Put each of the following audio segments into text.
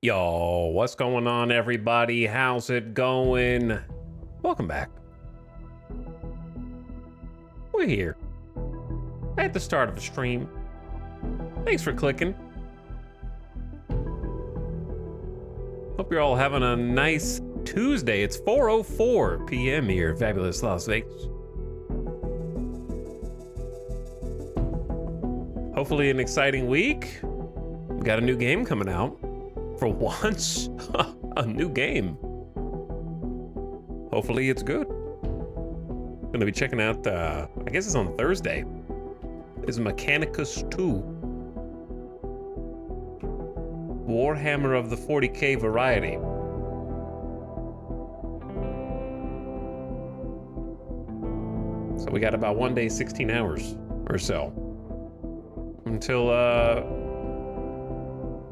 Yo, what's going on, everybody? How's it going? Welcome back. We're here at the start of a stream. Thanks for clicking. Hope you're all having a nice Tuesday. It's 4:04 p.m. here in fabulous Las Vegas. Hopefully an exciting week. We got a new game coming out. For once, a new game. Hopefully it's good. Gonna be checking out, I guess it's on Thursday, is Mechanicus 2. Warhammer of the 40K variety. So we got about 1 day, 16 hours or so. Until,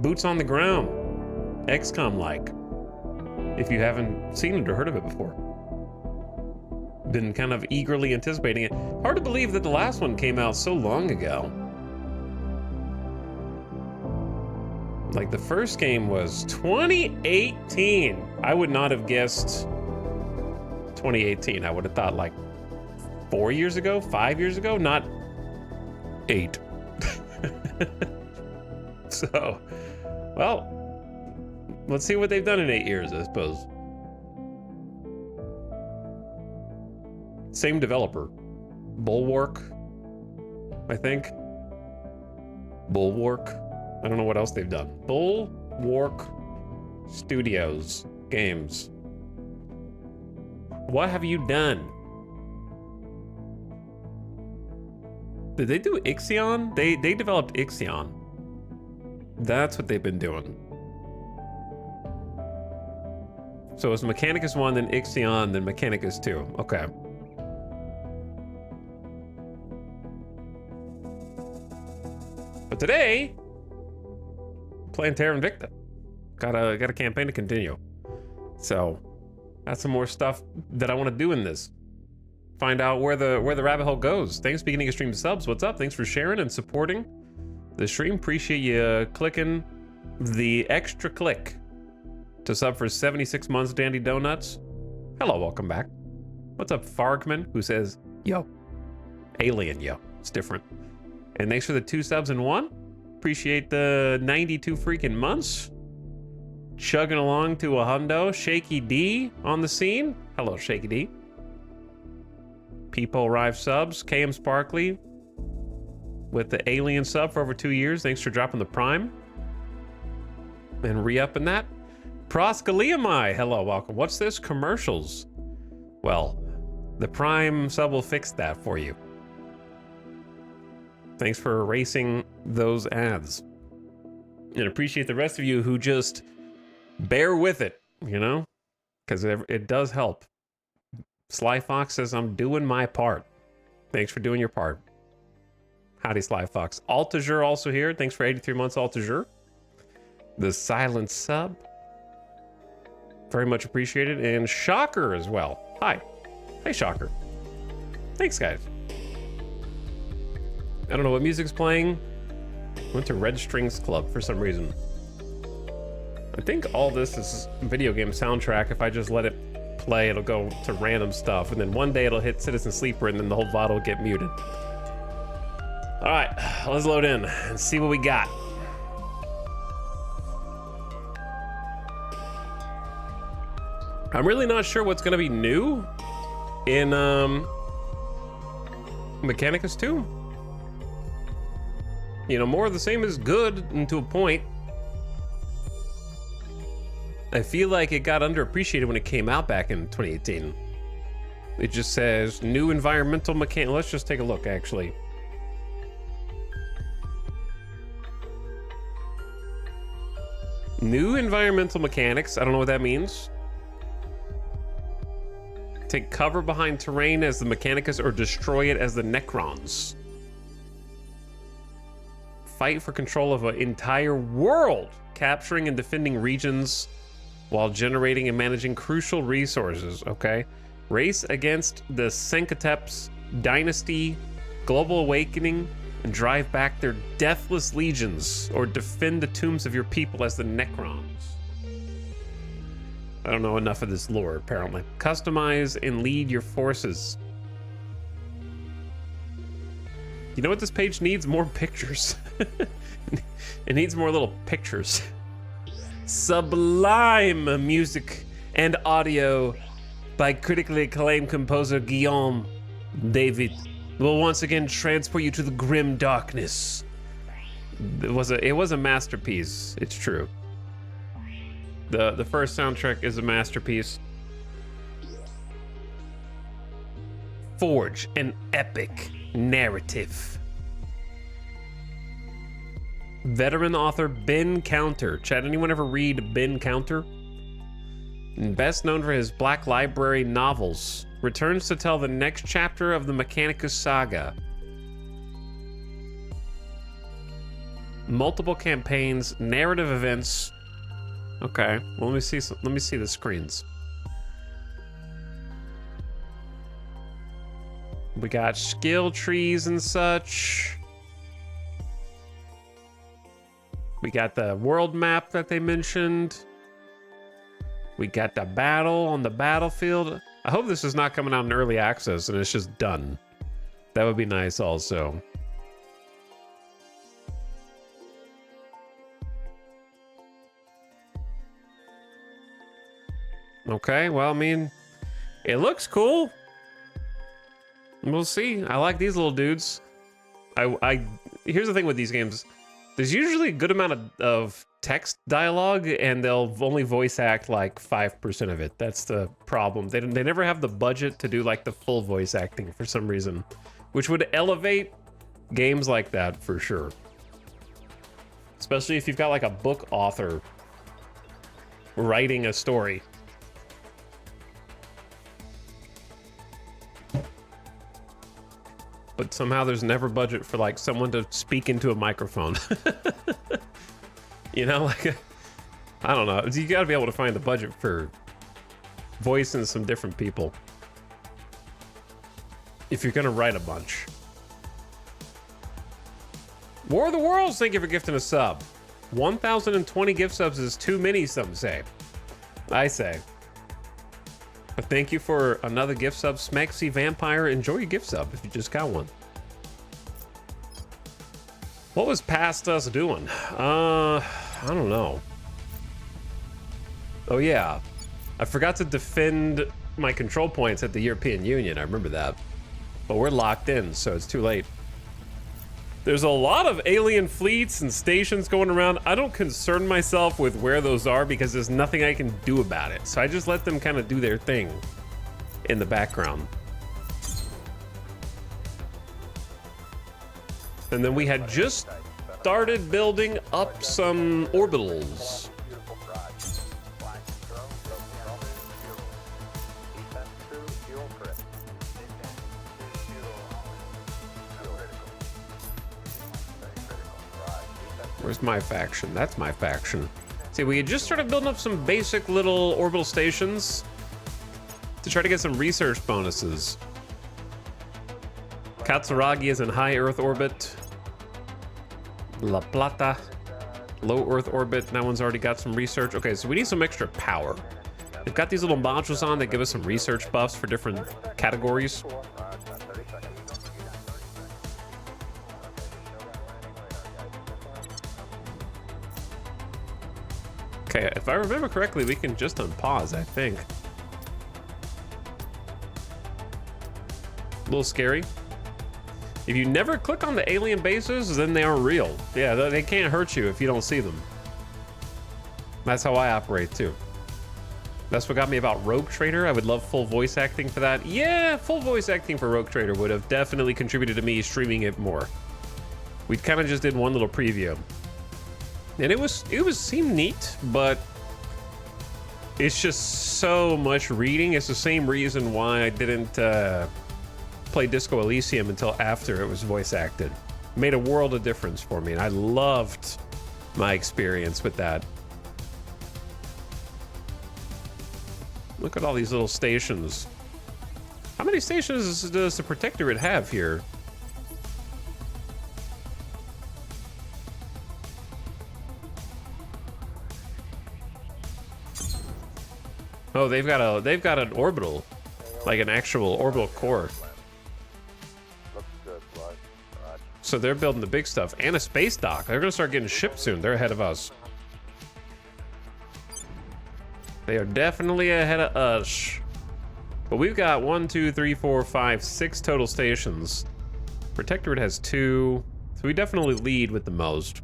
boots on the ground. XCOM-like, if you haven't seen it or heard of it before. Been kind of eagerly anticipating it. Hard to believe that the last one came out so long ago. Like, the first game was 2018. I would not have guessed 2018. I would have thought like 4 years ago, 5 years ago, not 8. So, well, let's see what they've done in 8 years, I suppose. Same developer. Bulwark, I think. Bulwark. I don't know what else they've done. Bulwark Studios Games. What have you done? Did they do Ixion? They developed Ixion. That's what they've been doing. So it's Mechanicus 1, then Ixion, then Mechanicus 2. Okay. But today, playing Terra Invicta. Got a campaign to continue. So, got some more stuff that I want to do in this. Find out where the rabbit hole goes. Thanks for beginning of stream subs. What's up? Thanks for sharing and supporting the stream. Appreciate you clicking the extra click to sub for 76 months, Dandy Donuts. Hello, welcome back. What's up, Fargman, who says, yo. Alien, yo. It's different. And thanks for the 2 subs in 1. Appreciate the 92 freaking months. Chugging along to a hundo. Shaky D on the scene. Hello, Shaky D. Peepo arrived subs. KM Sparkly with the Alien sub for over 2 years. Thanks for dropping the Prime. And re-upping that. Proskaliamai, hello, welcome. What's this? Commercials. Well, the Prime sub will fix that for you. Thanks for erasing those ads. And appreciate the rest of you who just bear with it, you know? Because it does help. Sly Fox says, I'm doing my part. Thanks for doing your part. Howdy, Sly Fox. Altager also here. Thanks for 83 months, Altager. The silent sub. Very much appreciated. And Shocker as well. Hi. Hey, Shocker. Thanks, guys. I don't know what music's playing. Went to Red Strings Club for some reason. I think all this is video game soundtrack. If I just let it play, it'll go to random stuff. And then one day it'll hit Citizen Sleeper and then the whole VOD will get muted. All right, let's load in and see what we got. I'm really not sure what's gonna be new in Mechanicus 2. You know, more of the same is good, and to a point. I feel like it got underappreciated when it came out back in 2018. It just says new environmental mechanic. Let's just take a look, actually. New environmental mechanics. I don't know what that means. Take cover behind terrain as the Mechanicus or destroy it as the Necrons. Fight for control of an entire world, capturing and defending regions while generating and managing crucial resources, okay? Race against the Senkateps dynasty, global awakening, and drive back their deathless legions, or defend the tombs of your people as the Necrons. I don't know enough of this lore, apparently. Customize and lead your forces. You know what this page needs? More pictures. It needs more little pictures. Sublime music and audio by critically acclaimed composer Guillaume David will once again transport you to the grim darkness. It was a masterpiece. It's true. The first soundtrack is a masterpiece. Forge an epic narrative. Veteran author Ben Counter. Chad, anyone ever read Ben Counter? Best known for his Black Library novels, returns to tell the next chapter of the Mechanicus saga. Multiple campaigns, narrative events. Okay, well, let me see the screens. We got skill trees and such. We got the world map that they mentioned. We got the battle on the battlefield. I hope this is not coming out in early access and it's just done. That would be nice also. Okay, well, I mean, it looks cool. We'll see. I like these little dudes. Here's the thing with these games. There's usually a good amount of text dialogue, and they'll only voice act like 5% of it. That's the problem. They never have the budget to do like the full voice acting for some reason, which would elevate games like that for sure. Especially if you've got like a book author writing a story. But somehow there's never budget for like someone to speak into a microphone. You know, like, I don't know. You gotta be able to find the budget for voicing some different people if you're gonna write a bunch. War of the Worlds, thank you for gifting a sub. 1,020 gift subs is too many, some say. I say. But thank you for another gift sub, Smexy Vampire. Enjoy your gift sub if you just got one. What was past us doing? I don't know. Oh yeah, I forgot to defend my control points at the European Union. I remember that. But we're locked in, so it's too late. There's a lot of alien fleets and stations going around. I don't concern myself with where those are because there's nothing I can do about it. So I just let them kind of do their thing in the background. And then we had just started building up some orbitals. Where's my faction? That's my faction. See, we had just started building up some basic little orbital stations to try to get some research bonuses. Katsuragi is in high Earth orbit. La Plata, low Earth orbit. That one's already got some research. Okay, so we need some extra power. They've got these little modules on that give us some research buffs for different categories. Okay, if I remember correctly, we can just unpause, I think. A little scary. If you never click on the alien bases, then they aren't real. Yeah, they can't hurt you if you don't see them. That's how I operate too. That's what got me about Rogue Trader. I would love full voice acting for that. Yeah, full voice acting for Rogue Trader would have definitely contributed to me streaming it more. We kind of just did one little preview. And it seemed neat, but it's just so much reading. It's the same reason why I didn't play Disco Elysium until after it was voice acted. It made a world of difference for me, and I loved my experience with that. Look at all these little stations. How many stations does the Protectorate have here? Oh, they've got an orbital, like an actual orbital core. Looks good, Blood. Roger. So they're building the big stuff and a space dock. They're gonna start getting shipped soon. They're ahead of us. They are definitely ahead of us. But we've got 1, 2, 3, 4, 5, 6 total stations. Protectorate has 2, so we definitely lead with the most.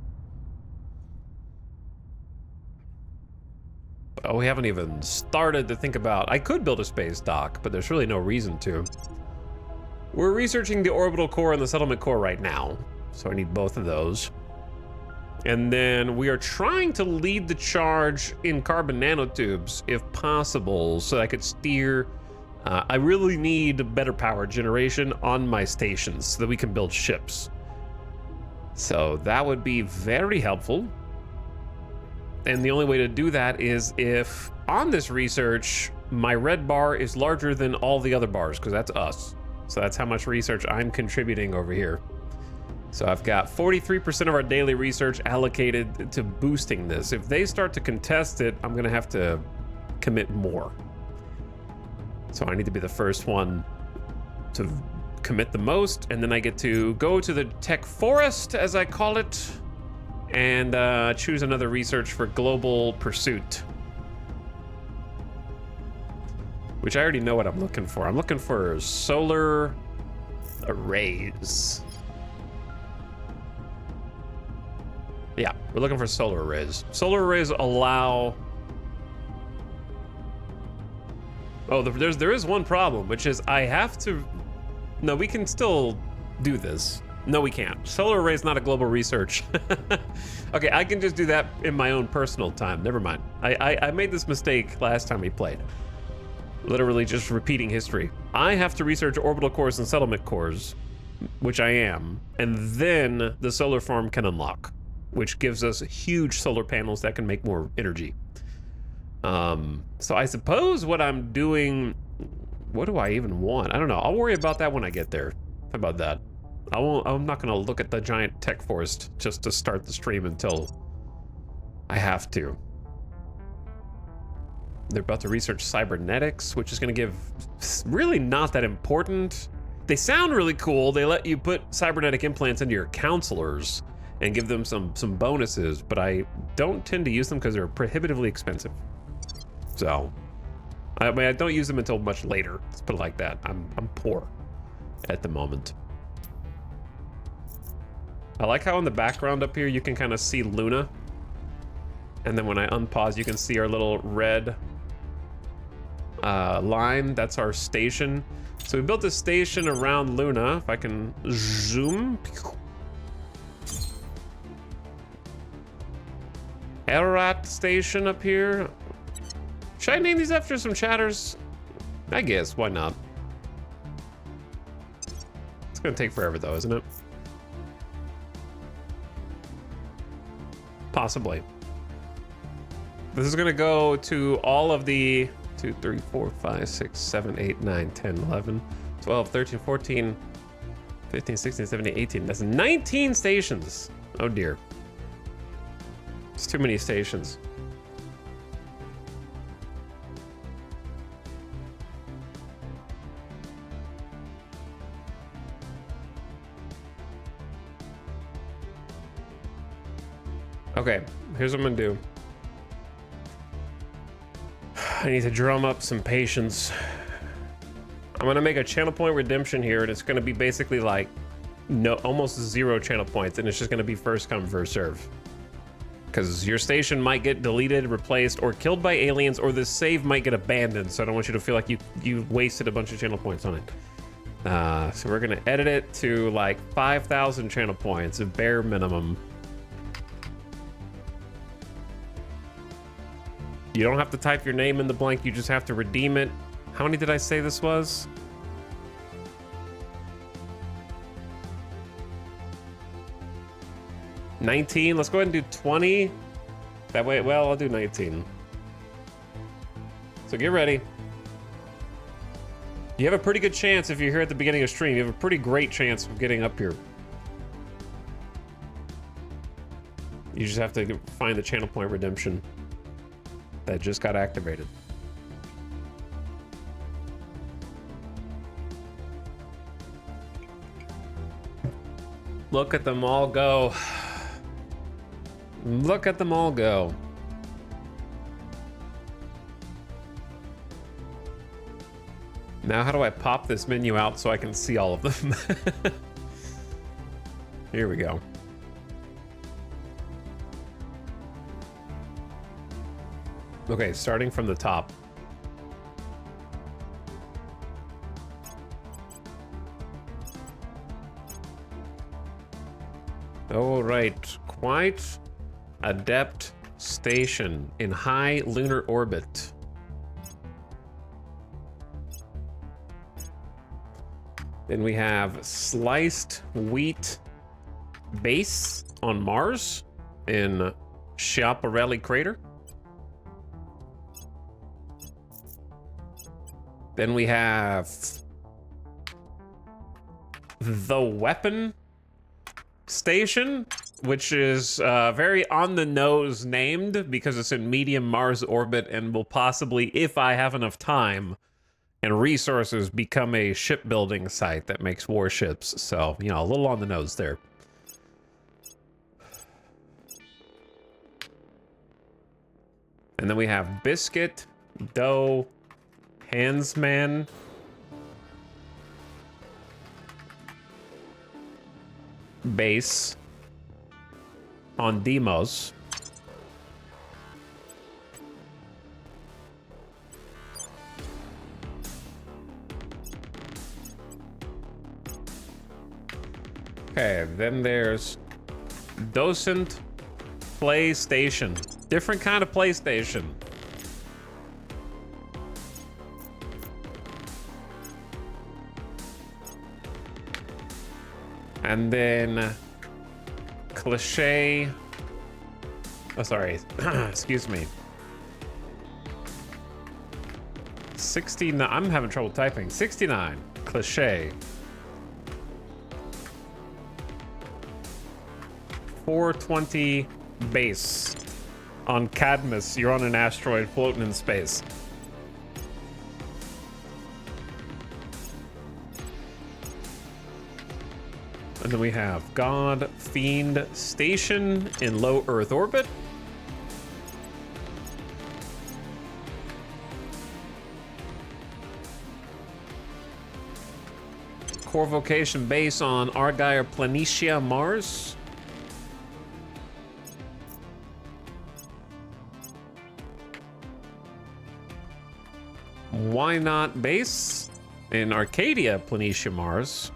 Oh, we haven't even started to think about... I could build a space dock, but there's really no reason to. We're researching the orbital core and the settlement core right now, so I need both of those. And then we are trying to lead the charge in carbon nanotubes, if possible, so I could steer... I really need better power generation on my stations so that we can build ships. So that would be very helpful. And the only way to do that is if on this research, my red bar is larger than all the other bars, because that's us. So that's how much research I'm contributing over here. So I've got 43% of our daily research allocated to boosting this. If they start to contest it, I'm gonna have to commit more. So I need to be the first one to commit the most, and then I get to go to the tech forest, as I call it, and choose another research for global pursuit. Which I already know what I'm looking for. I'm looking for solar arrays. Yeah, we're looking for solar arrays. Solar arrays allow... Oh, there is one problem, which is I have to... No, we can still do this. No, we can't. Solar array is not a global research. Okay, I can just do that in my own personal time. Never mind. I made this mistake last time we played. Literally just repeating history. I have to research orbital cores and settlement cores, which I am, and then the solar farm can unlock, which gives us huge solar panels that can make more energy. So I suppose what I'm doing, what do I even want? I don't know. I'll worry about that when I get there. How about that? I'm not gonna look at the giant tech forest just to start the stream until I have to. They're about to research cybernetics, which is gonna give really not that important. They sound really cool. They let you put cybernetic implants into your counselors and give them some bonuses, but I don't tend to use them because they're prohibitively expensive. So, I mean, I don't use them until much later. Let's put it like that. I'm poor at the moment. I like how in the background up here you can kind of see Luna, and then when I unpause you can see our little red line. That's our station. So we built a station around Luna. If I can zoom. Elrat station up here. Should I name these after some chatters? I guess, why not? It's gonna take forever though, isn't it? Possibly. This is gonna go to all of the 2, 3, 4, 5, 6, 7, 8, 9, 10, 11, 12, 13, 14, 15, 16, 17, 18. That's 19 stations. Oh dear. It's too many stations. Okay, here's what I'm gonna do. I need to drum up some patience. I'm gonna make a channel point redemption here, and it's gonna be basically like almost 0 channel points, and it's just gonna be first come, first serve. Because your station might get deleted, replaced, or killed by aliens, or the save might get abandoned, so I don't want you to feel like you wasted a bunch of channel points on it. So we're gonna edit it to like 5,000 channel points, a bare minimum. You don't have to type your name in the blank, you just have to redeem it. How many did I say this was? $19. Let's go ahead and do 20. That way, well, I'll do 19. So get ready. You have a pretty good chance if you're here at the beginning of stream. You have a pretty great chance of getting up here. You just have to find the channel point redemption that just got activated. Look at them all go. Look at them all go. Now how do I pop this menu out so I can see all of them? Here we go. Okay, starting from the top. All right, quite adept station in high lunar orbit. Then we have sliced wheat base on Mars in Schiaparelli crater. Then we have the weapon station, which is very on the nose named because it's in medium Mars orbit and will possibly, if I have enough time and resources, become a shipbuilding site that makes warships. So, you know, a little on the nose there. And then we have biscuit, dough, handsman, base on Deimos. Okay, then there's Docent PlayStation. Different kind of PlayStation. And then cliche. Oh, sorry. Excuse me. 69. I'm having trouble typing. 69. Cliche. 420 base on Cadmus. You're on an asteroid floating in space. And then we have God Fiend Station in low Earth orbit. Core Vocation Base on Argyre Planitia Mars. Why Not Base in Arcadia Planitia Mars.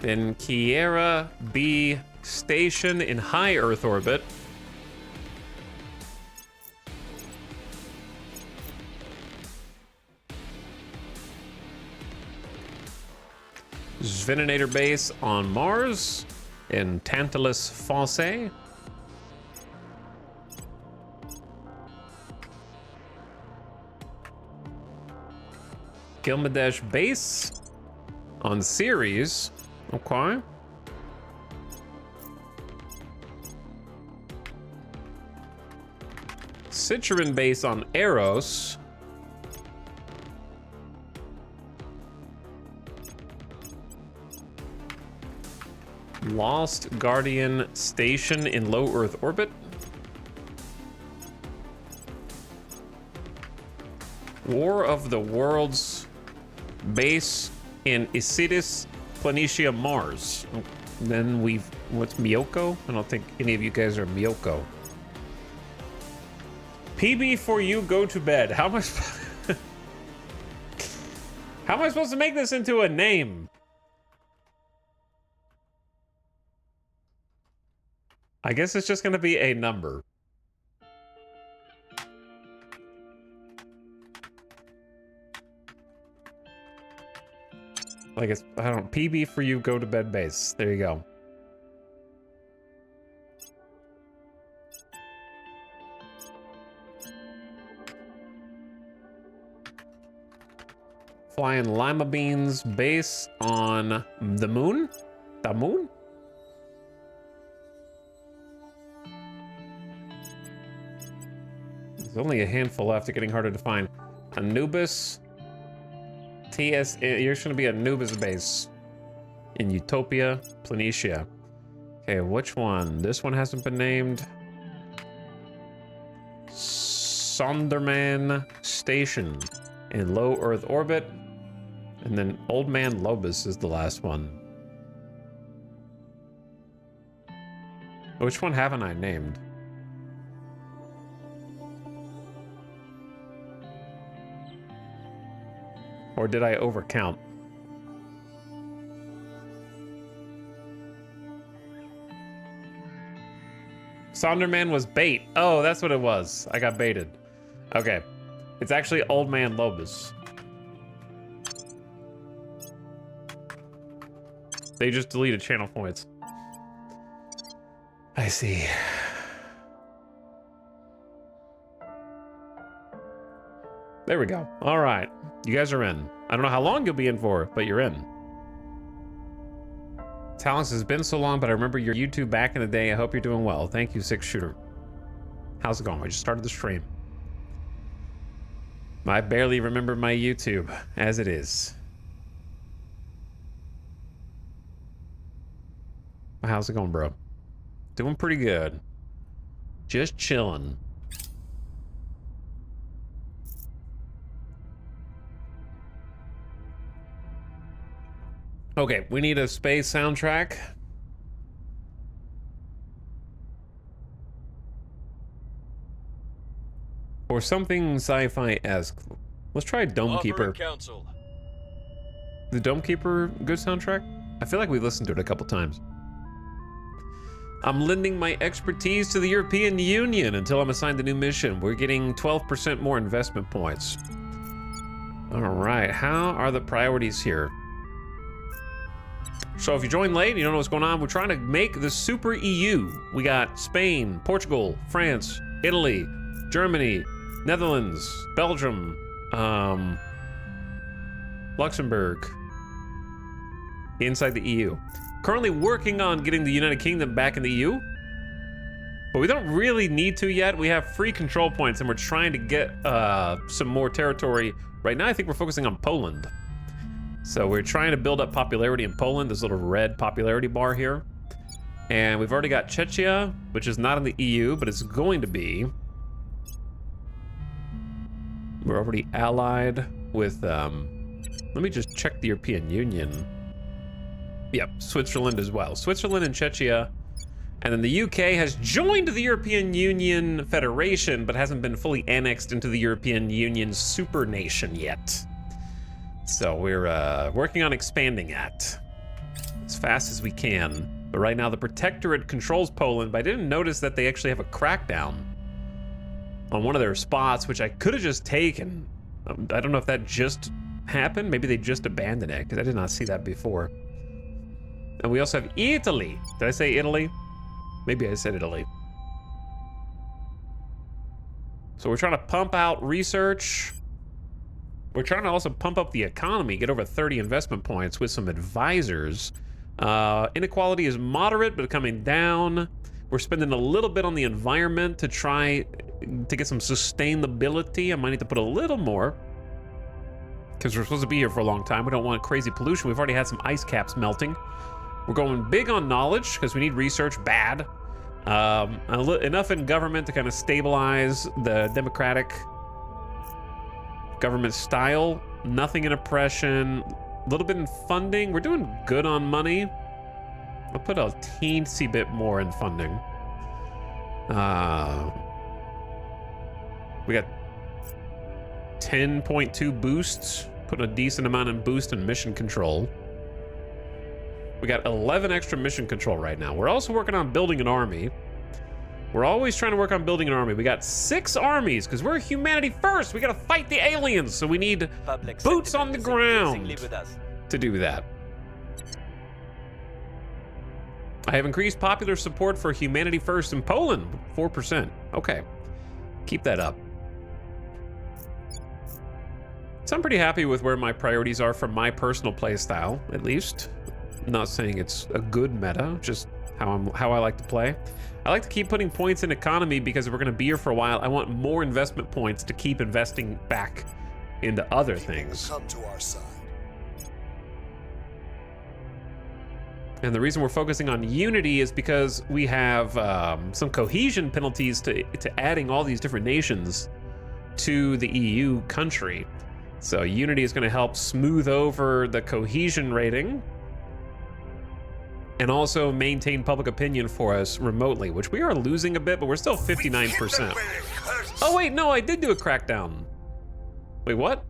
Then Kiera B Station in high Earth orbit. Sveninator Base on Mars in Tantalus Fosse. Gilgamesh Base on Ceres. Okay. Citroen Base on Eros. Lost Guardian Station in low Earth orbit. War of the Worlds Base in Isidis Planitia Mars. Then what's Miyoko? I don't think any of you guys are Miyoko. PB for you, go to bed. How am I how am I supposed to make this into a name? I guess it's just gonna be a number. Like it's, I don't know, PB for you, go to bed base. There you go. Flying lima beans base on the moon? The moon? There's only a handful left, getting harder to find. Anubis TS, you're going to be a Nubis base in Utopia, Planitia. Okay, which one? This one hasn't been named. Sonderman Station in low Earth orbit. And then Old Man Lobus is the last one. Which one haven't I named? Or did I overcount? Sonderman was bait. Oh, that's what it was. I got baited. Okay. It's actually Old Man Lobus. They just deleted channel points. I see. There we go. All right. You guys are in. I don't know how long you'll be in for, but you're in. Talents has been so long, but I remember your YouTube back in the day. I hope you're doing well. Thank you, Six Shooter. How's it going? I just started the stream. I barely remember my YouTube as it is. How's it going, bro? Doing pretty good. Just chilling. Okay, we need a space soundtrack. Or something sci-fi-esque. Let's try Dome Keeper. The Dome Keeper good soundtrack? I feel like we listened to it a couple times. I'm lending my expertise to the European Union until I'm assigned a new mission. We're getting 12% more investment points. All right, how are the priorities here? So if you join late and you don't know what's going on, we're trying to make the super EU. We got Spain, Portugal, France, Italy, Germany, Netherlands, Belgium, Luxembourg, inside the EU. Currently working on getting the United Kingdom back in the EU, but we don't really need to yet. We have free control points and we're trying to get some more territory. Right now, I think we're focusing on Poland. So we're trying to build up popularity in Poland, this little red popularity bar here. And we've already got Czechia, which is not in the EU, but it's going to be. We're already allied with, let me just check the European Union. Yep, Switzerland as well. Switzerland and Czechia. And then the UK has joined the European Union Federation, but hasn't been fully annexed into the European Union super nation yet. So we're working on expanding that as fast as we can. But right now the Protectorate controls Poland, but I didn't notice that they actually have a crackdown on one of their spots, which I could have just taken. I don't know if that just happened. Maybe they just abandoned it, because I did not see that before. And we also have Italy. Did I say Italy? Maybe I said Italy. So we're trying to pump out research. We're trying to also pump up the economy, get over 30 investment points with some advisors. Inequality is moderate, but coming down. We're spending a little bit on the environment to try to get some sustainability. I might need to put a little more, because we're supposed to be here for a long time. We don't want crazy pollution. We've already had some ice caps melting. We're going big on knowledge, because we need research bad. Enough in government to kind of stabilize the democratic government style. Nothing in oppression. A little bit in funding. We're doing good on money. I'll put a teensy bit more in funding. We got 10.2 boosts. Put a decent amount in boost and mission control. We got 11 extra mission control right now. We're also working on building an army. We're always trying to work on building an army. We got 6 armies, because we're humanity first. We gotta fight the aliens, so we need boots on the ground to do that. I have increased popular support for humanity first in Poland, 4%. Okay, keep that up. So I'm pretty happy with where my priorities are for my personal playstyle, at least. I'm not saying it's a good meta, just how I like to play. I like to keep putting points in economy, because if we're gonna be here for a while, I want more investment points to keep investing back into other things. Come to our side. And the reason we're focusing on unity is because we have some cohesion penalties to adding all these different nations to the EU country. So unity is going to help smooth over the cohesion rating and also maintain public opinion for us remotely, which we are losing a bit, but we're still 59%. Oh wait, no, I did do a crackdown. Wait, what?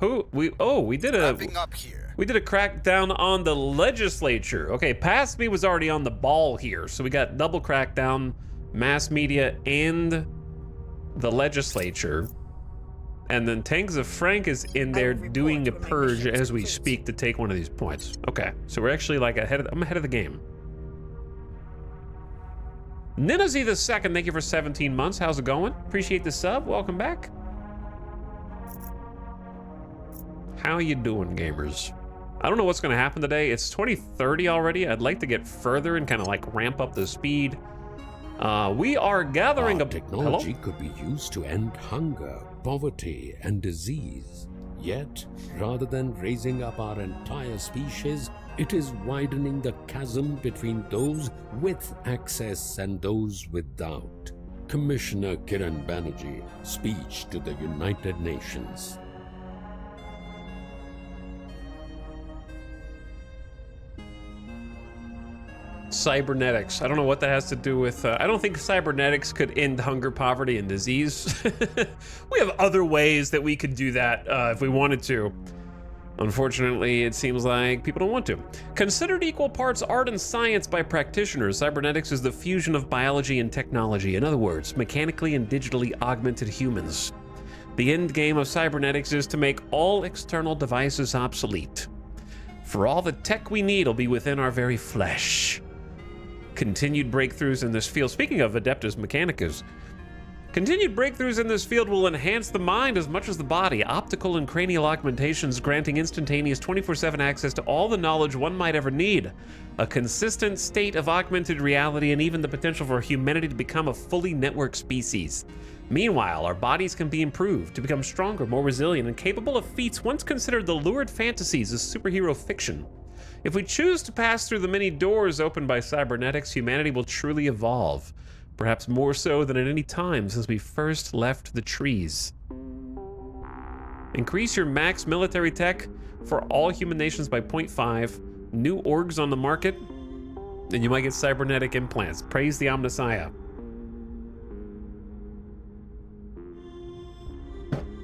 We did a crackdown on the legislature. Okay, past me was already on the ball here, so we got double crackdown, mass media, and the legislature. And then Tanks of Frank is in there doing a purge as we speak to take one of these points. Okay, so we're actually like I'm ahead of the game. Ninazy the Second, thank you for 17 months. How's it going? Appreciate the sub. Welcome back. How you doing, gamers? I don't know what's gonna happen today. It's 2030 already. I'd like to get further and kind of like ramp up the speed. We are gathering a technology could be used to end hunger, poverty, and disease. Yet, rather than raising up our entire species, it is widening the chasm between those with access and those without. Commissioner Kiran Banerjee, speech to the United Nations. Cybernetics. I don't know what that has to do with... I don't think cybernetics could end hunger, poverty, and disease. We have other ways that we could do that if we wanted to. Unfortunately, it seems like people don't want to. Considered equal parts art and science by practitioners, cybernetics is the fusion of biology and technology. In other words, mechanically and digitally augmented humans. The end game of cybernetics is to make all external devices obsolete. For all the tech we need will be within our very flesh. Continued breakthroughs in this field. Speaking of Adeptus Mechanicus, continued breakthroughs in this field will enhance the mind as much as the body. Optical and cranial augmentations granting instantaneous 24/7 access to all the knowledge one might ever need. A consistent state of augmented reality and even the potential for humanity to become a fully networked species. Meanwhile, our bodies can be improved to become stronger, more resilient, and capable of feats once considered the lurid fantasies of superhero fiction. If we choose to pass through the many doors opened by cybernetics, humanity will truly evolve. Perhaps more so than at any time since we first left the trees. Increase your max military tech for all human nations by 0.5. New orgs on the market, and you might get cybernetic implants. Praise the Omnissiah.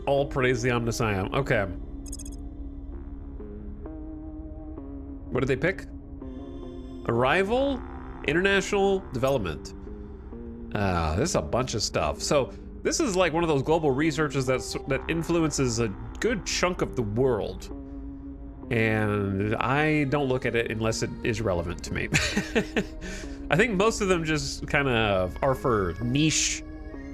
All praise the Omnissiah. Okay. What did they pick? Arrival, international development. This is a bunch of stuff. So this is like one of those global researches that influences a good chunk of the world. And I don't look at it unless it is relevant to me. I think most of them just kind of are for niche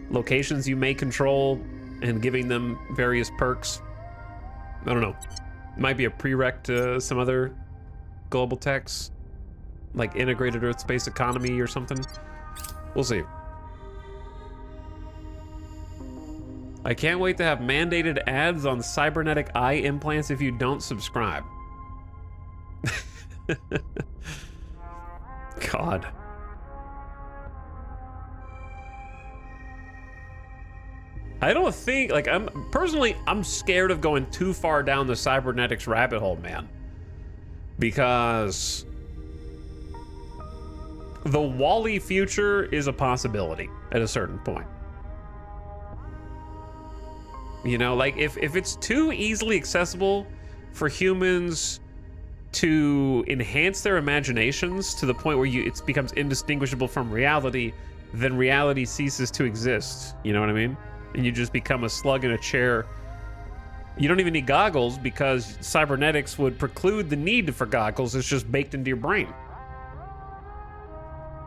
locations you may control and giving them various perks. I don't know. Might be a prereq to some other global techs, like integrated Earth space economy or something. We'll see. I can't wait to have mandated ads on cybernetic eye implants if you don't subscribe. God. I don't think, like, I'm scared of going too far down the cybernetics rabbit hole, man. Because the Wall-E future is a possibility at a certain point. You know, like if it's too easily accessible for humans to enhance their imaginations to the point where it becomes indistinguishable from reality, then reality ceases to exist. You know what I mean? And you just become a slug in a chair. You don't even need goggles because cybernetics would preclude the need for goggles. It's just baked into your brain.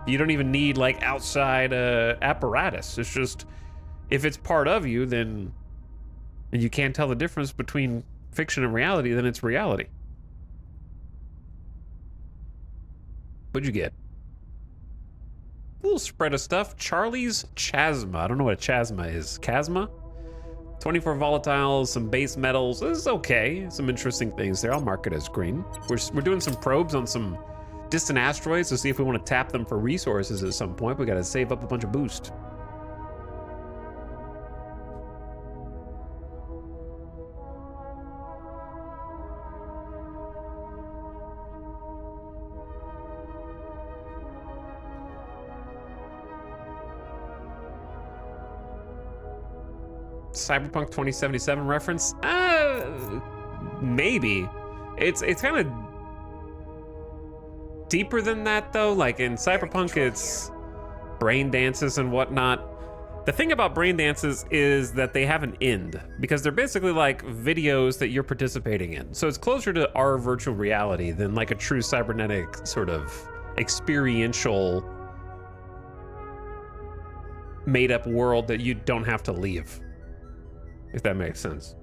You don't even need like outside apparatus. It's just, if it's part of you, then, and you can't tell the difference between fiction and reality, then it's reality. What'd you get? A little spread of stuff. Charlie's Chasma. I don't know what a chasma is. Chasma? 24 volatiles, some base metals. This is okay. Some interesting things there. I'll mark it as green. We're doing some probes on some distant asteroids to see if we want to tap them for resources at some point. We got to save up a bunch of boost. Cyberpunk 2077 reference? Maybe. It's kind of deeper than that though. Like in Cyberpunk, it's brain dances and whatnot. The thing about brain dances is that they have an end because they're basically like videos that you're participating in. So it's closer to our virtual reality than like a true cybernetic sort of experiential made up world that you don't have to leave. If that makes sense.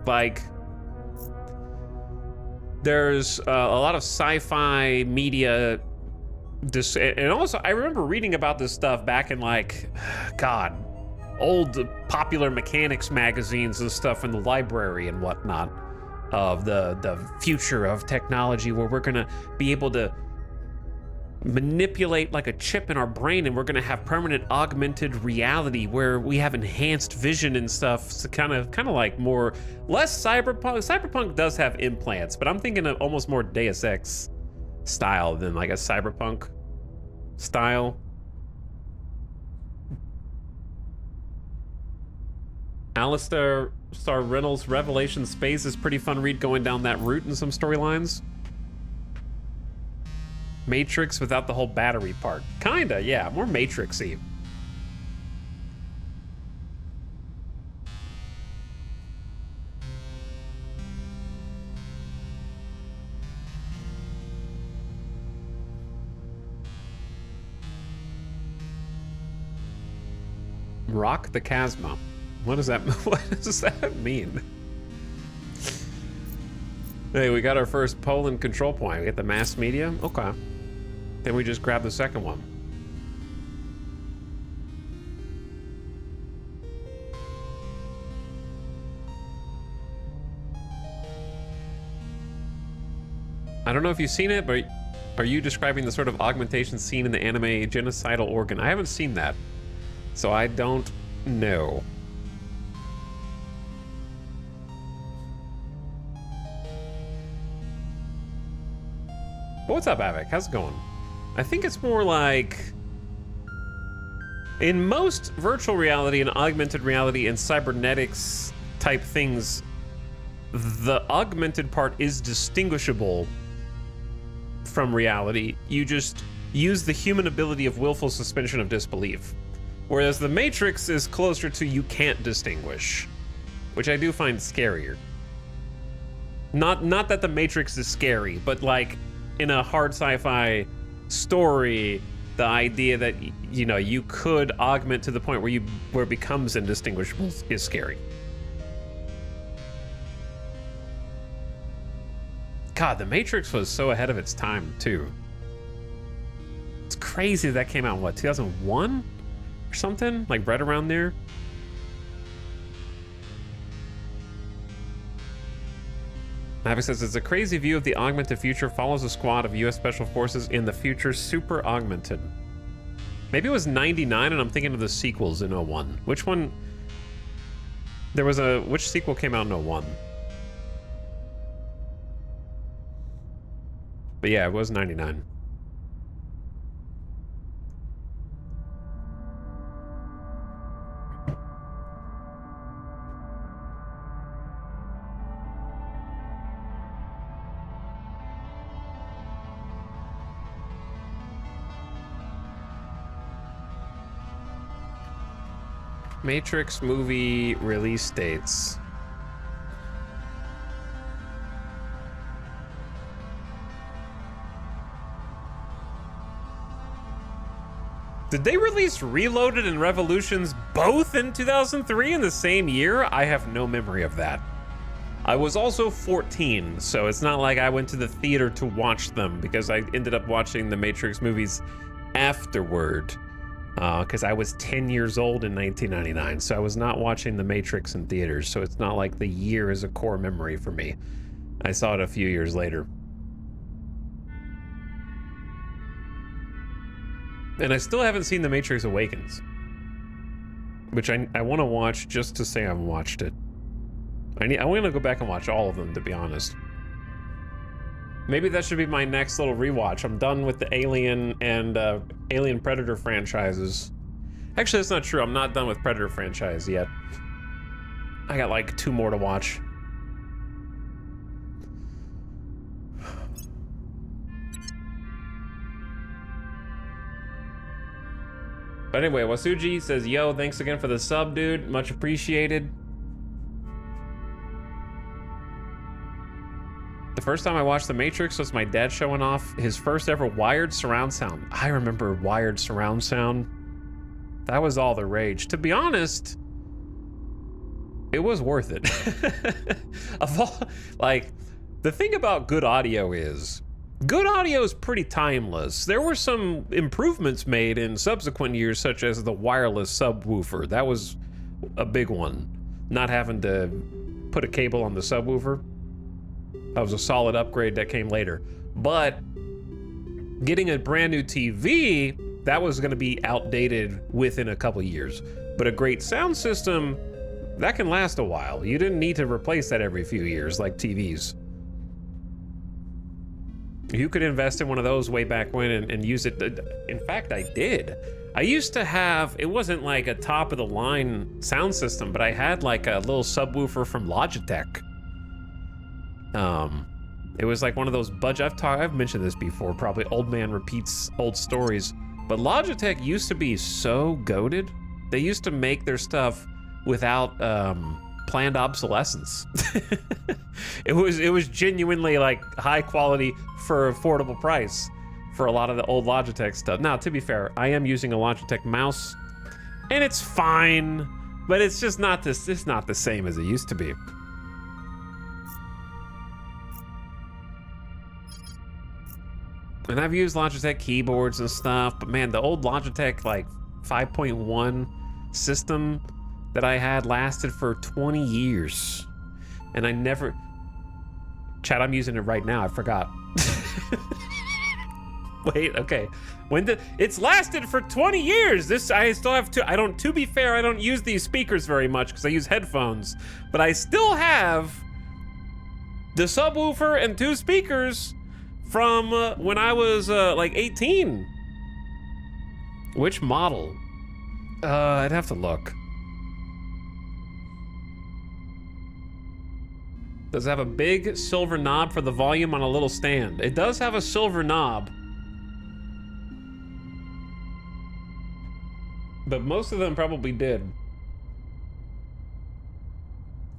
Like, there's a lot of sci-fi media, and also I remember reading about this stuff back in like, God, old popular mechanics magazines and stuff in the library and whatnot, of the future of technology where we're gonna be able to manipulate like a chip in our brain and we're gonna have permanent augmented reality where we have enhanced vision and stuff. So kind of like more, less cyberpunk. Cyberpunk does have implants, but I'm thinking of almost more Deus Ex style than like a cyberpunk style. Alistair Star Reynolds' Revelation Space is pretty fun read going down that route in some storylines. Matrix without the whole battery part. Kinda, yeah, more Matrix-y. Rock the Chasma. What does that mean? Hey, we got our first Poland control point. We get the mass media. Okay. Then we just grab the second one. I don't know if you've seen it, but are you describing the sort of augmentation seen in the anime Genocidal Organ? I haven't seen that, so I don't know. What's up, Avik? How's it going? I think it's more like, in most virtual reality and augmented reality and cybernetics type things, the augmented part is distinguishable from reality. You just use the human ability of willful suspension of disbelief. Whereas the Matrix is closer to you can't distinguish, which I do find scarier. Not that the Matrix is scary, but like in a hard sci-fi story, the idea that, you know, you could augment to the point where it becomes indistinguishable is scary. God, the Matrix was so ahead of its time too. It's crazy that came out in what, 2001 or something, like right around there. Navi says, it's a crazy view of the augmented future, follows a squad of US Special Forces in the future, super augmented. Maybe it was 99 and I'm thinking of the sequels in 01. Which one? Which sequel came out in 01? But yeah, it was 99. Matrix movie release dates. Did they release Reloaded and Revolutions both in 2003 in the same year? I have no memory of that. I was also 14, so it's not like I went to the theater to watch them, because I ended up watching the Matrix movies afterward, because I was 10 years old in 1999, so I was not watching The Matrix in theaters, so it's not like the year is a core memory for me. I saw it a few years later. And I still haven't seen The Matrix Awakens, which I want to watch just to say I've watched it. I want to go back and watch all of them, to be honest. Maybe that should be my next little rewatch. I'm done with the Alien and Alien Predator franchises. Actually, that's not true. I'm not done with Predator franchise yet. I got like 2 more to watch. But anyway, Wasuji says, yo, thanks again for the sub, dude. Much appreciated. The first time I watched The Matrix was my dad showing off his first ever wired surround sound. I remember wired surround sound. That was all the rage. To be honest, it was worth it. Of all, like, the thing about good audio is pretty timeless. There were some improvements made in subsequent years, such as the wireless subwoofer. That was a big one. Not having to put a cable on the subwoofer. That was a solid upgrade that came later. But getting a brand new TV, that was going to be outdated within a couple years. But a great sound system, that can last a while. You didn't need to replace that every few years like TVs. You could invest in one of those way back when and use it. In fact, I did. I used to have, it wasn't like a top of the line sound system, but I had like a little subwoofer from Logitech. It was like one of those budget, I've mentioned this before, probably old man repeats old stories, but Logitech used to be so goated. They used to make their stuff without planned obsolescence. It was genuinely like high quality for affordable price for a lot of the old Logitech stuff. Now, to be fair, I am using a Logitech mouse and it's fine, but it's just not this, it's not the same as it used to be. And I've used Logitech keyboards and stuff, but man, the old Logitech like 5.1 system that I had lasted for 20 years. And I never... Chat, I'm using it right now, I forgot. Wait, okay. When did... It's lasted for 20 years! This, I still have to... I don't... To be fair, I don't use these speakers very much because I use headphones. But I still have the subwoofer and 2 speakers from when I was like 18. Which model? I'd have to look. Does it have a big silver knob for the volume on a little stand? It does have a silver knob. But most of them probably did.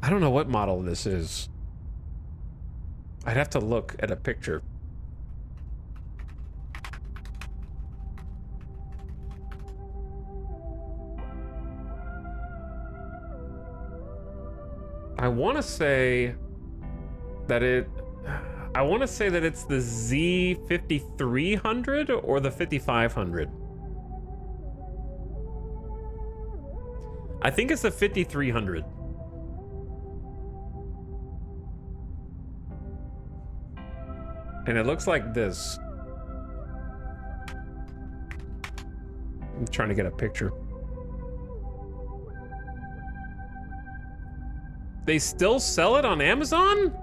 I don't know what model this is. I'd have to look at a picture. I want to say that it's the Z5300 or the 5500. I think it's the 5300. And it looks like this. I'm trying to get a picture. They still sell it on Amazon?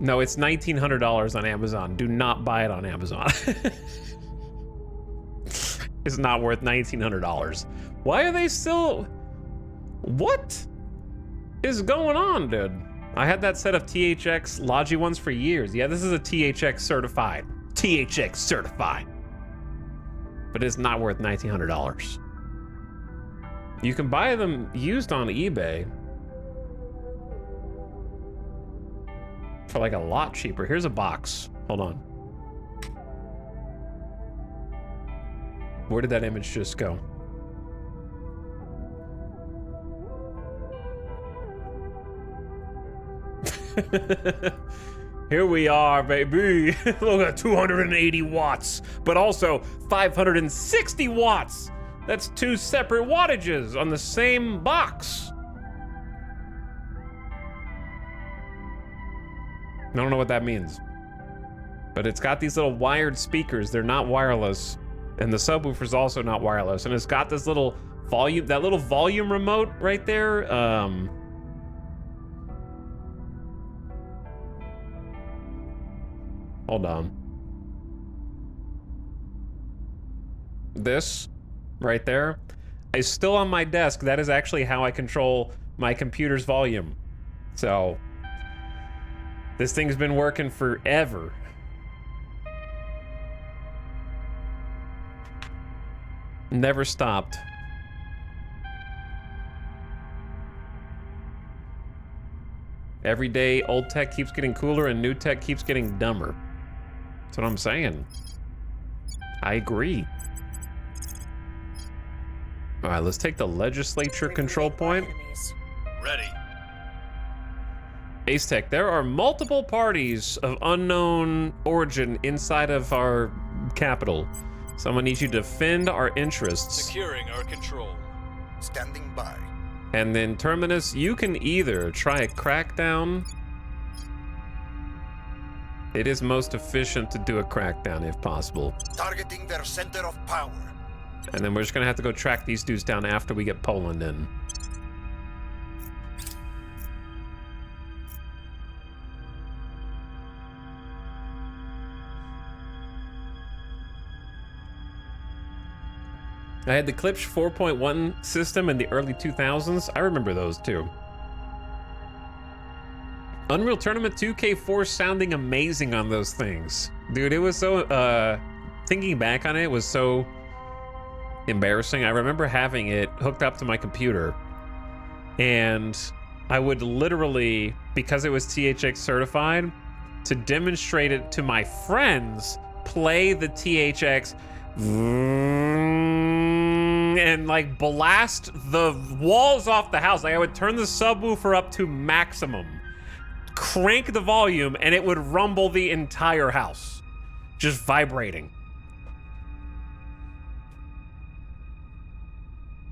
No, it's $1,900 on Amazon. Do not buy it on Amazon. It's not worth $1,900. Why are they still... What is going on, dude? I had that set of THX Logi ones for years. Yeah, this is a THX certified. THX certified. But it's not worth $1,900. You can buy them used on eBay for like a lot cheaper. Here's a box. Hold on. Where did that image just go? Here we are, baby. Look at 280 watts, but also 560 watts. That's 2 separate wattages on the same box. I don't know what that means. But it's got these little wired speakers. They're not wireless. And the subwoofer's also not wireless. And it's got this little volume, that little volume remote right there. Hold on. This right there is still on my desk. That is actually how I control my computer's volume. So this thing's been working forever. Never stopped. Every day, old tech keeps getting cooler and new tech keeps getting dumber. That's what I'm saying. I agree. All right, let's take the legislature control point. Ready. Ace Tech, there are multiple parties of unknown origin inside of our capital. Someone needs you to defend our interests. Securing our control. Standing by. And then Terminus, you can either try a crackdown. It is most efficient to do a crackdown if possible. Targeting their center of power. And then we're just gonna have to go track these dudes down after we get Poland in. I had the Klipsch 4.1 system in the early 2000s. I remember those too. Unreal Tournament 2K4 sounding amazing on those things. Dude, it was so, thinking back on it, it was so embarrassing. I remember having it hooked up to my computer, and I would literally, because it was THX certified, to demonstrate it to my friends, play the THX and like blast the walls off the house. Like I would turn the subwoofer up to maximum, crank the volume, and it would rumble the entire house, just vibrating.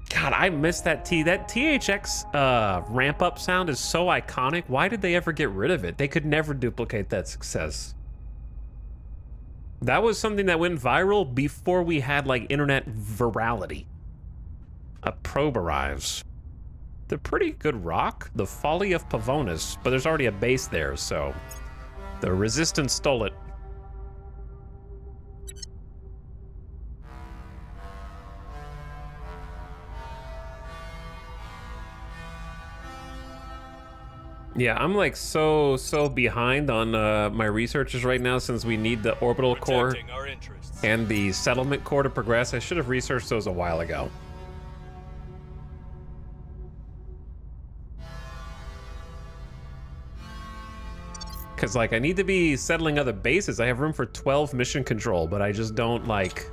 God, I miss that that THX ramp up sound is so iconic. Why did they ever get rid of it? They could never duplicate that success. That was something that went viral before we had like internet virality. A probe arrives. They're pretty good rock. The Folly of Pavonis, but there's already a base there, so the Resistance stole it. Yeah, I'm like so behind on my researches right now since we need the orbital core and the settlement core to progress. I should have researched those a while ago. Because like I need to be settling other bases. I have room for 12 mission control, but I just don't like...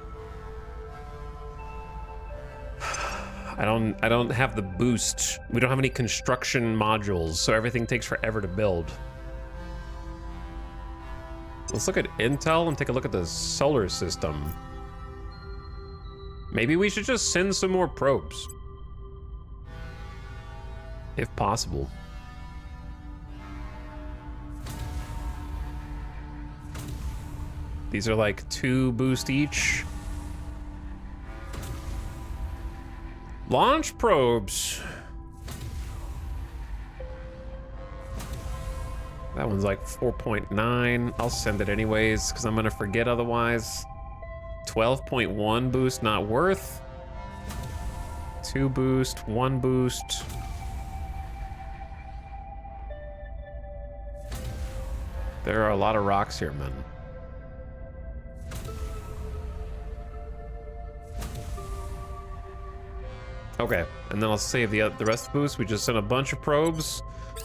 I don't have the boost. We don't have any construction modules, so everything takes forever to build. Let's look at Intel and take a look at the solar system. Maybe we should just send some more probes, if possible. These are like 2 boost each. Launch probes. That one's like 4.9. I'll send it anyways, because I'm gonna forget otherwise. 12.1 boost, not worth. 2 boost, 1 boost. There are a lot of rocks here, man. Okay, and then I'll save the rest of the boost. We just sent a bunch of probes,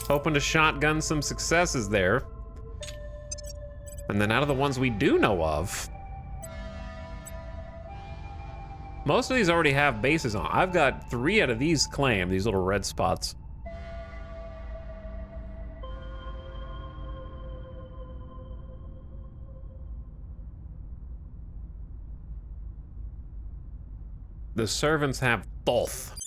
hoping to shotgun some successes there. And then out of the ones we do know of, most of these already have bases on. I've got 3 out of these claimed, these little red spots. The servants have both.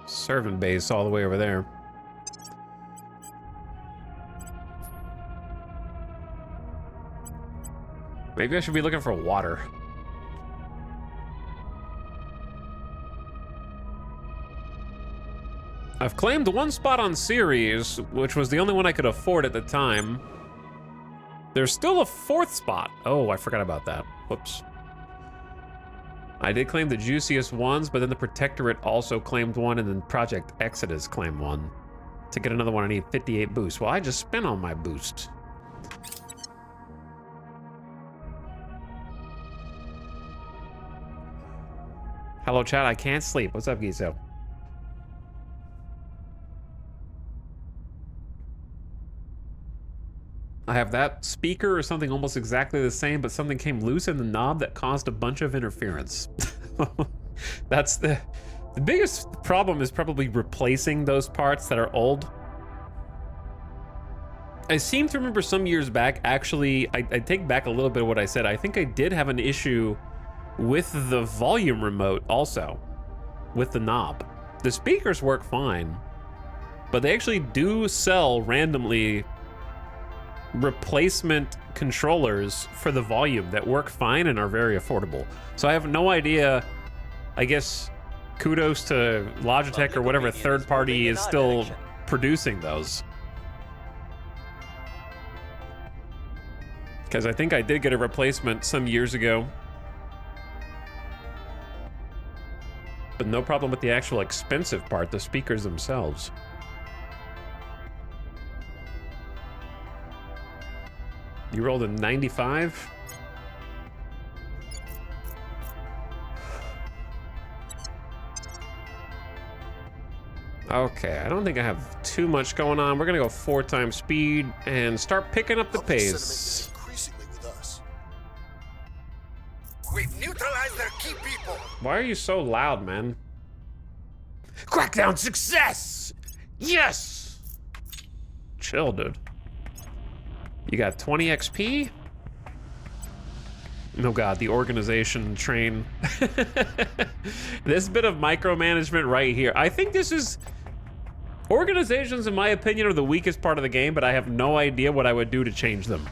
Servant base all the way over there. Maybe I should be looking for water. I've claimed one spot on Ceres, which was the only one I could afford at the time. There's still a 4th spot. Oh, I forgot about that. Whoops. I did claim the juiciest ones, but then the Protectorate also claimed one, and then Project Exodus claimed one. To get another one, I need 58 boosts. Well, I just spent all my boost. Hello, chat. I can't sleep. What's up, Giso? I have that speaker or something almost exactly the same, but something came loose in the knob that caused a bunch of interference. That's the biggest problem is probably replacing those parts that are old. I seem to remember some years back, actually, I take back a little bit of what I said. I think I did have an issue with the volume remote also, with the knob. The speakers work fine, but they actually do sell randomly replacement controllers for the volume that work fine and are very affordable. So I have no idea. I guess kudos to Logitech or whatever third party is still producing those. Because I think I did get a replacement some years ago. But no problem with the actual expensive part, the speakers themselves. You rolled a 95? Okay, I don't think I have too much going on. We're gonna go 4 times speed and start picking up the pace. Increasingly with us. We've neutralized their key people. Why are you so loud, man? Crackdown success! Yes! Chill, dude. You got 20 XP? Oh god, the organization train. This bit of micromanagement right here. I think this is... Organizations, in my opinion, are the weakest part of the game, but I have no idea what I would do to change them.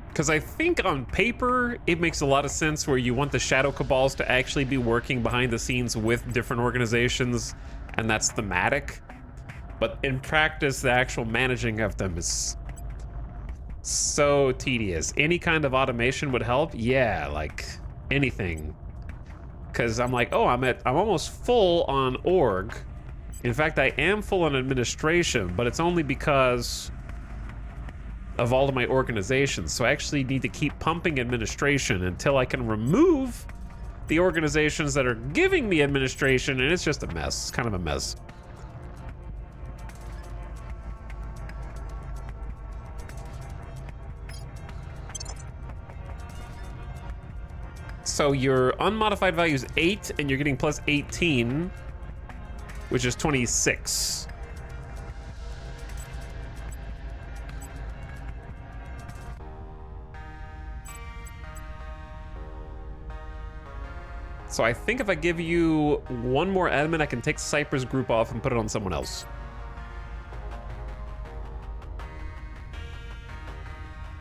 Because I think on paper, it makes a lot of sense where you want the Shadow Cabals to actually be working behind the scenes with different organizations, and that's thematic. But in practice, the actual managing of them is so tedious. Any kind of automation would help. Yeah, like anything. Because I'm like, oh, I'm almost full on org. In fact, I am full on administration, but it's only because of all of my organizations. So I actually need to keep pumping administration until I can remove the organizations that are giving me administration, and it's just a mess. It's kind of a mess. So your unmodified value is 8, and you're getting plus 18, which is 26. So I think if I give you one more admin, I can take Cypress Group off and put it on someone else.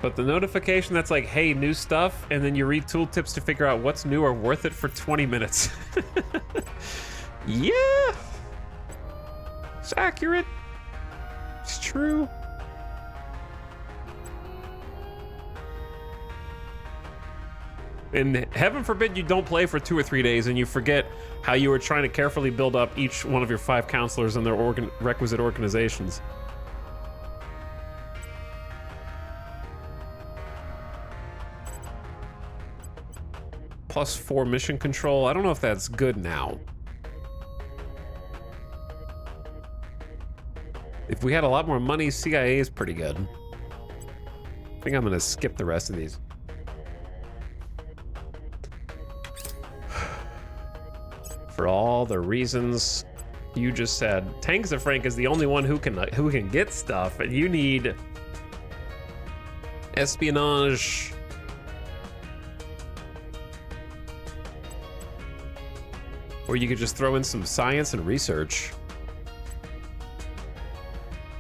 But the notification that's like, hey, new stuff, and then you read tooltips to figure out what's new are worth it for 20 minutes. Yeah. It's accurate. It's true. And heaven forbid you don't play for 2 or 3 days and you forget how you were trying to carefully build up each one of your 5 counselors and their requisite organizations. Plus 4 mission control. I don't know if that's good now. If we had a lot more money, CIA is pretty good. I think I'm gonna skip the rest of these. For all the reasons You just said Tanks of Frank is the only one who can get stuff, and you need espionage. Or you could just throw in some science and research.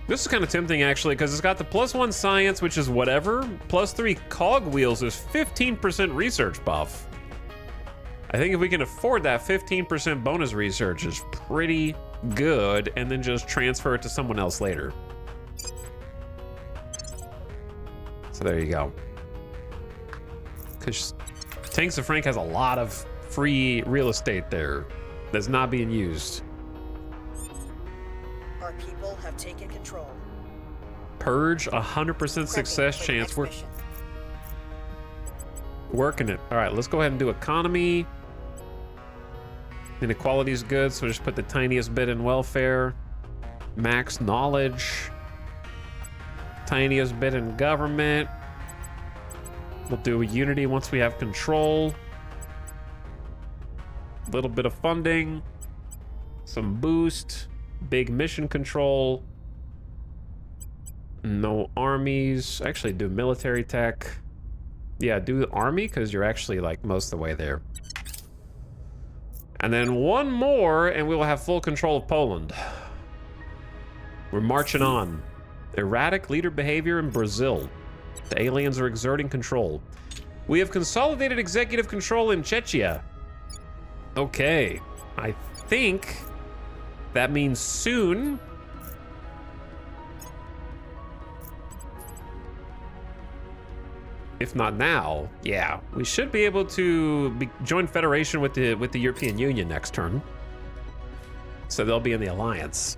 This is kind of tempting, actually, because it's got the +1 science, which is whatever. +3 cogwheels is 15% research buff. I think if we can afford that, 15% bonus research is pretty good, and then just transfer it to someone else later. So there you go. Because Tanks of Frank has a lot of free real estate there that's not being used. Our people have taken control. Purge, 100% success Prepping for the chance. next We're mission. working it. All right, let's go ahead and do economy. Inequality is good, so just put the tiniest bit in welfare. Max knowledge. Tiniest bit in government. We'll do a unity once we have control. A little bit of funding. Some boost. Big mission control. No armies. Actually, do military tech. Yeah, do the army, because you're actually like most of the way there. And then one more, and we will have full control of Poland. We're marching on. Erratic leader behavior in Brazil. The aliens are exerting control. We have consolidated executive control in Czechia. Okay, I think that means soon. If not now, yeah, we should be able to join federation with the European Union next turn. So they'll be in the alliance.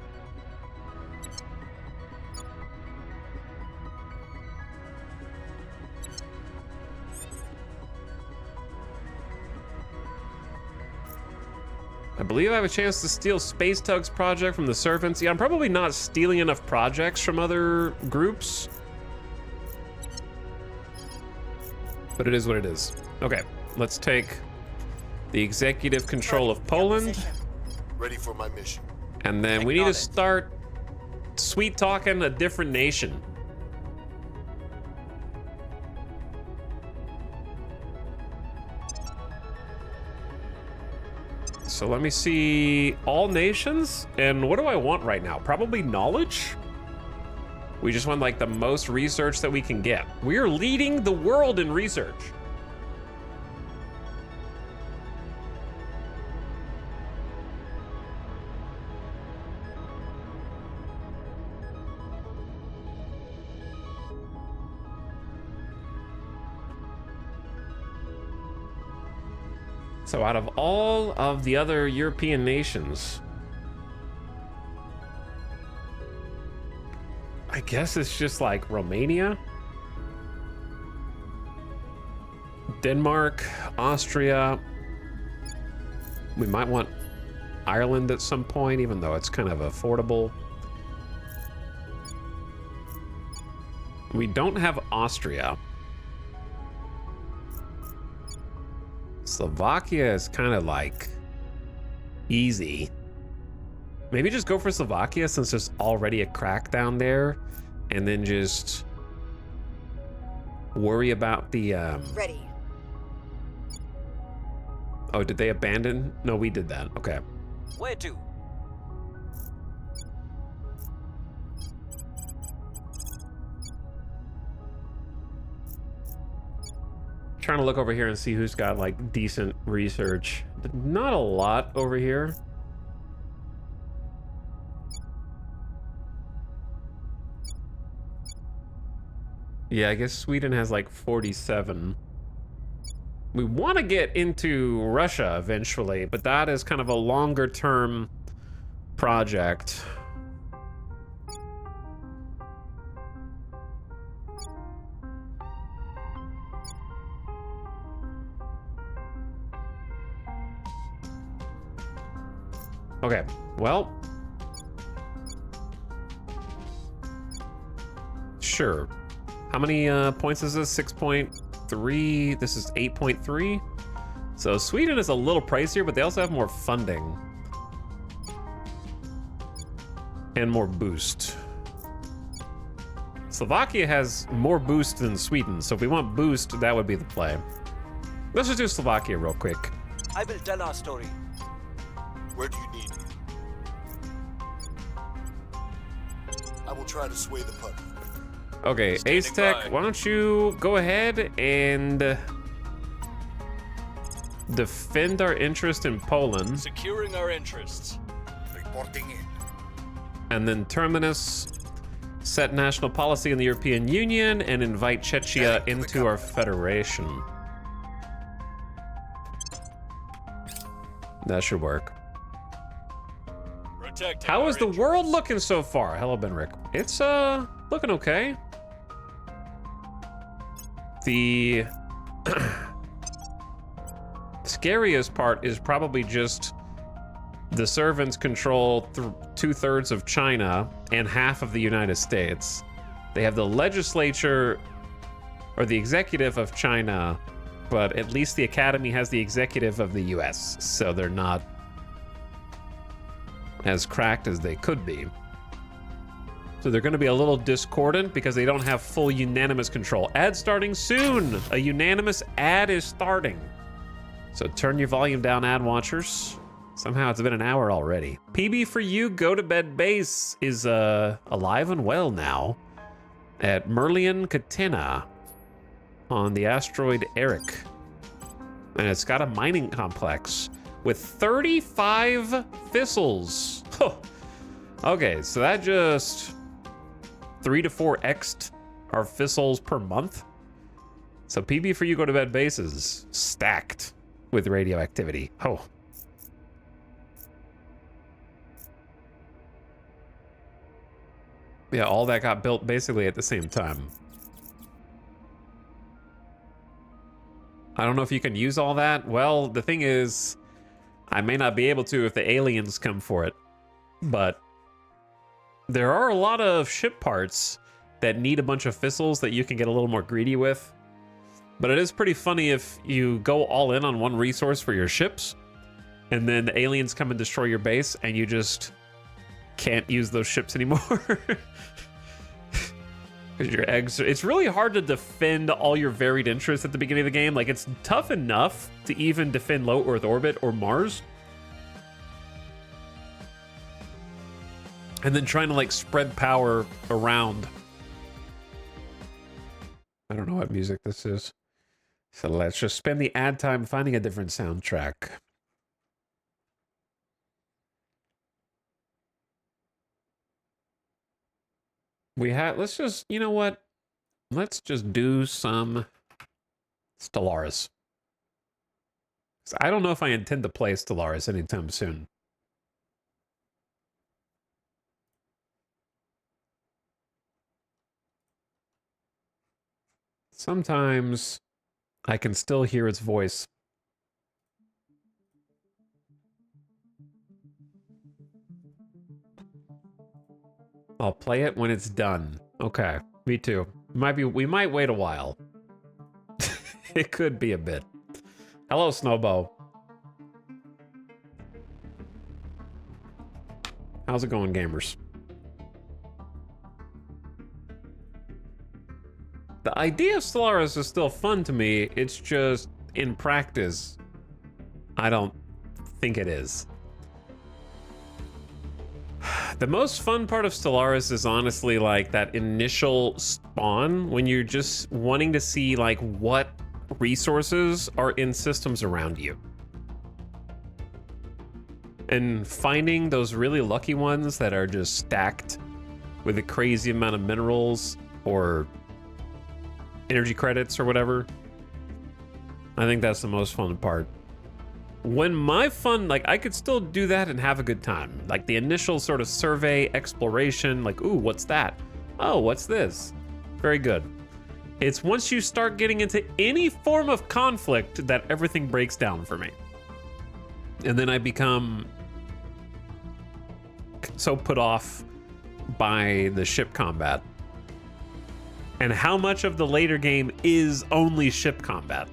I believe I have a chance to steal Space Tug's project from the Servants. Yeah, I'm probably not stealing enough projects from other groups. But it is what it is. Okay, let's take the executive control of Poland. Ready for my mission. And then we need to start sweet talking a different nation. So let me see all nations. And what do I want right now? Probably knowledge. We just want like the most research that we can get. We are leading the world in research. So out of all of the other European nations, I guess it's just like Romania, Denmark, Austria. We might want Ireland at some point, even though it's kind of affordable. We don't have Austria. Slovakia is kind of like easy. Maybe just go for Slovakia since there's already a crackdown there, and then just worry about the Ready. Oh, did they abandon? No, we did that. Okay. Where to? Trying to look over here and see who's got like decent research. Not a lot over here. Yeah, I guess Sweden has like 47. We want to get into Russia eventually, but that is kind of a longer term project. Okay, well, sure. How many points is this? 6.3. This is 8.3. So Sweden is a little pricier, but they also have more funding. and more boost. Slovakia has more boost than Sweden, so if we want boost, that would be the play. Let's just do Slovakia real quick. I will tell our story. Where do you need me? I will try to sway the puppy. Okay, Standing Ace Tech, by. why don't you go ahead and defend our interest in Poland, Securing our interests. Reporting in. and then Terminus, set national policy in the European Union, and invite Czechia into our federation. That should work. Protecting How our is the interests. world looking so far? Hello, Benrick. It's looking okay. The scariest part is probably just the servants control 2/3 of China and half of the United States. They have the legislature or the executive of China, but at least the academy has the executive of the US, so they're not as cracked as they could be. So they're going to be a little discordant because they don't have full unanimous control. Ad starting soon. A unanimous ad is starting. So turn your volume down, ad watchers. Somehow it's been an hour already. PB for you, go to bed base is alive and well now at Merlion Catena on the asteroid Eric. And it's got a mining complex with 35 thistles. Oh. Okay, so that just 3 to 4x'd our thistles per month. So PB for you, go to bed bases stacked with radioactivity. Oh. Yeah, all that got built basically at the same time. I don't know if you can use all that. Well, the thing is, I may not be able to if the aliens come for it, but there are a lot of ship parts that need a bunch of thistles that you can get a little more greedy with. But it is pretty funny if you go all in on one resource for your ships, and then the aliens come and destroy your base, and you just can't use those ships anymore. Because your eggs, it's really hard to defend all your varied interests at the beginning of the game. Like, it's tough enough to even defend low Earth orbit or Mars. And then trying to like spread power around. I don't know what music this is. So let's just spend the ad time finding a different soundtrack. Let's just, you know what? Let's just do some Stellaris. I don't know if I intend to play Stellaris anytime soon. Sometimes I can still hear its voice. I'll play it when it's done. Okay, me too. We might wait a while. It could be a bit. Hello, Snowbow. How's it going, gamers? The idea of Stellaris is still fun to me. It's just, in practice, I don't think it is. The most fun part of Stellaris is honestly like that initial spawn when you're just wanting to see like what resources are in systems around you. And finding those really lucky ones that are just stacked with a crazy amount of minerals or energy credits or whatever. I think that's the most fun part. When my fun, like, I could still do that and have a good time. Like the initial sort of survey, exploration, like, ooh, what's that? Oh, what's this? Very good. It's once you start getting into any form of conflict that everything breaks down for me. And then I become so put off by the ship combat. And how much of the later game is only ship combat.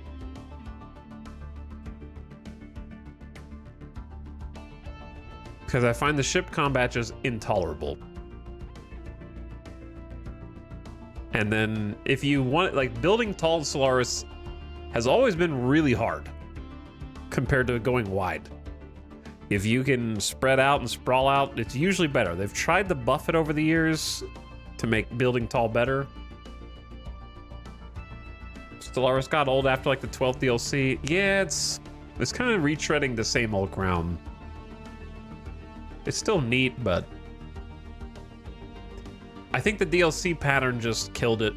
Because I find the ship combat just intolerable. And then if you want, like, building tall Solaris has always been really hard compared to going wide. If you can spread out and sprawl out, it's usually better. They've tried to buff it over the years to make building tall better. Stellaris got old after like the 12th DLC. Yeah, it's kind of retreading the same old ground. It's still neat, but I think the DLC pattern just killed it.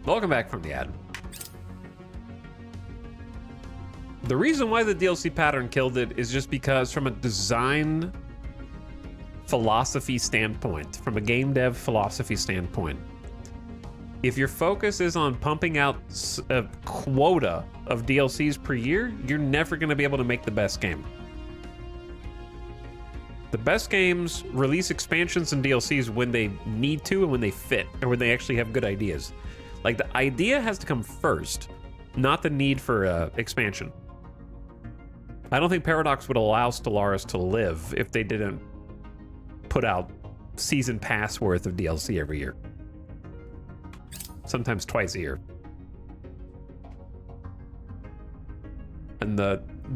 Welcome back from the ad. The reason why the DLC pattern killed it is just because from a design philosophy standpoint, from a game dev philosophy standpoint, if your focus is on pumping out a quota of DLCs per year, you're never going to be able to make the best game. The best games release expansions and DLCs when they need to and when they fit, or when they actually have good ideas. Like, the idea has to come first, not the need for expansion. I don't think Paradox would allow Stellaris to live if they didn't put out season pass worth of DLC every year. Sometimes twice a year. And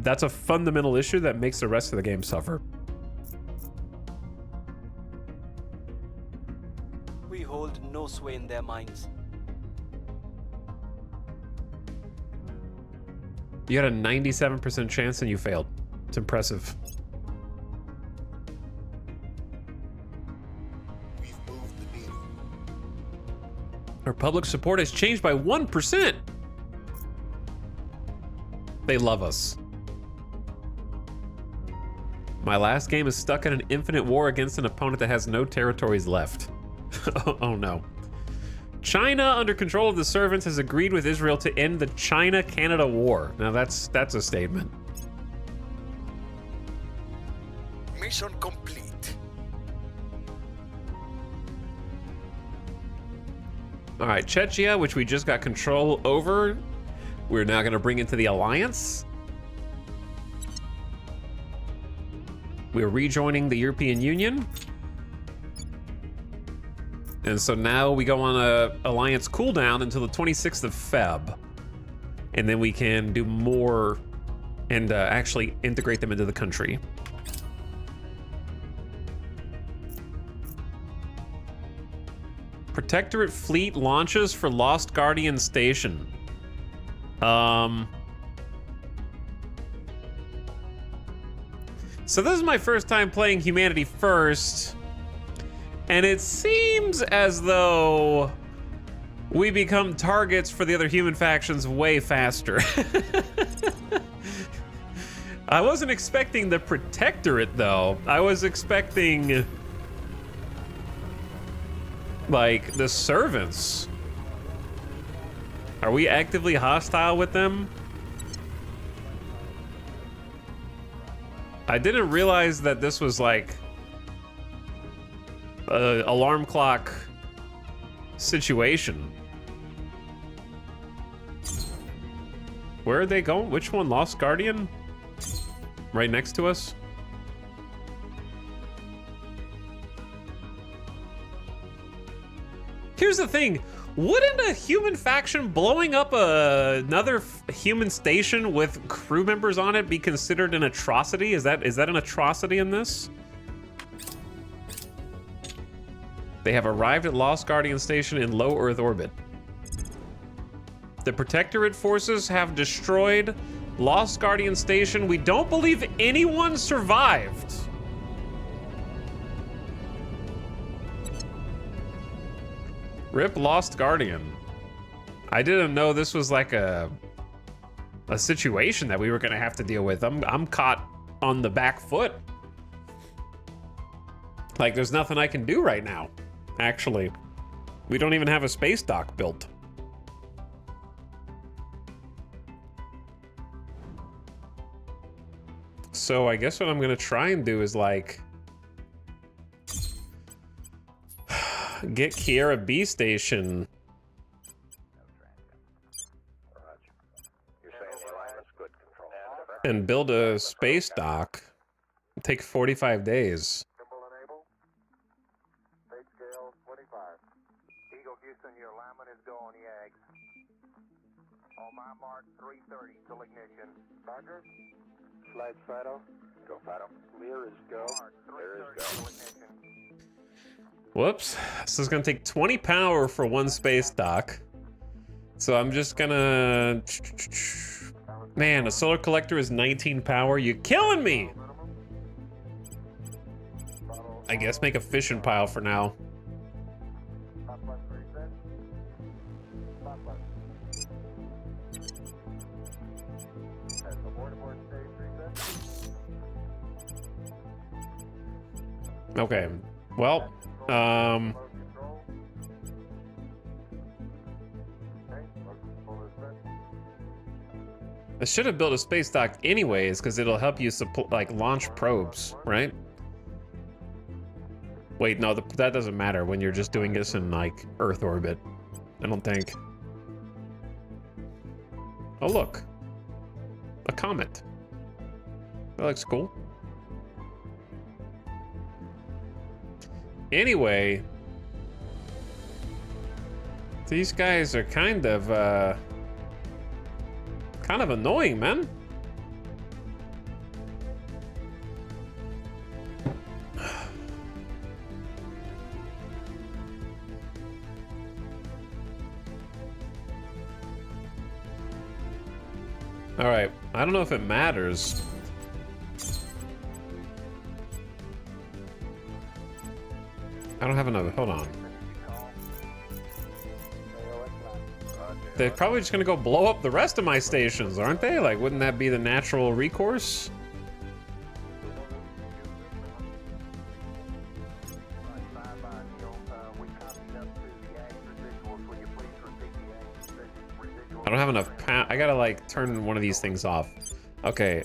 that's a fundamental issue that makes the rest of the game suffer. We hold no sway in their minds. You had a 97% chance and you failed. It's impressive. We've moved the needle. Our public support has changed by 1%. They love us. My last game is stuck in an infinite war against an opponent that has no territories left. Oh no. China, under control of the servants, has agreed with Israel to end the China-Canada war. Now that's a statement. Mission complete. All right, Chechnya, which we just got control over, we're now going to bring into the alliance. We're rejoining the European Union. And so now we go on a alliance cooldown until the 26th of Feb. And then we can do more and actually integrate them into the country. Protectorate fleet launches for Lost Guardian Station. So this is my first time playing Humanity First. And it seems as though we become targets for the other human factions way faster. I wasn't expecting the Protectorate, though. I was expecting, like, the servants. Are we actively hostile with them? I didn't realize that this was, like, alarm clock situation. Where are they going? Which one? Lost Guardian? Right next to us? Here's the thing. Wouldn't a human faction blowing up another human station with crew members on it be considered an atrocity? Is that an atrocity in this? They have arrived at Lost Guardian Station in low Earth orbit. The Protectorate forces have destroyed Lost Guardian Station. We don't believe anyone survived. Rip Lost Guardian. I didn't know this was like a situation that we were gonna have to deal with. I'm caught on the back foot. Like, there's nothing I can do right now. Actually, we don't even have a space dock built. So I guess what I'm gonna try and do is, like, get Kiera B Station and build a space dock. Take 45 days. Houston, your alignment is go on the eggs. On my mark, 3:30 till ignition. Roger. Slide Fido. Go Fido. Clear is go. Clear is go. Till ignition. Whoops. So it's gonna take 20 power for one space dock. So I'm just gonna... Man, a solar collector is 19 power. You're killing me! I guess make a fishing pile for now. Okay, well, I should have built a space dock anyways, because it'll help you launch probes, right? Wait, no, that doesn't matter when you're just doing this in like Earth orbit. I don't think. Oh look, a comet. That looks cool. Anyway, these guys are kind of annoying, man. All right, I don't know if it matters. I don't have enough, hold on. They're probably just gonna go blow up the rest of my stations, aren't they? Like, wouldn't that be the natural recourse? I don't have enough power. I gotta like turn one of these things off. Okay,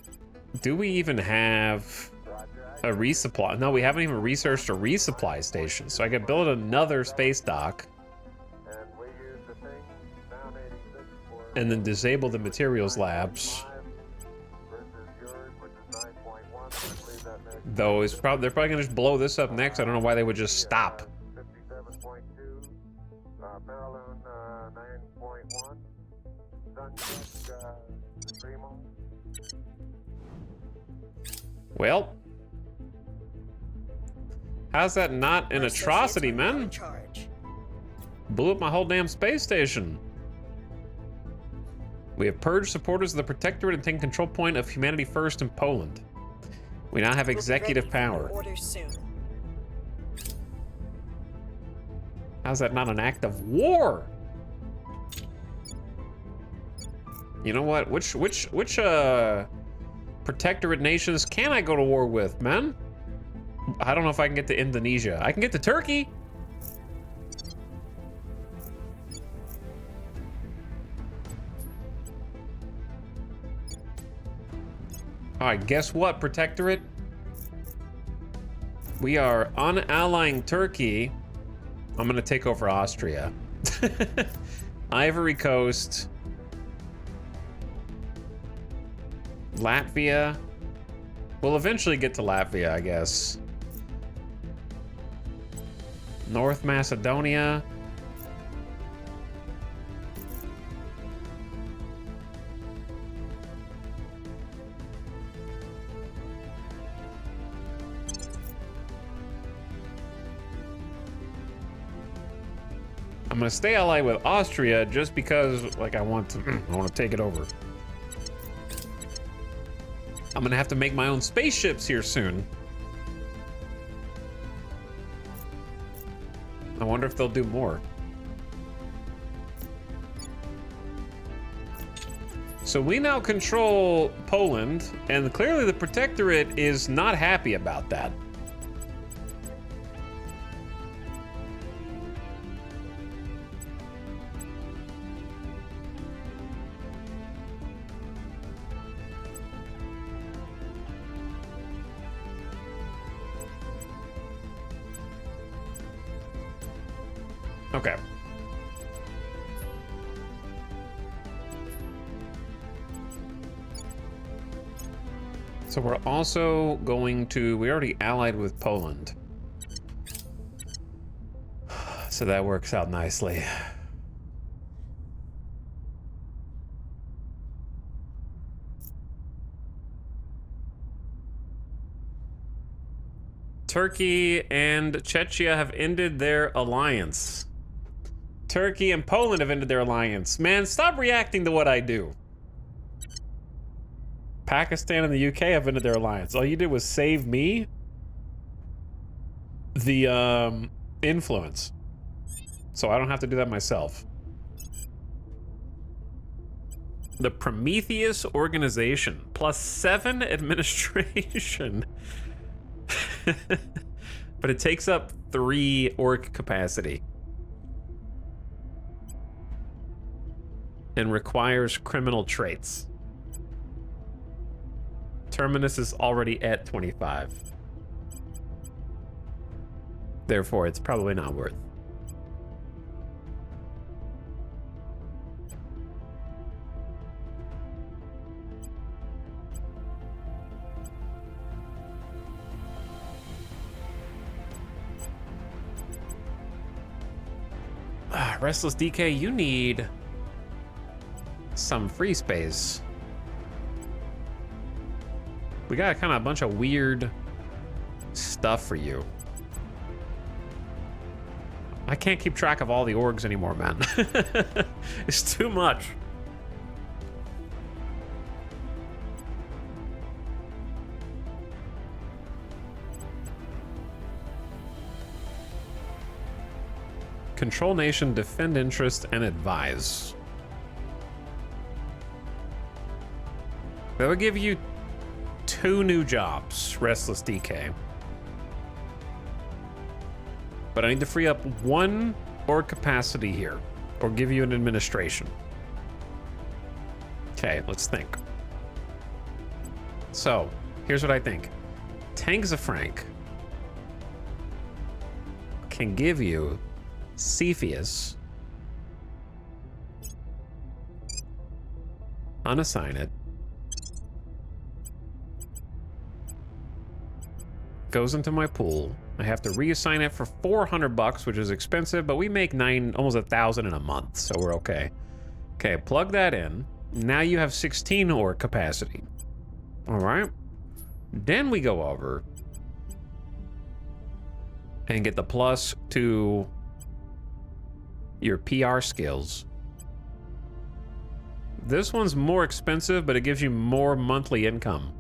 do we even have a resupply? No, we haven't even researched a resupply station, so I could build another space dock and then disable the materials labs. Though they're probably gonna just blow this up next. I don't know why they would just stop. Well, how's that not an atrocity, man? Blew up my whole damn space station. We have purged supporters of the Protectorate and taken control point of Humanity First in Poland. We now have executive power. How's that not an act of war? You know what? Which Protectorate nations can I go to war with, man? I don't know if I can get to Indonesia. I can get to Turkey. All right, guess what, Protectorate? We are unallying Turkey. I'm gonna take over Austria. Ivory Coast. Latvia. We'll eventually get to Latvia, I guess. North Macedonia. I'm gonna stay allied with Austria just because, like, I want to take it over. I'm gonna have to make my own spaceships here soon. I wonder if they'll do more. So we now control Poland, and clearly the Protectorate is not happy about that. Okay. So we're also going to, we already allied with Poland. So that works out nicely. Turkey and Czechia have ended their alliance. Turkey and Poland have ended their alliance. Man, stop reacting to what I do. Pakistan and the UK have ended their alliance. All you did was save me the influence. So I don't have to do that myself. The Prometheus organization plus 7 administration. But it takes up 3 orc capacity. And requires criminal traits. Terminus is already at 25. Therefore, it's probably not worth. Restless DK, you need some free space. We got kind of a bunch of weird stuff for you. I can't keep track of all the orgs anymore, man. It's too much. Control nation, defend interest, and advise. That would give you 2 new jobs, Restless DK. But I need to free up 1 org capacity here, or give you an administration. Okay, let's think. So, here's what I think. Tanks of Frank can give you Cepheus, unassign it, goes into my pool. I have to reassign it for $400, which is expensive, but we make almost 1,000 in a month, so we're okay. Okay, plug that in. Now you have 16 org capacity. All right. Then we go over and get the plus to your PR skills. This one's more expensive, but it gives you more monthly income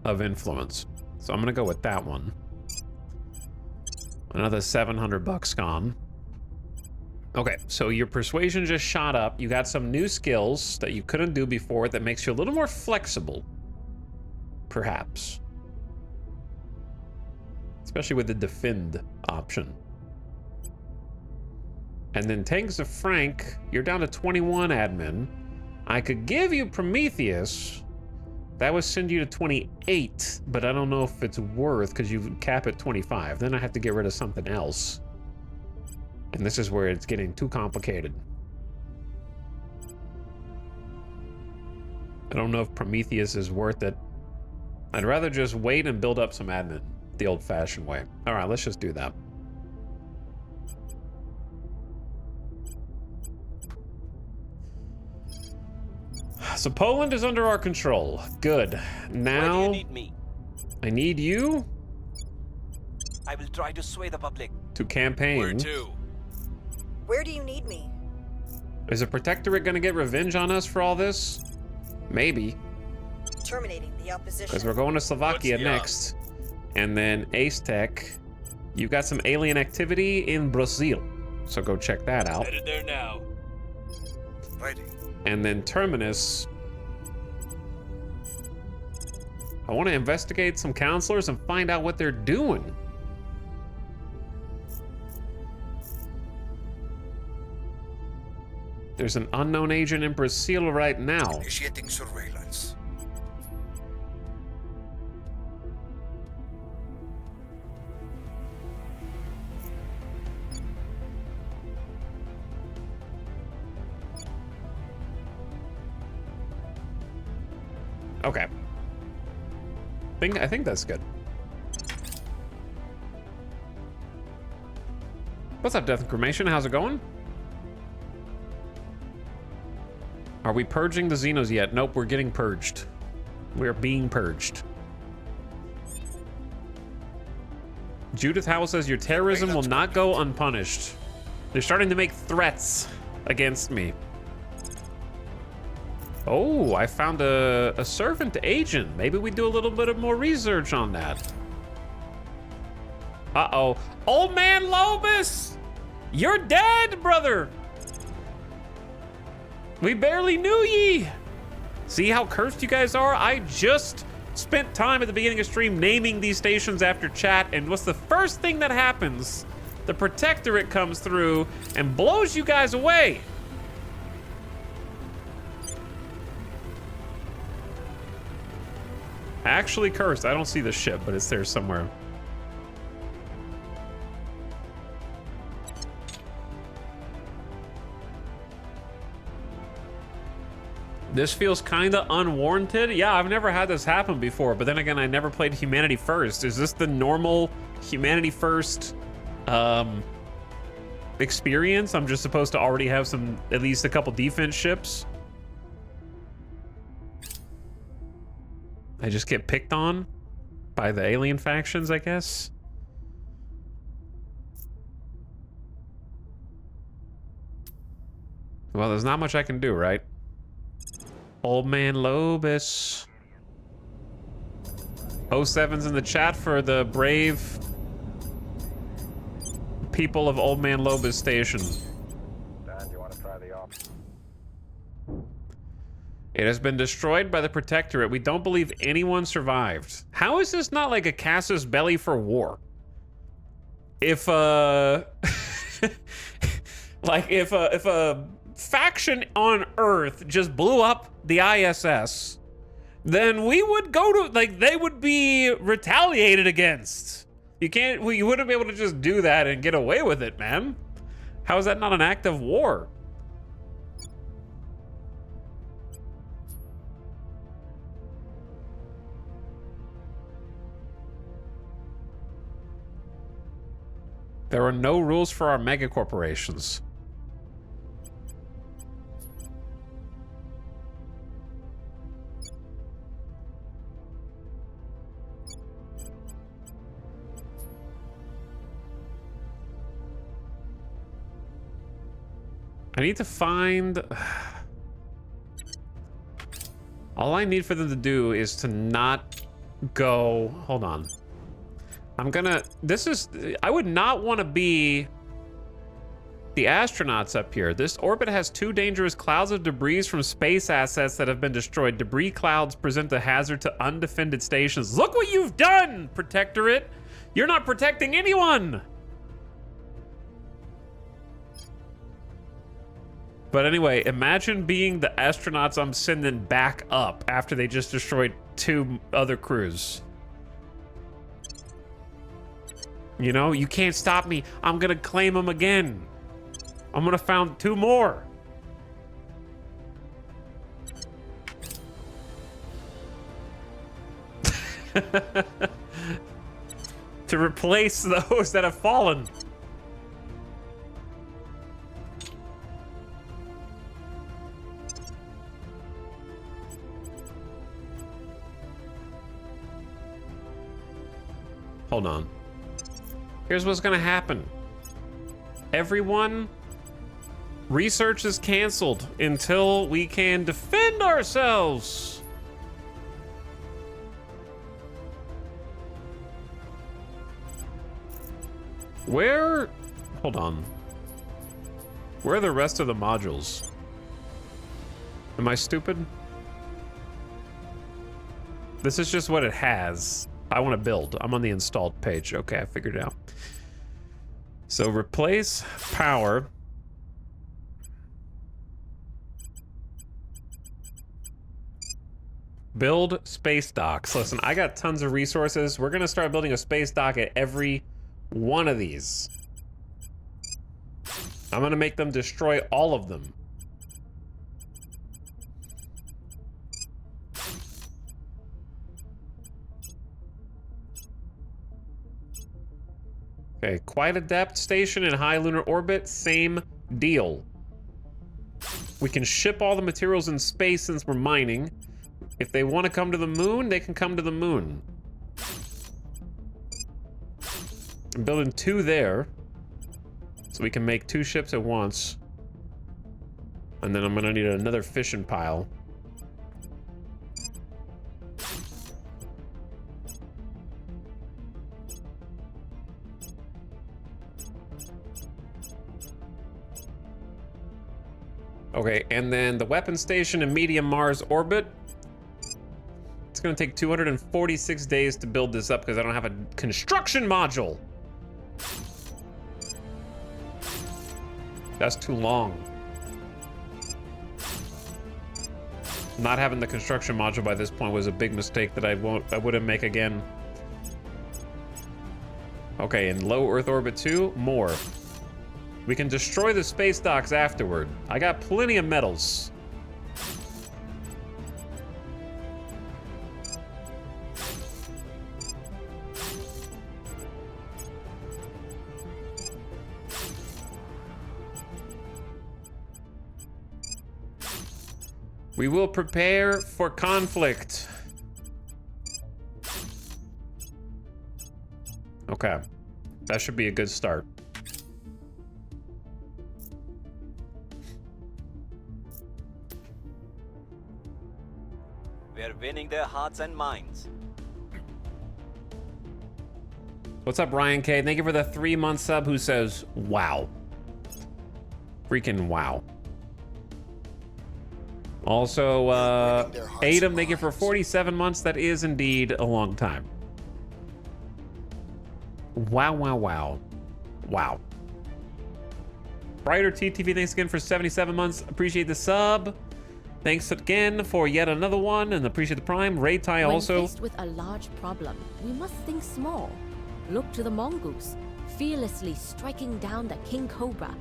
of influence. So I'm gonna go with that one. Another $700 gone. Okay, so your persuasion just shot up. You got some new skills that you couldn't do before that makes you a little more flexible, perhaps. Especially with the defend option. And then Tanks of Frank, you're down to 21 admin. I could give you Prometheus. That would send you to 28, but I don't know if it's worth because you cap at 25. Then I have to get rid of something else. And this is where it's getting too complicated. I don't know if Prometheus is worth it. I'd rather just wait and build up some admin the old-fashioned way. All right, let's just do that. So Poland is under our control. Good. Now, Where do you need me? I need you I will try to sway the public. to campaign. Where to? Where do you need me? Is the Protectorate gonna get revenge on us for all this? Maybe, Terminating the opposition. because we're going to Slovakia What's the next. And then Ace Tech, you've got some alien activity in Brazil. So go check that out. Headed there now. Ready. And then Terminus, I want to investigate some counselors and find out what they're doing. There's an unknown agent in Brazil right now. Initiating surveillance. Okay. I think that's good. What's up, Death and Cremation? How's it going? Are we purging the Xenos yet? Nope, we're getting purged. We're being purged. Judith Howell says, your terrorism will not go unpunished. They're starting to make threats against me. Oh, I found a servant agent. Maybe we do a little bit of more research on that. Uh-oh. Old man Lobus! You're dead, brother! We barely knew ye! See how cursed you guys are? I just spent time at the beginning of stream naming these stations after chat, and what's the first thing that happens? The Protectorate comes through and blows you guys away. Actually cursed. I don't see the ship, but it's there somewhere. This feels kind of unwarranted. Yeah, I've never had this happen before, but then again, I never played Humanity First. Is this the normal Humanity First experience? I'm just supposed to already have some, at least a couple defense ships. I just get picked on by the alien factions, I guess. Well, there's not much I can do, right? Old man Lobus. 07's in the chat for the brave people of Old man Lobus Station. Dan, you want to try the option? It has been destroyed by the Protectorate. We don't believe anyone survived. How is this not like a casus belli for war? If like if a faction on Earth just blew up the ISS, then we would go to, like, they would be retaliated against. You wouldn't be able to just do that and get away with it, man. How is that not an act of war? There are no rules for our mega corporations. I need to find... All I need for them to do is to not go... Hold on. I'm gonna... This is... I would not want to be the astronauts up here. This orbit has 2 dangerous clouds of debris from space assets that have been destroyed. Debris clouds present a hazard to undefended stations. Look what you've done, Protectorate! You're not protecting anyone! But anyway, imagine being the astronauts I'm sending back up after they just destroyed 2 other crews. You know, you can't stop me. I'm gonna claim them again. I'm gonna found 2 more. To replace those that have fallen. Hold on. Here's what's gonna happen. Everyone, research is canceled until we can defend ourselves. Where? Hold on. Where are the rest of the modules? Am I stupid? This is just what it has. I want to build. I'm on the installed page. Okay, I figured it out. So replace power. Build space docks. Listen, I got tons of resources. We're going to start building a space dock at every one of these. I'm going to make them destroy all of them. Okay, quite adept station in high lunar orbit, same deal. We can ship all the materials in space since we're mining. If they want to come to the moon, they can come to the moon. I'm building 2 there, so we can make 2 ships at once. And then I'm gonna need another fishing pile. Okay, and then the weapon station in medium Mars orbit. It's gonna take 246 days to build this up because I don't have a construction module. That's too long. Not having the construction module by this point was a big mistake that I wouldn't make again. Okay, in low Earth orbit 2, more. We can destroy the space docks afterward. I got plenty of metals. We will prepare for conflict. Okay, that should be a good start. We're winning their hearts and minds. What's up, Ryan K? Thank you for the 3-month sub who says, wow. Freaking wow. Also, Adam, thank you for 47 months. That is indeed a long time. Wow, wow, wow. Wow. Brighter TTV, thanks again for 77 months. Appreciate the sub. Thanks again for yet another one, and appreciate the prime. Ray Tai also. When faced with a large problem, we must think small. Look to the mongoose, fearlessly striking down the king cobra,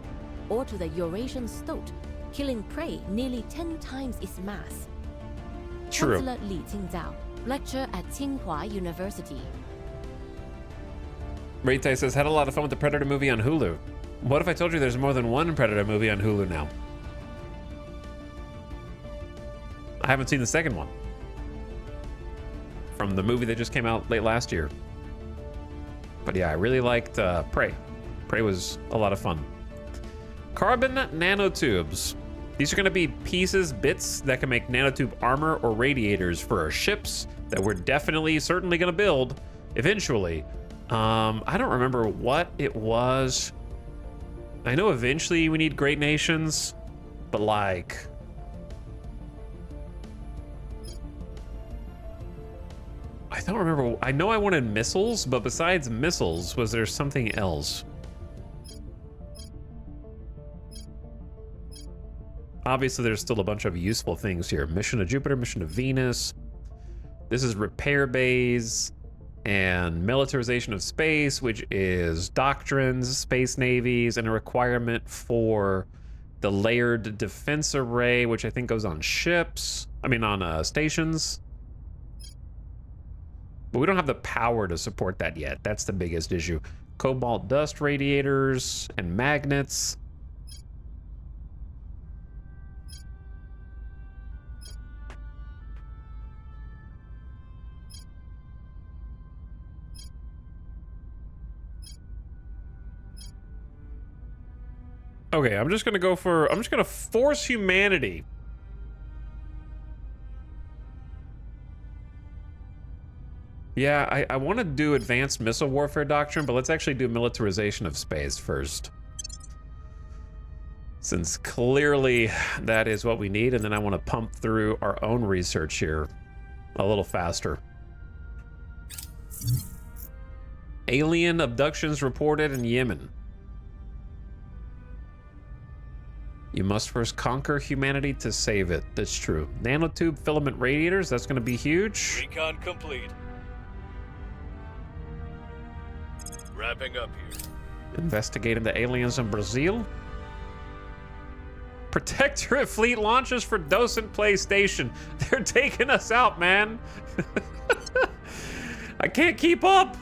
or to the Eurasian stoat, killing prey nearly 10 times its mass. True. Chancellor Li Qingzhao, lecture at Tsinghua University. Ray Tai says, had a lot of fun with the Predator movie on Hulu. What if I told you there's more than one Predator movie on Hulu now? I haven't seen the second one. From the movie that just came out late last year. But yeah, I really liked Prey. Prey was a lot of fun. Carbon nanotubes. These are going to be pieces, bits that can make nanotube armor or radiators for our ships that we're certainly going to build eventually. I don't remember what it was. I know eventually we need great nations, but like... I don't remember. I know I wanted missiles, but besides missiles, was there something else? Obviously, there's still a bunch of useful things here. Mission to Jupiter, mission to Venus. This is repair bays and militarization of space, which is doctrines, space navies, and a requirement for the layered defense array, which I think goes on ships. I mean, on stations. But we don't have the power to support that yet. That's the biggest issue. Cobalt dust radiators and magnets. Okay, I'm just gonna force humanity. Yeah, I want to do advanced missile warfare doctrine, but let's actually do militarization of space first. Since clearly that is what we need, and then I want to pump through our own research here a little faster. Alien abductions reported in Yemen. You must first conquer humanity to save it. That's true. Nanotube filament radiators, that's going to be huge. Recon complete. Wrapping up here. Investigating the aliens in Brazil. Protectorate fleet launches for Docent PlayStation. They're taking us out, man. I can't keep up.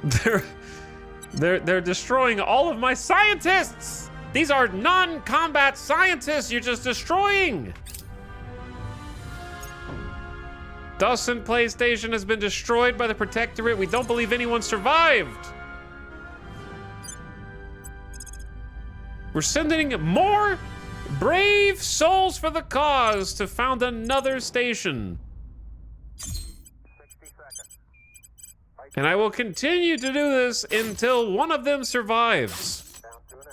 They're destroying all of my scientists! These are non-combat scientists you're just destroying! Dawson PlayStation has been destroyed by the Protectorate. We don't believe anyone survived. We're sending more brave souls for the cause to found another station. 60 seconds. And I will continue to do this until one of them survives. Down 2.5.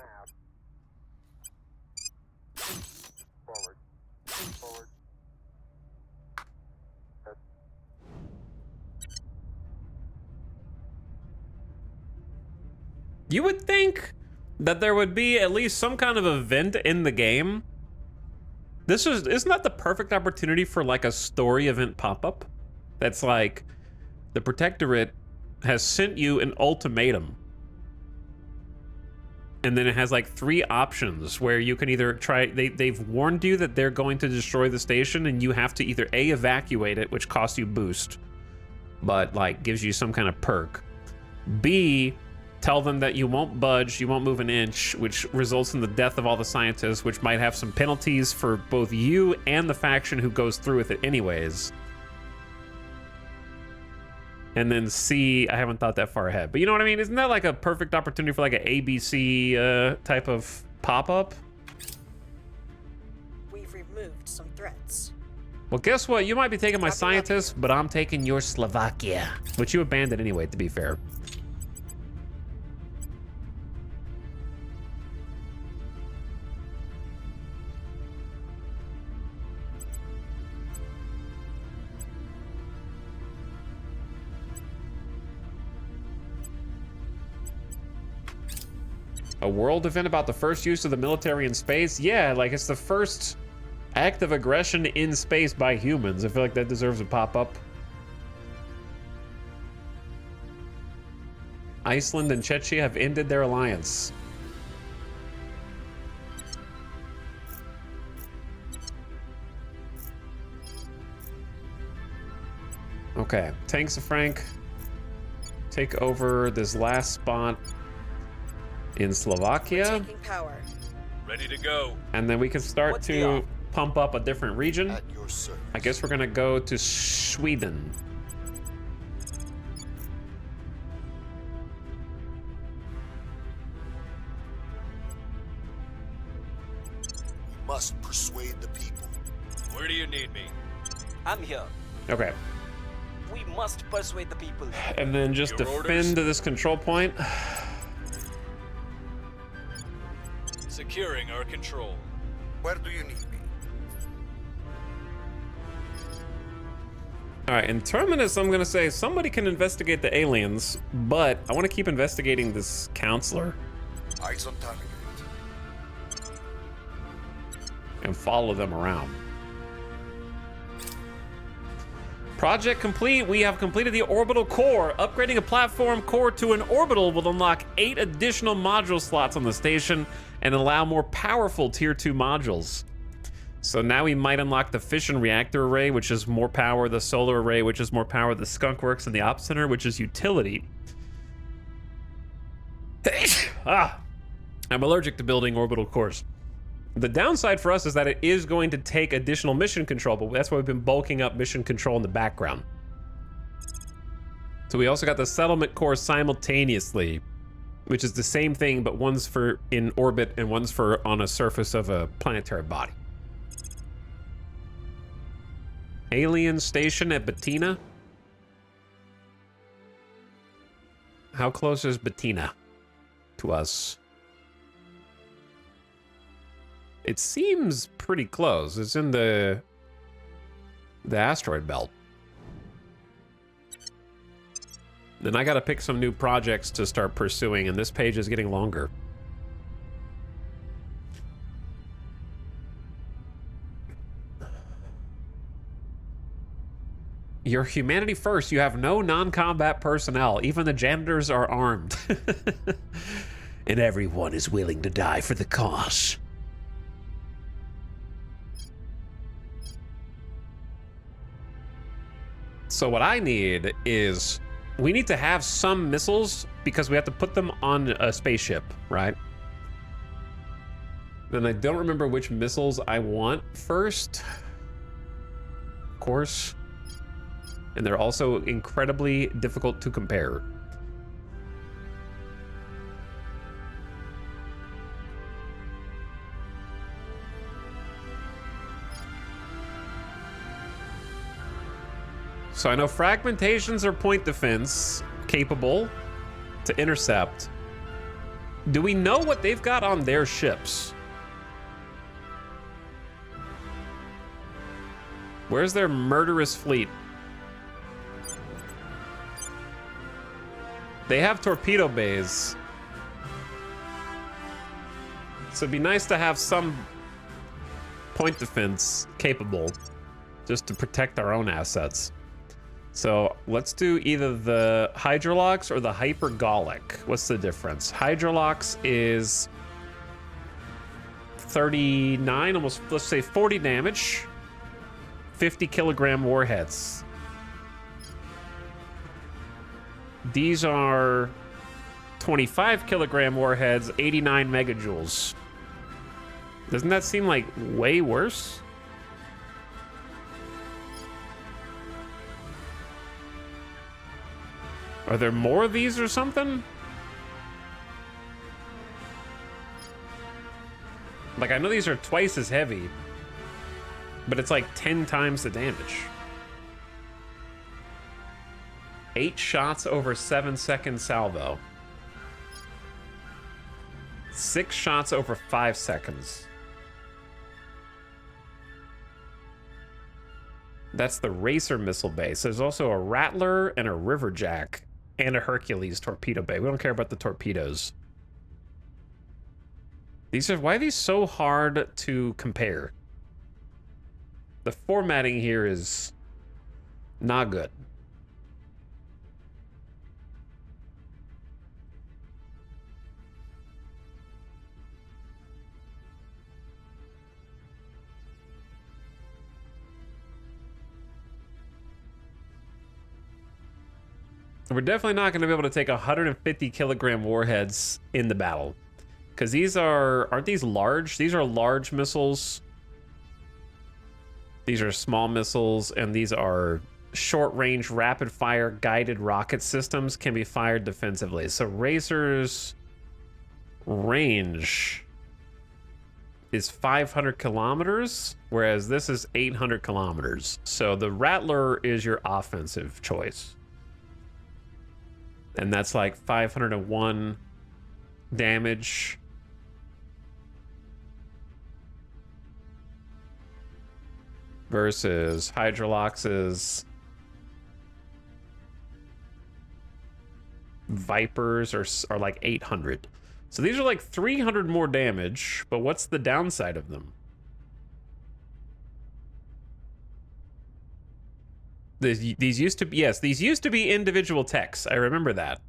Forward. Forward. You would think that there would be at least some kind of event in the game. Isn't that the perfect opportunity for like a story event pop-up? That's like, the Protectorate has sent you an ultimatum. And then it has like 3 options where you can either try, they've warned you that they're going to destroy the station and you have to either A, evacuate it, which costs you boost, but like gives you some kind of perk. B, tell them that you won't budge, you won't move an inch, which results in the death of all the scientists, which might have some penalties for both you and the faction who goes through with it anyways. And then C, I haven't thought that far ahead, but you know what I mean? Isn't that like a perfect opportunity for like an ABC type of pop-up? We've removed some threats. Well, guess what? You might be taking my Copy, scientists, but I'm taking your Slovakia, which you abandoned anyway, to be fair. A world event about the first use of the military in space? Yeah, like it's the first act of aggression in space by humans. I feel like that deserves a pop-up. Iceland and Czechia have ended their alliance. Okay, tanks of Frank. Take over this last spot in Slovakia. Taking power. Ready to go. And then we can start What's the to offer? pump up a different region. At your service. I guess we're gonna go to Sweden. We must persuade the people. Where do you need me? I'm here. Okay, We must persuade the people. and then just Your orders? defend this control point. Securing our control. Where do you need me? All right, in Terminus, I'm gonna say somebody can investigate the aliens, but I want to keep investigating this counselor Eyes on target. and follow them around. Project complete. We have completed the orbital core. Upgrading a platform core to an orbital will unlock 8 additional module slots on the station and allow more powerful tier 2 modules. So now we might unlock the fission reactor array, which is more power, the solar array, which is more power, the skunk works, and the op center, which is utility. I'm allergic to building orbital cores. The downside for us is that it is going to take additional mission control, but that's why we've been bulking up mission control in the background. So we also got the settlement core simultaneously, which is the same thing, but one's for in orbit and one's for on a surface of a planetary body. Alien station at Bettina. How close is Bettina to us? It seems pretty close. It's in the asteroid belt. Then I gotta pick some new projects to start pursuing, and this page is getting longer. You're humanity first. You have no non-combat personnel. Even the janitors are armed. And everyone is willing to die for the cause. So what I need is we need to have some missiles because we have to put them on a spaceship, right? Then I don't remember which missiles I want first. Of course. And they're also incredibly difficult to compare. So I know fragmentations are point defense capable to intercept. Do we know what they've got on their ships? Where's their murderous fleet? They have torpedo bays. So it'd be nice to have some point defense capable just to protect our own assets. So let's do either the Hydrolox or the Hypergolic. What's the difference? Hydrolox is 39, almost, let's say 40 damage, 50 kilogram warheads. These are 25 kilogram warheads, 89 megajoules. Doesn't that seem like way worse? Are there more of these or something? Like, I know these are twice as heavy, but it's like 10 times the damage. 8 shots over 7-second salvo. 6 shots over 5 seconds. That's the Racer missile base. There's also a Rattler and a Riverjack and a Hercules torpedo bay. We don't care about the torpedoes. These are, why are these so hard to compare? The formatting here is not good. We're definitely not going to be able to take 150 kilogram warheads in the battle. Because these aren't these large? These are large missiles. These are small missiles, and these are short-range, rapid-fire, guided rocket systems can be fired defensively. So Racer's range is 500 kilometers, whereas this is 800 kilometers. So the Rattler is your offensive choice. And that's like 501 damage. Versus Hydrolox's Vipers are like 800. So these are like 300 more damage, but what's the downside of them? These used to be, yes, these used to be individual techs. I remember that.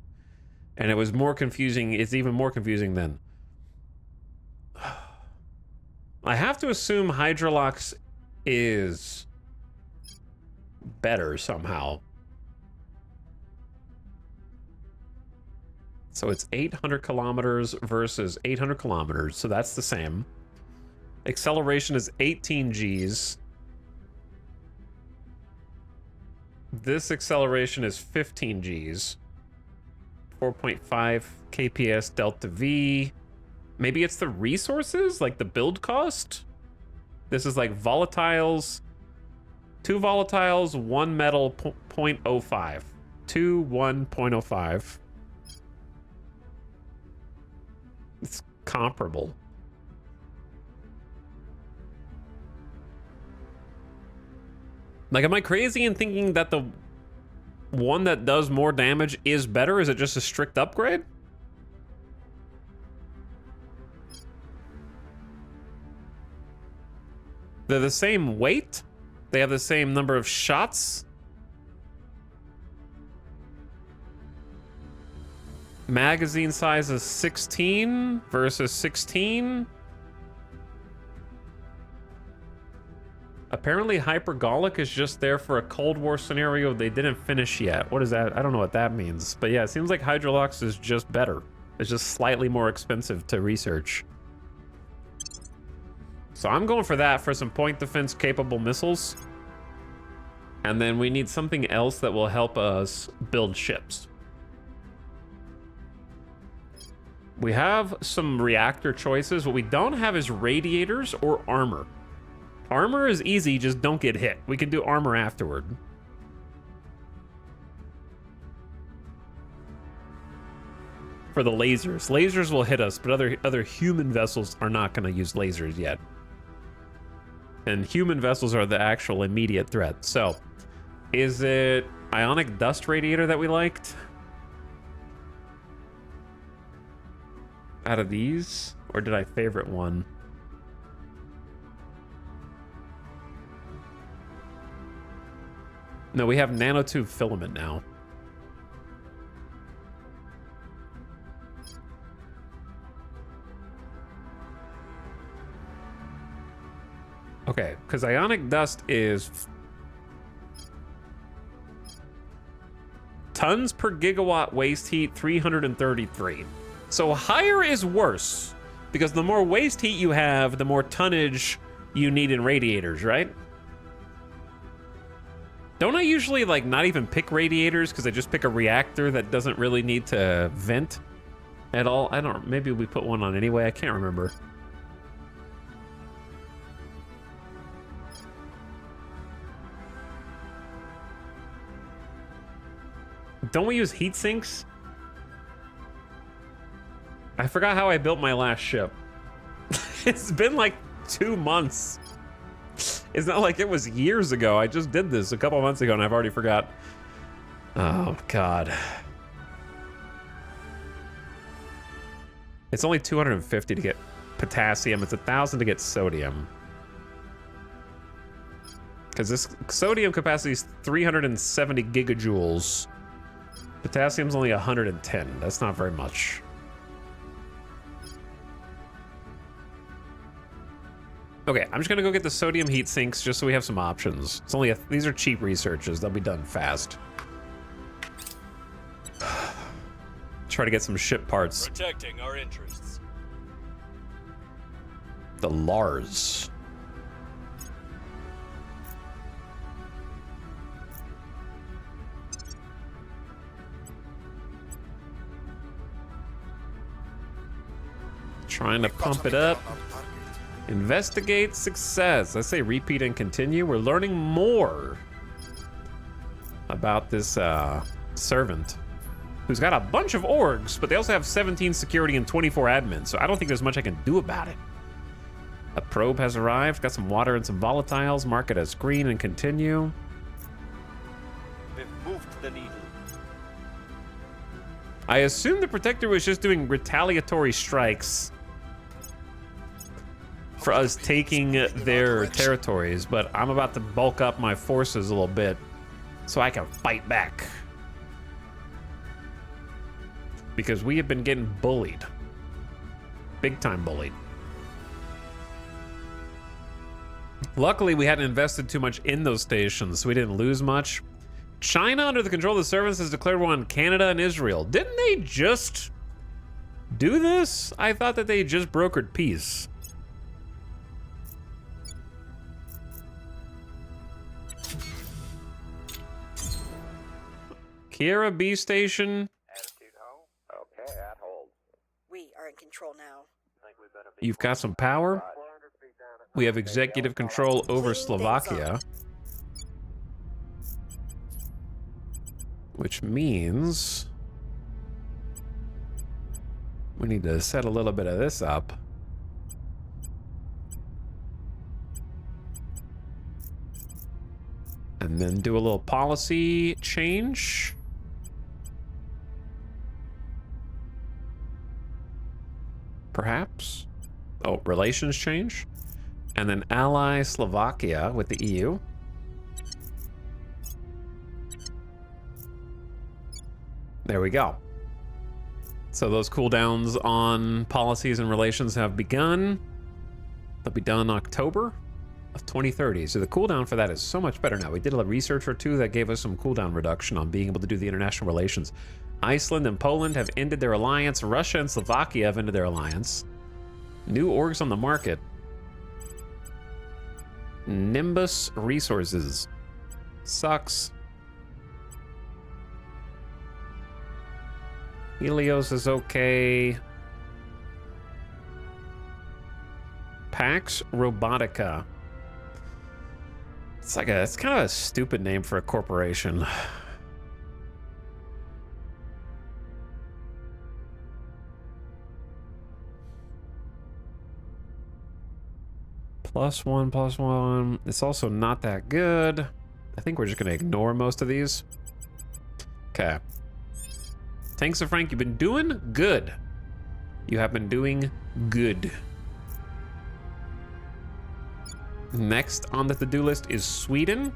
And it was more confusing. It's even more confusing then. I have to assume Hydrolox is better somehow. So it's 800 kilometers versus 800 kilometers. So that's the same. Acceleration is 18 Gs. This acceleration is 15 Gs. 4.5 kps delta V. Maybe it's the resources, like the build cost. This is like volatiles. 2 volatiles, 1 metal, 0.05. 2, 1, 0.05. It's comparable. Like, am I crazy in thinking that the one that does more damage is better? Is it just a strict upgrade? They're the same weight. They have the same number of shots. Magazine size is 16 versus 16. Apparently hypergolic is just there for a Cold War scenario they didn't finish yet. What is that? I don't know what that means. But yeah, it seems like Hydrolox is just better. It's just slightly more expensive to research. So I'm going for that for some point defense capable missiles. And then we need something else that will help us build ships. We have some reactor choices. What we don't have is radiators or armor. Armor is easy, just don't get hit. We can do armor afterward. For the lasers. Lasers will hit us, but other human vessels are not going to use lasers yet. And human vessels are the actual immediate threat. So, is it ionic dust radiator that we liked? Out of these? Or did I favorite one? No, we have nanotube filament now. Okay, because ionic dust is tons per gigawatt waste heat, 333. So higher is worse, because the more waste heat you have, the more tonnage you need in radiators, right? Don't I usually like not even pick radiators because I just pick a reactor that doesn't really need to vent at all? I don't, maybe we put one on anyway, I can't remember. Don't we use heat sinks? I forgot how I built my last ship. It's been like 2 months. It's not like it was years ago. I just did this a couple months ago and I've already forgot. Oh, God. It's only 250 to get potassium. It's 1,000 to get sodium. Because this sodium capacity is 370 gigajoules. Potassium's only 110. That's not very much. Okay, I'm just gonna go get the sodium heat sinks just so we have some options. It's only these are cheap researches. They'll be done fast. Try to get some ship parts. Protecting our interests. The Lars. Trying to pump it up. Investigate success. I say repeat and continue. We're learning more about this servant who's got a bunch of orgs, but they also have 17 security and 24 admin, so I don't think there's much I can do about it. A probe has arrived. Got some water and some volatiles. Mark it as green and continue. We've moved the needle. I assume the Protector was just doing retaliatory strikes for us taking their territories, but I'm about to bulk up my forces a little bit so I can fight back. Because we have been getting bullied. Big time bullied. Luckily, we hadn't invested too much in those stations, so we didn't lose much. China, under the control of the servants, has declared war on Canada and Israel. Didn't they just do this? I thought that they just brokered peace. Kiera B station. Attitude home. Okay, at hold. We are in control now. You've got some power. 400 feet down at We have executive control over Clean things Slovakia. Which means we need to set a little bit of this up. And then do a little policy change. Perhaps. Oh, relations change. And then ally Slovakia with the EU. There we go. So those cooldowns on policies and relations have begun. They'll be done in October. of 2030. So the cooldown for that is so much better now. We did a research or two that gave us some cooldown reduction on being able to do the international relations. Iceland and Poland have ended their alliance. Russia and Slovakia have ended their alliance. New orgs on the market. Nimbus Resources. Sucks. Helios is okay. Pax Robotica. It's kind of a stupid name for a corporation. +1, +1. It's also not that good. I think we're just gonna ignore most of these. Okay. Tanks of Frank, you've been doing good. You have been doing good. Next on the to-do list is Sweden.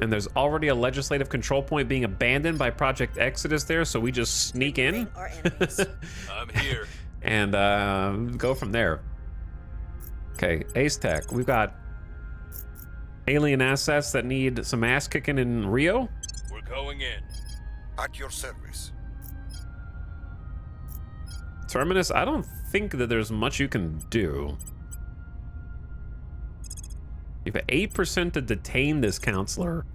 And there's already a legislative control point being abandoned by Project Exodus there, so we just sneak in. Our enemies. I'm here. And go from there. Okay, Ace Tech. We've got alien assets that need some ass kicking in Rio. We're going in. At your service. Terminus, I don't think that there's much you can do. You have 8% to detain this counselor.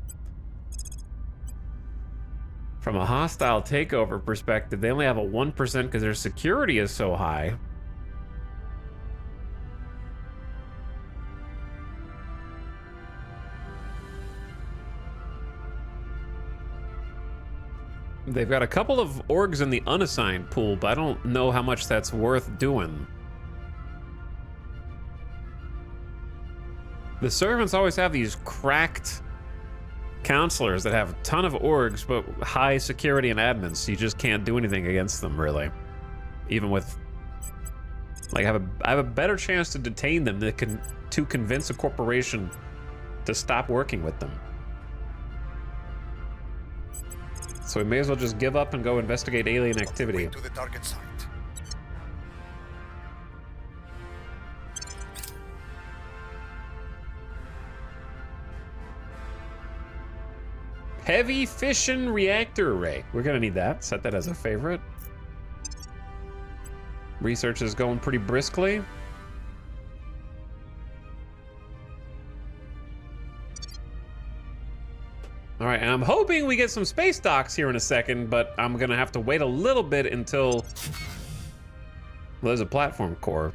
From a hostile takeover perspective, they only have a 1% because their security is so high. They've got a couple of orgs in the unassigned pool, but I don't know how much that's worth doing. The servants always have these cracked counselors that have a ton of orgs, but high security and admins, so you just can't do anything against them, really. Even with... Like, I have a better chance to detain them than to convince a corporation to stop working with them. So we may as well just give up and go investigate alien activity. To the target site. Heavy fission reactor array. We're gonna need that. Set that as a favorite. Research is going pretty briskly. All right, and I'm hoping we get some space docks here in a second, but I'm gonna have to wait a little bit until... Well, there's a platform core.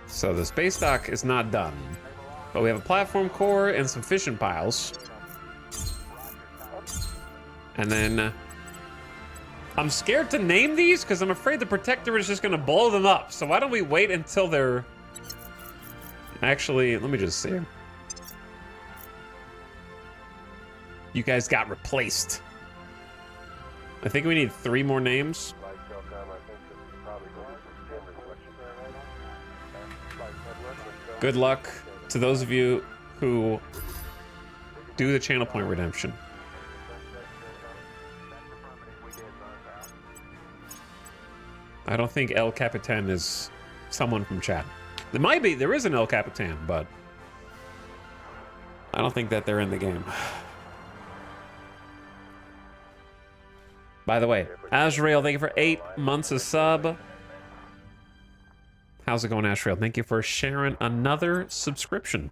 So the space dock is not done, but we have a platform core and some fission piles. And then I'm scared to name these because I'm afraid the Protector is just gonna blow them up. So why don't we wait until they're... Actually, let me just see. You guys got replaced. I think we need 3 more names. Good luck to those of you who do the channel point redemption. I don't think El Capitan is someone from chat. There might be, there is an El Capitan, but I don't think that they're in the game. By the way, Azrael, thank you for 8 months of sub. How's it going, Ashrael? Thank you for sharing another subscription.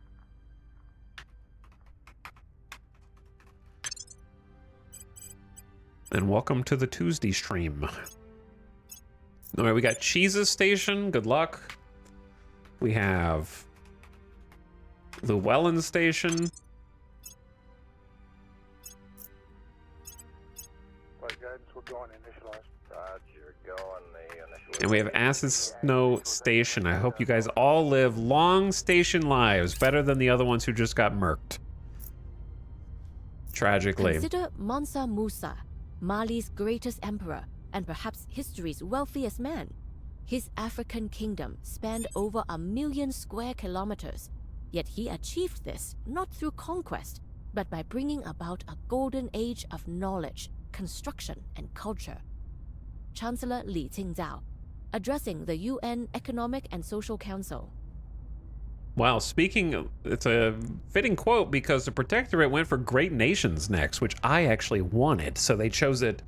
And welcome to the Tuesday stream. All right, we got Cheese's Station. Good luck. We have Llewellyn Station. And we have Acid Snow Station. I hope you guys all live long station lives, better than the other ones who just got murked. Tragically. Consider Mansa Musa, Mali's greatest emperor, and perhaps history's wealthiest man. His African kingdom spanned over 1 million square kilometers, yet he achieved this not through conquest, but by bringing about a golden age of knowledge, construction, and culture. Chancellor Li Qingdao, addressing the UN Economic and Social Council. Wow, it's a fitting quote because the Protectorate went for Great Nations next, which I actually wanted, so they chose it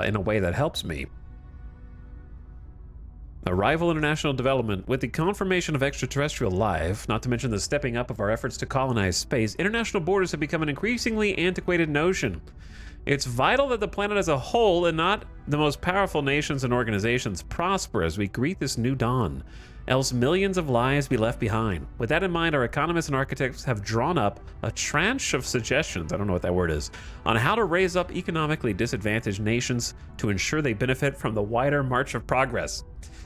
in a way that helps me. A rival international development. With the confirmation of extraterrestrial life, not to mention the stepping up of our efforts to colonize space, international borders have become an increasingly antiquated notion. It's vital that the planet as a whole, and not the most powerful nations and organizations, prosper as we greet this new dawn, else millions of lives be left behind. With that in mind, our economists and architects have drawn up a tranche of suggestions, I don't know what that word is, on how to raise up economically disadvantaged nations to ensure they benefit from the wider march of progress.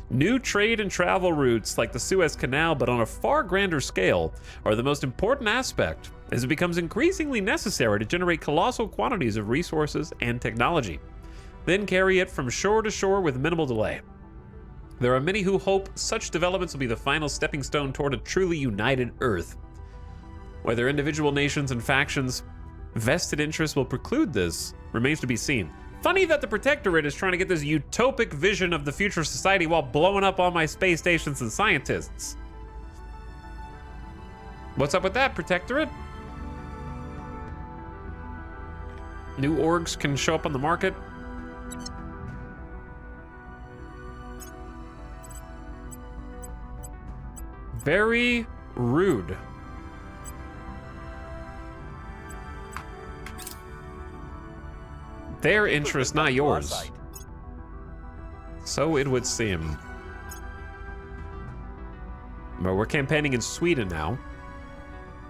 New trade and travel routes like the Suez Canal, but on a far grander scale, are the most important aspect, as it becomes increasingly necessary to generate colossal quantities of resources and technology, then carry it from shore to shore with minimal delay. There are many who hope such developments will be the final stepping stone toward a truly united Earth. Whether individual nations and factions' vested interests will preclude this remains to be seen. Funny that the Protectorate is trying to get this utopic vision of the future society while blowing up all my space stations and scientists. What's up with that, Protectorate? New orgs can show up on the market. Very rude. Their interest, not yours. So it would seem. But we're campaigning in Sweden now.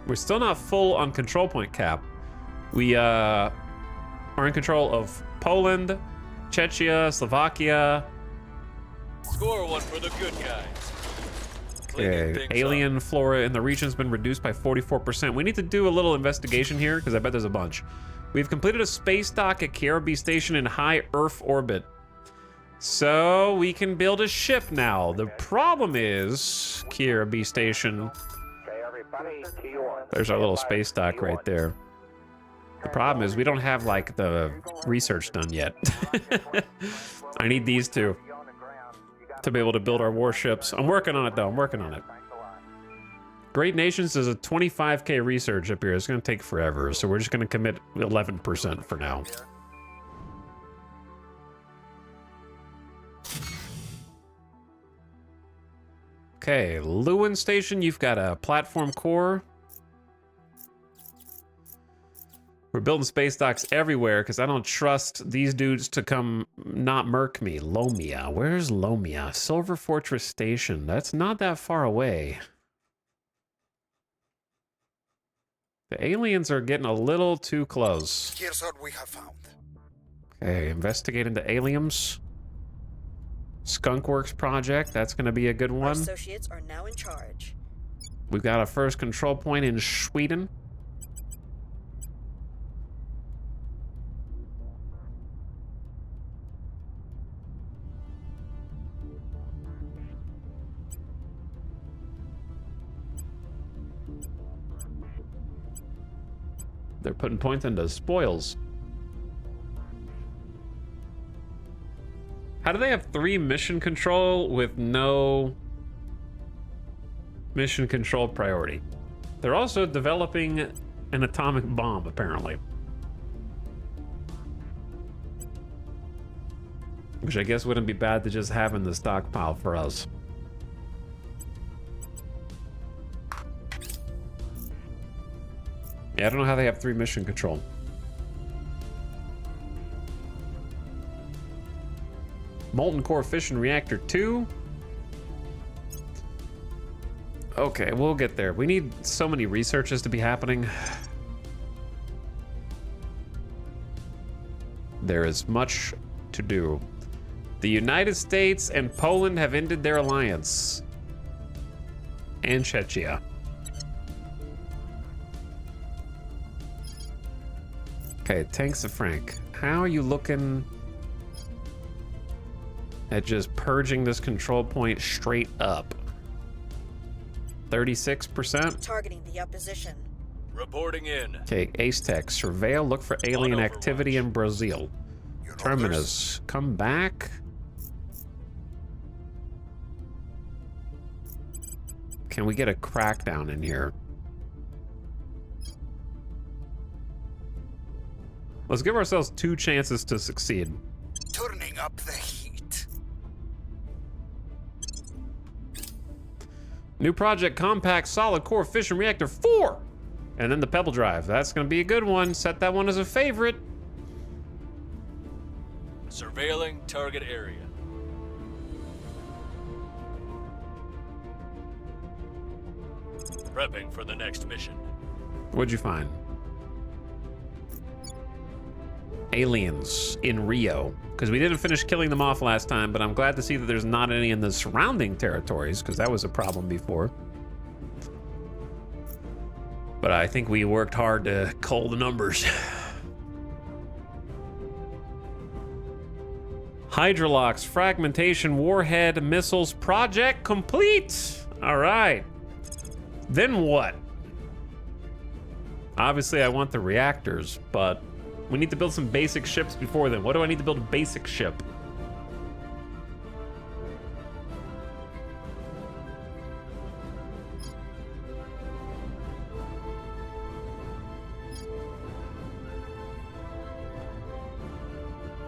We're still not full on control point cap. We are in control of Poland, Czechia, Slovakia. Score one for the good guys. Okay. Alien flora in the region has been reduced by 44%. We need to do a little investigation here because I bet there's a bunch. We've completed a space dock at Kirby Station in high Earth orbit. So we can build a ship now. The problem is, Kirby Station. There's our little space dock right there. The problem is we don't have like the research done yet. I need these two to be able to build our warships. I'm working on it though, I'm working on it. Great Nations is a 25k research up here. It's gonna take forever, so we're just gonna commit 11% for now. Okay, Lewin Station, you've got a platform core. We're building space docks everywhere because I don't trust these dudes to come not murk me. Lomia, where's Lomia? Silver Fortress Station, that's not that far away. The aliens are getting a little too close. Here's what we have found. Okay, investigating the aliens. Skunkworks project, that's going to be a good Our one. associates are now in charge. We've got a first control point in Sweden. They're putting points into spoils. How do they have 3 mission control with no mission control priority? They're also developing an atomic bomb, apparently. Which I guess wouldn't be bad to just have in the stockpile for us. Yeah, I don't know how they have 3 mission control. Molten core fission reactor 2. Okay, we'll get there. We need so many researches to be happening. There is much to do. The United States and Poland have ended their alliance. And Czechia. Okay, Tanks of Frank. How are you looking at just purging this control point straight up? 36%? Targeting the opposition. Reporting in. Okay, Ace Tech, surveil, look for alien On activity Overwatch. in Brazil. Your orders? Terminus, come back. Can we get a crackdown in here? Let's give ourselves 2 chances to succeed. Turning up the heat. New project, compact, solid core fission reactor 4. And then the pebble drive. That's gonna be a good one. Set that one as a favorite. Surveilling target area. Prepping for the next mission. What'd you find? Aliens in Rio. Because we didn't finish killing them off last time, but I'm glad to see that there's not any in the surrounding territories, because that was a problem before. But I think we worked hard to cull the numbers. Hydrolox, fragmentation, warhead, missiles, project complete! All right. Then what? Obviously, I want the reactors, but we need to build some basic ships before then. What do I need to build a basic ship?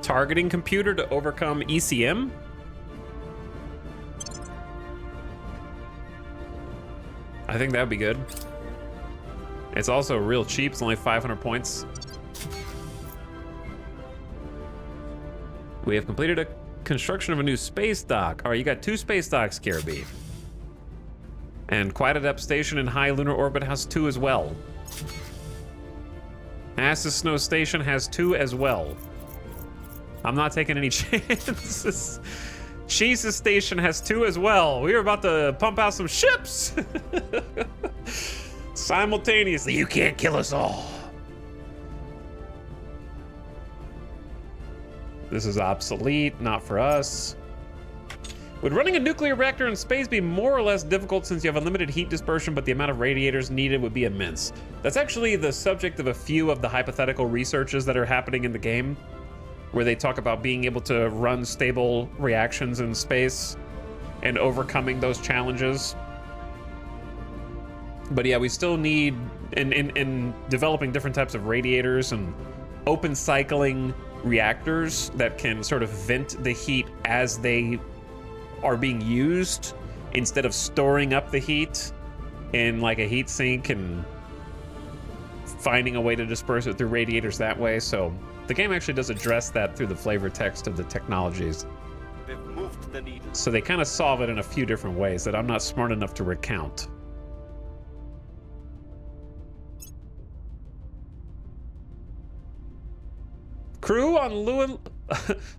Targeting computer to overcome ECM? I think that would be good. It's also real cheap. It's only 500 points. We have completed a construction of a new space dock. All right, you got 2 space docks, Kirby. And Quiet Adept Station in high lunar orbit has 2 as well. Asses Snow Station has 2 as well. I'm not taking any chances. Jesus Station has 2 as well. We are about to pump out some ships. Simultaneously, you can't kill us all. This is obsolete, not for us. Would running a nuclear reactor in space be more or less difficult since you have unlimited heat dispersion, but the amount of radiators needed would be immense? That's actually the subject of a few of the hypothetical researches that are happening in the game, where they talk about being able to run stable reactions in space and overcoming those challenges. But yeah, we still need, in developing different types of radiators and open cycling reactors that can sort of vent the heat as they are being used instead of storing up the heat in like a heat sink and finding a way to disperse it through radiators that way. So the game actually does address that through the flavor text of the technologies. They've moved the needle. So they kind of solve it in a few different ways that I'm not smart enough to recount. Crew on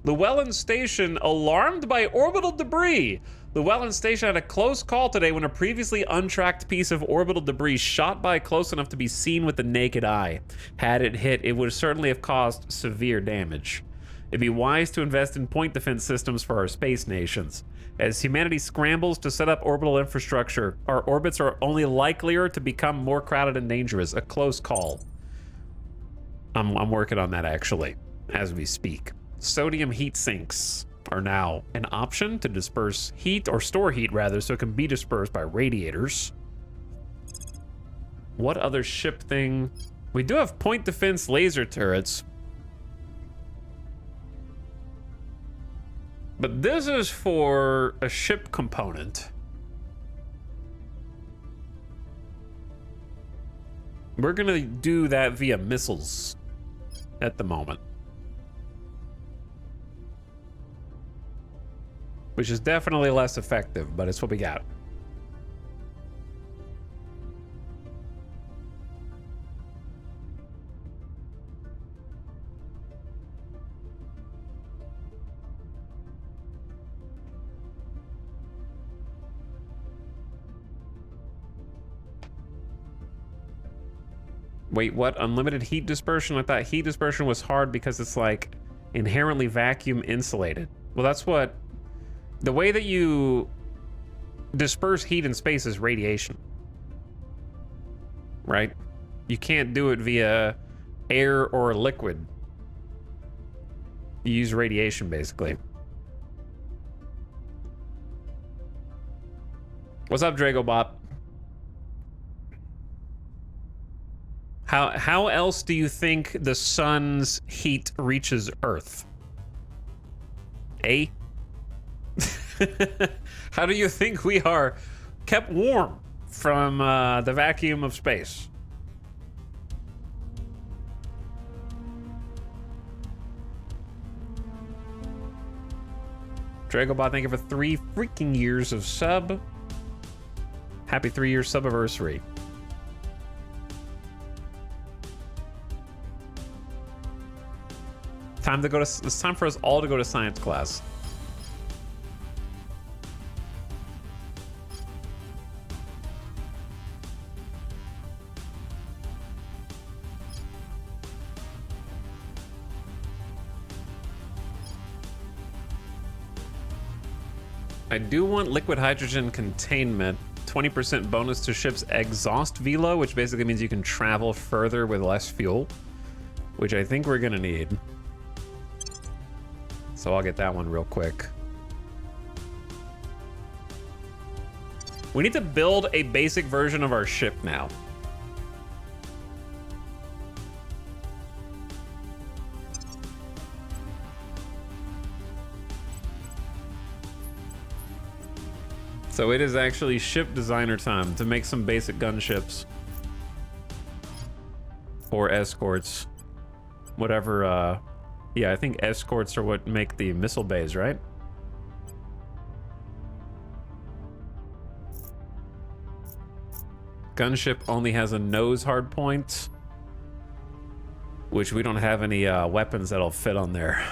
Llewellyn Station alarmed by orbital debris. Llewellyn Station had a close call today when a previously untracked piece of orbital debris shot by close enough to be seen with the naked eye. Had it hit, it would certainly have caused severe damage. It'd be wise to invest in point defense systems for our space nations. As humanity scrambles to set up orbital infrastructure, our orbits are only likelier to become more crowded and dangerous. A close call. I'm working on that actually, as we speak. Sodium heat sinks are now an option to disperse heat, or store heat rather, so it can be dispersed by radiators. What other ship thing? We do have point defense laser turrets. But this is for a ship component. We're gonna do that via missiles at the moment. Which is definitely less effective, but it's what we got. Wait, what? Unlimited heat dispersion? I thought heat dispersion was hard because it's like inherently vacuum insulated. Well, that's what... The way that you disperse heat in space is radiation. Right? You can't do it via air or liquid. You use radiation, basically. What's up, Dragobot? How else do you think the sun's heat reaches Earth? A? How do you think we are kept warm from the vacuum of space? Dragobot, thank you for 3 freaking years of sub. Happy 3-year sub-anniversary. It's time for us all to go to science class. I do want liquid hydrogen containment. 20% bonus to ship's exhaust velo, which basically means you can travel further with less fuel, which I think we're gonna need. So I'll get that one real quick. We need to build a basic version of our ship now. So it is actually ship designer time to make some basic gunships. Or escorts. Whatever, yeah, I think escorts are what make the missile bays, right? Gunship only has a nose hardpoint, which we don't have any weapons that'll fit on there.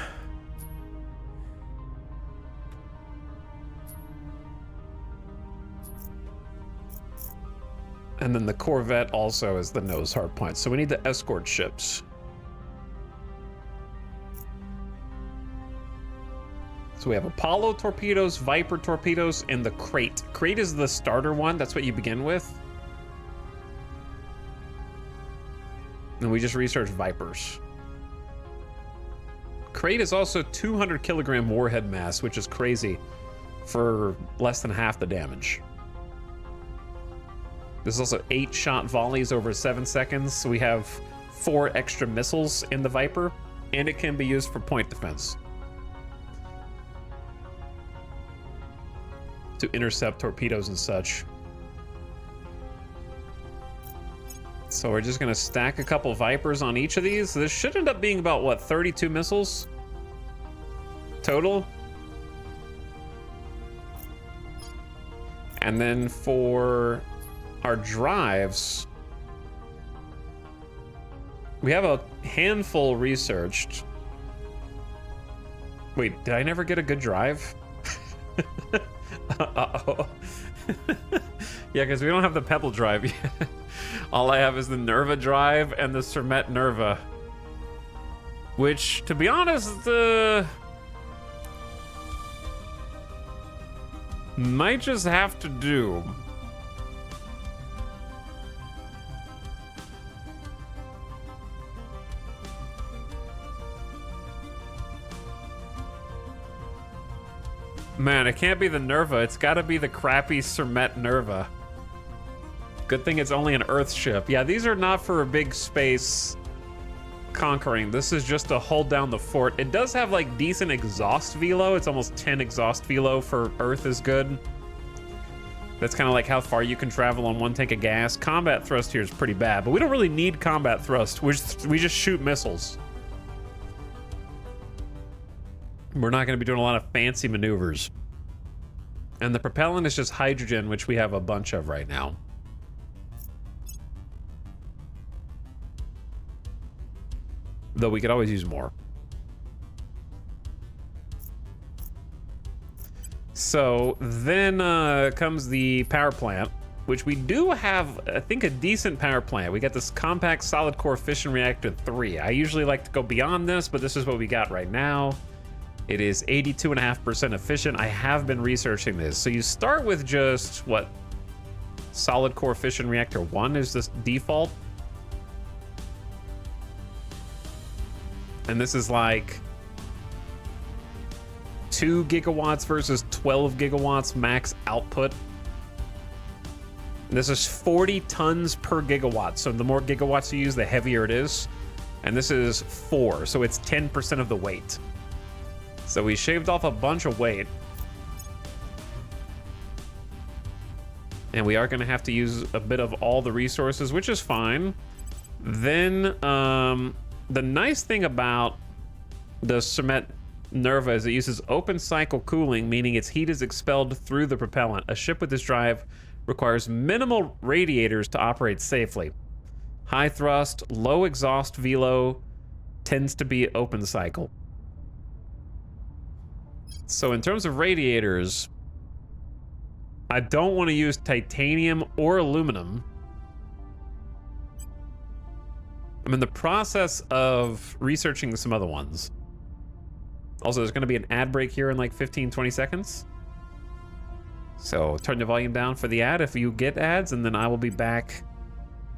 And then the Corvette also is the nose hardpoint, so we need the escort ships. So we have Apollo torpedoes, Viper torpedoes, and the Crate. Crate is the starter one, that's what you begin with. And we just researched Vipers. Crate is also 200 kilogram warhead mass, which is crazy for less than half the damage. There's also 8-shot volleys over 7 seconds. So we have 4 extra missiles in the Viper, and it can be used for point defense to intercept torpedoes and such. So we're just gonna stack a couple Vipers on each of these. This should end up being about, what, 32 missiles total? And then for our drives, we have a handful researched. Wait, did I never get a good drive? Uh-oh. Yeah, because we don't have the Pebble drive yet. All I have is the Nerva drive and the Cermet Nerva. Which, to be honest, might just have to do. Man, it can't be the Nerva. It's got to be the crappy Cermet Nerva. Good thing it's only an Earth ship. Yeah, these are not for a big space conquering. This is just to hold down the fort. It does have like decent exhaust velo. It's almost 10 exhaust velo for Earth is good. That's kind of like how far you can travel on 1 tank of gas. Combat thrust here is pretty bad, but we don't really need combat thrust. We just shoot missiles. We're not going to be doing a lot of fancy maneuvers. And the propellant is just hydrogen, which we have a bunch of right now. Though we could always use more. So then comes the power plant, which we do have, I think, a decent power plant. We got this compact solid core fission reactor 3. I usually like to go beyond this, but this is what we got right now. It is 82.5% efficient. I have been researching this. So you start with just, what? Solid core fission reactor 1 is this default. And this is like 2 gigawatts versus 12 gigawatts max output. This is 40 tons per gigawatt. So the more gigawatts you use, the heavier it is. And this is 4, so it's 10% of the weight. So we shaved off a bunch of weight. And we are going to have to use a bit of all the resources, which is fine. Then the nice thing about the Cement Nerva is it uses open cycle cooling, meaning its heat is expelled through the propellant. A ship with this drive requires minimal radiators to operate safely. High thrust, low exhaust velo tends to be open cycle. So in terms of radiators, I don't want to use titanium or aluminum. I'm in the process of researching some other ones. Also, there's going to be an ad break here in like 15-20 seconds. So turn the volume down for the ad if you get ads, and then I will be back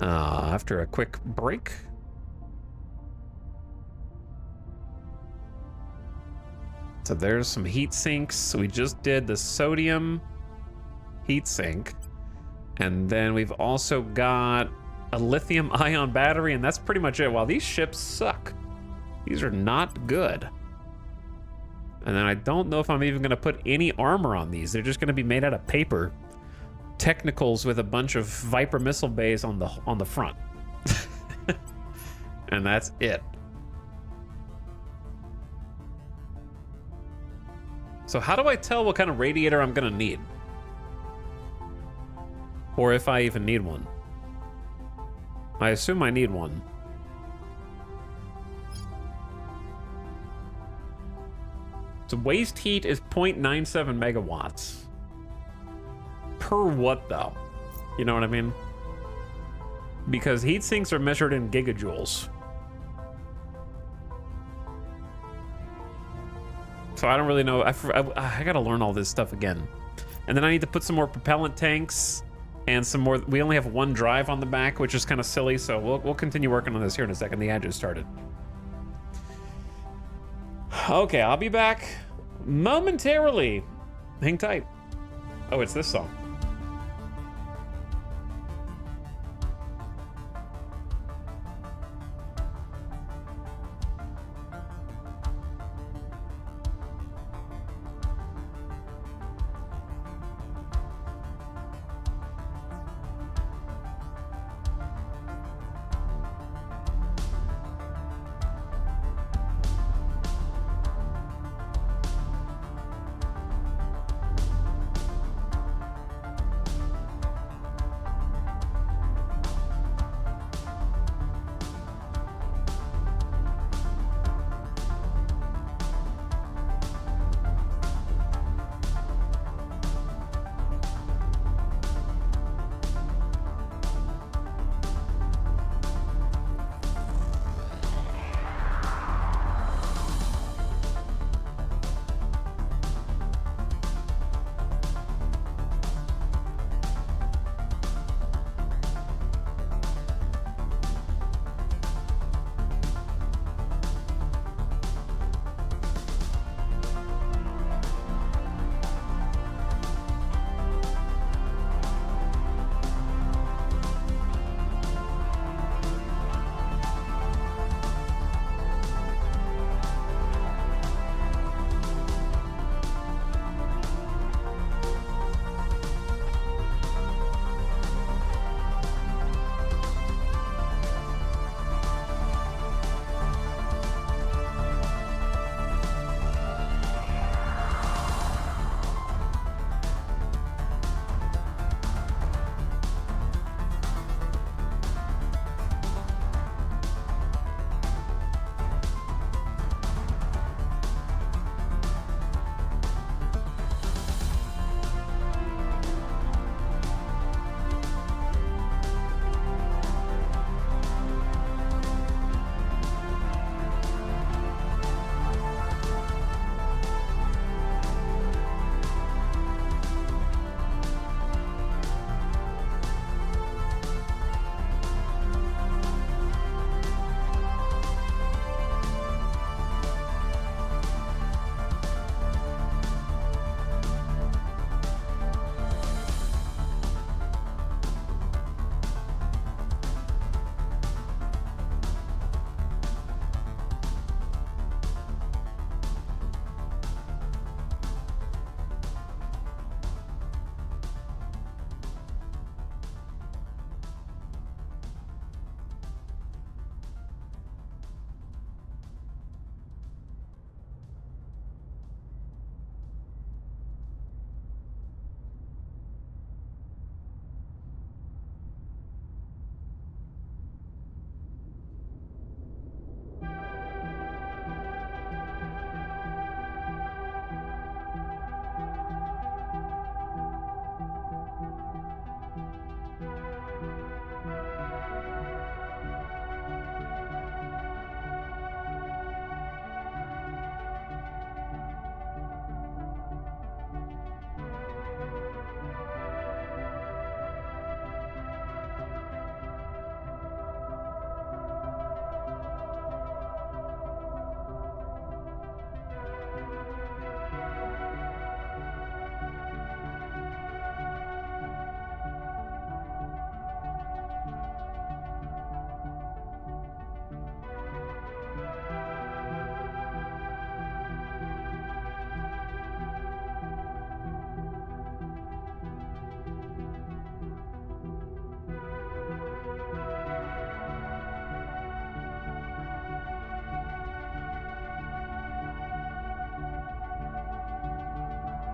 after a quick break. So there's some heat sinks. So we just did the sodium heat sink. And then we've also got a lithium ion battery, and that's pretty much it. Wow, these ships suck. These are not good. And then I don't know if I'm even going to put any armor on these. They're just going to be made out of paper. Technicals with a bunch of Viper missile bays on the front. And that's it. So how do I tell what kind of radiator I'm going to need? Or if I even need one? I assume I need one. So waste heat is 0.97 megawatts. Per what, though? You know what I mean? Because heat sinks are measured in gigajoules. So I don't really know. I gotta learn all this stuff again. And then I need to put some more propellant tanks and some more. We only have one drive on the back, which is kind of silly. So we'll continue working on this here in a second. The ad just started. Okay, I'll be back momentarily. Hang tight. Oh, it's this song.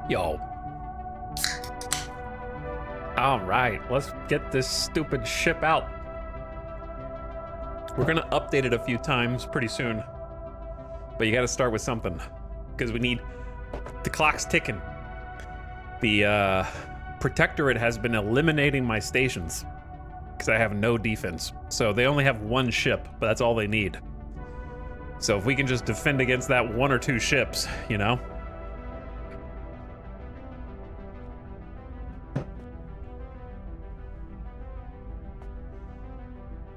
Yo. All right, let's get this stupid ship out. We're gonna update it a few times pretty soon. But you gotta start with something. Because we need, the clock's ticking. The Protectorate has been eliminating my stations. Because I have no defense. So they only have one ship, but that's all they need. So if we can just defend against that 1 or 2 ships, you know?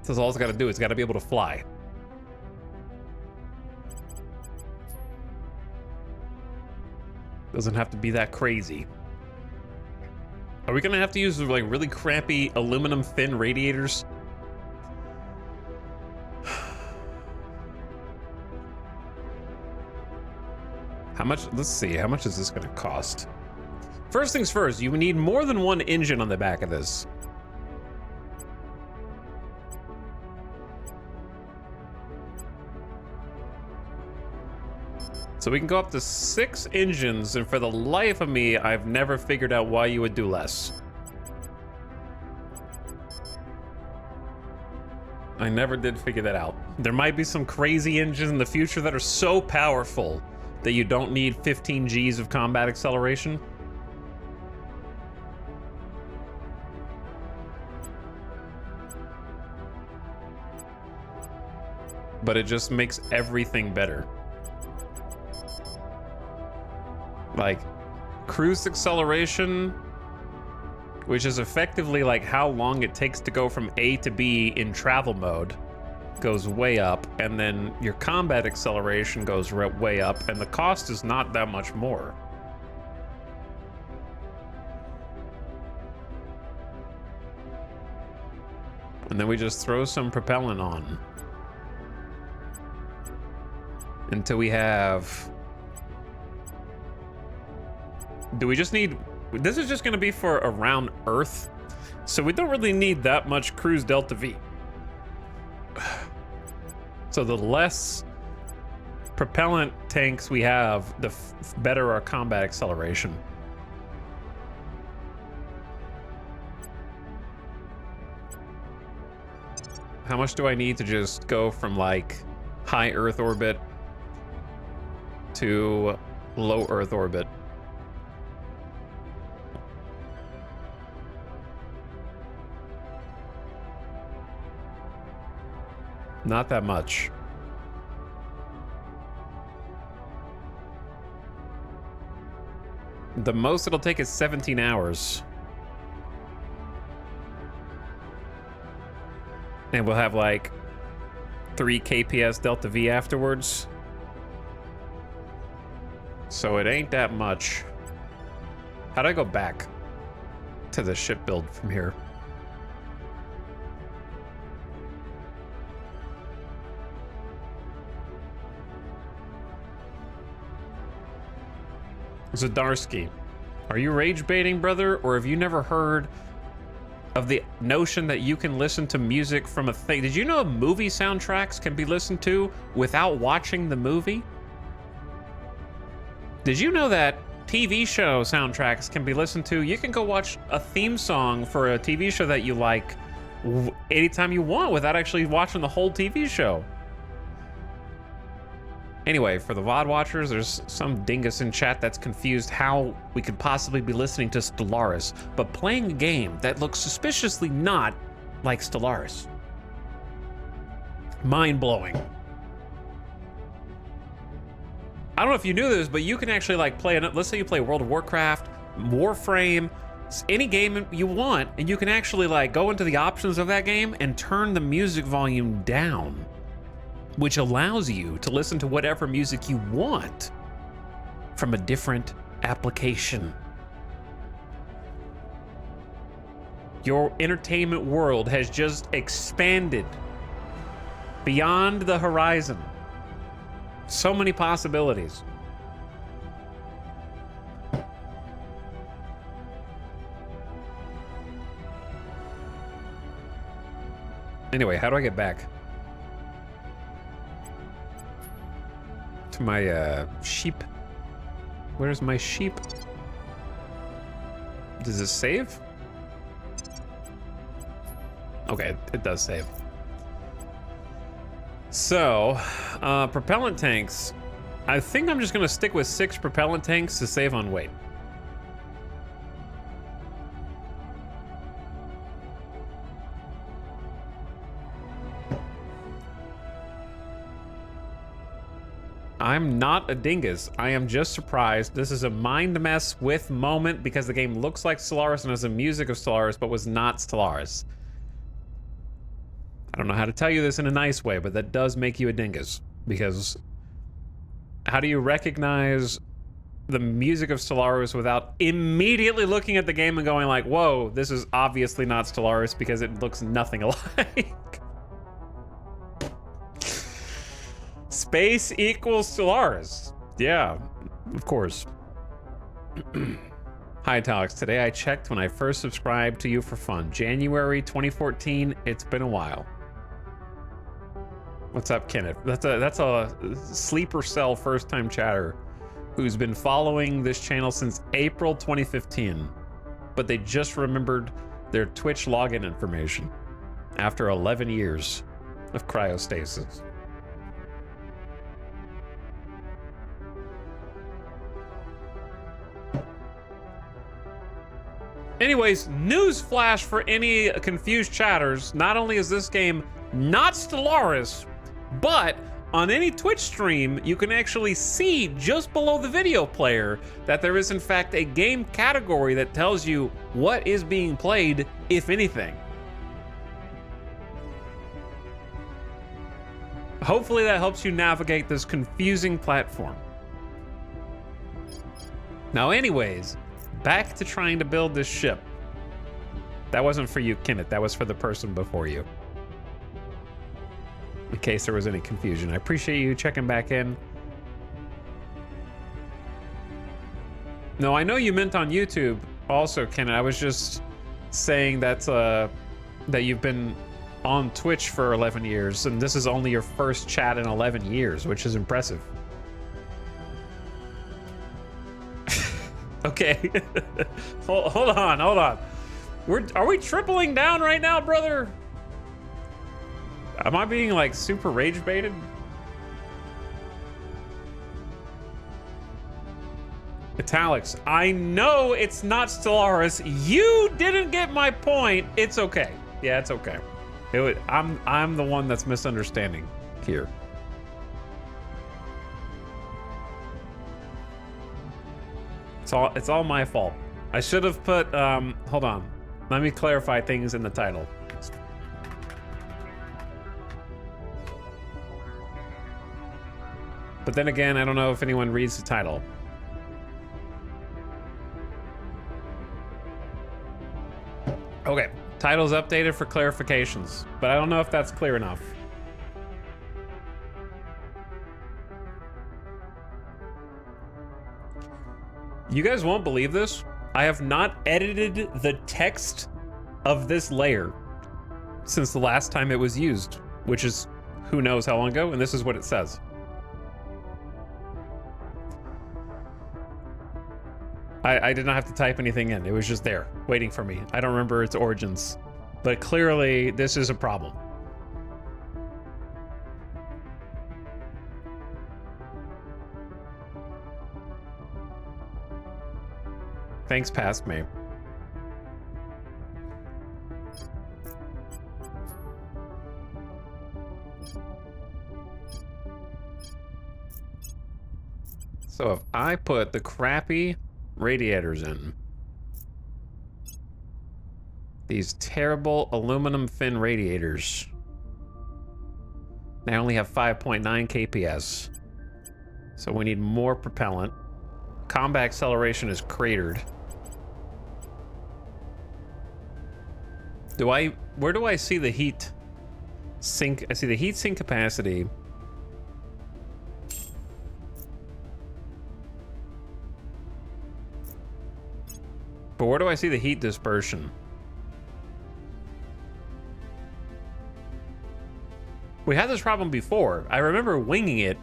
That's all it's got to do. It's got to be able to fly. Doesn't have to be that crazy. Are we going to have to use like really crappy aluminum fin radiators? How much? Let's see. How much is this going to cost? First things first, you need more than one engine on the back of this. So we can go up to 6 engines, and for the life of me, I've never figured out why you would do less. I never did figure that out. There might be some crazy engines in the future that are so powerful that you don't need 15 Gs of combat acceleration. But it just makes everything better. Like, cruise acceleration, which is effectively like how long it takes to go from A to B in travel mode, goes way up, and then your combat acceleration goes way up, and the cost is not that much more. And then we just throw some propellant on until we have... Do we just need... This is just going to be for around Earth, so we don't really need that much cruise Delta V. So the less propellant tanks we have, the better our combat acceleration. How much do I need to just go from like high Earth orbit to low Earth orbit? Not that much. The most it'll take is 17 hours. And we'll have like 3 kps Delta V afterwards. So it ain't that much. How do I go back to the ship build from here? Zadarsky, are you rage baiting, brother, or have you never heard of the notion that you can listen to music from a thing? Did you know movie soundtracks can be listened to without watching the movie? Did you know that TV show soundtracks can be listened to? You can go watch a theme song for a TV show that you like anytime you want without actually watching the whole TV show. Anyway, for the VOD watchers, there's some dingus in chat that's confused how we could possibly be listening to Stellaris, but playing a game that looks suspiciously not like Stellaris. Mind-blowing. I don't know if you knew this, but you can actually like play, let's say you play World of Warcraft, Warframe, any game you want, and you can actually like go into the options of that game and turn the music volume down, which allows you to listen to whatever music you want from a different application. Your entertainment world has just expanded beyond the horizon. So many possibilities. Anyway, how do I get back to my sheep? Where's my sheep? Does it save? Okay, it does save. So, propellant tanks. I think I'm just gonna stick with 6 propellant tanks to save on weight. I'm not a dingus. I am just surprised. This is a mind mess with moment because the game looks like Stellaris and has the music of Stellaris, but was not Stellaris. I don't know how to tell you this in a nice way, but that does make you a dingus. Because how do you recognize the music of Stellaris without immediately looking at the game and going like, whoa, this is obviously not Stellaris because it looks nothing alike? Space equals Stellaris. Yeah, of course. Hi, Alex. Today I checked when I first subscribed to you for fun. January 2014. It's been a while. What's up, Kenneth? That's a sleeper cell first-time chatter who's been following this channel since April 2015, but they just remembered their Twitch login information after 11 years of cryostasis. Anyways, news flash for any confused chatters. Not only is this game not Stellaris, but on any Twitch stream, you can actually see just below the video player that there is in fact a game category that tells you what is being played, if anything. Hopefully that helps you navigate this confusing platform. Now anyways, back to trying to build this ship. That wasn't for you, Kenneth. That was for the person before you. In case there was any confusion. I appreciate you checking back in. No, I know you meant on YouTube also, Kenneth. I was just saying that you've been on Twitch for 11 years, and this is only your first chat in 11 years, which is impressive. Okay. hold on. Are we tripling down right now, brother? Am I being like super rage baited? Italics. I know it's not Stellaris. You didn't get my point. It's okay. Yeah, it's okay. I'm the one that's misunderstanding here. It's all my fault. I should have put hold on. Let me clarify things in the title. But then again, I don't know if anyone reads the title. Okay, title's updated for clarifications, but I don't know if that's clear enough. You guys won't believe this. I have not edited the text of this layer since the last time it was used, which is who knows how long ago, and this is what it says. I did not have to type anything in. It was just there, waiting for me. I don't remember its origins, but clearly this is a problem. Thanks, past me. So if I put the crappy radiators in, these terrible aluminum fin radiators, they only have 5.9 kps, so we need more propellant. Combat acceleration is cratered. Where do I see the heat sink? I see the heat sink capacity. But where do I see the heat dispersion? We had this problem before. I remember winging it.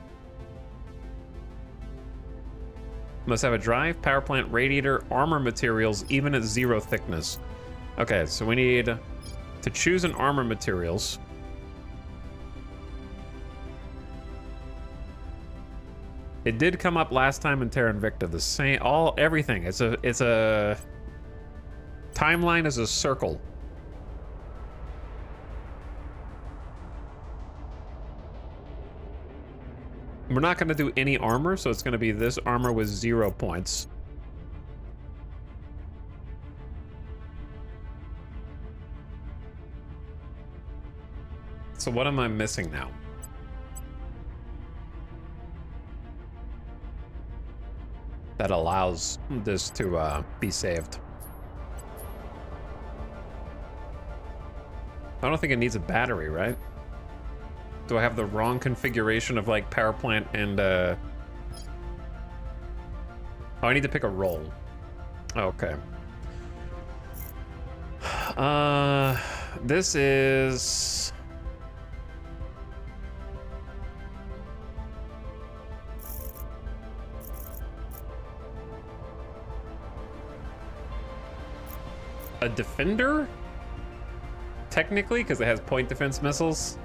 Must have a drive, power plant, radiator, armor materials, even at 0 thickness. Okay, so we need to choose an armor materials. It did come up last time in Terra Invicta. The same, everything. It's a timeline is a circle. We're not going to do any armor, so it's going to be this armor with 0 points. So what am I missing now? That allows this to be saved. I don't think it needs a battery, right? Do I have the wrong configuration of like power plant and oh, I need to pick a roll. Okay. This is a defender? Technically, because it has point defense missiles.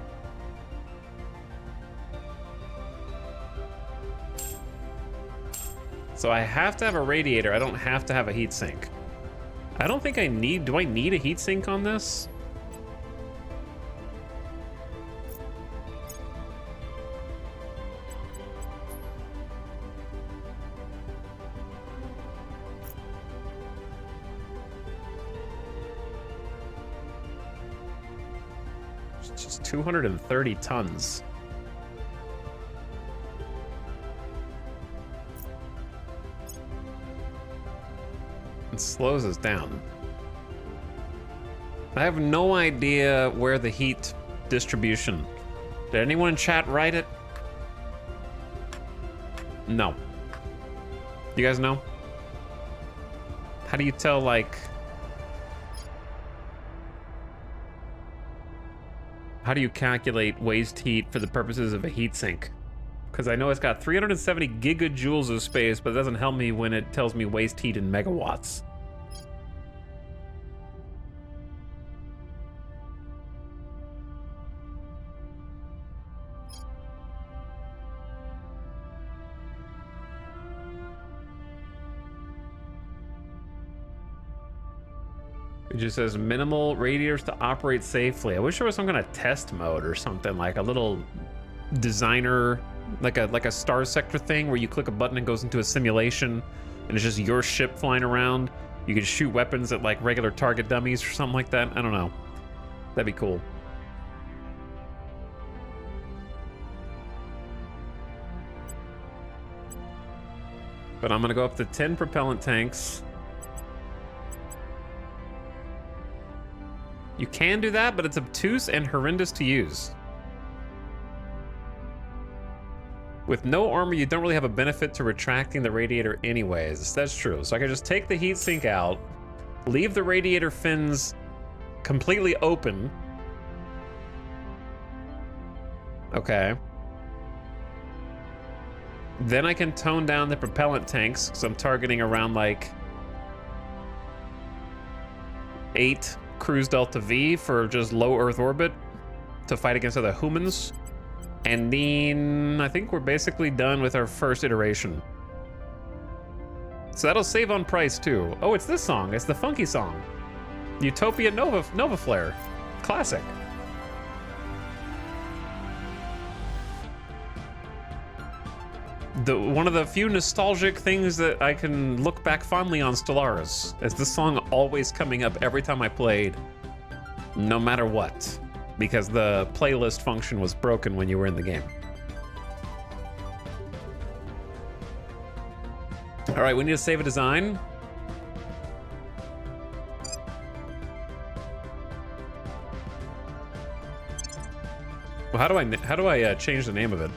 So I have to have a radiator. I don't have to have a heatsink. I don't think I need... Do I need a heatsink on this? It's just 230 tons. It slows us down. I have no idea where the heat distribution. Did anyone in chat write it? No. You guys know? How do you tell, like... How do you calculate waste heat for the purposes of a heatsink? Because I know it's got 370 gigajoules of space, but it doesn't help me when it tells me waste heat in megawatts. It just says minimal radiators to operate safely. I wish there was some kind of test mode or something, like a little designer, like a Star Sector thing where you click a button and goes into a simulation and it's just your ship flying around. You can shoot weapons at like regular target dummies or something like that. I don't know. That'd be cool. But I'm gonna go up to 10 propellant tanks. You can do that, but it's obtuse and horrendous to use. With no armor, you don't really have a benefit to retracting the radiator anyways. That's true. So I can just take the heatsink out, leave the radiator fins completely open. Okay. Then I can tone down the propellant tanks, because I'm targeting around like 8 cruise delta V for just low Earth orbit to fight against other humans. And then I think we're basically done with our first iteration. So that'll save on price too. Oh, it's this song. It's the funky song. Utopia Nova Flare. Classic. One of the few nostalgic things that I can look back fondly on Stellaris is this song always coming up every time I played, no matter what, because the playlist function was broken when you were in the game. All right, we need to save a design. Well, how do I change the name of it?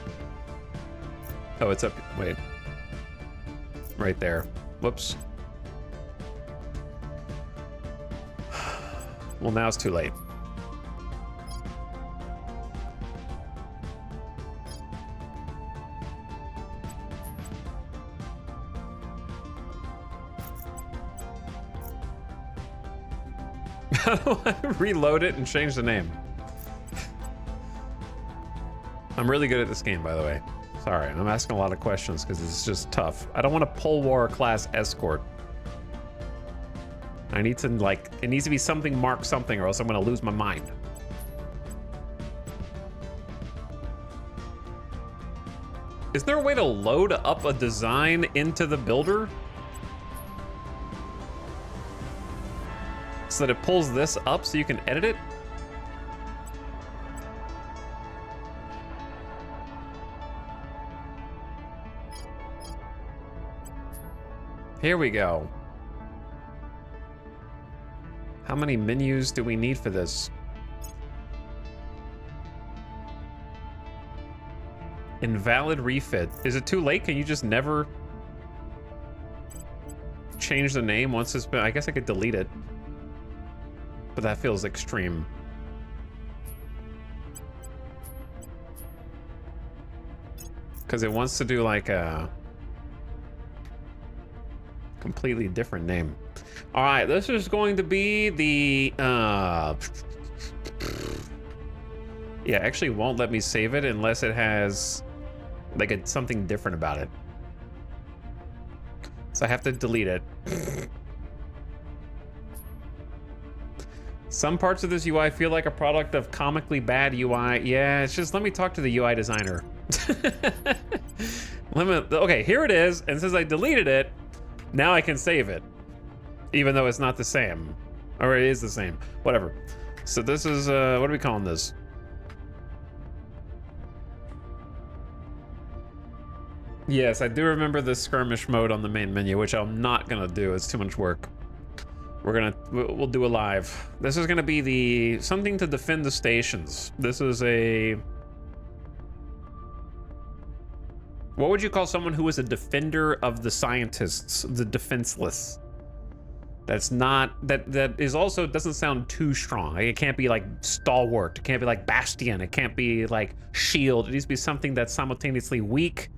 Oh, it's up. Wait. Right there. Whoops. Well, now it's too late. How do I reload it and change the name? I'm really good at this game, by the way. Sorry, I'm asking a lot of questions because it's just tough. I don't want a Pol War class escort. I need to, like, it needs to be something marked something or else I'm gonna lose my mind. Is there a way to load up a design into the builder? So that it pulls this up so you can edit it? Here we go. How many menus do we need for this? Invalid refit. Is it too late? Can you just never change the name once it's been... I guess I could delete it. But that feels extreme. Because it wants to do like a completely different name. All right, this is going to be the... Yeah, actually won't let me save it unless it has like something different about it. So I have to delete it. Some parts of this UI feel like a product of comically bad UI. Yeah, it's just, let me talk to the UI designer. Okay, here it is. And since I deleted it, now I can save it. Even though it's not the same. Or it is the same. Whatever. So this is, what are we calling this? Yes, I do remember the skirmish mode on the main menu, which I'm not gonna do. It's too much work. We'll do a live. This is gonna be the something to defend the stations. This is a... What would you call someone who is a defender of the scientists, the defenseless? That's not, that is also, doesn't sound too strong. Like, it can't be like stalwart. It can't be like bastion. It can't be like shield. It needs to be something that's simultaneously weak.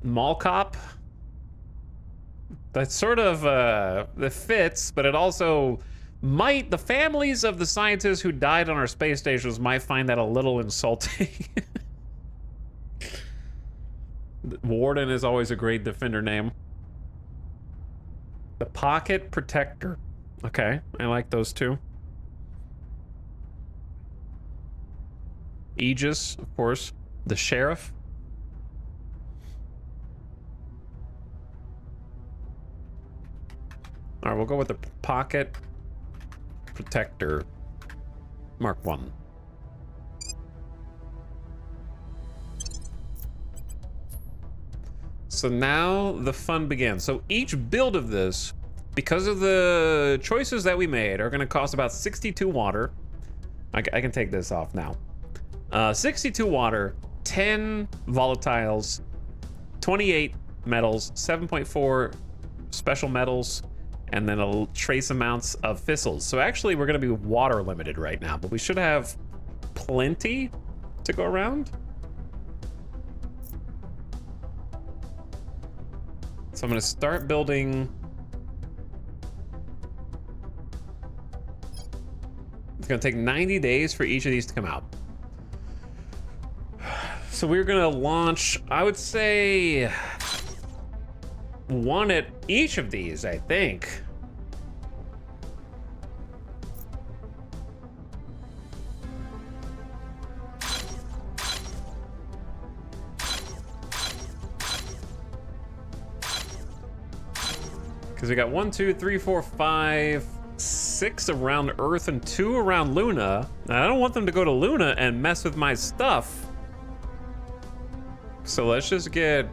Mall cop. That sort of that fits, but it also might, the families of the scientists who died on our space stations might find that a little insulting. Warden is always a great defender name. The Pocket Protector. Okay, I like those two. Aegis, of course. The Sheriff. All right, we'll go with the Pocket Protector Mark 1. So now the fun begins. So each build of this, because of the choices that we made, are gonna cost about 62 water. I can take this off now. 62 water, 10 volatiles, 28 metals, 7.4 special metals, and then a trace amounts of thistles. So actually we're gonna be water limited right now, but we should have plenty to go around. So I'm gonna start building. It's gonna take 90 days for each of these to come out. So we're gonna launch, I would say, one at each of these, I think. Because we got 1, 2, 3, 4, 5, 6 around Earth and 2 around Luna. Now, I don't want them to go to Luna and mess with my stuff. So let's just get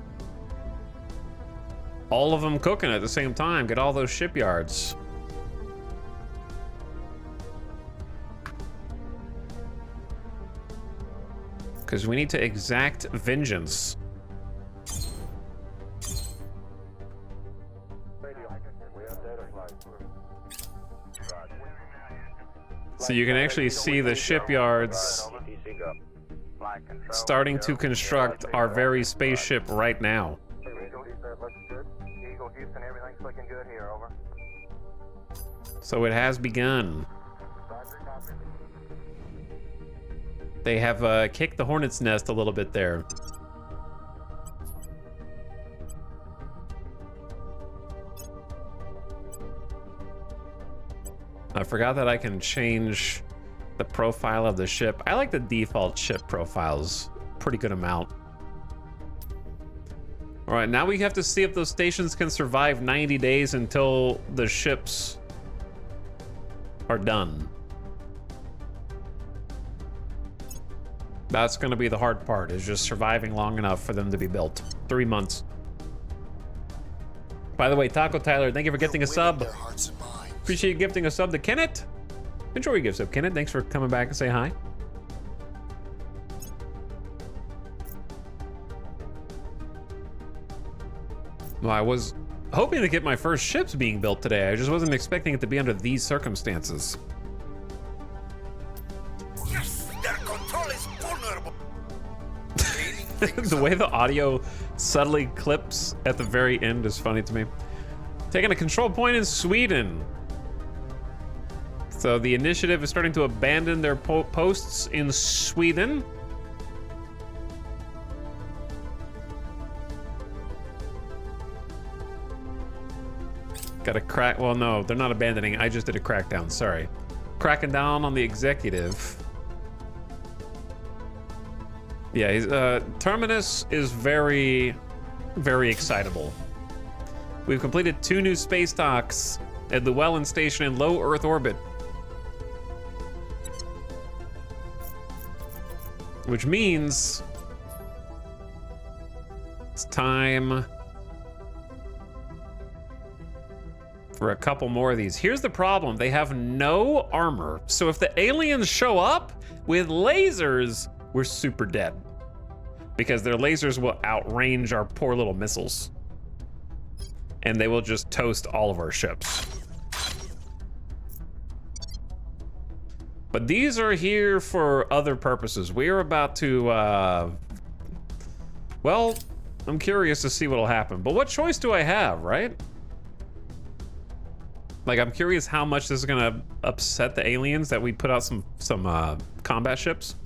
all of them cooking at the same time. Get all those shipyards. Because we need to exact vengeance. So you can actually see the shipyards starting to construct our very spaceship right now. Eagle, that looks good. Eagle, Houston, everything's looking good here, over. So it has begun. They have kicked the hornet's nest a little bit there. I forgot that I can change the profile of the ship. I like the default ship profiles. Pretty good amount. All right, now we have to see if those stations can survive 90 days until the ships are done. That's gonna be the hard part, is just surviving long enough for them to be built. 3 months. By the way, Taco Tyler, thank you for gifting a sub. Their hearts and minds. Appreciate you gifting a sub to Kenneth. Enjoy your gift sub, Kenneth. Thanks for coming back and say hi. Well, I was hoping to get my first ships being built today. I just wasn't expecting it to be under these circumstances. Yes, their control is vulnerable. The way the audio subtly clips at the very end is funny to me. Taking a control point in Sweden. So the initiative is starting to abandon their posts in Sweden. Got a crack, well no, they're not abandoning, I just did a crackdown, sorry. Cracking down on the executive. Yeah, Terminus is very, very excitable. We've completed 2 new space docks at the Welland Station in low Earth orbit. Which means it's time for a couple more of these. Here's the problem, they have no armor. So if the aliens show up with lasers, we're super dead. Because their lasers will outrange our poor little missiles. And they will just toast all of our ships. But these are here for other purposes. We are about to, well, I'm curious to see what'll happen. But what choice do I have, right? Like, I'm curious how much this is gonna upset the aliens that we put out some combat ships.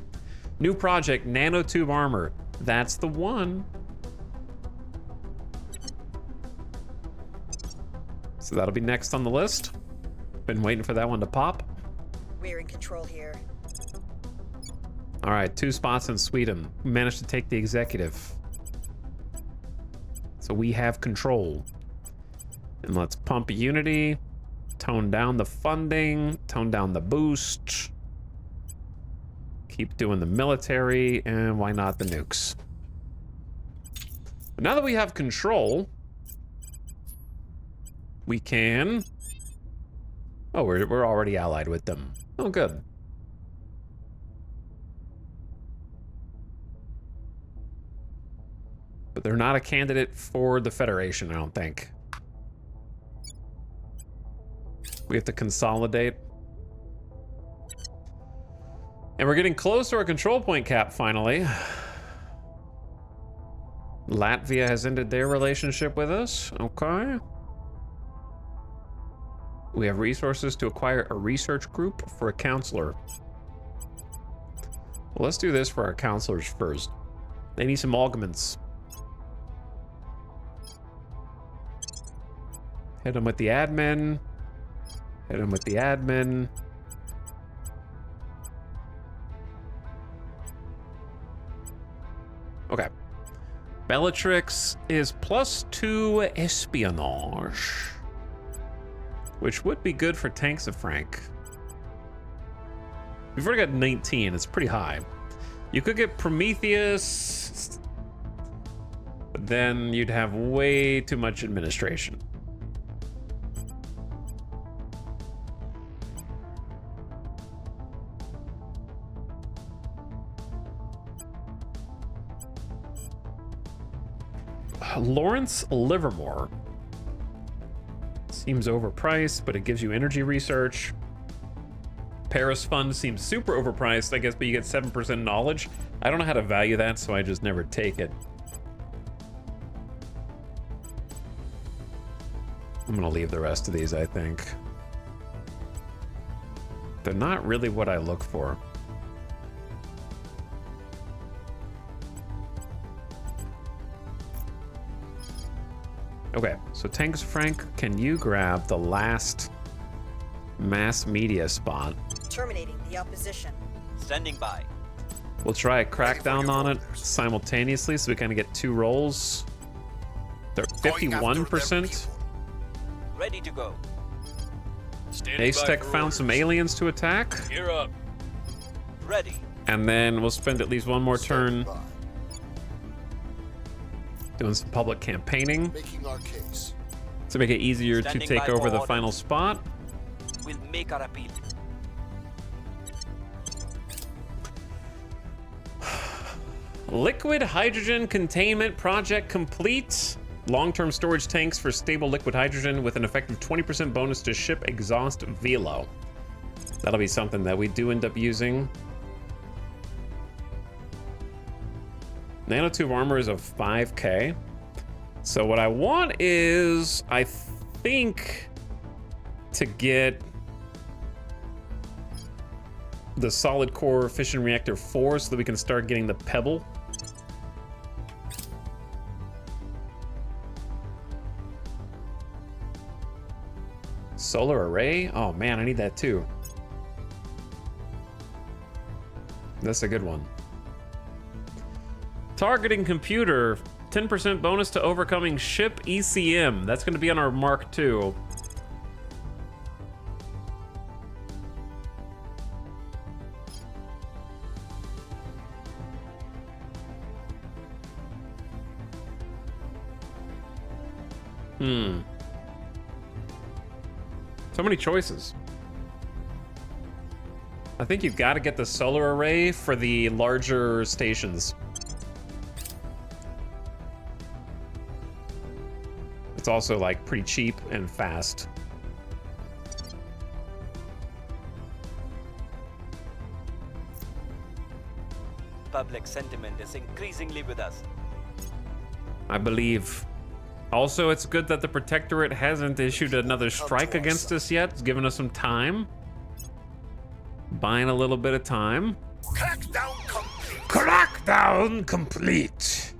New project, nanotube armor. That's the one. So that'll be next on the list. Been waiting for that one to pop. We're in control here. All right, 2 spots in Sweden. We managed to take the executive. So we have control. And let's pump Unity, tone down the funding, tone down the boost. Keep doing the military, and why not the nukes? But now that we have control, we can... Oh, we're already allied with them. Oh, good. But they're not a candidate for the Federation, I don't think. We have to consolidate. And we're getting close to our control point cap, finally. Latvia has ended their relationship with us. Okay. We have resources to acquire a research group for a counselor. Well, let's do this for our counselors first. They need some augments. Hit them with the admin. Hit them with the admin. Okay. Bellatrix is +2 espionage, which would be good for tanks of Frank. We've already got 19, it's pretty high. You could get Prometheus, but then you'd have way too much administration. Lawrence Livermore. Seems overpriced, but it gives you energy research. Paris Fund seems super overpriced, I guess, but you get 7% knowledge. I don't know how to value that, so I just never take it. I'm gonna leave the rest of these, I think. They're not really what I look for. Okay, so Tanks Frank, can you grab the last mass media spot? Terminating the opposition. Standing by. We'll try a crackdown on it simultaneously so we kind of get 2 rolls. They're Going after them 51%. people. Ready to go. Standing Ace by Tech for found some orders. aliens to attack. Gear up. Ready. And then we'll spend at least one more turn Standing by. doing some public campaigning Making our case. to make it easier to Standing take by over for the orders. final spot. We'll make our appeal. Liquid hydrogen containment project complete. Long-term storage tanks for stable liquid hydrogen with an effective 20% bonus to ship exhaust velo. That'll be something that we do end up using. Nanotube armor is of 5k. So what I want is, I think, to get the solid core fission reactor 4 so that we can start getting the pebble. Solar array? Oh man, I need that too. That's a good one. Targeting computer, 10% bonus to overcoming ship ECM. That's going to be on our Mark II. So many choices. I think you've got to get the solar array for the larger stations. It's also like pretty cheap and fast. Public sentiment is increasingly with us. I believe. Also, it's good that the Protectorate hasn't issued another strike against us yet. It's given us some time. Buying a little bit of time. Crackdown complete. Crackdown complete.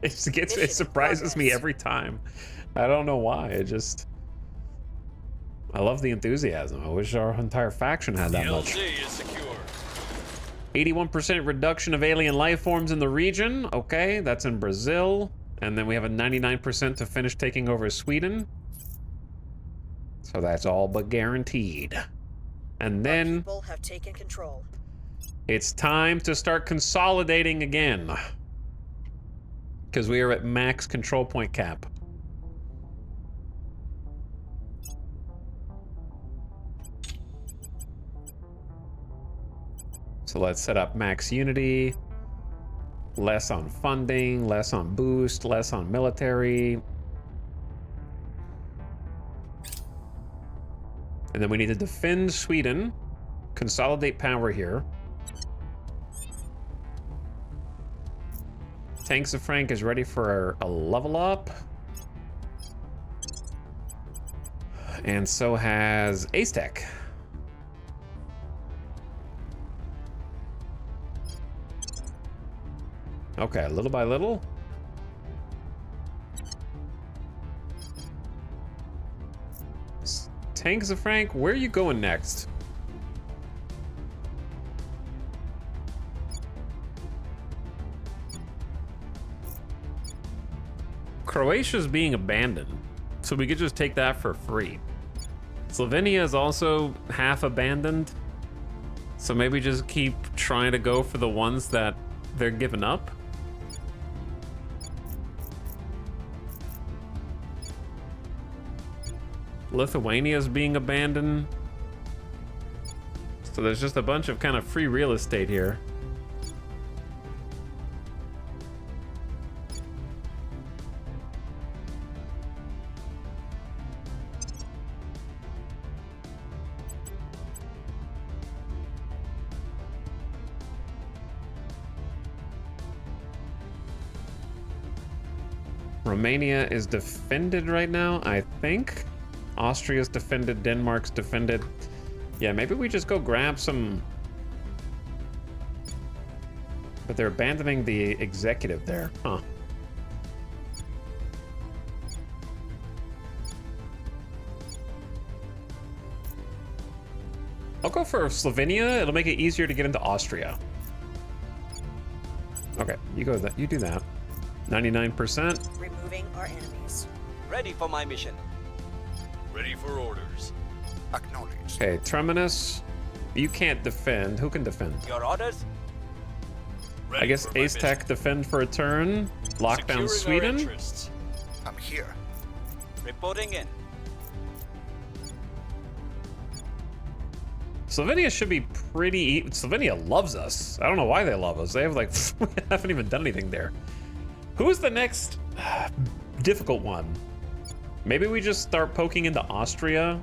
It surprises me every time. I don't know why. I love the enthusiasm. I wish our entire faction had that much. LZ is secure. 81% reduction of alien life forms in the region. Okay, that's in Brazil. And then we have a 99% to finish taking over Sweden. So that's all but guaranteed. And then People have taken control. it's time to start consolidating again. Because we are at max control point cap. So let's set up max unity. Less on funding, less on boost, less on military. And then we need to defend Sweden. Consolidate power here. Tanks of Frank is ready for a level up. And so has Ace Tech. Okay, little by little. Tanks of Frank, where are you going next? Croatia's being abandoned, so we could just take that for free. Slovenia is also half abandoned, so maybe just keep trying to go for the ones that they're giving up. Lithuania is being abandoned. So there's just a bunch of kind of free real estate here. Romania is defended right now, I think. Austria's defended, Denmark's defended. Yeah, maybe we just go grab some... But they're abandoning the executive there, huh? I'll go for Slovenia. It'll make it easier to get into Austria. Okay, you go that. You do that. 99%. Removing our enemies. Ready for my mission. Ready for orders. Acknowledged. Okay, Terminus. You can't defend. Who can defend? Your orders? Ready I guess for my Ace Tech mission. defend for a turn. Lock down Securing our Sweden. interests. I'm here. Reporting in. Slovenia should be pretty... Slovenia loves us. I don't know why they love us. They have like... we haven't even done anything there. Who's the next difficult one? Maybe we just start poking into Austria.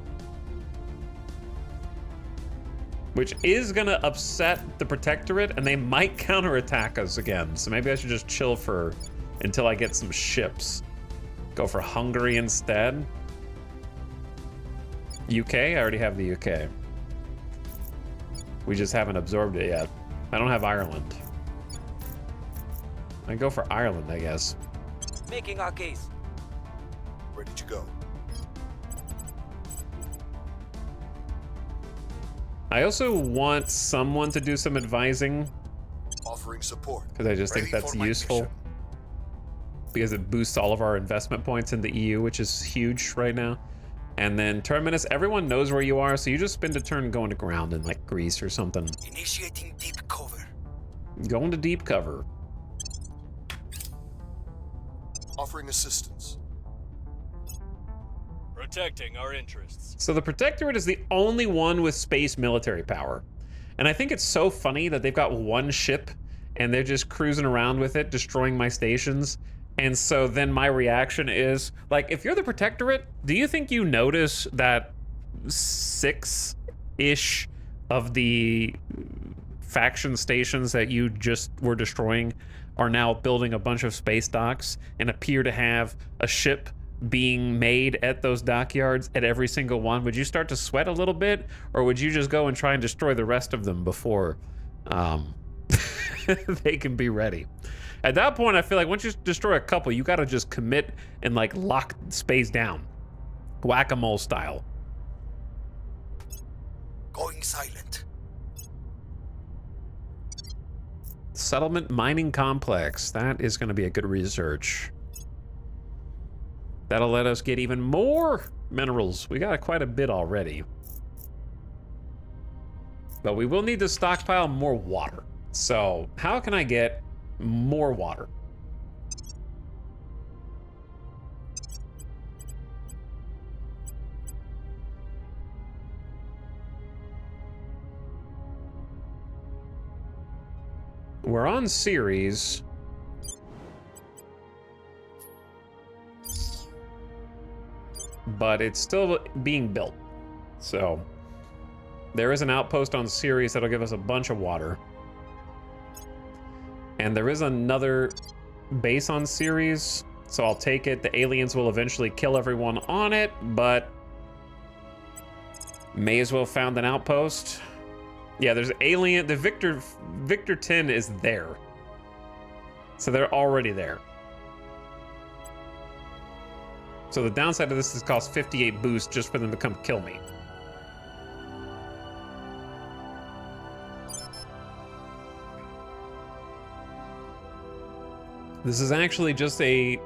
Which is gonna upset the Protectorate, and they might counterattack us again. So maybe I should just chill for... until I get some ships. Go for Hungary instead. UK? I already have the UK. We just haven't absorbed it yet. I don't have Ireland. I go for Ireland, I guess. Making our case. Ready to go. I also want someone to do some advising, Offering support. because I just think Ready that's for my useful. mission. Because it boosts all of our investment points in the EU, which is huge right now. And then Terminus, everyone knows where you are, so you just spend a turn going to ground in like Greece or something. Initiating deep cover. Going to deep cover. Offering assistance. Protecting our interests. So the Protectorate is the only one with space military power. And I think it's so funny that they've got one ship and they're just cruising around with it, destroying my stations. And so then my reaction is, like, if you're the Protectorate, do you think you notice that 6-ish of the faction stations that you just were destroying are now building a bunch of space docks and appear to have a ship being made at those dockyards at every single one? Would you start to sweat a little bit, or would you just go and try and destroy the rest of them before they can be ready? At that point, I feel like once you destroy a couple, you gotta just commit and like lock space down. Whack-a-mole style. Going silent. Settlement mining complex. That is gonna be a good research. That'll let us get even more minerals. We got quite a bit already. But we will need to stockpile more water. So how can I get more water? We're on series. But it's still being built. So there is an outpost on series that'll give us a bunch of water. And there is another base on series, so I'll take it. The aliens will eventually kill everyone on it, but may as well found an outpost. Yeah, there's alien. The Victor 10 is there, so they're already there. So the downside of this is it costs 58 boosts just for them to come kill me. This is actually just a...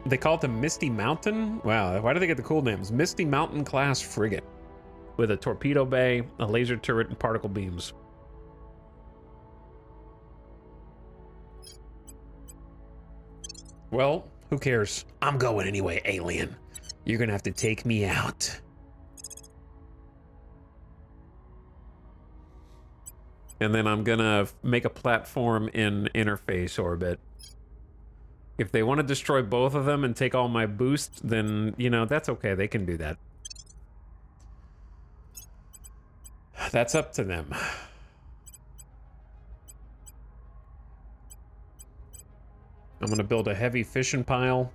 They call it the Misty Mountain? Wow, why do they get the cool names? Misty Mountain class frigate. With a torpedo bay, a laser turret, and particle beams. Well, who cares? I'm going anyway, alien. You're gonna have to take me out. And then I'm gonna make a platform in interface orbit. If they want to destroy both of them and take all my boost, then, you know, that's okay. They can do that. That's up to them. I'm gonna build a heavy fishing pile.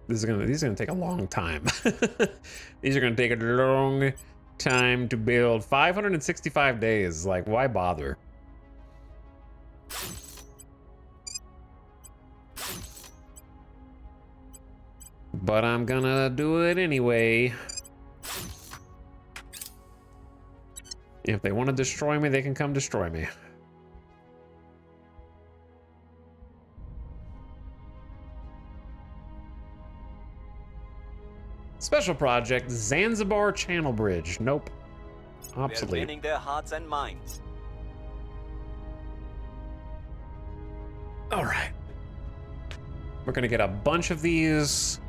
These are gonna take a long time. These are gonna take a long time to build. 565 days. Like, why bother? But I'm gonna do it anyway. If they want to destroy me, they can come destroy me. Special project, Zanzibar Channel Bridge. Nope. We're Obsolete. winning their hearts and minds. All right. We're gonna get a bunch of these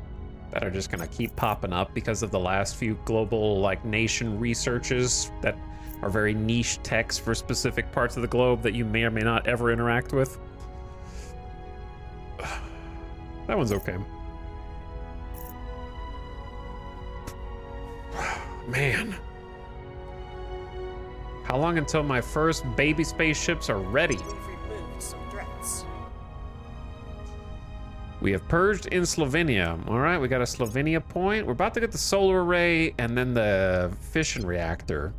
that are just gonna keep popping up because of the last few global, like, nation researches that are very niche techs for specific parts of the globe that you may or may not ever interact with. That one's okay. Man. How long until my first baby spaceships are ready? We've removed some threats. We have purged in Slovenia. All right, we got a Slovenia point. We're about to get the solar array and then the fission reactor.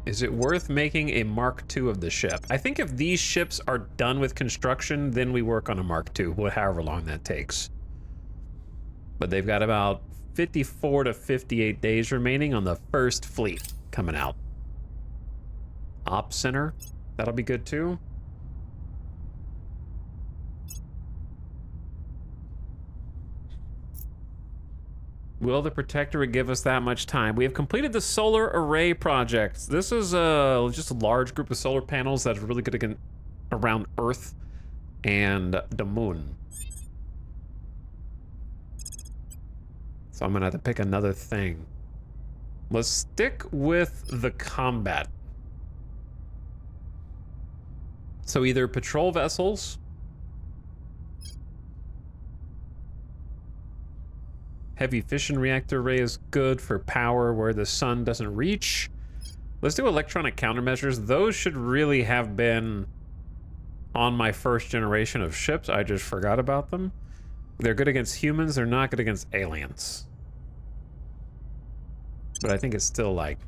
Is it worth making a Mark II of the ship? I think if these ships are done with construction, then we work on a Mark II, however long that takes. But they've got about 54 to 58 days remaining on the first fleet coming out. Op Center, that'll be good too. Will the Protectorate give us that much time? We have completed the solar array project. This is just a large group of solar panels that's really good against around Earth and the moon. So I'm gonna have to pick another thing. Let's stick with the combat. So either patrol vessels, heavy fission reactor array is good for power where the sun doesn't reach. Let's do electronic countermeasures. Those should really have been on my first generation of ships. I just forgot about them. They're good against humans. They're not good against aliens. But I think it's still like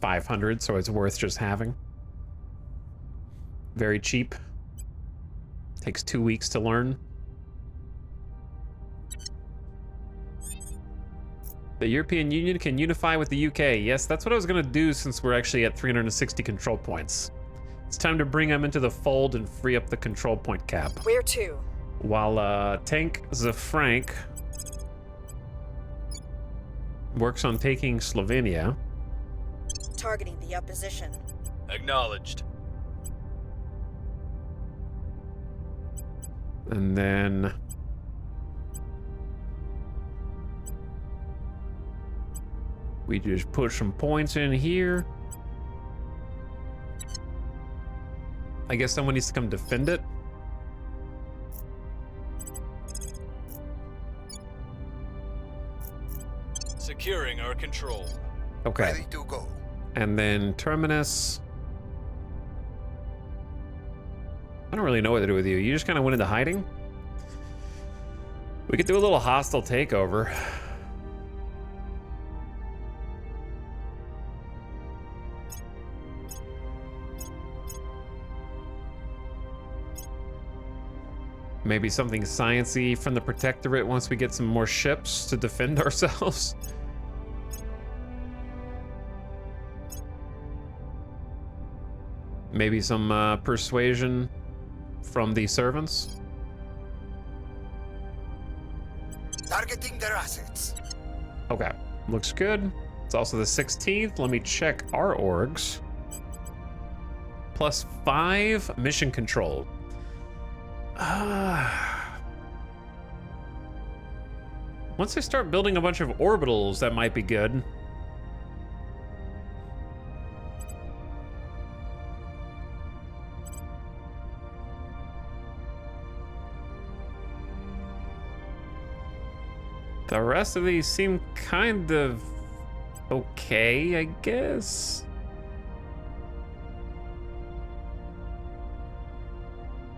500, so it's worth just having. Very cheap. Takes 2 weeks to learn. The European Union can unify with the UK. Yes, that's what I was going to do since we're actually at 360 control points. It's time to bring them into the fold and free up the control point cap. Where to? While Tank Zafrank works on taking Slovenia. Targeting the opposition. Acknowledged. And then we just put some points in here. I guess someone needs to come defend it. Securing our control. Okay. Ready to go. And then Terminus. I don't really know what to do with you. You just kind of went into hiding. We could do a little hostile takeover. Maybe something sciencey from the Protectorate once we get some more ships to defend ourselves. Maybe some persuasion from the servants. Targeting their assets. Okay, looks good. It's also the 16th. Let me check our orgs. +5 mission control. Once I start building a bunch of orbitals, that might be good. The rest of these seem kind of okay, I guess.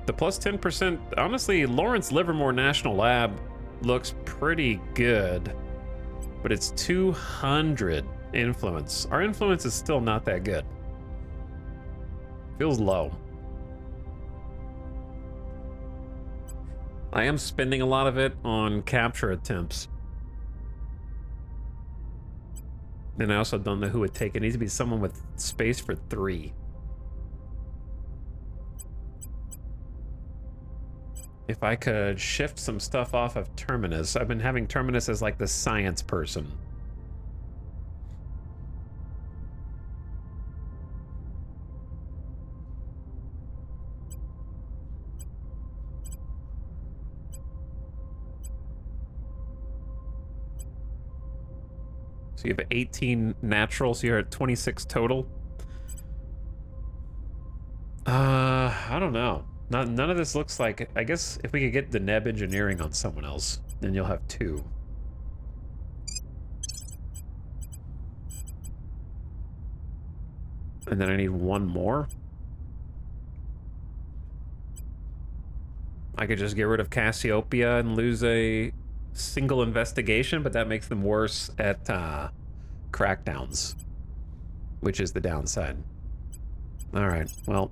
The plus 10%, honestly, Lawrence Livermore National Lab looks pretty good, but it's 200 influence. Our influence is still not that good. Feels low. I am spending a lot of it on capture attempts. And I also don't know who would take it. It needs to be someone with space for 3. If I could shift some stuff off of Terminus. I've been having Terminus as like the science person. So you have 18 natural, so you're at 26 total. I don't know. None of this looks like... I guess if we could get the Neb engineering on someone else, then you'll have 2. And then I need 1 more. I could just get rid of Cassiopeia and lose a single investigation, but that makes them worse at crackdowns, which is the downside. All right, well...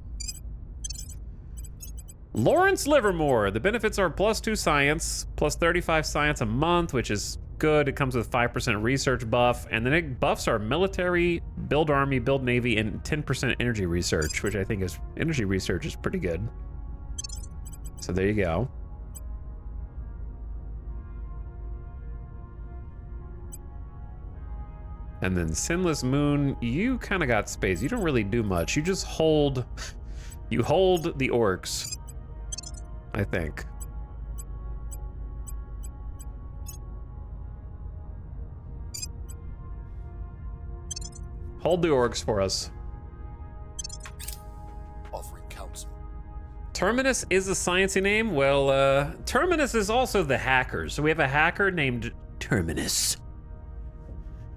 Lawrence Livermore. The benefits are +2 science, +35 science a month, which is good. It comes with 5% research buff, and the buffs are military, build army, build navy, and 10% energy research, which I think is... energy research is pretty good. So there you go. And then Sinless Moon, you kind of got space. You don't really do much. You just hold... you hold the orcs, I think. Hold the orcs for us. Offering counsel. Terminus is a sciencey name. Well, Terminus is also the hacker. So we have a hacker named Terminus.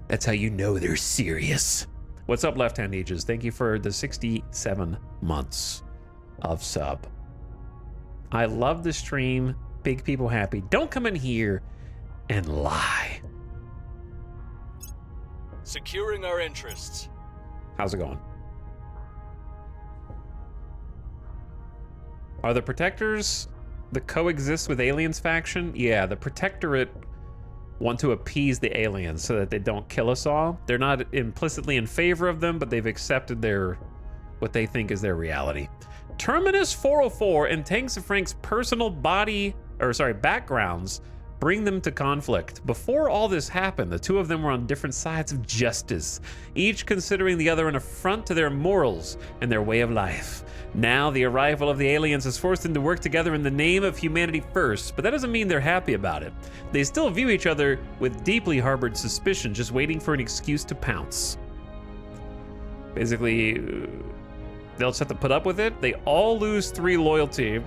That's how you know they're serious. What's up, Left Hand Ages? Thank you for the 67 months of sub. I love the stream. Big people happy. Don't come in here and lie. Securing our interests. How's it going? Are the Protectors the coexist with Aliens faction? Yeah, the Protectorate want to appease the aliens so that they don't kill us all. They're not implicitly in favor of them, but they've accepted their what they think is their reality. Terminus 404 and Tanks of Frank's personal backgrounds bring them to conflict. Before all this happened, the two of them were on different sides of justice, each considering the other an affront to their morals and their way of life. Now, the arrival of the aliens has forced them to work together in the name of humanity first, but that doesn't mean they're happy about it. They still view each other with deeply harbored suspicion, just waiting for an excuse to pounce. Basically, they'll just have to put up with it. They all lose 3 loyalty.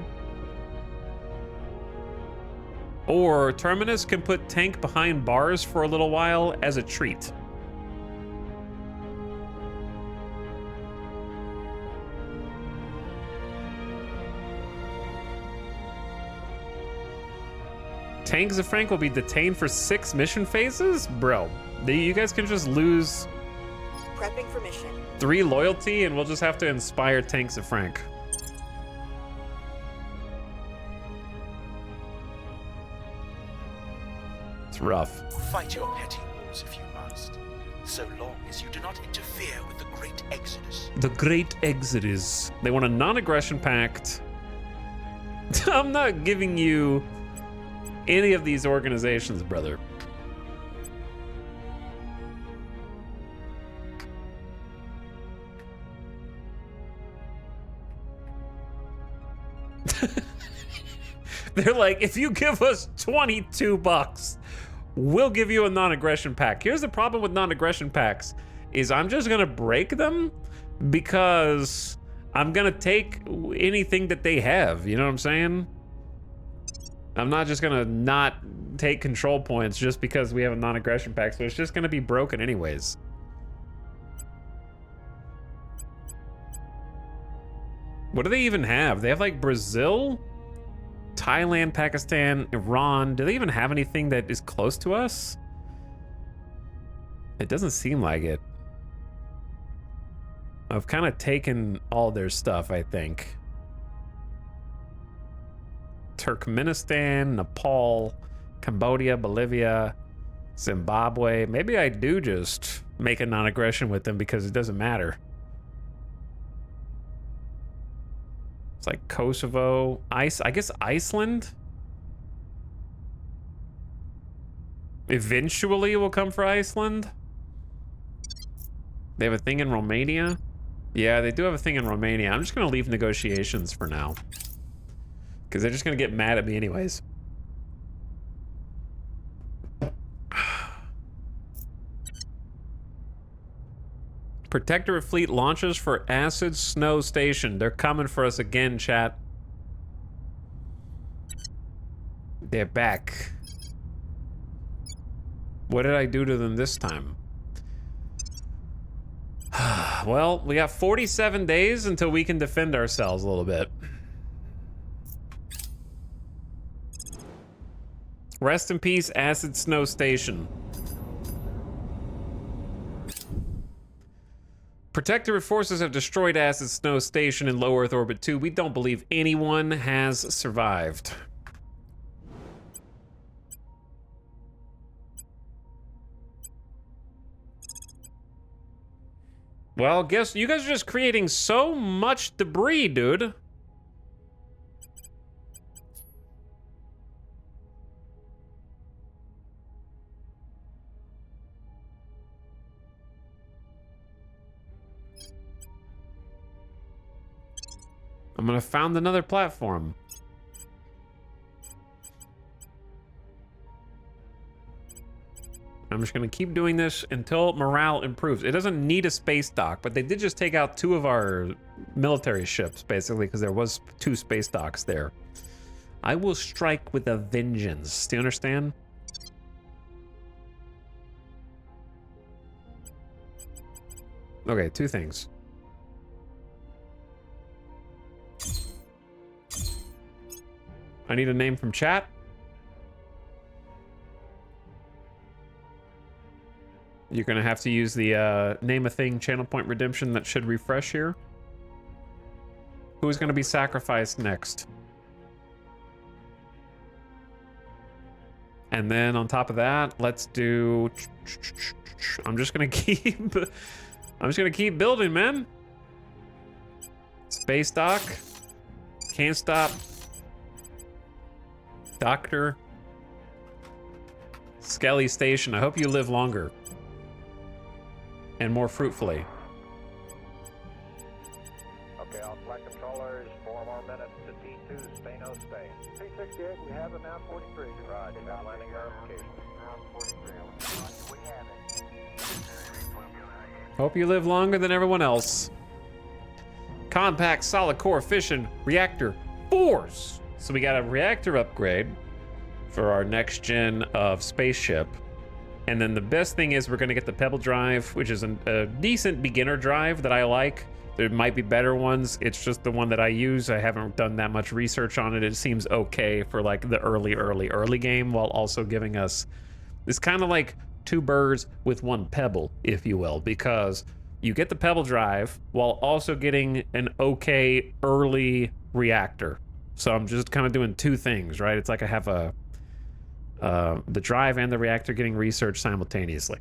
Or Terminus can put Tank behind bars for a little while as a treat. Tanks of Frank will be detained for 6 mission phases? Bro, you guys can just lose Prepping for mission. 3 loyalty and we'll just have to inspire Tanks of Frank. It's rough. Fight your petty wars if you must, so long as you do not interfere with the Great Exodus. The Great Exodus. They want a non-aggression pact. I'm not giving you any of these organizations, brother. They're like, if you give us $22, we'll give you a non-aggression pack. Here's the problem with non-aggression packs, is I'm just gonna break them because I'm gonna take anything that they have, you know what I'm saying? I'm not just gonna not take control points just because we have a non-aggression pack, so it's just gonna be broken anyways. What do they even have? They have like Brazil, Thailand, Pakistan, Iran. Do they even have anything that is close to us? It doesn't seem like it. I've kind of taken all their stuff, I think. Turkmenistan, Nepal, Cambodia, Bolivia, Zimbabwe. Maybe I do just make a non-aggression with them because it doesn't matter. It's like Kosovo, I guess Iceland. Eventually it will come for Iceland. They have a thing in Romania. Yeah, they do have a thing in Romania. I'm just gonna leave negotiations for now, because they're just gonna get mad at me anyways. Protectorate fleet launches for Acid Snow Station. They're coming for us again, chat. They're back. What did I do to them this time? Well, we got 47 days until we can defend ourselves a little bit. Rest in peace, Acid Snow Station. Protectorate forces have destroyed Acid Snow Station in low Earth orbit 2. We don't believe anyone has survived. Well, guess you guys are just creating so much debris, dude. I'm gonna found another platform. I'm just gonna keep doing this until morale improves. It doesn't need a space dock, but they did just take out 2 of our military ships, basically, because there was 2 space docks there. I will strike with a vengeance. Do you understand? Okay, 2 things. I need a name from chat. You're gonna have to use the name a thing channel point redemption that should refresh here. Who's gonna be sacrificed next? And then on top of that, let's do. I'm just gonna keep building, man. Space dock. Can't stop. Doctor. Skelly Station. I hope you live longer. And more fruitfully. Okay, all flight controllers, 4 more minutes to T2, stay no stay. T68, we have it now, 43. Roger, now landing verification. 43. We have it. Hope you live longer than everyone else. Compact solid core fission reactor force. So we got a reactor upgrade for our next gen of spaceship. And then the best thing is we're going to get the Pebble drive, which is a decent beginner drive that I like. There might be better ones. It's just the one that I use. I haven't done that much research on it. It seems okay for like the early game, while also giving us... It's kind of like 2 birds with 1 pebble, if you will, because you get the Pebble drive while also getting an okay early reactor. So I'm just kind of doing 2 things, right? It's like I have the drive and the reactor getting research simultaneously.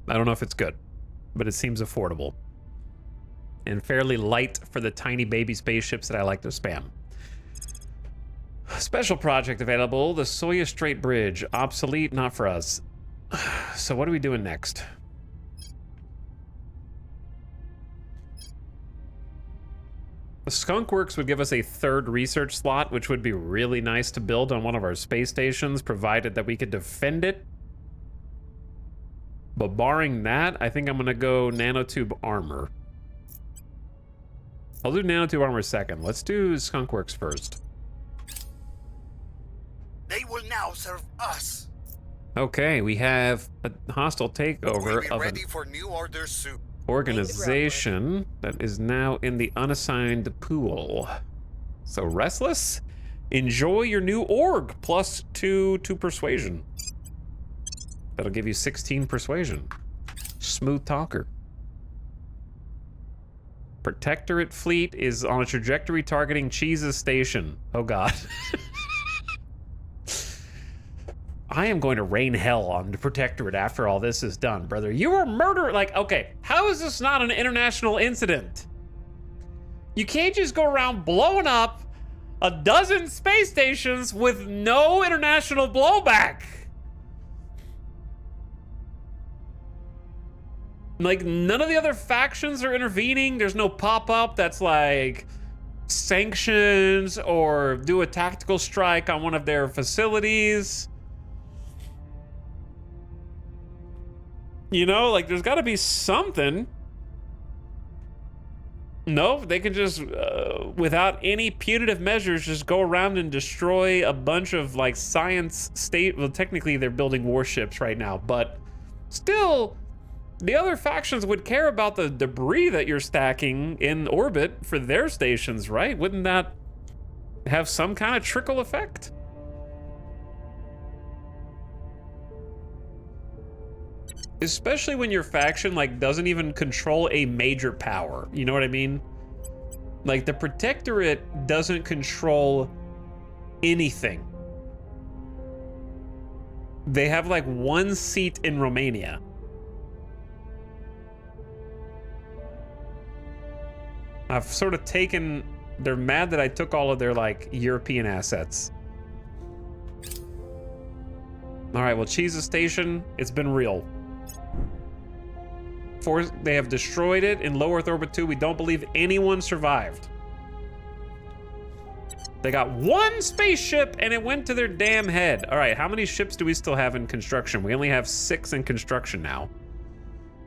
I don't know if it's good, but it seems affordable. And fairly light for the tiny baby spaceships that I like to spam. Special project available, the Soyuz Strait Bridge. Obsolete, not for us. So what are we doing next? The Skunk Works would give us a 3rd research slot, which would be really nice to build on one of our space stations, provided that we could defend it. But barring that, I think I'm gonna go nanotube armor. I'll do nanotube armor second. Let's do Skunk Works first. They will now serve us. Okay, we have a hostile takeover We'll be of ready for new orders soon. organization that is now in the unassigned pool. So restless, enjoy your new org plus 2 to persuasion. That'll give you 16 persuasion. Smooth talker. Protectorate fleet is on a trajectory targeting Cheese's station. Oh god. I am going to rain hell on the Protectorate after all this is done, brother. You were murdered. Like, okay, how is this not an international incident? You can't just go around blowing up a dozen space stations with no international blowback. Like, none of the other factions are intervening. There's no pop-up that's like sanctions or do a tactical strike on one of their facilities. You know, like, there's got to be something. No, they can just, without any punitive measures, just go around and destroy a bunch of, like, science state. Well, technically, they're building warships right now, but still, the other factions would care about the debris that you're stacking in orbit for their stations, right? Wouldn't that have some kind of trickle effect? Especially when your faction, like, doesn't even control a major power. You know what I mean? Like, the Protectorate doesn't control anything. They have, like, 1 seat in Romania. I've sort of taken... They're mad that I took all of their, like, European assets. Alright, well, Cheese's station, it's been real. They have destroyed it in low Earth orbit 2. We don't believe anyone survived. They got 1 spaceship and it went to their damn head. All right, how many ships do we still have in construction? We only have 6 in construction now.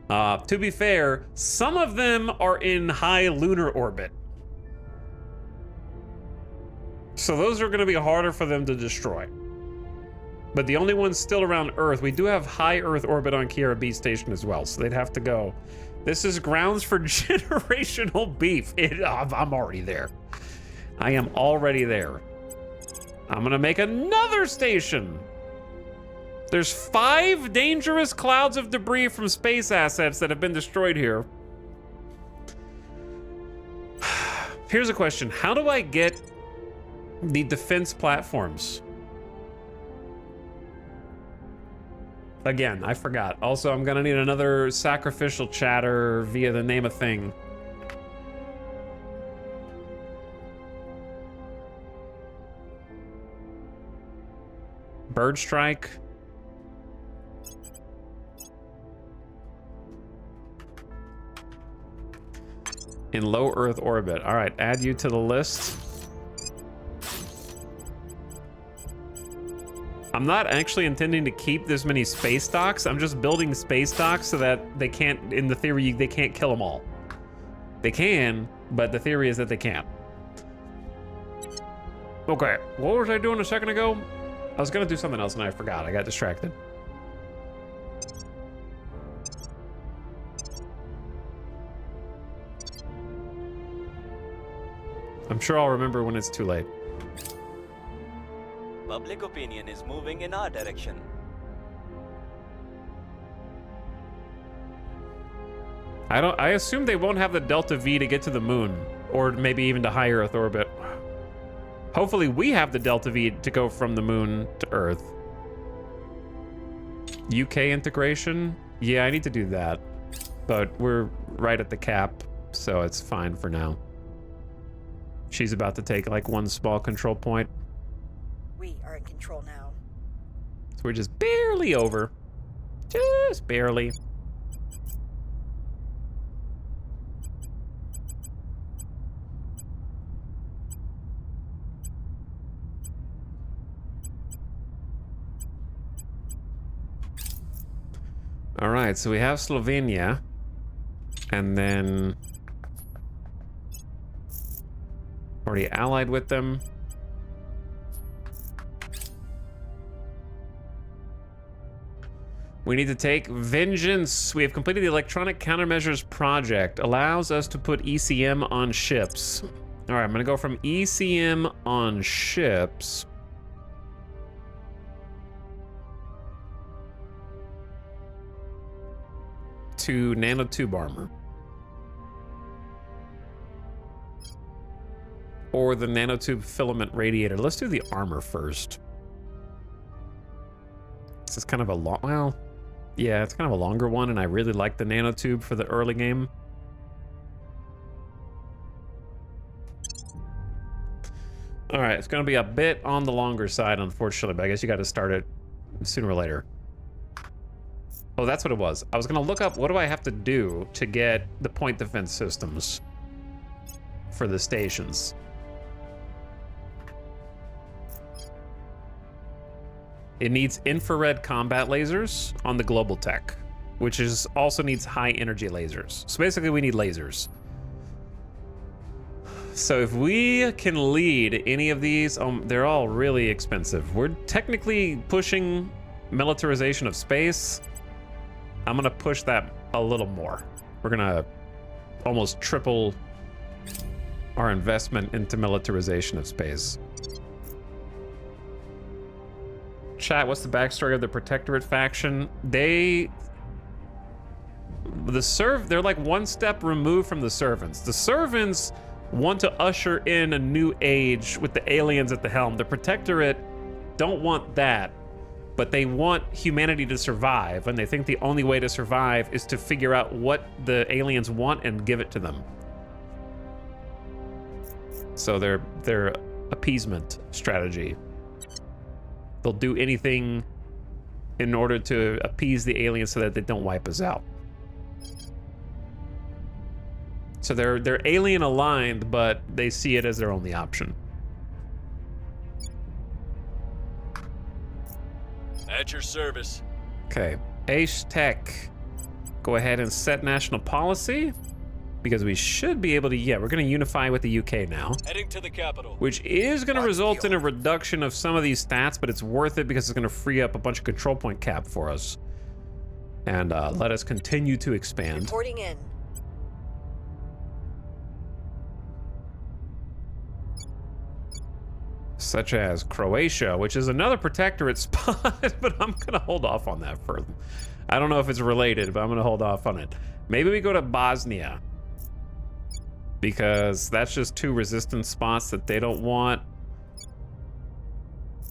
To be fair, some of them are in high lunar orbit. So those are going to be harder for them to destroy. But the only ones still around Earth, we do have high Earth orbit on Kiera B station as well, so they'd have to go. This is grounds for generational beef. I'm already there. I am already there. I'm gonna make another station. There's 5 dangerous clouds of debris from space assets that have been destroyed here. Here's a question. How do I get the defense platforms? Again, I forgot. Also, I'm gonna need another sacrificial chatter via the name of thing. Bird strike. In low Earth orbit. All right, add you to the list. I'm not actually intending to keep this many space docks. I'm just building space docks so that they can't, in the theory, they can't kill them all. They can, but the theory is that they can't. Okay, what was I doing a second ago? I was gonna do something else and I forgot. I got distracted. I'm sure I'll remember when it's too late. Public opinion is moving in our direction. I assume they won't have the Delta V to get to the moon, or maybe even to high Earth orbit. Hopefully we have the Delta V to go from the moon to Earth. UK integration? Yeah, I need to do that. But we're right at the cap, so it's fine for now. She's about to take like 1 small control point. We are in control now. So we're just barely over. Just barely. All right, so we have Slovenia, and then already allied with them. We need to take vengeance. We have completed the electronic countermeasures project. Allows us to put ECM on ships. All right, I'm gonna go from ECM on ships to nanotube armor. Or the nanotube filament radiator. Let's do the armor first. This is kind of a long, well, yeah, it's kind of a longer one, and I really like the nanotube for the early game. All right, it's gonna be a bit on the longer side, unfortunately, but I guess you gotta start it sooner or later. Oh, that's what it was. I was gonna look up what do I have to do to get the point defense systems for the stations. It needs infrared combat lasers on the global tech, which is also needs high energy lasers. So basically we need lasers. So if we can lead any of these, they're all really expensive. We're technically pushing militarization of space. I'm gonna push that a little more. We're gonna almost triple our investment into militarization of space. Chat, what's the backstory of the Protectorate faction? They're like one step removed from the Servants. The Servants want to usher in a new age with the aliens at the helm. The Protectorate don't want that, but they want humanity to survive, and they think the only way to survive is to figure out what the aliens want and give it to them. So their appeasement strategy. They'll do anything in order to appease the aliens so that they don't wipe us out. So they're alien aligned, but they see it as their only option. At your service. Okay, Ace Tech. Go ahead and set national policy. Because we should be able to, yeah, we're gonna unify with the UK now. Heading to the capital. Which is gonna result in a reduction of some of these stats, but it's worth it because it's gonna free up a bunch of control point cap for us. And let us continue to expand. Reporting in. Such as Croatia, which is another protectorate spot, but I'm gonna hold off on that further. I don't know if it's related, but I'm gonna hold off on it. Maybe we go to Bosnia, because that's just two resistance spots that they don't want.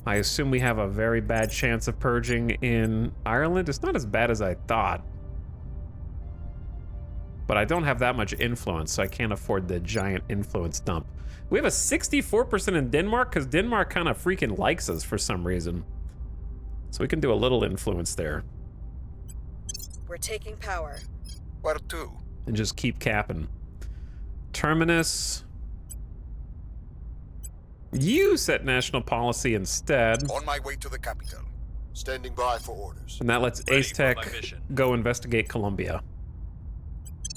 I assume we have a very bad chance of purging in Ireland. It's not as bad as I thought, but I don't have that much influence, so I can't afford the giant influence dump. We have a 64% in Denmark, because Denmark kind of freaking likes us for some reason. So we can do a little influence there. We're taking power. Where to? And just keep capping. Terminus. You set national policy instead. On my way to the capital. Standing by for orders. And that lets Ready Ace for Tech my mission. go investigate Colombia.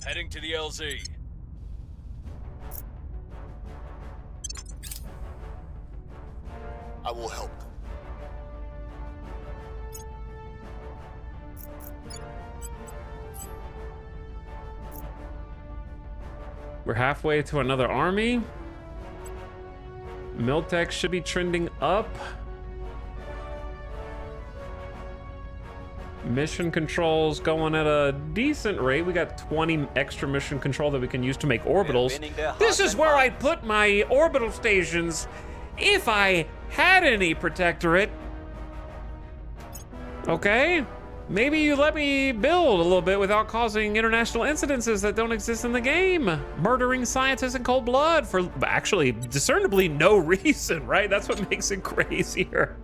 Heading to the LZ. I will help them. We're halfway to another army. Miltech should be trending up. Mission control's going at a decent rate. We got 20 extra mission control that we can use to make orbitals. This is where I'd put my orbital stations if I had any protectorate. Okay? Maybe you let me build a little bit without causing international incidences that don't exist in the game. Murdering scientists in cold blood for actually discernibly no reason, right? That's what makes it crazier.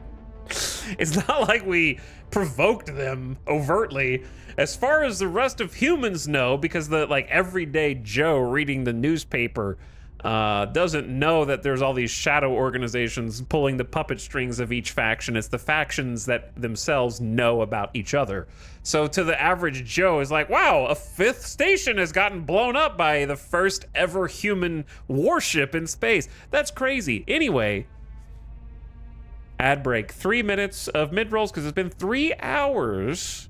It's not like we provoked them overtly. As far as the rest of humans know, because the everyday Joe reading the newspaper doesn't know that there's all these shadow organizations pulling the puppet strings of each faction. It's the factions that themselves know about each other. So to the average Joe is like, wow, a 5th station has gotten blown up by the first ever human warship in space. That's crazy. Anyway, ad break. 3 minutes of mid-rolls because it's been 3 hours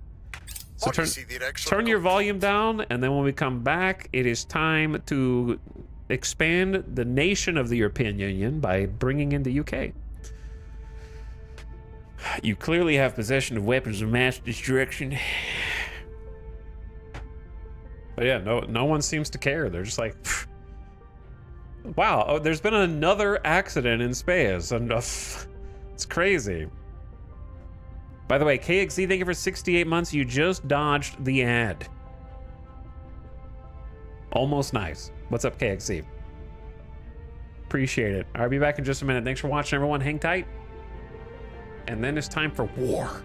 So You see the next turn your article? volume down, and then when we come back, it is time to expand the nation of the European Union by bringing in the UK. You clearly have possession of weapons of mass destruction. But yeah, no one seems to care. They're just like, pfft. Wow, oh, there's been another accident in space, and it's crazy. By the way, KXZ, thank you for 68 months. You just dodged the ad. Almost nice. What's up, KXZ? Appreciate it. I'll be back in just a minute. Thanks for watching, everyone. Hang tight. And then it's time for war.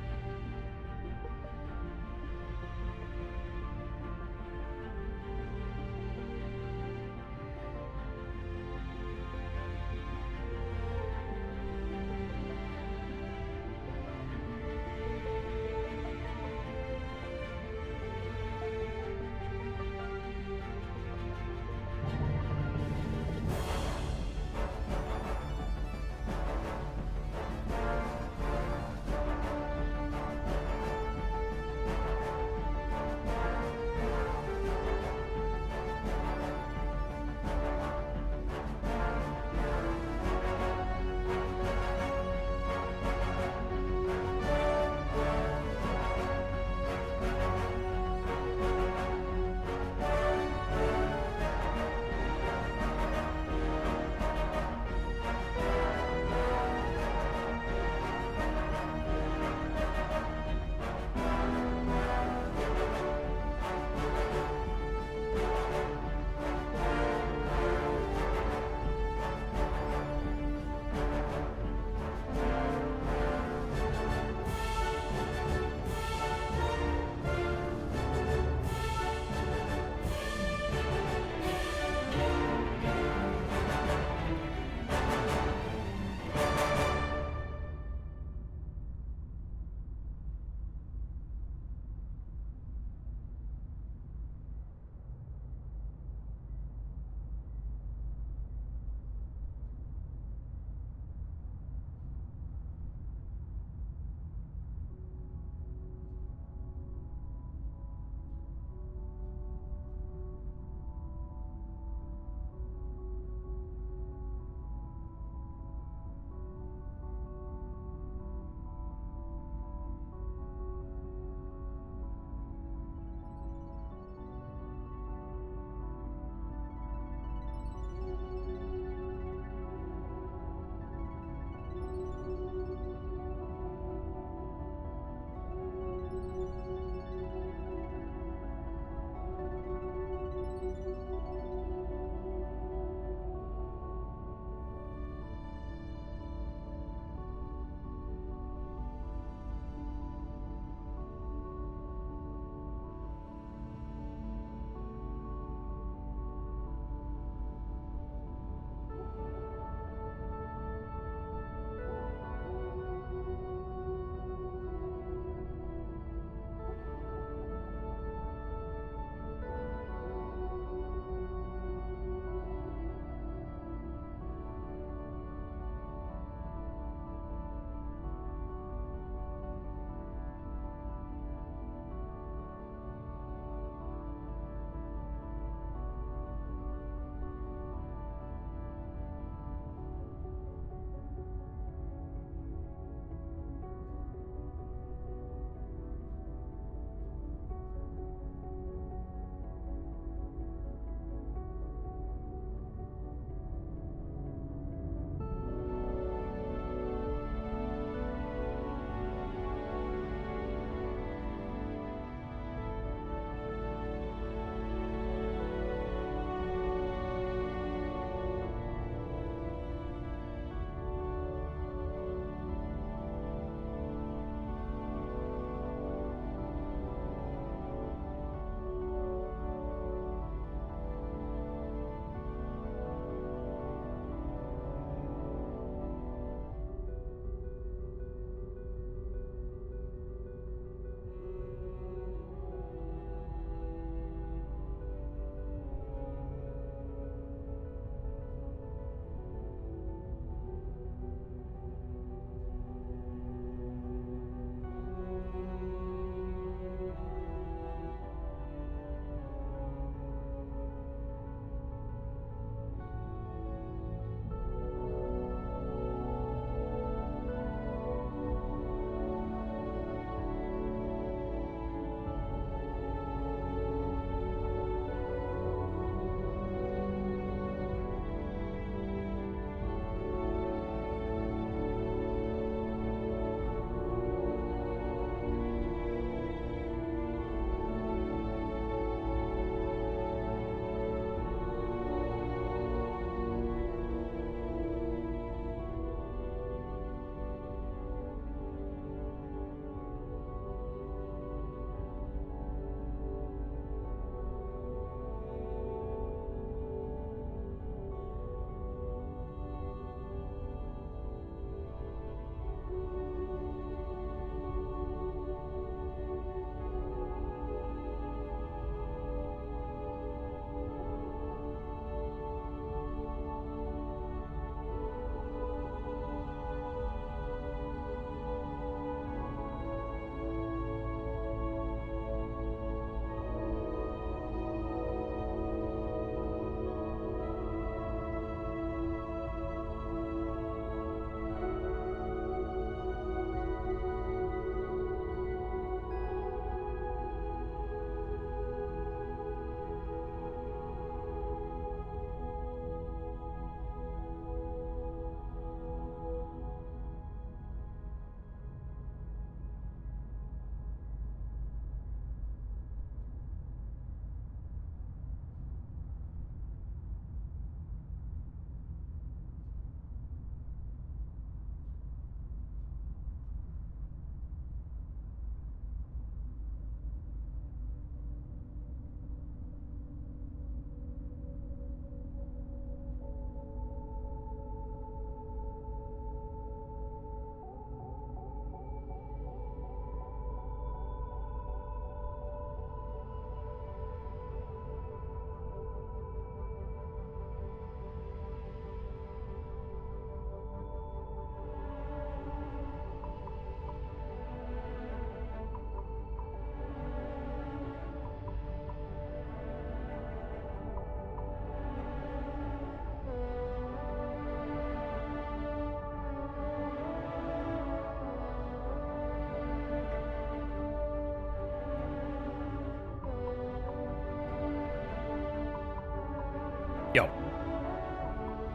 Yo,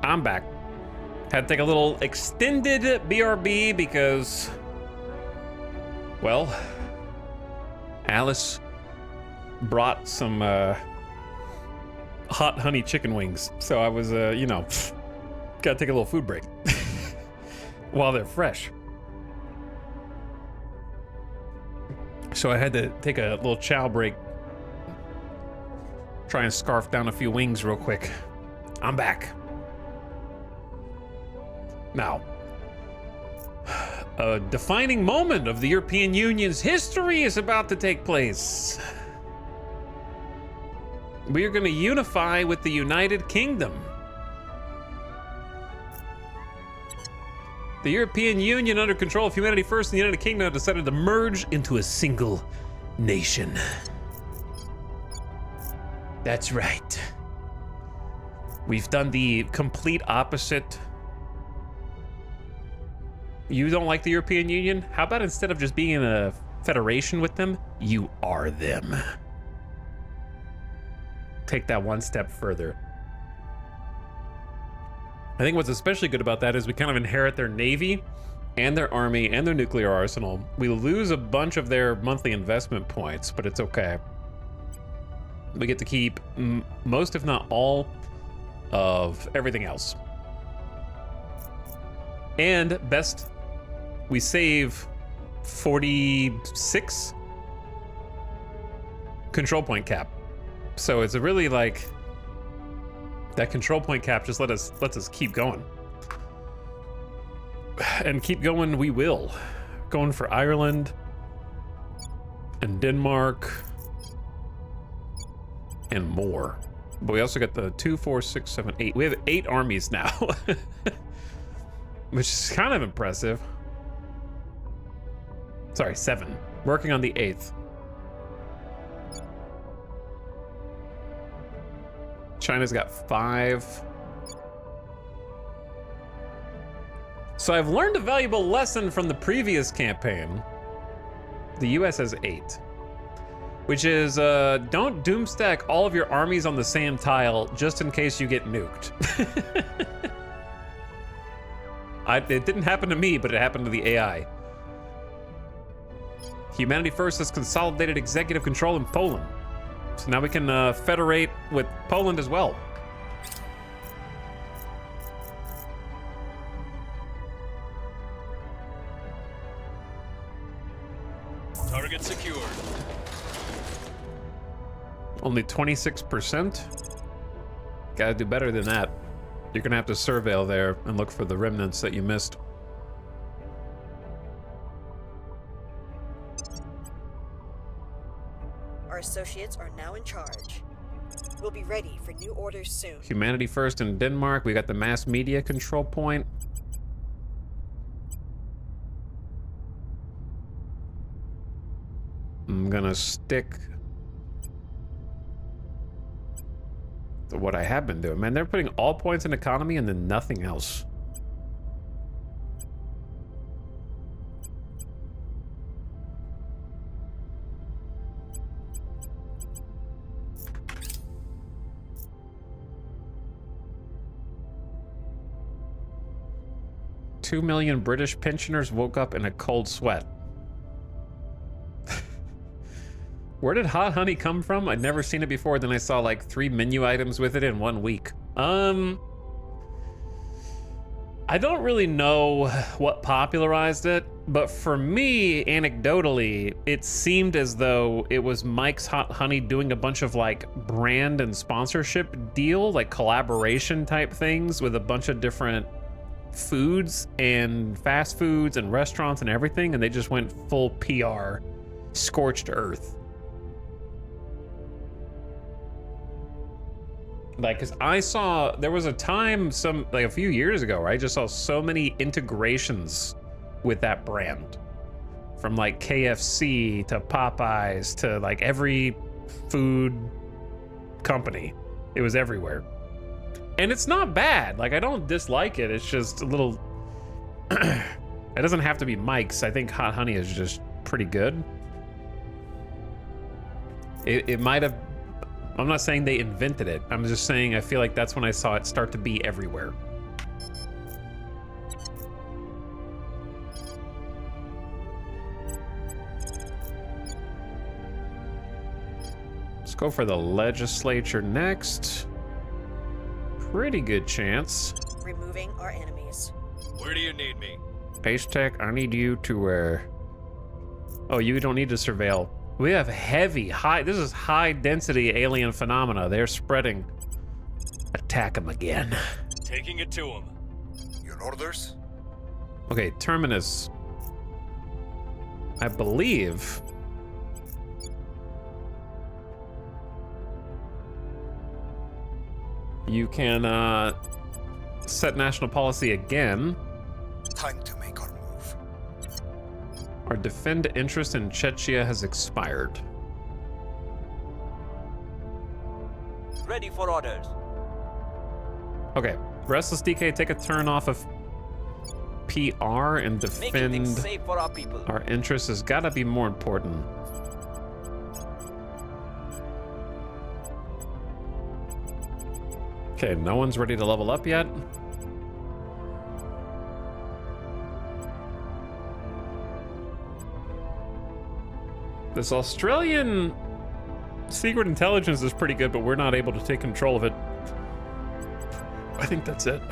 I'm back. Had to take a little extended BRB because, well, Alice brought some hot honey chicken wings. So I was, you know, gotta take a little food break while they're fresh. So I had to take a little chow break. Try and scarf down a few wings real quick. I'm back. Now, a defining moment of the European Union's history is about to take place. We are going to unify with the United Kingdom. The European Union, under control of Humanity First and the United Kingdom, have decided to merge into a single nation. That's right. We've done the complete opposite. You don't like the European Union? How about instead of just being in a federation with them, you are them? Take that one step further. I think what's especially good about that is we kind of inherit their navy and their army and their nuclear arsenal. We lose a bunch of their monthly investment points, but it's okay. We get to keep most, if not all, of everything else. And best, we save 46 control point cap. So it's a really like that control point cap just lets us keep going. And keep going we will. Going for Ireland and Denmark and more. But we also got the 2, 4, 6, 7, 8. We have 8 armies now. Which is kind of impressive. Sorry, 7. Working on the 8th. China's got 5. So I've learned a valuable lesson from the previous campaign. The US has 8. Which is, don't doomstack all of your armies on the same tile just in case you get nuked. It didn't happen to me, but it happened to the AI. Humanity First has consolidated executive control in Poland. So now we can federate with Poland as well. Target secured. Only 26%? Gotta do better than that. You're gonna have to surveil there and look for the remnants that you missed. Our associates are now in charge. We'll be ready for new orders soon. Humanity First in Denmark. We got the mass media control point. I'm gonna stick to what I have been doing. Man, they're putting all points in economy and then nothing else. $2 million British pensioners woke up in a cold sweat. Where did hot honey come from? I'd never seen it before. Then I saw like 3 menu items with it in 1 week. I don't really know what popularized it, but for me, anecdotally, it seemed as though it was Mike's Hot Honey doing a bunch of like brand and sponsorship deal, like collaboration type things with a bunch of different foods and fast foods and restaurants and everything, and they just went full PR, scorched earth. Like, cause I saw, there was a time like a few years ago where I just saw so many integrations with that brand. From like KFC to Popeyes to like every food company. It was everywhere. And it's not bad. Like, I don't dislike it. It's just a little, it doesn't have to be Mike's. I think hot honey is just pretty good. It might have I'm not saying they invented it. I'm just saying I feel like that's when I saw it start to be everywhere. Let's go for the legislature next. Pretty good chance. Removing our enemies. Where do you need me? Base Tech, I need you to, Oh, you don't need to surveil. We have this is high density alien phenomena. They're spreading. Attack them again. Taking it to him. Your orders? Okay, Terminus. I believe. You can, set national policy again. Time to make our move. Our defend interest in Chechnya has expired. Ready for orders. Okay, Restless DK, take a turn off of PR and Making things defend safe for our people. our interests has gotta be more important. Okay, no one's ready to level up yet. This Australian secret intelligence is pretty good, but we're not able to take control of it. I think that's it.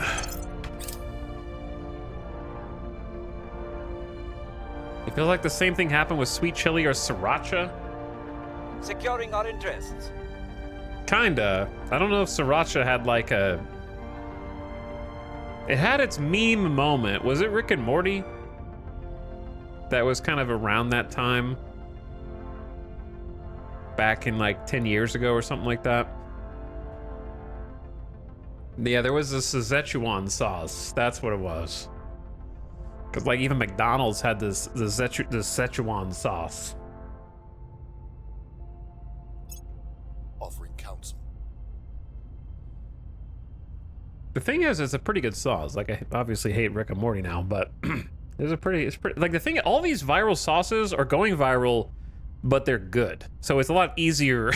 It feels like the same thing happened with Sweet Chili or Sriracha. Securing our interests. Kinda. I don't know if Sriracha had like a... It had its meme moment. Was it Rick and Morty? That was kind of around that time. Back in like 10 years ago or something like that. Yeah, there was a Szechuan sauce. That's what it was. Because like even McDonald's had the Szechuan sauce. Offering counsel. The thing is, it's a pretty good sauce. Like, I obviously hate Rick and Morty now, but it's pretty, like the thing, all these viral sauces are going viral, but they're good. So it's a lot easier,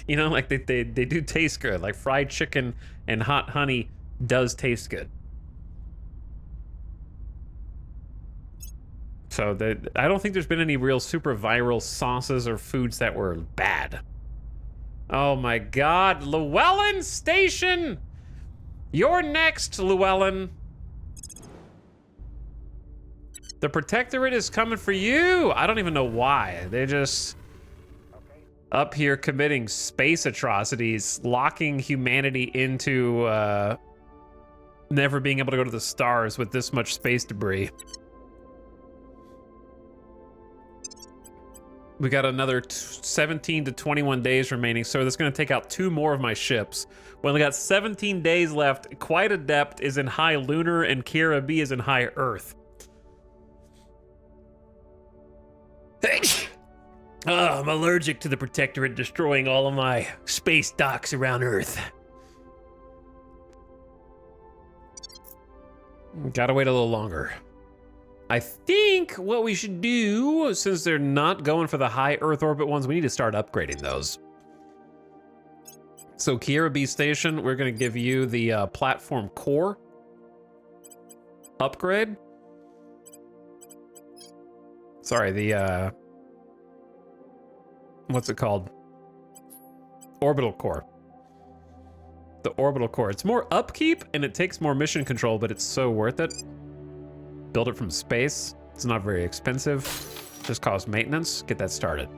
you know, like they do taste good. Like fried chicken and hot honey does taste good. So I don't think there's been any real super viral sauces or foods that were bad. Oh my God, Llewellyn Station! You're next, Llewellyn. The Protectorate is coming for you. I don't even know why. They're just up here committing space atrocities, locking humanity into never being able to go to the stars with this much space debris. We got another 17 to 21 days remaining, so that's going to take out 2 more of my ships. We only got 17 days left. Quite Adept is in high lunar, and Kira B is in high Earth. I'm allergic to the Protectorate destroying all of my space docks around Earth. Gotta wait a little longer. I think what we should do, since they're not going for the high Earth orbit ones, we need to start upgrading those. So Kira B Station, we're gonna give you the platform core upgrade. Sorry, the what's it called? Orbital core. The orbital core. It's more upkeep and it takes more mission control, but it's so worth it. Build it from space. It's not very expensive. Just costs maintenance. Get that started.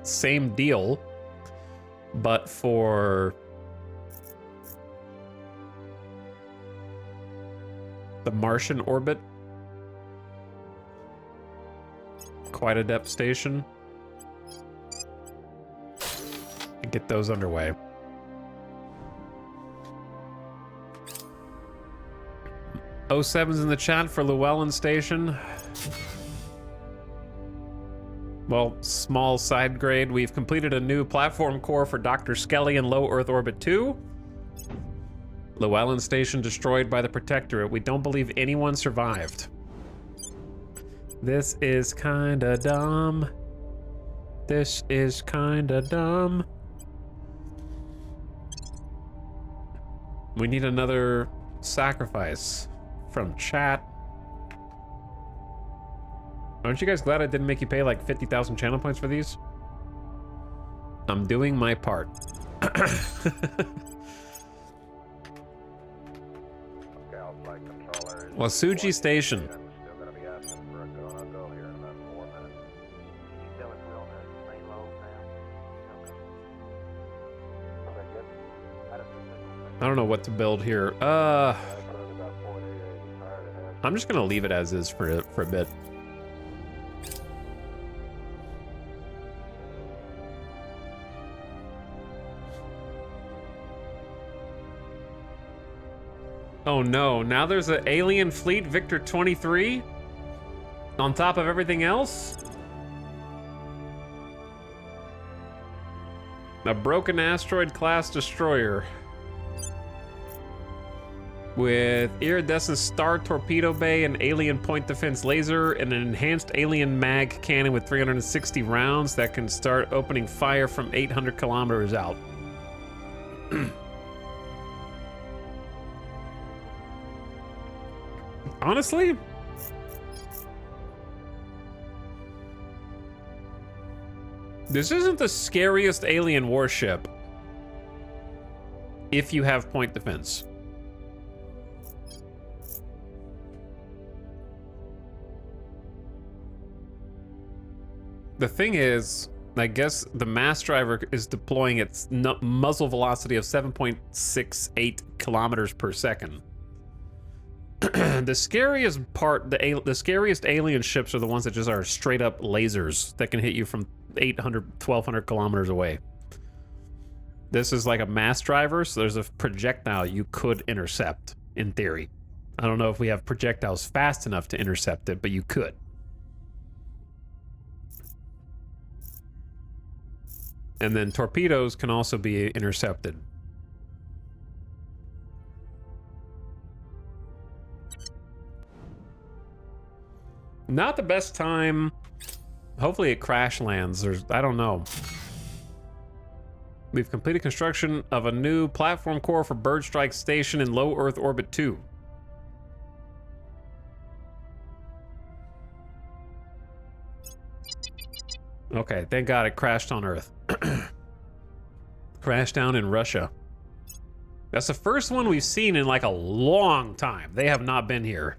Same deal, but for the Martian orbit. Quite Adept Station. And get those underway. O7's in the chat for Llewellyn Station. Well, small side grade. We've completed a new platform core for Dr. Skelly in Low Earth Orbit 2. Llewellyn Station destroyed by the Protectorate. We don't believe anyone survived. This is kinda dumb. This is kinda dumb. We need another sacrifice from chat. Aren't you guys glad I didn't make you pay like 50,000 channel points for these? I'm doing my part. Wasuji Station. Still gonna be asking for a go-no-go here in about 4 minutes. You tell us we're on the main load now? Okay. Okay, good. How does this I don't know what to build here. about 48, tired of that. I'm just gonna leave it as is for a bit. Oh no, now there's an alien fleet, Victor 23? On top of everything else? A broken asteroid class destroyer. With iridescent star torpedo bay, an alien point defense laser, and an enhanced alien mag cannon with 360 rounds that can start opening fire from 800 kilometers out. Honestly, this isn't the scariest alien warship if you have point defense. The thing is, I guess the mass driver is deploying its muzzle velocity of 7.68 kilometers per second. The scariest part, the scariest alien ships are the ones that just are straight up lasers that can hit you from 800, 1200 kilometers away. This is like a mass driver, so there's a projectile you could intercept, in theory. I don't know if we have projectiles fast enough to intercept it, but you could. And then torpedoes can also be intercepted. Not the best time. Hopefully it crash lands. I don't know. We've completed construction of a new platform core for Bird Strike Station in low Earth orbit 2. Okay, thank God it crashed on Earth. Crashed down in Russia. That's the first one we've seen in like a long time. They have not been here.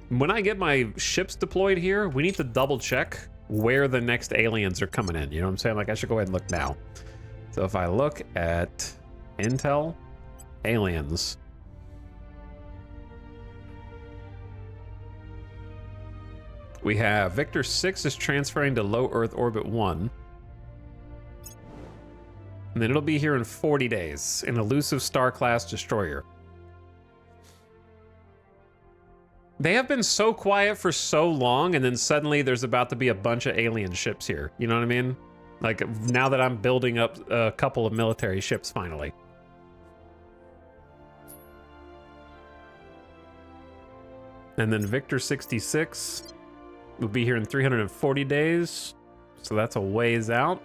When I get my ships deployed here, we need to double check where the next aliens are coming in. You know what I'm saying? Like, I should go ahead and look now. So if I look at Intel, aliens. We have Victor 6 is transferring to low Earth orbit 1. And then it'll be here in 40 days. An elusive star-class destroyer. They have been so quiet for so long, and then suddenly there's about to be a bunch of alien ships here. You know what I mean? Like, now that I'm building up a couple of military ships, finally. And then Victor 66 will be here in 340 days. So that's a ways out.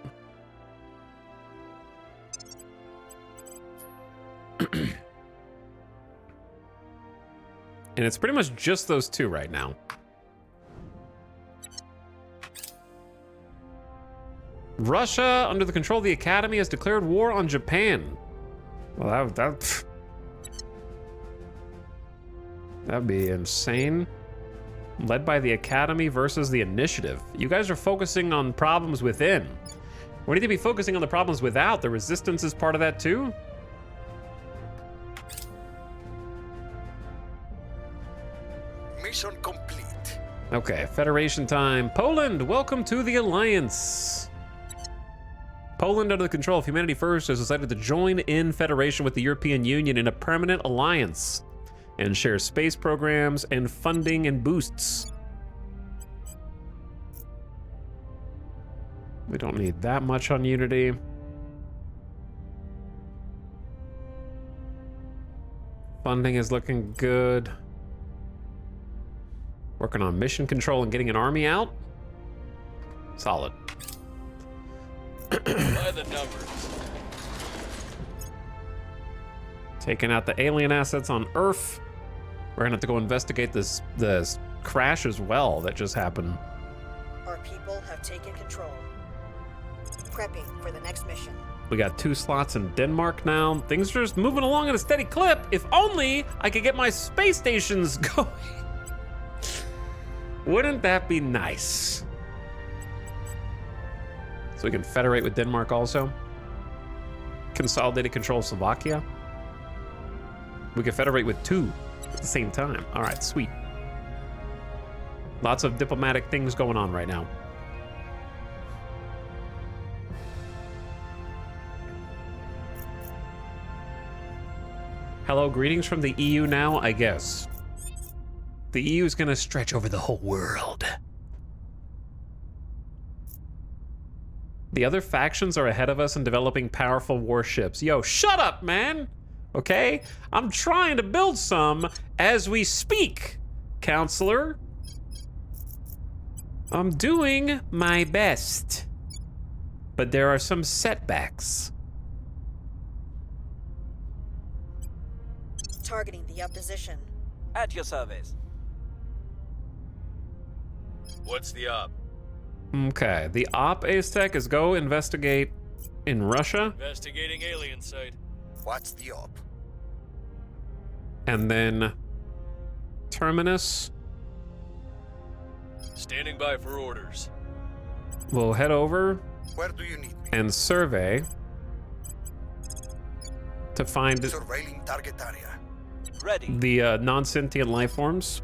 And it's pretty much just those two right now. Russia, under the control of the Academy, has declared war on Japan. Well, that'd be insane. Led by the Academy versus the Initiative. You guys are focusing on problems within. We need to be focusing on the problems without. The Resistance is part of that too. Mission complete. Okay, Federation time. Poland, welcome to the Alliance. Poland, under the control of Humanity First, has decided to join in Federation with the European Union in a permanent alliance and share space programs and funding and boosts. We don't need that much on Unity. Funding is looking good. Working on mission control and getting an army out. Solid. By the numbers. Taking out the alien assets on Earth. We're gonna have to go investigate this crash as well that just happened. Our people have taken control. Prepping for the next mission. We got 2 slots in Denmark now. Things are just moving along at a steady clip. If only I could get my space stations going. Wouldn't that be nice? So we can federate with Denmark also. Consolidated control of Slovakia. We can federate with 2 at the same time. All right, sweet. Lots of diplomatic things going on right now. Hello, greetings from the EU now, I guess. The EU is gonna stretch over the whole world. The other factions are ahead of us in developing powerful warships. Yo, shut up, man! Okay? I'm trying to build some as we speak, counselor. I'm doing my best. But there are some setbacks. Targeting the opposition. At your service. What's the op? Okay, the op Aztec is go investigate in Russia, Investigating alien site. What's the op? and then Terminus Standing by for orders. will head over Where do you need me? and survey to find Surveilling target area. Ready. the non-sentient life forms.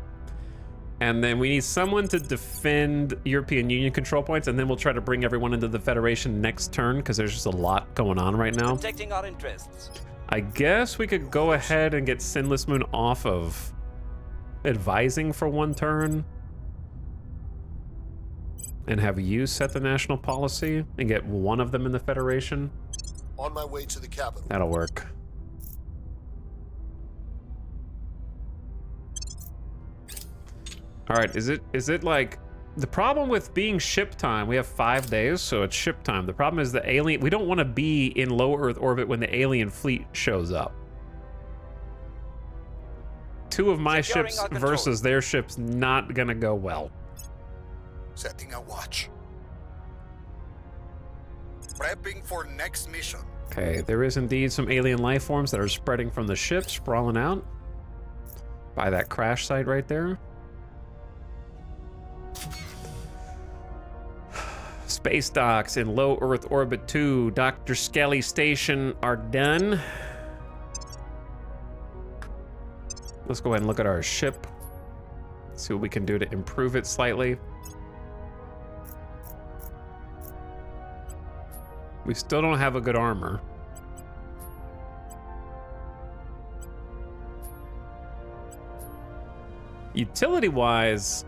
And then we need someone to defend European Union control points, and then we'll try to bring everyone into the Federation next turn, because there's just a lot going on right now. Protecting our interests. I guess we could go ahead and get Sinless Moon off of advising for 1 turn. And have you set the national policy and get one of them in the Federation. On my way to the capital. That'll work. All right, is it like the problem with being ship time? We have 5 days, so it's ship time. The problem is the alien. We don't want to be in low Earth orbit when the alien fleet shows up. 2 of my Securing ships our control. versus their ships not gonna go well. Setting a watch. Prepping for next mission. Okay, there is indeed some alien life forms that are spreading from the ship, sprawling out by that crash site right there. Space docks in low Earth orbit 2, Dr. Skelly Station are done. Let's go ahead and look at our ship. See what we can do to improve it slightly. We still don't have a good armor. Utility-wise,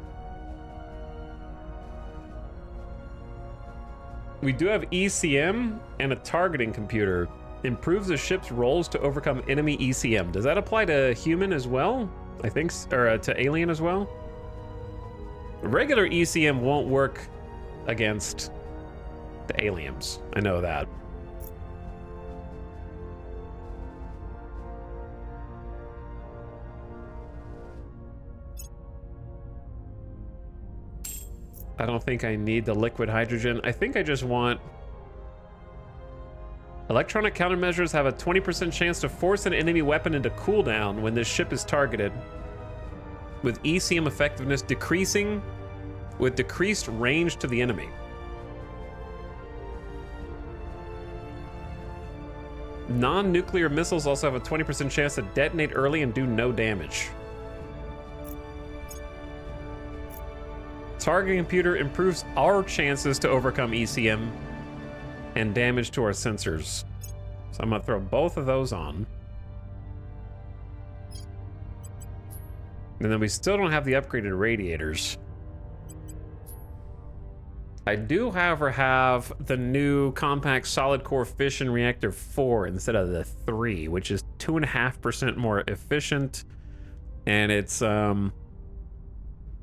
we do have ECM and a targeting computer. Improves the ship's rolls to overcome enemy ECM. Does that apply to human as well? I think, or to alien as well? Regular ECM won't work against the aliens. I know that. I don't think I need the liquid hydrogen. I think I just want... Electronic countermeasures have a 20% chance to force an enemy weapon into cooldown when this ship is targeted, with ECM effectiveness decreasing with decreased range to the enemy. Non-nuclear missiles also have a 20% chance to detonate early and do no damage. Targeting computer improves our chances to overcome ECM and damage to our sensors. So I'm gonna throw both of those on. And then we still don't have the upgraded radiators. I do, however, have the new compact solid core fission reactor 4 instead of the 3, which is 2.5% more efficient, and it's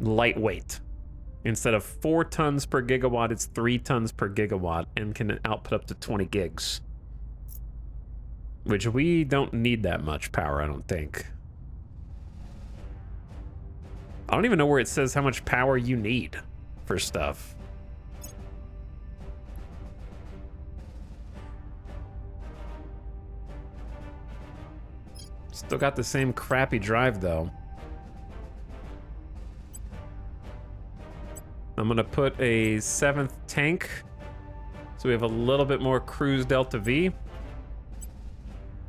lightweight. Instead of 4 tons per gigawatt, it's 3 tons per gigawatt and can output up to 20 gigs. Which we don't need that much power, I don't think. I don't even know where it says how much power you need for stuff. Still got the same crappy drive, though. I'm gonna put a 7th tank, so we have a little bit more cruise Delta V.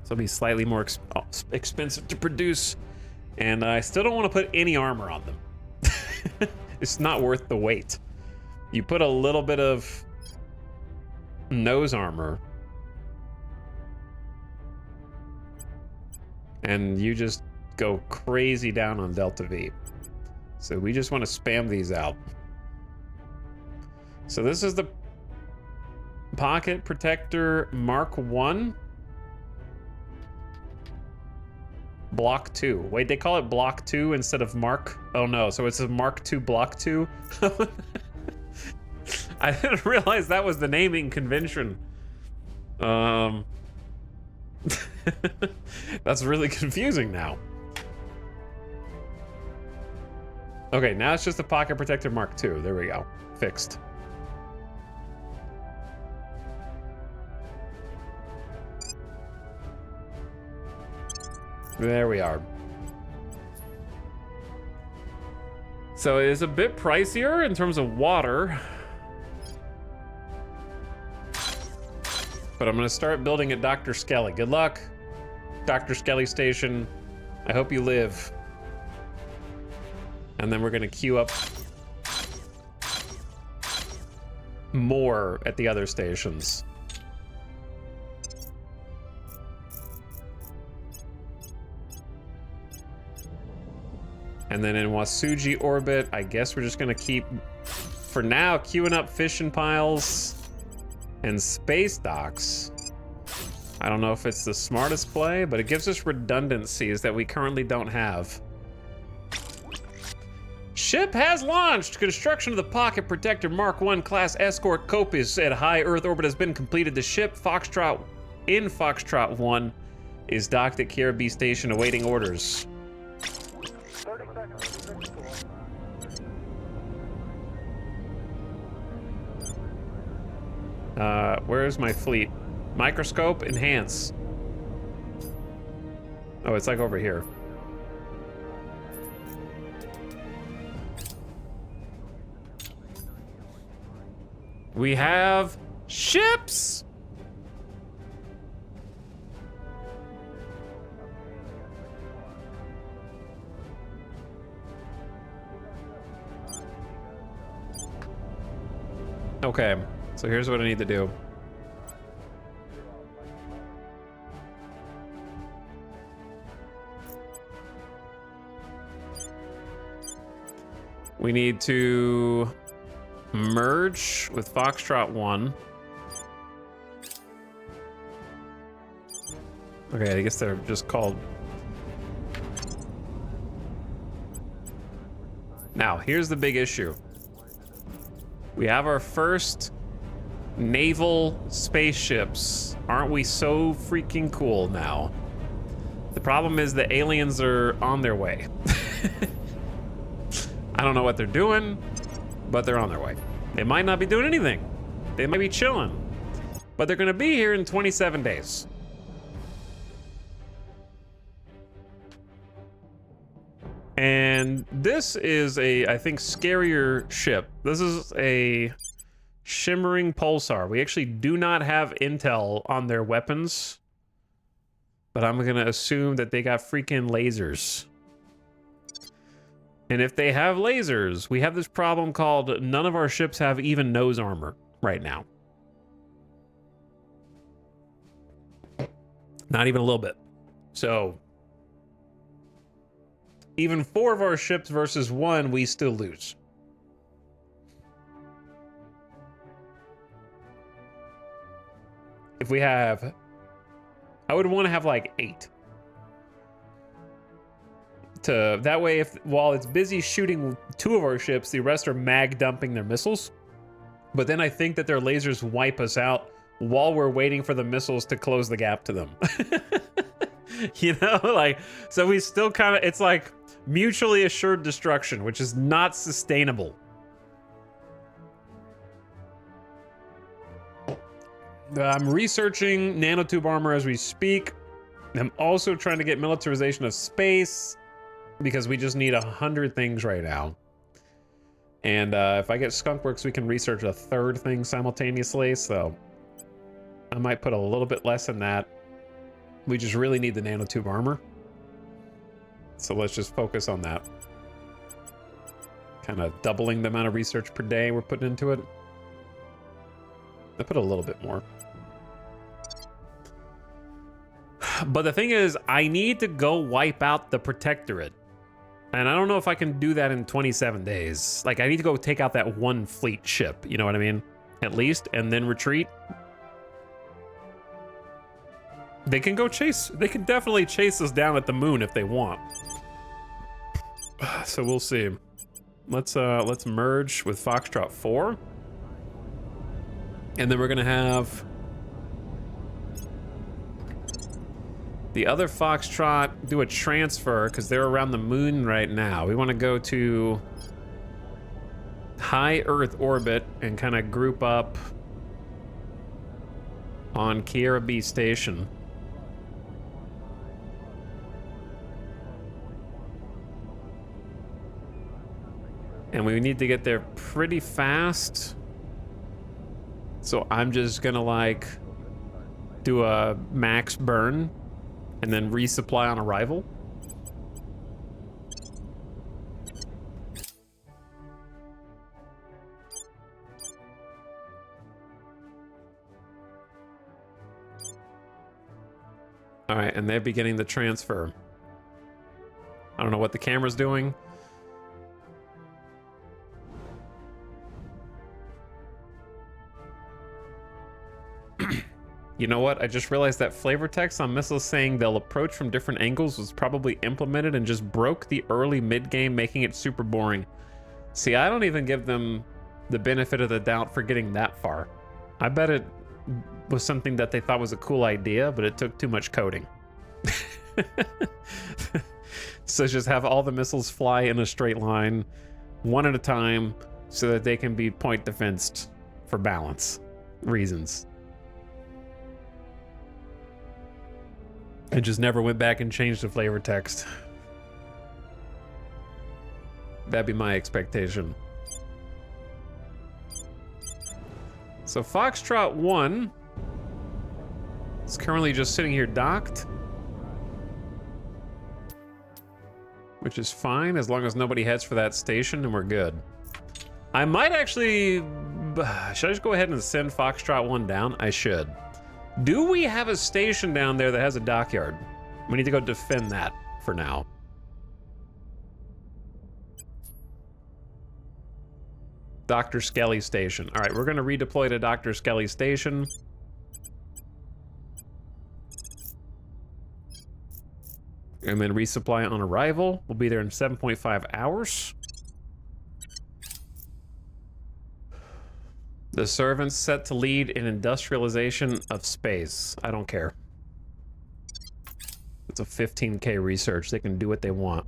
So it'll be slightly more expensive to produce, and I still don't want to put any armor on them. It's not worth the weight. You put a little bit of nose armor, and you just go crazy down on Delta V. So we just want to spam these out. So this is the Pocket Protector Mark 1. Block 2. Wait, they call it Block 2 instead of Mark? Oh no, so it's a Mark 2 Block 2? I didn't realize that was the naming convention. That's really confusing now. Okay, now it's just the Pocket Protector Mark 2. There we go. Fixed. There we are. So it is a bit pricier in terms of water. But I'm gonna start building at Dr. Skelly. Good luck, Dr. Skelly Station. I hope you live. And then we're gonna queue up more at the other stations. And then in Wasuji orbit, I guess we're just gonna keep, for now, queuing up fission piles and space docks. I don't know if it's the smartest play, but it gives us redundancies that we currently don't have. Ship has launched! Construction of the Pocket Protector Mark 1 class escort Copis at high Earth orbit has been completed. The ship Foxtrot 1 is docked at Kiribati Station awaiting orders. 30 seconds. Where's my fleet? Microscope, enhance. Oh, it's like over here. We have ships! Okay, so here's what I need to do. We need to merge with Foxtrot 1. Okay, I guess they're just called. Now, here's the big issue. We have our first naval spaceships. Aren't we so freaking cool now? The problem is the aliens are on their way. I don't know what they're doing, but they're on their way. They might not be doing anything. They might be chilling, but they're gonna be here in 27 days. And this is a, I think, scarier ship. This is a shimmering pulsar. We actually do not have intel on their weapons, but I'm gonna assume that they got freaking lasers. And if they have lasers, we have this problem called none of our ships have even nose armor right now. Not even a little bit. So even 4 of our ships versus 1, we still lose. If we have, I would want to have like 8 to that way, if while it's busy shooting 2 of our ships, the rest are mag dumping their missiles. But then I think that their lasers wipe us out while we're waiting for the missiles to close the gap to them. You know, like, so we still kind of, it's like mutually assured destruction, which is not sustainable. I'm researching nanotube armor as we speak. I'm also trying to get militarization of space because we just need 100 things right now. And if I get Skunkworks, we can research a 3rd thing simultaneously. So I might put a little bit less in that. We just really need the nanotube armor. So let's just focus on that. Kind of doubling the amount of research per day we're putting into it. I put a little bit more. But the thing is, I need to go wipe out the Protectorate. And I don't know if I can do that in 27 days. Like, I need to go take out that 1 fleet ship, you know what I mean? At least, and then retreat. They can go chase, they can definitely chase us down at the moon if they want. So we'll see. Let's merge with Foxtrot 4. And then we're gonna have the other Foxtrot do a transfer because they're around the moon right now. We want to go to high Earth orbit and kind of group up on Kiera B station. And we need to get there pretty fast. So I'm just gonna like do a max burn and then resupply on arrival. All right, and they're beginning the transfer. I don't know what the camera's doing. You know what? I just realized that flavor text on missiles saying they'll approach from different angles was probably implemented and just broke the early mid-game, making it super boring. See, I don't even give them the benefit of the doubt for getting that far. I bet it was something that they thought was a cool idea, but it took too much coding. So just have all the missiles fly in a straight line, 1 at a time, so that they can be point defensed for balance reasons. And just never went back and changed the flavor text. That'd be my expectation. So Foxtrot 1 is currently just sitting here docked, which is fine as long as nobody heads for that station and we're good. I might actually, should I just go ahead and send Foxtrot 1 down? I should. Do we have a station down there that has a dockyard? We need to go defend that for now. Dr. Skelly Station. All right, we're going to redeploy to Dr. Skelly Station. And then resupply on arrival. We'll be there in 7.5 hours. The servants set to lead in industrialization of space. I don't care. It's a 15K research. They can do what they want.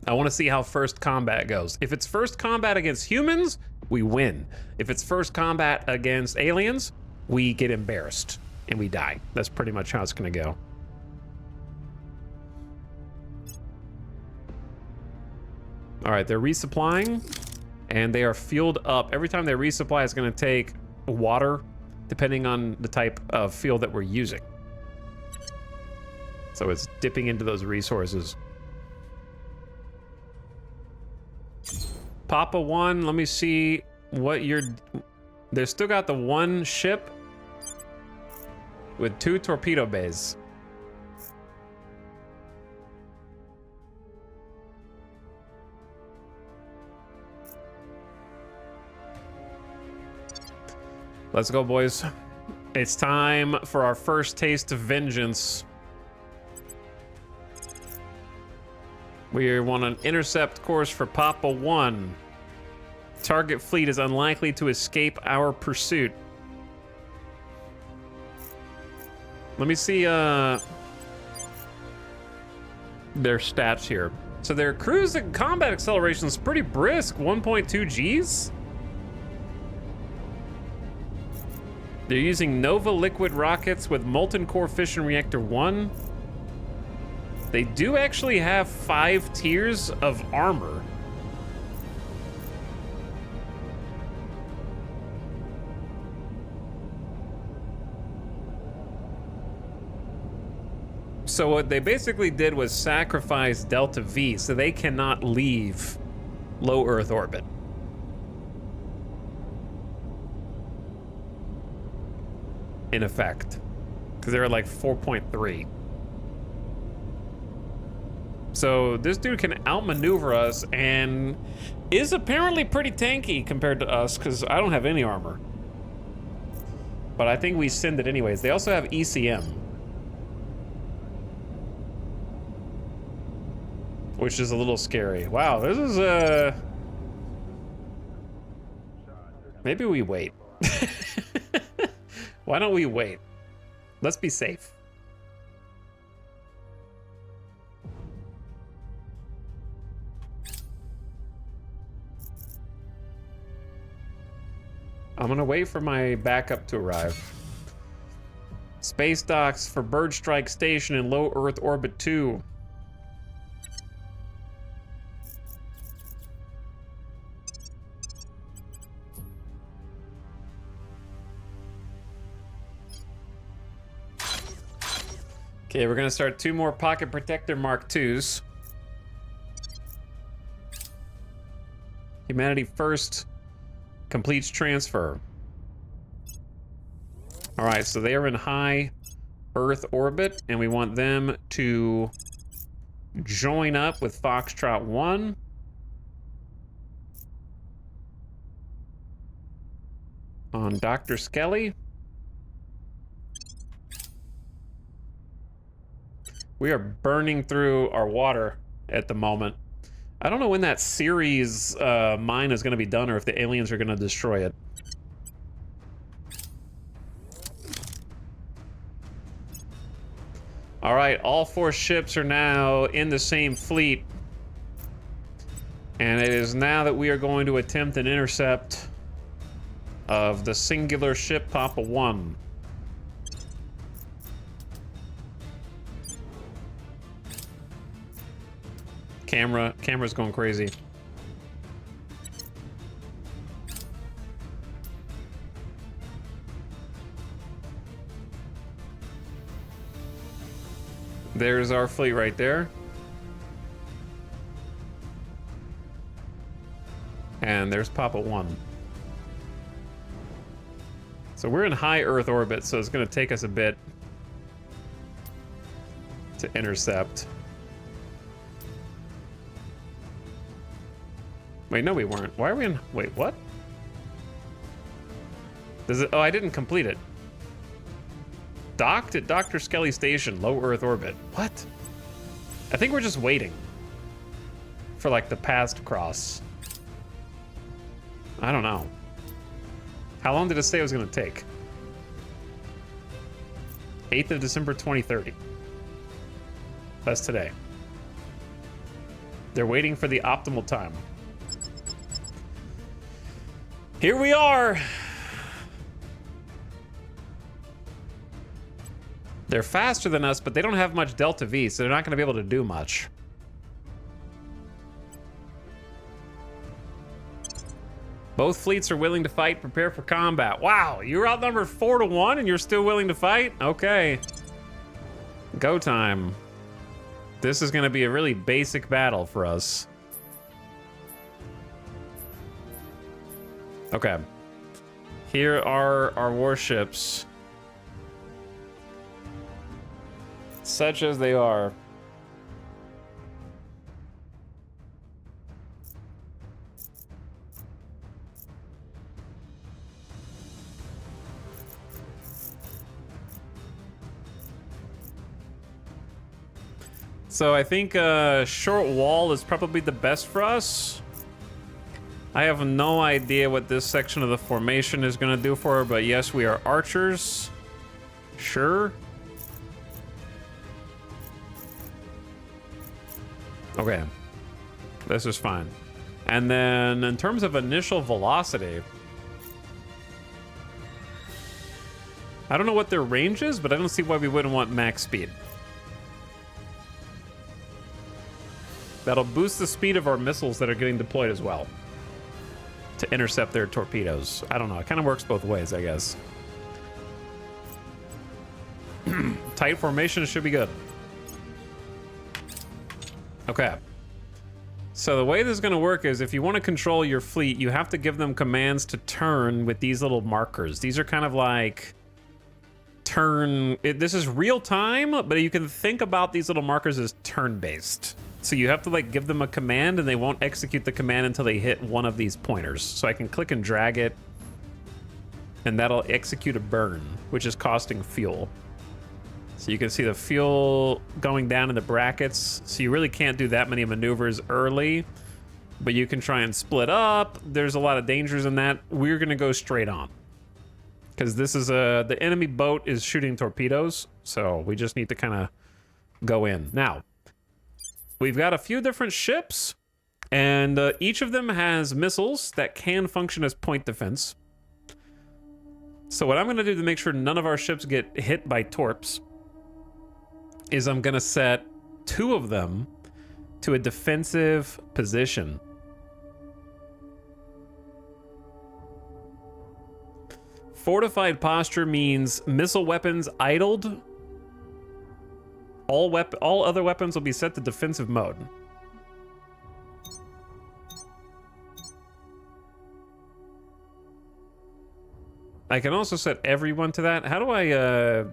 I want to see how first combat goes. If it's first combat against humans, we win. If it's first combat against aliens, we get embarrassed and we die. That's pretty much how it's going to go. All right, they're resupplying. And they are fueled up. Every time they resupply, it's going to take water, depending on the type of fuel that we're using. So it's dipping into those resources. Papa 1, let me see what you're... They've still got the 1 ship with 2 torpedo bays. Let's go, boys. It's time for our first taste of vengeance. We want an intercept course for Papa 1. Target fleet is unlikely to escape our pursuit. Let me see their stats here. So their cruise and combat acceleration is pretty brisk, 1.2 Gs. They're using Nova liquid rockets with molten core fission reactor 1. They do actually have 5 tiers of armor. So what they basically did was sacrifice Delta V so they cannot leave low Earth orbit. In effect, because they're at like 4.3. So this dude can outmaneuver us and is apparently pretty tanky compared to us because I don't have any armor. But I think we send it anyways. They also have ECM, which is a little scary. Wow, this is maybe we wait. Why don't we wait? Let's be safe. I'm gonna wait for my backup to arrive. Space docks for Bird Strike Station in low Earth orbit 2. Okay, we're gonna start 2 more Pocket Protector Mark IIs. Humanity First completes transfer. All right, so they are in high Earth orbit, and we want them to join up with Foxtrot 1. On Dr. Skelly. We are burning through our water at the moment. I don't know when that series mine is going to be done or if the aliens are going to destroy it. All right, all 4 ships are now in the same fleet. And it is now that we are going to attempt an intercept of the singular ship Papa 1. Camera's going crazy. There's our fleet right there. And there's Papa 1. So we're in high Earth orbit, so it's going to take us a bit to intercept. Wait, no, we weren't. Why are we in... Wait, what? Does it... Oh, I didn't complete it. Docked at Dr. Skelly Station, low Earth orbit. What? I think we're just waiting for, like, the paths to cross. I don't know. How long did it say it was going to take? 8th of December, 2030. That's today. They're waiting for the optimal time. Here we are. They're faster than us, but they don't have much Delta V, so they're not going to be able to do much. Both fleets are willing to fight. Prepare for combat. Wow, you're outnumbered 4-1 and you're still willing to fight? Okay. Go time. This is going to be a really basic battle for us. Okay. Here are our warships. Such as they are. So I think short wall is probably the best for us. I have no idea what this section of the formation is going to do for her, but yes, we are archers. Sure. Okay. This is fine. And then in terms of initial velocity, I don't know what their range is, but I don't see why we wouldn't want max speed. That'll boost the speed of our missiles that are getting deployed as well to intercept their torpedoes. I don't know. It kind of works both ways, I guess. Tight formation should be good. Okay. So the way this is going to work is if you want to control your fleet, you have to give them commands to turn with these little markers. These are kind of like turn... This is real time, but you can think about these little markers as turn-based. So you have to like give them a command and they won't execute the command until they hit one of these pointers. So I can click and drag it and that'll execute a burn, which is costing fuel. So you can see the fuel going down in the brackets. So you really can't do that many maneuvers early, but you can try and split up. There's a lot of dangers in that. We're gonna go straight on because this is the enemy boat is shooting torpedoes. So we just need to kind of go in. Now, we've got a few different ships and each of them has missiles that can function as point defense. So what I'm gonna do to make sure none of our ships get hit by torps is I'm gonna set 2 of them to a defensive position. Fortified posture means missile weapons idled. All other weapons will be set to defensive mode. I can also set everyone to that. How do I,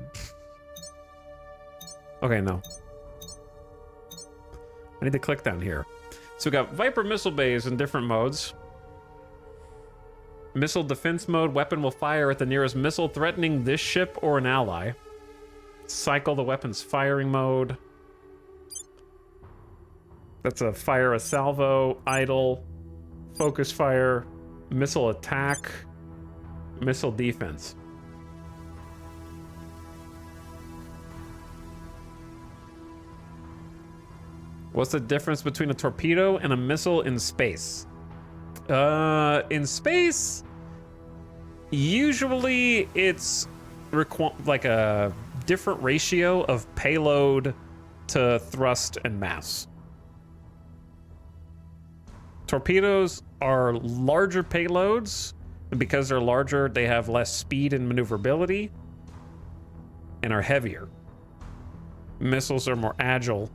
Okay, no. I need to click down here. So we got Viper missile bays in different modes. Missile defense mode, weapon will fire at the nearest missile threatening this ship or an ally. Cycle the weapon's firing mode. That's a fire a salvo, idle, focus fire, missile attack, missile defense. What's the difference between a torpedo and a missile in space? In space, usually it's like a different ratio of payload to thrust and mass. Torpedoes are larger payloads, and because they're larger, they have less speed and maneuverability and are heavier. Missiles are more agile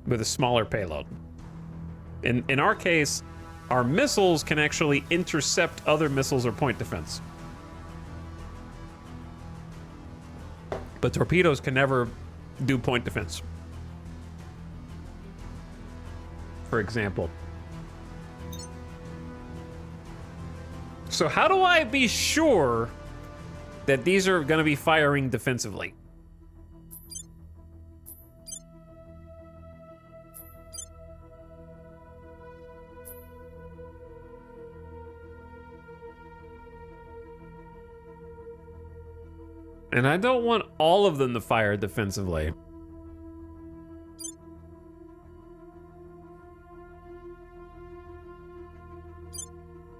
with a smaller payload. In our case, our missiles can actually intercept other missiles or point defense. But torpedoes can never do point defense. For example. So how do I be sure that these are going to be firing defensively? And I don't want all of them to fire defensively.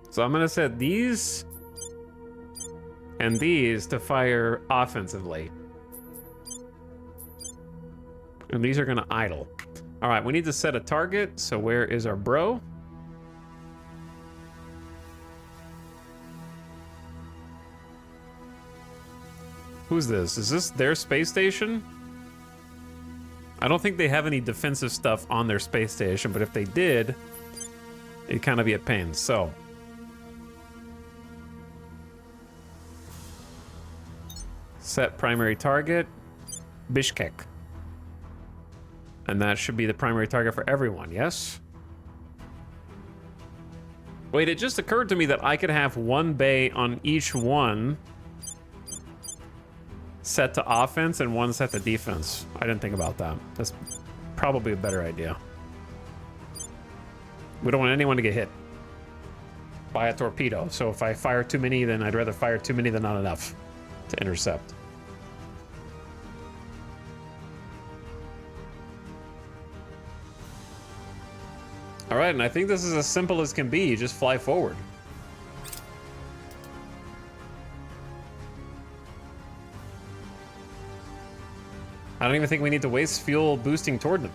So I'm gonna set these and these to fire offensively. And these are gonna idle. All right, we need to set a target. So where is our bro? Who's this? Is this their space station? I don't think they have any defensive stuff on their space station, but if they did, it'd kind of be a pain. So set primary target, Bishkek. And that should be the primary target for everyone, yes? Wait, it just occurred to me that I could have one bay on each one set to offense and one set to defense. I didn't think about that. probably a better idea. We don't want anyone to get hit by a torpedo. So if I fire too many, then I'd rather fire too many than not enough to intercept. All right, and I think this is as simple as can be. You just fly forward. I don't even think we need to waste fuel boosting toward them.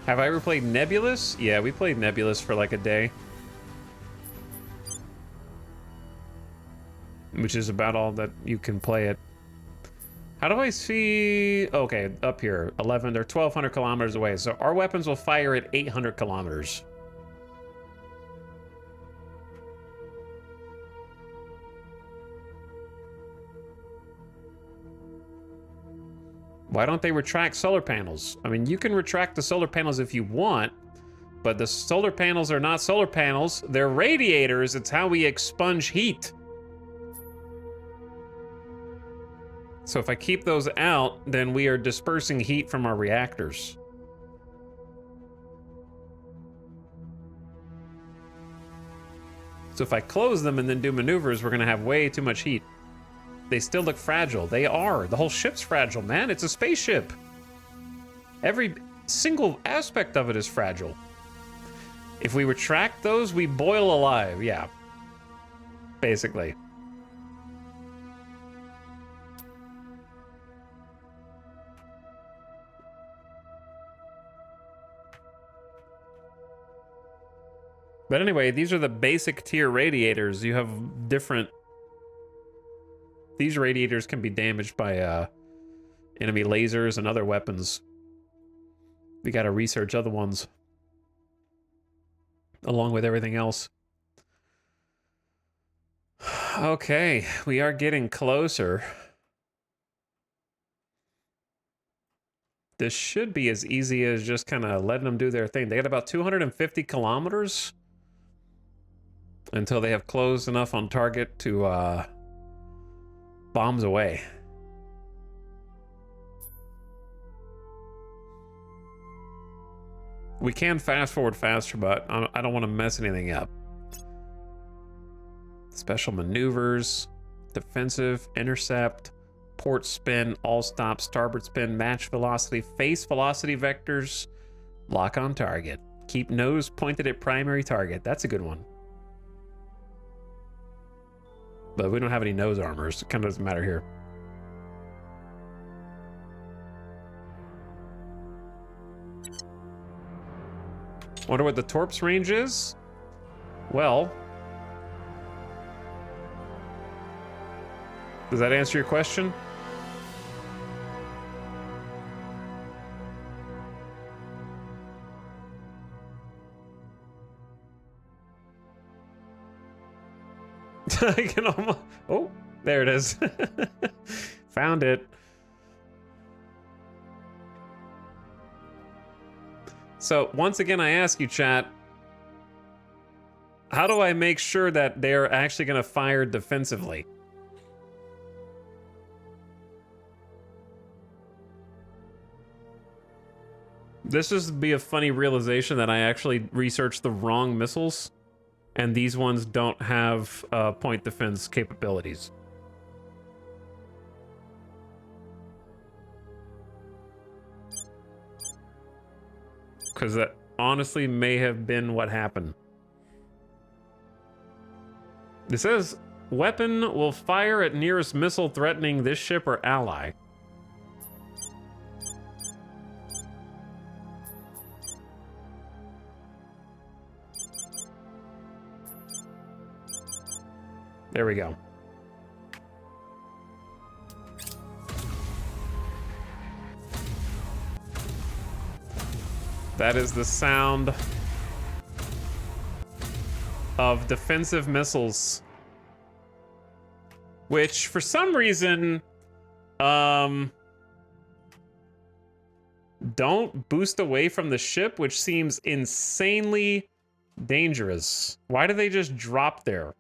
Have I ever played Nebulous? Yeah, we played Nebulous for like a day. Which is about all that you can play it. How do I see... Okay, up here. 11 or 1,200 kilometers away. So our weapons will fire at 800 kilometers. Why don't they retract solar panels? I mean, you can retract the solar panels if you want, but the solar panels are not solar panels. They're radiators. It's how we expunge heat. So if I keep those out, then we are dispersing heat from our reactors. So if I close them and then do maneuvers, we're going to have way too much heat. They still look fragile. They are. The whole ship's fragile, man. It's a spaceship. Every single aspect of it is fragile. If we retract those, we boil alive. Yeah. Basically. But anyway, these are the basic tier radiators. You have different... These radiators can be damaged by enemy lasers and other weapons. We gotta research other ones. Along with everything else. Okay, we are getting closer. This should be as easy as just kind of letting them do their thing. They got about 250 kilometers until they have closed enough on target to bombs away. We can fast forward faster, but I don't want to mess anything up. Special maneuvers, defensive, intercept, port spin, all stop, starboard spin, match velocity, face velocity vectors, lock on target. Keep nose pointed at primary target. That's a good one. But we don't have any nose armors. It kind of doesn't matter here. Wonder what the torps range is? Well... Does that answer your question? I can almost... Oh, there it is. Found it. So, once again, I ask you, chat, how do I make sure that they're actually going to fire defensively? This would be a funny realization that I actually researched the wrong missiles. And these ones don't have point defense capabilities. Because that honestly may have been what happened. It says, weapon will fire at nearest missile threatening this ship or ally. There we go. That is the sound of defensive missiles. Which, for some reason, don't boost away from the ship, which seems insanely dangerous. Why do they just drop there?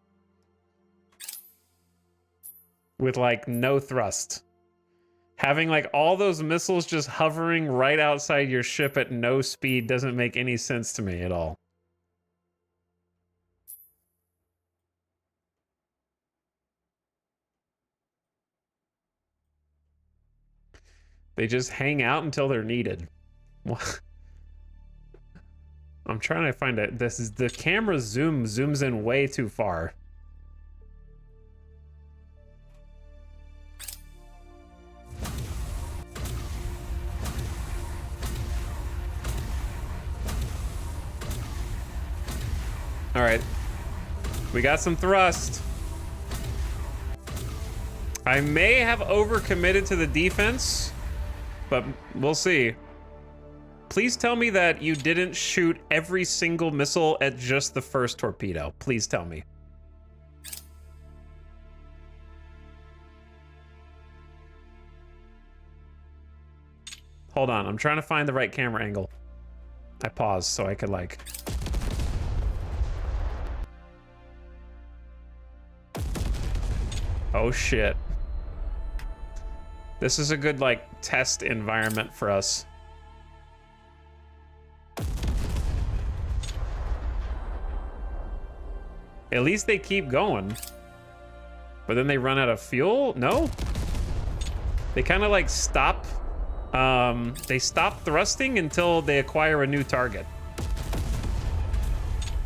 With like no thrust. Having like all those missiles just hovering right outside your ship at no speed doesn't make any sense to me at all. They just hang out until they're needed. I'm trying to find it. This is the camera zooms in way too far. All right, we got some thrust. I may have overcommitted to the defense, but we'll see. Please tell me that you didn't shoot every single missile at just the first torpedo. Please tell me. Hold on, I'm trying to find the right camera angle. I paused so I could like... Oh shit. This is a good like test environment for us. At least they keep going. But then they run out of fuel? No? They kind of like stop. They stop thrusting until they acquire a new target.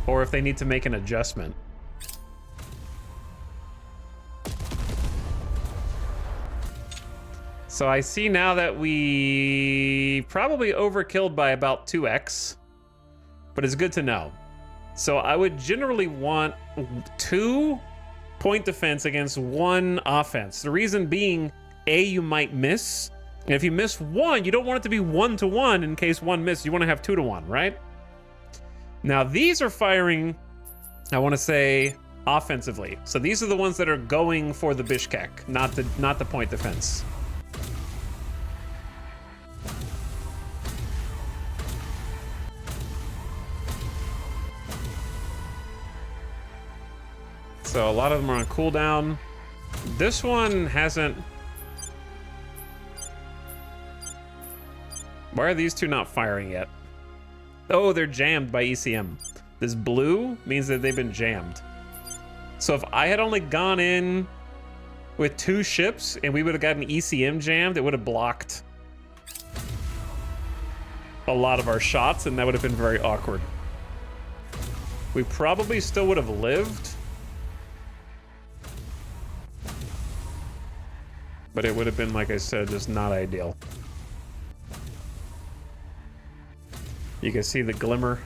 Or if they need to make an adjustment. So I see now that we probably overkilled by about 2x. But it's good to know. So I would generally want 2 point defense against 1 offense. The reason being, A, you might miss. And if you miss 1, you don't want it to be 1-to-1 in case 1 misses. You want to have 2-to-1, right? Now these are firing, I want to say, offensively. So these are the ones that are going for the Bishkek, not the point defense. So a lot of them are on cooldown. This one hasn't... Why are these two not firing yet? Oh, they're jammed by ECM. This blue means that they've been jammed. So if I had only gone in with 2 ships and we would have gotten ECM jammed, it would have blocked a lot of our shots, and that would have been very awkward. We probably still would have lived, but it would have been, like I said, just not ideal. You can see the glimmer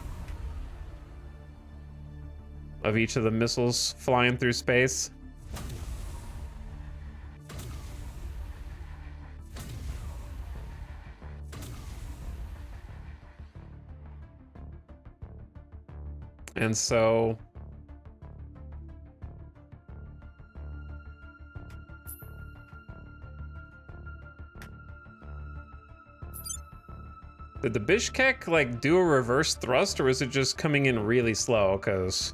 of each of the missiles flying through space. And so... Did the Bishkek, like, do a reverse thrust, or is it just coming in really slow? Because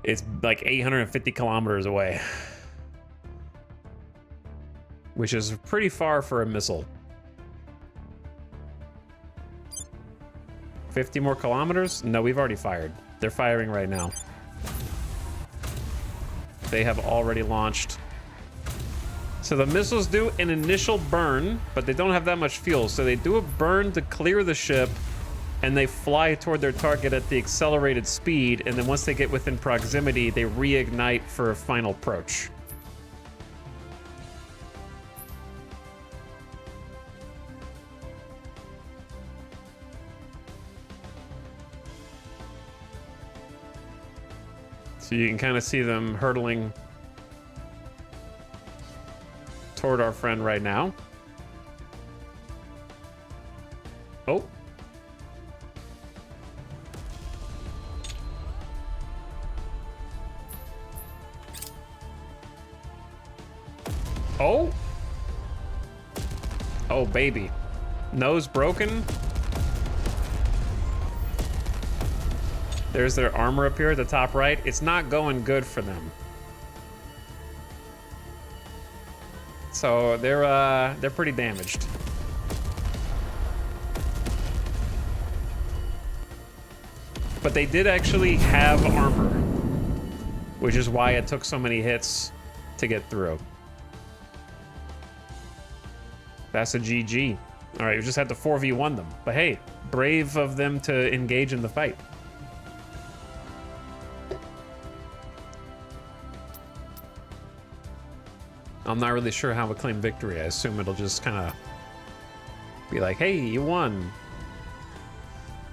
it's, like, 850 kilometers away. Which is pretty far for a missile. 50 more kilometers? No, we've already fired. They're firing right now. They have already launched. So the missiles do an initial burn, but they don't have that much fuel. So they do a burn to clear the ship, and they fly toward their target at the accelerated speed. And then once they get within proximity, they reignite for a final approach. So you can kind of see them hurtling toward our friend right now. Oh. Oh. Oh, baby. Nose broken. There's their armor up here at the top right. It's not going good for them. So they're pretty damaged. But they did actually have armor, which is why it took so many hits to get through. That's a GG. All right, we just had to 4v1 them. But hey, brave of them to engage in the fight. I'm not really sure how we claim victory. I assume it'll just kind of be like, hey, you won.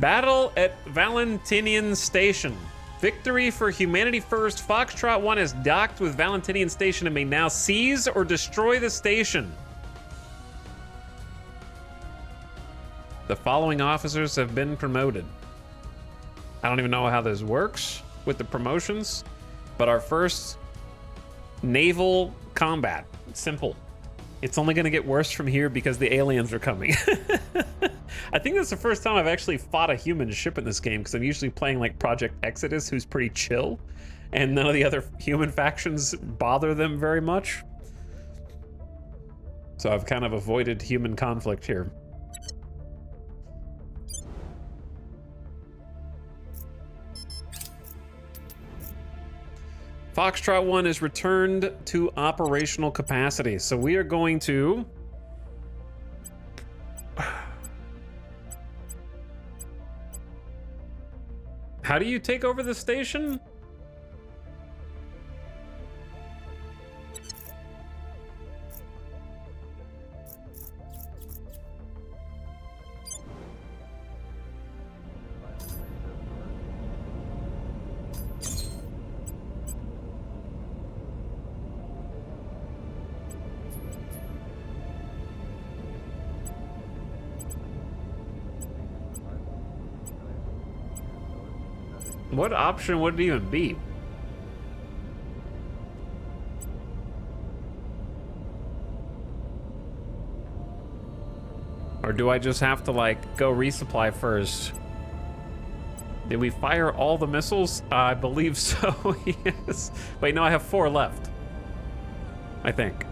Battle at Valentinian Station. Victory for Humanity First. Foxtrot 1 has docked with Valentinian Station and may now seize or destroy the station. The following officers have been promoted. I don't even know how this works with the promotions, but our first naval combat. It's simple. It's only going to get worse from here because the aliens are coming. I think that's the first time I've actually fought a human ship in this game, because I'm usually playing like Project Exodus, who's pretty chill, and none of the other human factions bother them very much. So I've kind of avoided human conflict here. Foxtrot 1 is returned to operational capacity. So we are going to... How do you take over the station? What option would it even be? Or do I just have to, like, go resupply first? Did we fire all the missiles? I believe so, yes. Wait, no, I have 4 left. I think.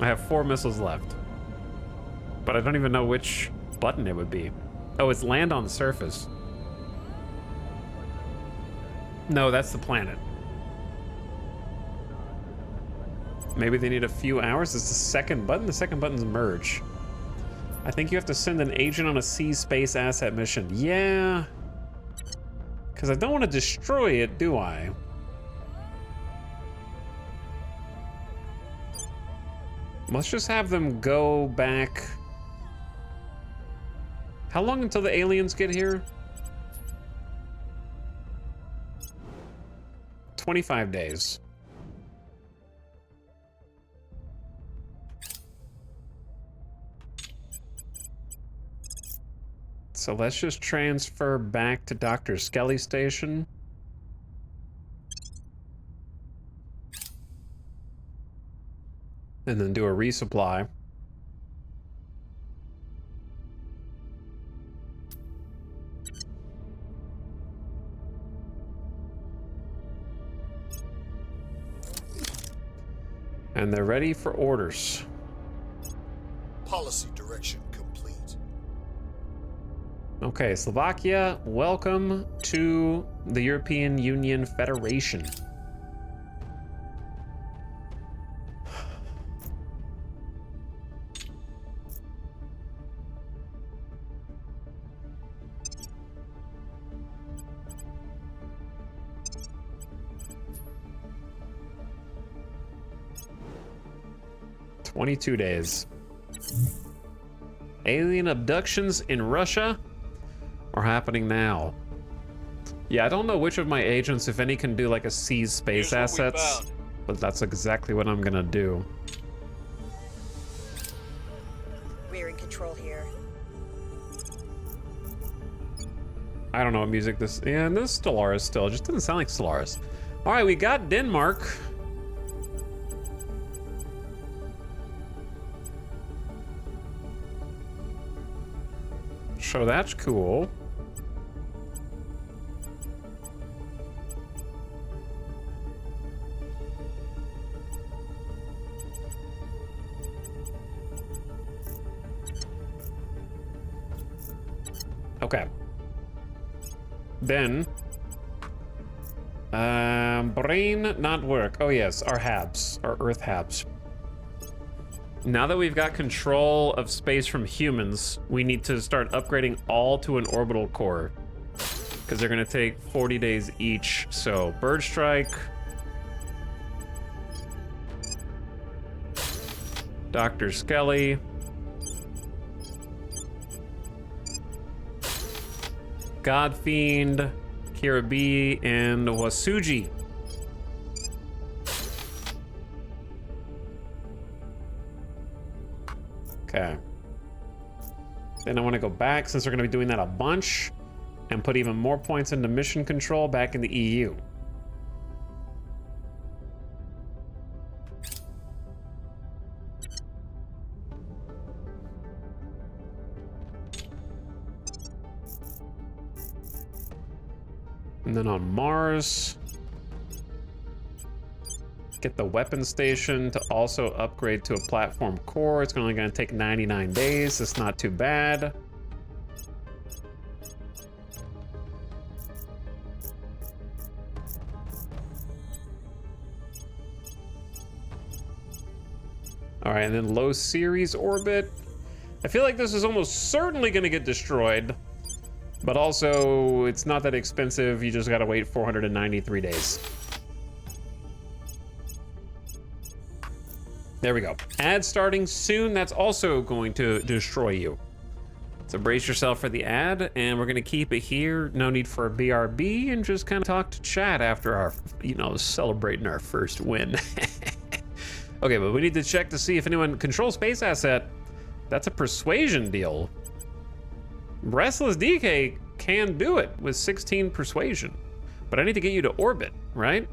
I have 4 missiles left. But I don't even know which button it would be. Oh, it's land on the surface. No, that's the planet. Maybe they need a few hours. It's the second button. The second button's merge. I think you have to send an agent on a sea space asset mission. Yeah. Because I don't want to destroy it, do I? Let's just have them go back. How long until the aliens get here? 25 days. So let's just transfer back to Dr. Skelly Station. And then do a resupply. And they're ready for orders. Policy direction complete. Okay, Slovakia, welcome to the European Union Federation. "22 days. Alien abductions in Russia are happening now." Yeah, I don't know which of my agents, if any, can do like a seize space assets, but that's exactly what I'm gonna do. We're in control here. I don't know what music this... Yeah, this is Stellaris still. It just didn't sound like Stellaris. All right, we got Denmark. So that's cool. Okay. Then, brain not work. Oh yes, our HABs, our Earth HABs. Now that we've got control of space from humans, we need to start upgrading all to an orbital core, because they're gonna take 40 days each. So bird strike, Dr. Skelly, Godfiend, Kirabi, and Wasuji. Okay. Then I want to go back, since we're going to be doing that a bunch, and put even more points into mission control back in the EU. And then on Mars, get the weapon station to also upgrade to a platform core. It's only going to take 99 days. It's not too bad. All right, and then low Ceres orbit. I feel like this is almost certainly going to get destroyed, but also it's not that expensive. You just got to wait 493 days. There we go. Ad starting soon. That's also going to destroy you. So brace yourself for the ad, and we're gonna keep it here. No need for a BRB, and just kind of talk to chat after our, you know, celebrating our first win. Okay, but we need to check to see if anyone controls space asset. That's a persuasion deal. Restless DK can do it with 16 persuasion, but I need to get you to orbit, right?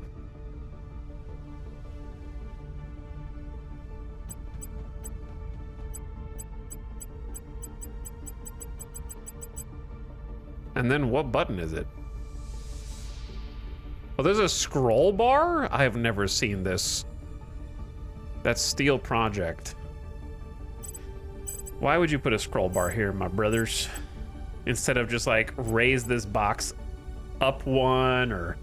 And then what button is it? Oh, there's a scroll bar? I have never seen this. That's Steel Project. Why would you put a scroll bar here, my brothers? Instead of just like raise this box up one or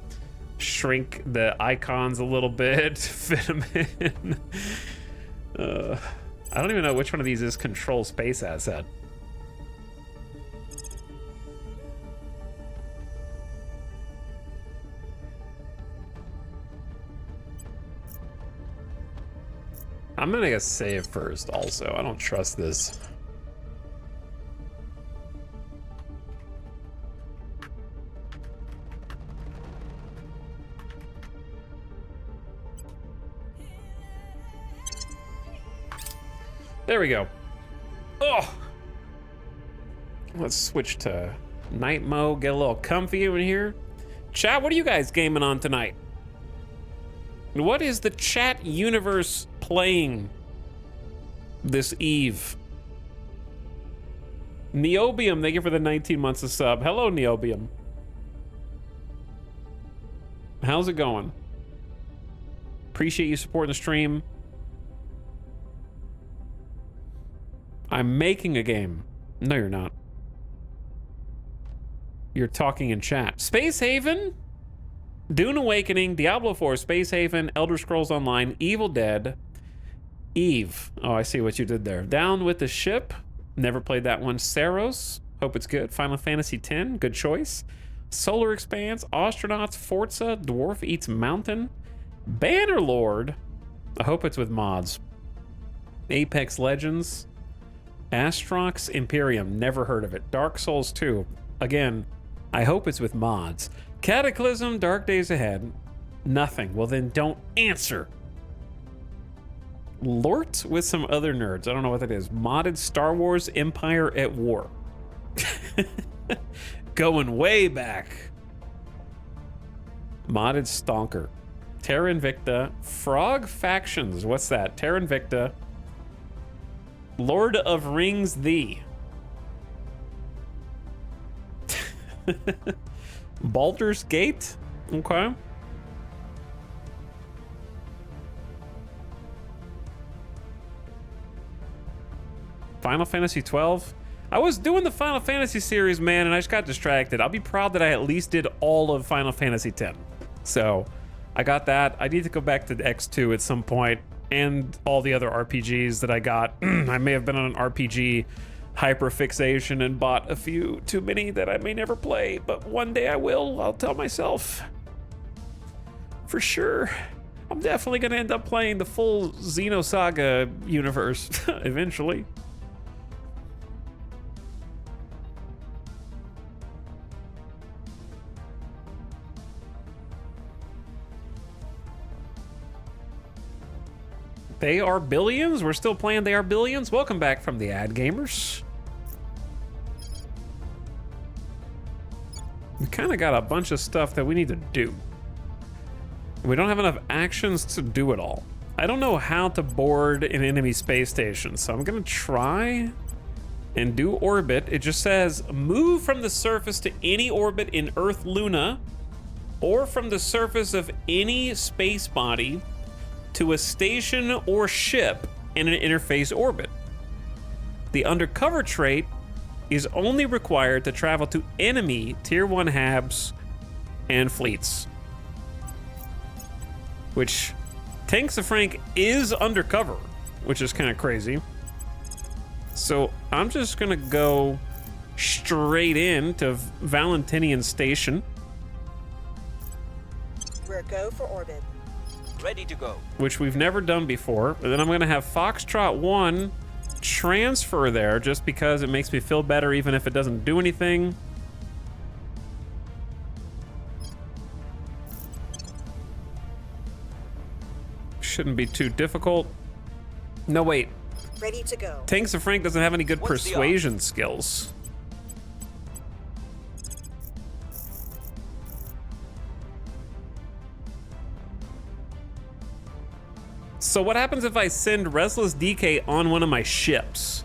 shrink the icons a little bit, fit them in. I don't even know which one of these is control space asset. I'm gonna make a save first also. I don't trust this. There we go. Oh! Let's switch to night mode, get a little comfy in here. Chat, what are you guys gaming on tonight? What is the chat universe playing this eve? Neobium, thank you for the 19 months of sub. Hello, Neobium. How's it going? Appreciate you supporting the stream. I'm making a game. No, you're not. You're talking in chat. Space Haven? Dune Awakening, Diablo 4, Space Haven, Elder Scrolls Online, Evil Dead, Eve. Oh, I see what you did there. Down with the Ship. Never played that one. Saros. Hope it's good. Final Fantasy X. Good choice. Solar Expanse, Astronauts, Forza, Dwarf Eats Mountain, Bannerlord. I hope it's with mods. Apex Legends, Astrox Imperium. Never heard of it. Dark Souls 2. Again, I hope it's with mods. Cataclysm, Dark Days Ahead. Nothing. Well, then don't answer. Lort with some other nerds. I don't know what that is. Modded Star Wars Empire at War. Going way back. Modded Stonker. Terra Invicta. Frog Factions. What's that? Terra Invicta. Lord of Rings Thee. Baldur's Gate? Okay. Final Fantasy 12? I was doing the Final Fantasy series, man, and I just got distracted. I'll be proud that I at least did all of Final Fantasy 10. So, I got that. I need to go back to X2 at some point, and all the other RPGs that I got. I may have been on an RPG hyperfixation and bought a few too many that I may never play, but one day I will, I'll tell myself. For sure. I'm definitely gonna end up playing the full Xenosaga universe eventually. They Are Billions? We're still playing They Are Billions? Welcome back from the ad gamers. We kind of got a bunch of stuff that we need to do. We don't have enough actions to do it all. I don't know how to board an enemy space station, so I'm gonna try and do orbit. It just says move from the surface to any orbit in Earth Luna or from the surface of any space body to a station or ship in an interface orbit. The undercover trait is only required to travel to enemy Tier 1 HABs and fleets. Which, Tanks of Frank is undercover, which is kind of crazy. So I'm just gonna go straight in to Valentinian Station. We're go for orbit. Ready to go. Which we've never done before. And then I'm gonna have Foxtrot 1 transfer there just because it makes me feel better even if it doesn't do anything. Shouldn't be too difficult. No, wait. Ready to go. Tanks of Frank doesn't have any good What's the persuasion skills. So what happens if I send Restless DK on one of my ships?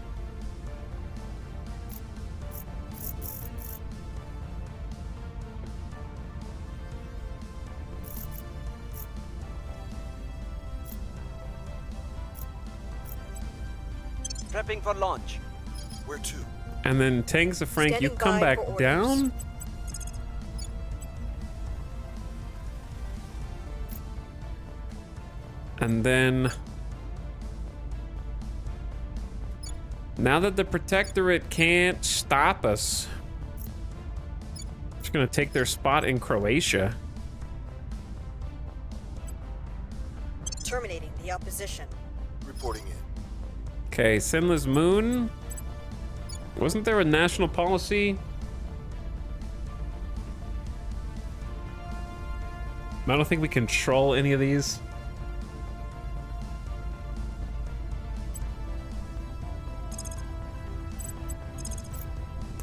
Prepping for launch. Where to? And then Tanks of Frank, you Standing come by back for orders. down? And then, now that the Protectorate can't stop us, just gonna take their spot in Croatia. Terminating the opposition. Reporting in. Okay, Sinless Moon. Wasn't there a national policy? I don't think we control any of these.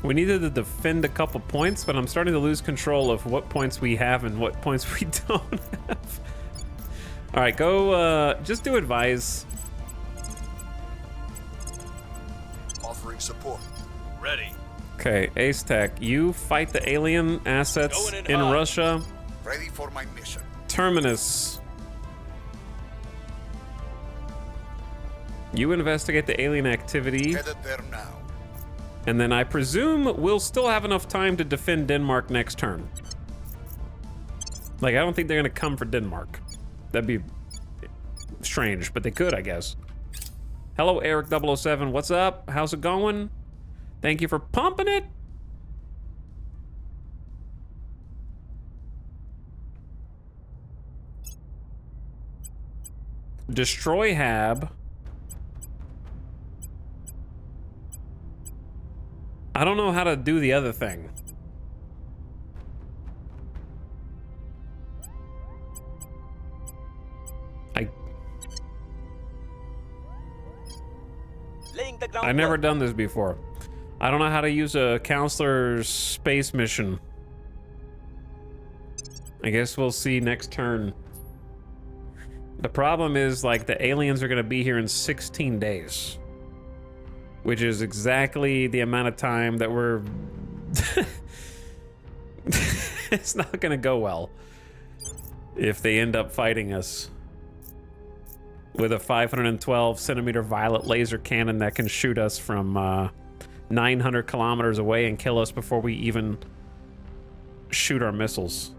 We needed to defend a couple points, but I'm starting to lose control of what points we have and what points we don't have. All right, go, just do advise. Offering support. Ready. Okay, Ace Tech, you fight the alien assets Going in in hot. Russia. Ready for my mission. Terminus. You investigate the alien activity, Headed there now. and then I presume we'll still have enough time to defend Denmark next turn. Like, I don't think they're gonna come for Denmark. That'd be strange, but they could, I guess. Hello, Eric 007, what's up? How's it going? Thank you for pumping it. Destroy Hab. I don't know how to do the other thing. Laying the groundwork. I've never done this before. I don't know how to use a counselor's space mission. I guess we'll see next turn. The problem is, like, the aliens are gonna be here in 16 days. Which is exactly the amount of time that we're It's not gonna go well if they end up fighting us with a 512 centimeter violet laser cannon that can shoot us from 900 kilometers away and kill us before we even shoot our missiles.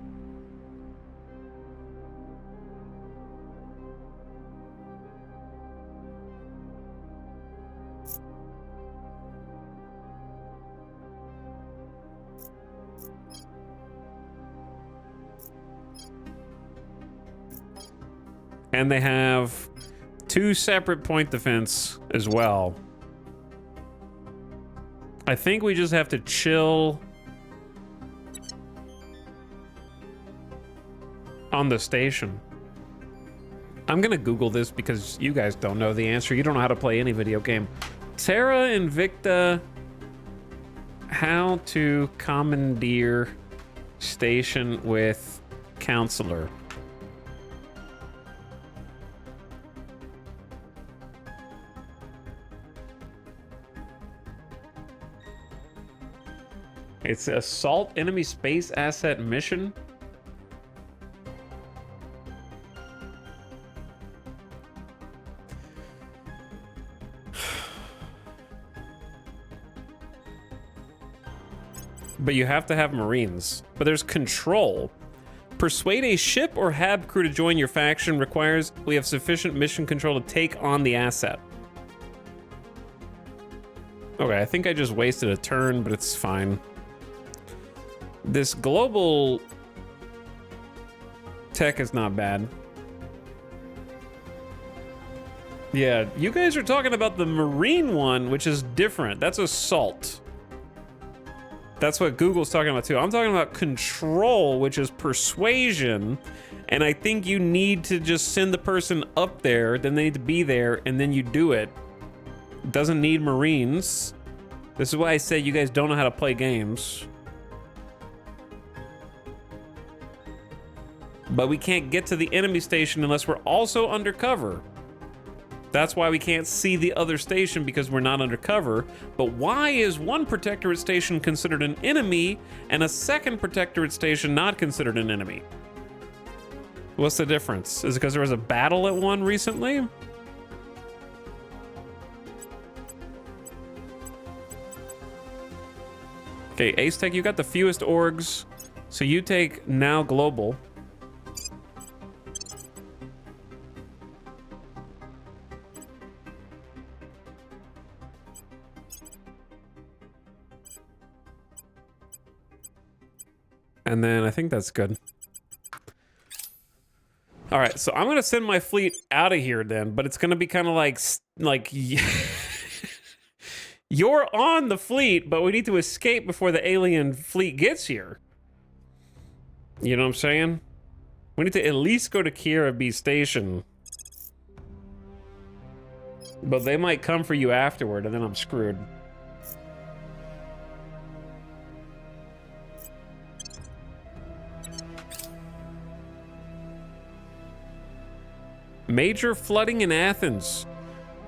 And they have 2 separate point defense as well. I think we just have to chill on the station. I'm gonna Google this because you guys don't know the answer. You don't know how to play any video game. Terra, Invicta, how to commandeer station with counselor. It's assault enemy space asset mission. But you have to have Marines. But there's control. Persuade a ship or HAB crew to join your faction requires we have sufficient mission control to take on the asset. Okay, I think I just wasted a turn, but it's fine. This global tech is not bad. Yeah, you guys are talking about the Marine one, which is different. That's assault. That's what Google's talking about too. I'm talking about control, which is persuasion. And I think you need to just send the person up there, then they need to be there, and then you do it. Doesn't need Marines. This is why I say you guys don't know how to play games. But we can't get to the enemy station unless we're also undercover. That's why we can't see the other station, because we're not undercover. But why is one protectorate station considered an enemy and a second protectorate station not considered an enemy? What's the difference? Is it because there was a battle at one recently? Okay, Ace Tech, you got the fewest orgs, so you take now global. And then I think that's good. All right, so I'm gonna send my fleet out of here then, but it's gonna be kind of like you're on the fleet, but we need to escape before the alien fleet gets here. You know what I'm saying? We need to at least go to Kiera B Station. But they might come for you afterward, and then I'm screwed. Major flooding in Athens.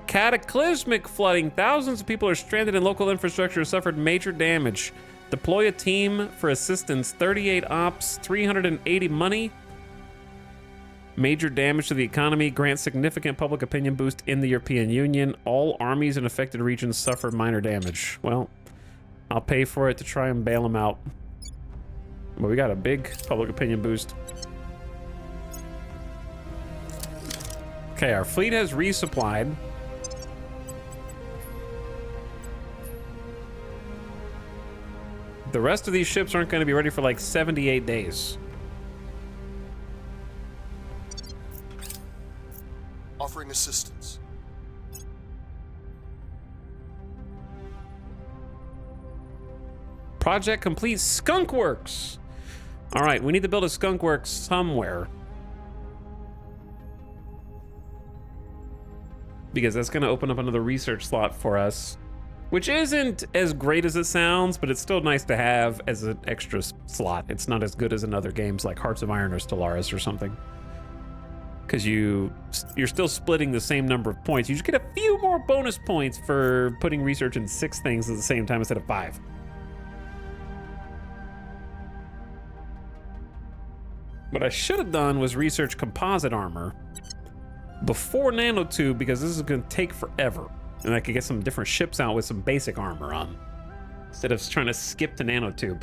Cataclysmic flooding. Thousands of people are stranded and local infrastructure has suffered major damage. Deploy a team for assistance. 38 ops, 380 money. Major damage to the economy. Grant significant public opinion boost in the European Union. All armies in affected regions suffer minor damage. Well, I'll pay for it to try and bail them out. But we got a big public opinion boost. Okay, our fleet has resupplied. The rest of these ships aren't going to be ready for like 78 days. Offering assistance. Project complete. Skunk Works. All right, we need to build a Skunk Works somewhere. Because that's going to open up another research slot for us, which isn't as great as it sounds, but it's still nice to have as an extra slot. It's not as good as in other games like Hearts of Iron or Stellaris or something, because you're still splitting the same number of points. You just get a few more bonus points for putting research in 6 things at the same time instead of 5. What I should have done was research composite armor before nanotube, because this is going to take forever. And I could get some different ships out with some basic armor on, instead of trying to skip to nanotube.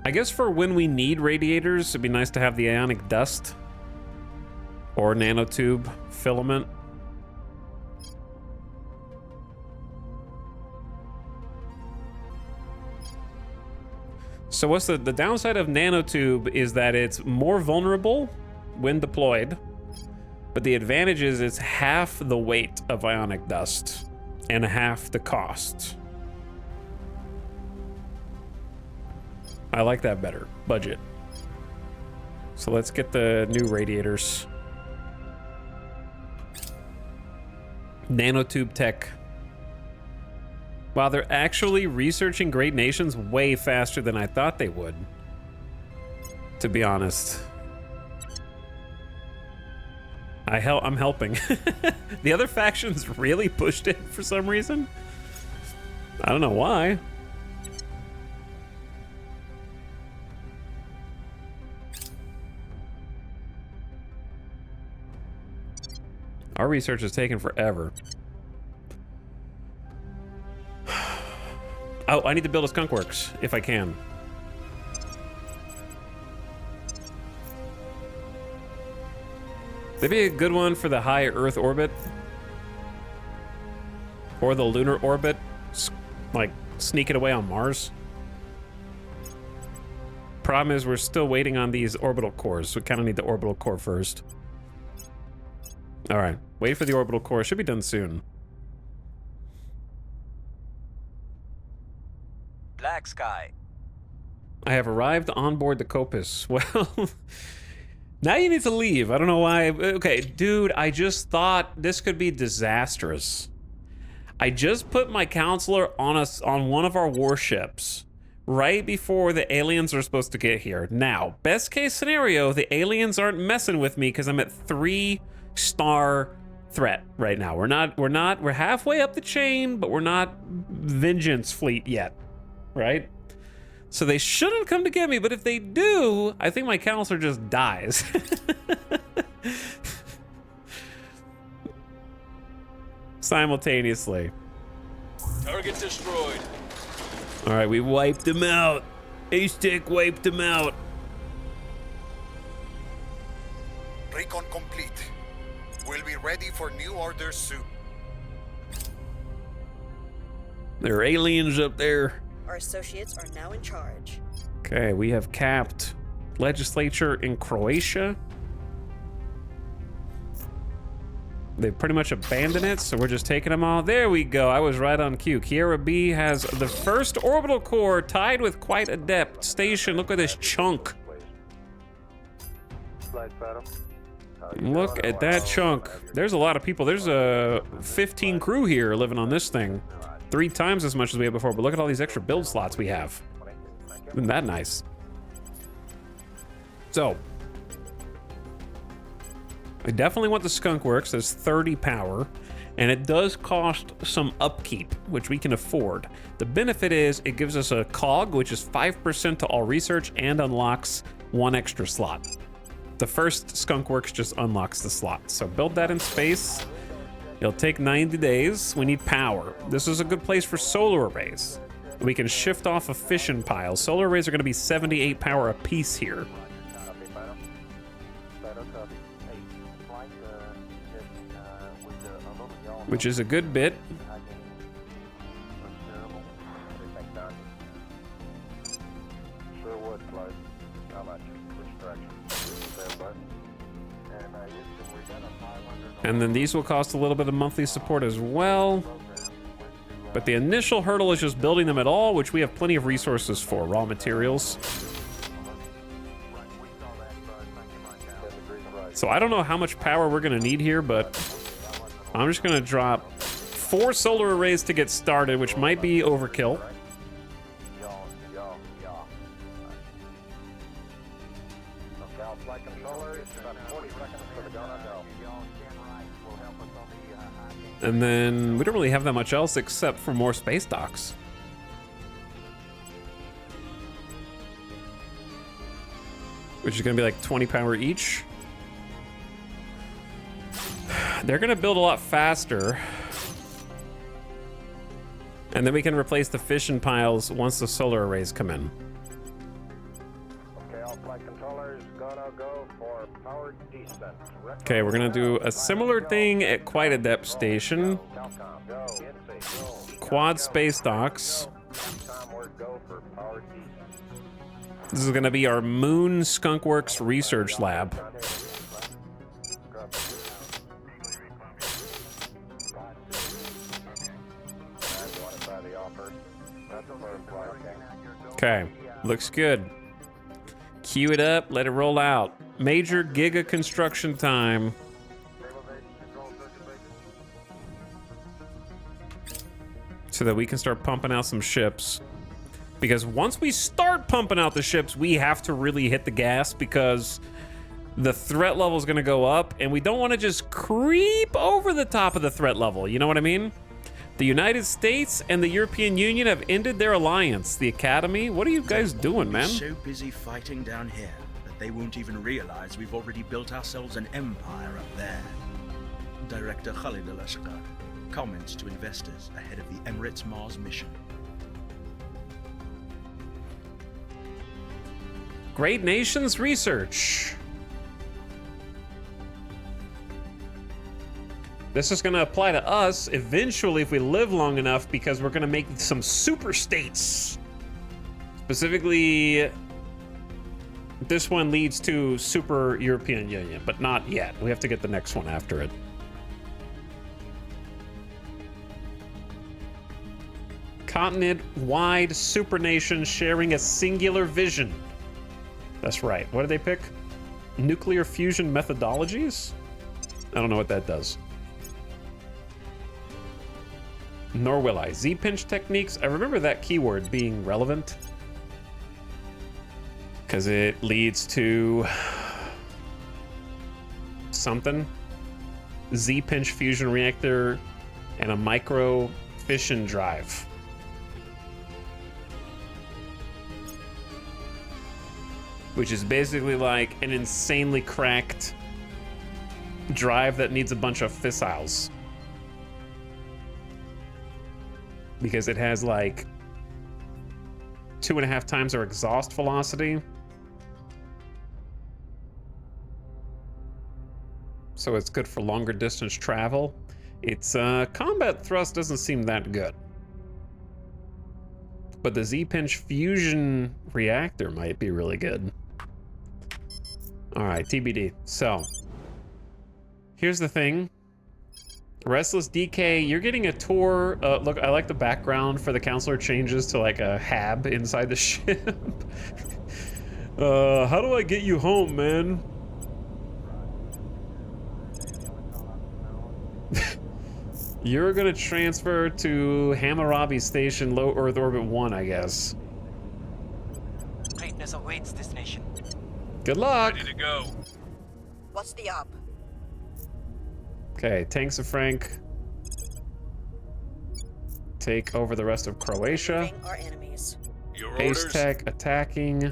I guess for when we need radiators, it'd be nice to have the ionic dust or nanotube filament. So what's the downside of nanotube is that it's more vulnerable when deployed, but the advantage is it's half the weight of ionic dust and half the cost. I like that better. Budget. So let's get the new radiators. Nanotube tech. Wow, they're actually researching great nations way faster than I thought they would, to be honest. I'm helping. The other factions really pushed it for some reason. I don't know why. Our research is taking forever. Oh, I need to build a skunk works if I can. Maybe a good one for the high Earth orbit or the lunar orbit, like sneak it away on Mars. Problem is we're still waiting on these orbital cores, so we kind of need the orbital core first. All right, wait for the orbital core. Should be done soon. Black Sky. I have arrived on board the Copus. Well, now you need to leave. I don't know why. Okay, dude, I just thought this could be disastrous. I just put my counselor on one of our warships right before the aliens are supposed to get here. Now, best case scenario, the aliens aren't messing with me because I'm at 3-star threat right now. We're halfway up the chain, but we're not vengeance fleet yet, right? So they shouldn't come to get me, but if they do, I think my counselor just dies. Simultaneously. Target destroyed. All right, we wiped him out. A-Stick wiped him out. Recon complete. We'll be ready for new orders soon. There are aliens up there. Our associates are now in charge. Okay, we have capped legislature in Croatia. They pretty much abandoned it, so we're just taking them all. There we go. I was right on cue. Kiera B has the first orbital core tied with quite a depth station. Look at this chunk. Look at that chunk. There's a lot of people. There's a 15 crew here living on this thing. 3 times as much as we had before, but look at all these extra build slots we have. Isn't that nice? So, I definitely want the skunk works. There's 30 power, and it does cost some upkeep, which we can afford. The benefit is it gives us a cog, which is 5% to all research and unlocks 1 extra slot. The first skunk works just unlocks the slot. So build that in space. It'll take 90 days. We need power. This is a good place for solar arrays. We can shift off of fission piles. Solar arrays are going to be 78 power a piece here. Which is a good bit. And then these will cost a little bit of monthly support as well. But the initial hurdle is just building them at all, which we have plenty of resources for. Raw materials. So I don't know how much power we're going to need here, but I'm just going to drop 4 solar arrays to get started, which might be overkill. controllers, about 40 seconds for the go-no-go. And then we don't really have that much else except for more space docks. Which is gonna be like 20 power each. They're gonna build a lot faster. And then we can replace the fission piles once the solar arrays come in. Okay, all flight controllers, go-no-go for powered descent. Okay, we're gonna do a similar thing at Quite Adept Station. Calcom, go. INSEE, go. Quad space docks. Calcom, word go for powered descent. This is gonna be our Moon Skunkworks Research Lab. Okay, looks good. Cue it up, let it roll out. Major giga construction time. So that we can start pumping out some ships. Because once we start pumping out the ships, we have to really hit the gas because the threat level is going to go up and we don't want to just creep over the top of the threat level. You know what I mean? The United States and the European Union have ended their alliance. The Academy, what are you guys doing, man? So busy fighting down here that they won't even realize we've already built ourselves an empire up there. Director Khalid Al-Ashqar comments to investors ahead of the Emirates Mars mission. Great Nations Research. This is going to apply to us eventually if we live long enough because we're going to make some super states. Specifically, this one leads to super European Union, but not yet. We have to get the next one after it. Continent-wide supernation sharing a singular vision. That's right. What did they pick? Nuclear fusion methodologies? I don't know what that does. Nor will I. Z-pinch techniques. I remember that keyword being relevant because it leads to something. Z-pinch fusion reactor and a micro fission drive. Which is basically like an insanely cracked drive that needs a bunch of fissiles. Because it has like 2.5 times our exhaust velocity. So it's good for longer distance travel. Its combat thrust doesn't seem that good. But the Z-pinch fusion reactor might be really good. All right, TBD. So here's the thing. Restless DK, you're getting a tour. Look, I like the background for the counselor changes to like a hab inside the ship. How do I get you home, man? You're gonna transfer to Hammurabi Station, Low Earth Orbit 1, I guess. Greatness awaits this nation. Good luck. Ready to go. What's the op? Okay, Tanks of Frank. Take over the rest of Croatia. Moving our enemies. Your Base orders. Tech attacking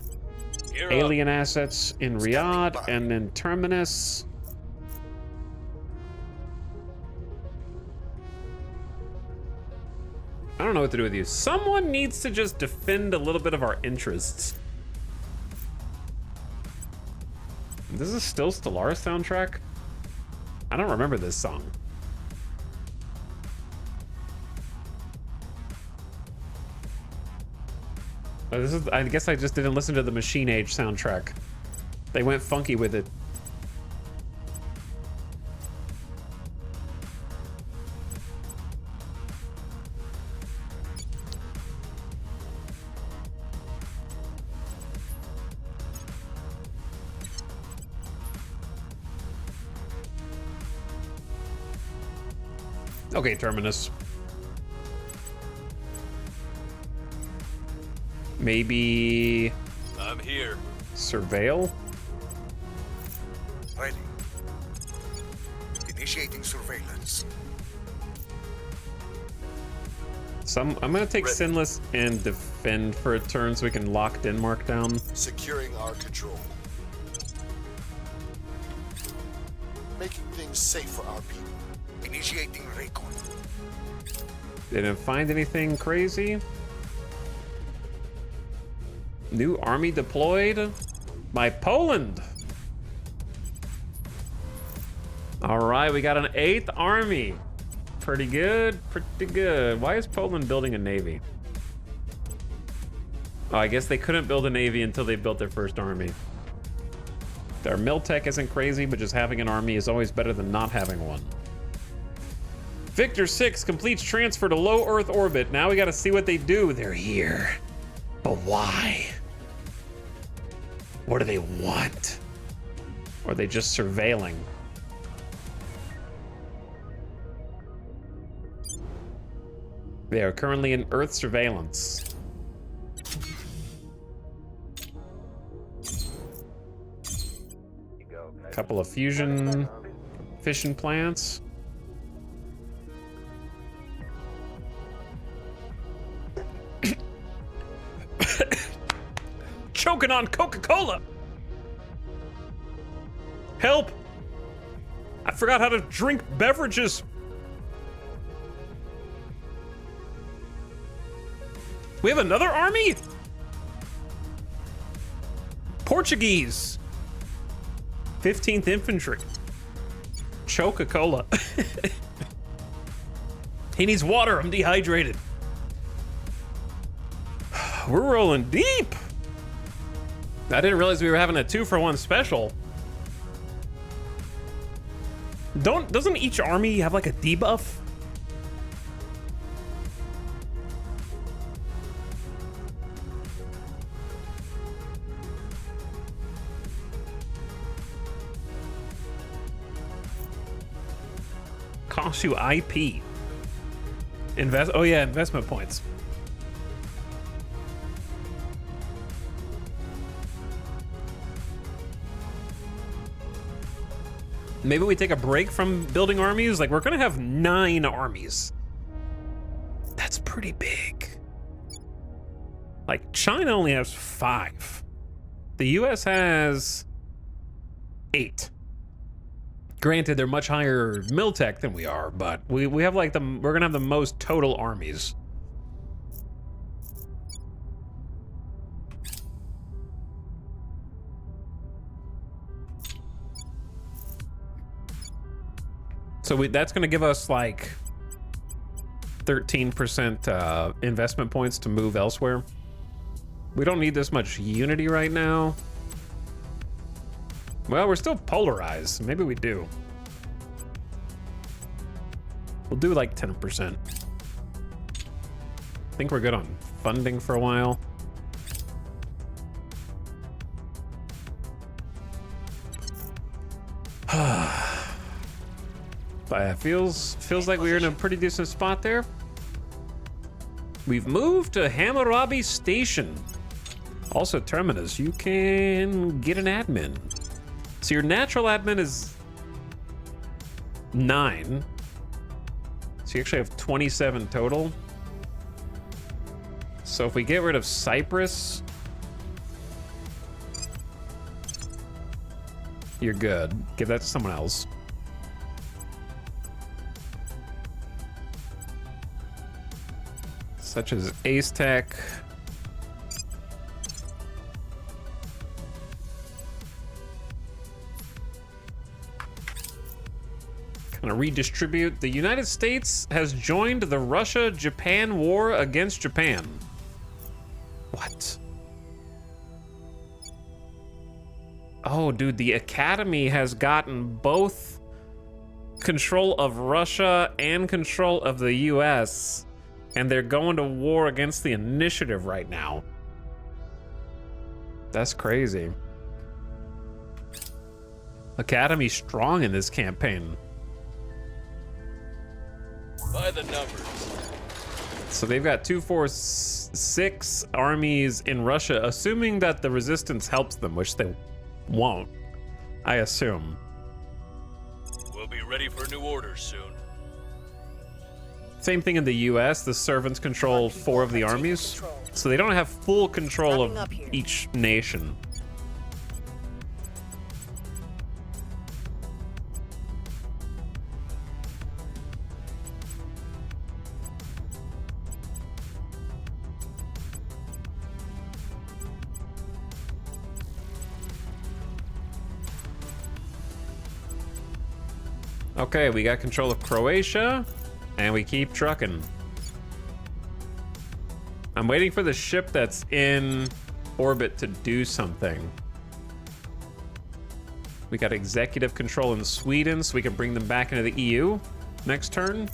Gear alien up. assets in Standing Riyadh by. and then Terminus. I don't know what to do with you. Someone needs to just defend a little bit of our interests. This is still Stellaris soundtrack? I don't remember this song. This is, I guess I just didn't listen to the Machine Age soundtrack. They went funky with it. Okay, Terminus. Maybe I'm here. Surveil? Ready. Initiating surveillance. So I'm gonna take Ready. Sinless and defend for a turn so we can lock Denmark down. Securing our control. Making things safe for our people. Initiating recon. Didn't find anything crazy. New army deployed by Poland. All right, we got an 8th army. Pretty good, pretty good. Why is Poland building a navy? Oh, I guess they couldn't build a navy until they built their first army. Their miltech isn't crazy, but just having an army is always better than not having one. Victor 6 completes transfer to low Earth orbit. Now we gotta see what they do. They're here. But why? What do they want? Or are they just surveilling? They are currently in Earth surveillance. A couple of fusion fission plants. Choking on Coca-Cola. Help! I forgot how to drink beverages. We have another army? Portuguese. 15th Infantry. Coca-Cola. He needs water, I'm dehydrated. We're rolling deep. I didn't realize we were having a 2-for-1 special. Doesn't each army have like a debuff? Costs you IP. Oh yeah, investment points. Maybe we take a break from building armies. Like, we're gonna have 9 armies. That's pretty big. Like, China only has 5. The US has 8. Granted, they're much higher miltech than we are, but we have like we're gonna have the most total armies. So that's gonna give us like 13% investment points to move elsewhere. We don't need this much unity right now. Well, we're still polarized. Maybe we do. We'll do like 10%. I think we're good on funding for a while. But it feels like we're in a pretty decent spot there. We've moved to Hammurabi Station. Also, Terminus, you can get an admin. So your natural admin is 9. So you actually have 27 total. So if we get rid of Cyprus, you're good. Give that to someone else. Such as Ace Tech. Kind of redistribute. The United States has joined the Russia-Japan war against Japan. What? Oh, dude, the Academy has gotten both control of Russia and control of the US, and they're going to war against the Initiative right now. That's crazy. Academy's strong in this campaign. By the numbers. So they've got 2, 4, 6 armies in Russia, assuming that the resistance helps them, which they won't, I assume. ready for new orders soon. Same thing in the US. The servants control 4 of the armies, so they don't have full control of each nation. Okay, we got control of Croatia, and we keep trucking. I'm waiting for the ship that's in orbit to do something. We got executive control in Sweden, so we can bring them back into the EU next turn.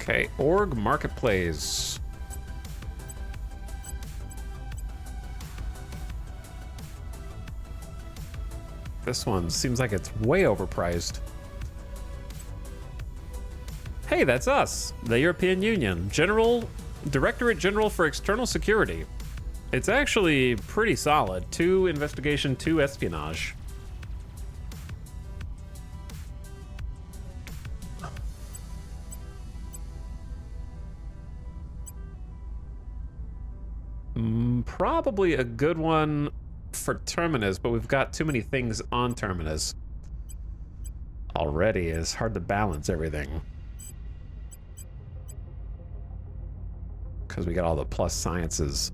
Okay, org marketplace. This one seems like it's way overpriced. Hey, that's us, the European Union. Directorate General for External Security. It's actually pretty solid. 2 investigation, 2 espionage. Probably a good one for Terminus, but we've got too many things on Terminus already. It's hard to balance everything because we got all the plus sciences.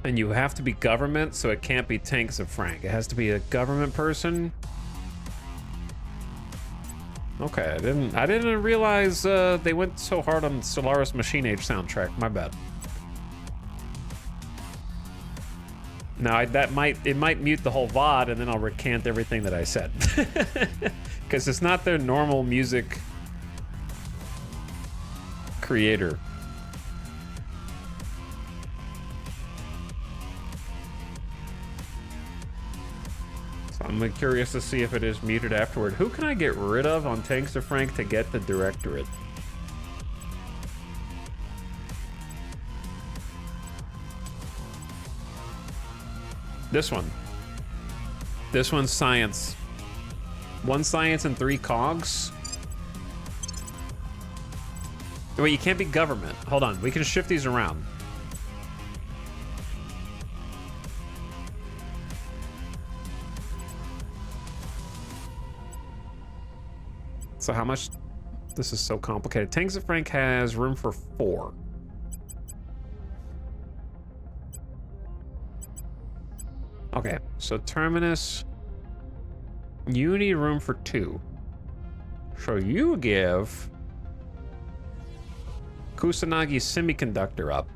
And you have to be government, so it can't be Tanks of Frank. It has to be a government person. Okay, I didn't realize they went so hard on Solaris Machine Age soundtrack. My bad. Now it might mute the whole VOD, and then I'll recant everything that I said, because it's not their normal music creator. I'm curious to see if it is muted afterward. Who can I get rid of on Tanks of Frank to get the directorate? This one. This one's science. 1 science and 3 cogs. Wait, you can't be government. Hold on, we can shift these around. So how much? This is so complicated. Tanks of Frank has room for 4. Okay, so Terminus, you need room for 2. So you give Kusanagi Semiconductor up.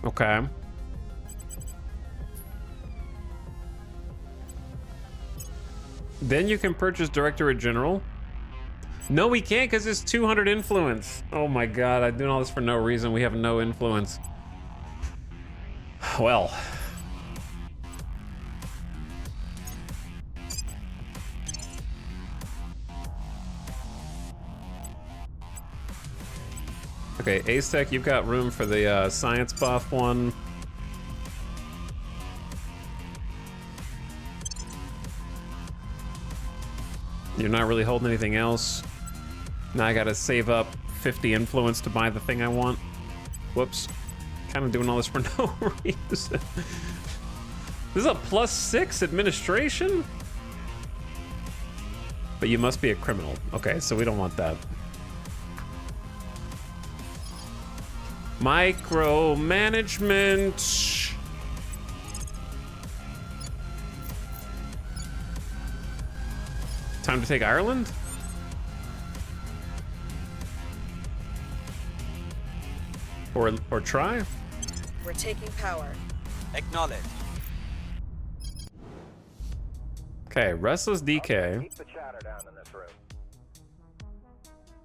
Okay. Then you can purchase Directorate General. No, we can't because it's 200 influence. Oh my god, I'm doing all this for no reason. We have no influence. Well. Okay, Aztec, you've got room for the science buff one. You're not really holding anything else. Now I gotta save up 50 influence to buy the thing I want. Whoops. Kind of doing all this for no reason. This is a +6 administration? But you must be a criminal. Okay, so we don't want that. Micromanagement. Time to take Ireland? Or try? We're taking power. Acknowledge. Okay, Restless DK. Keep the chatter down in this room.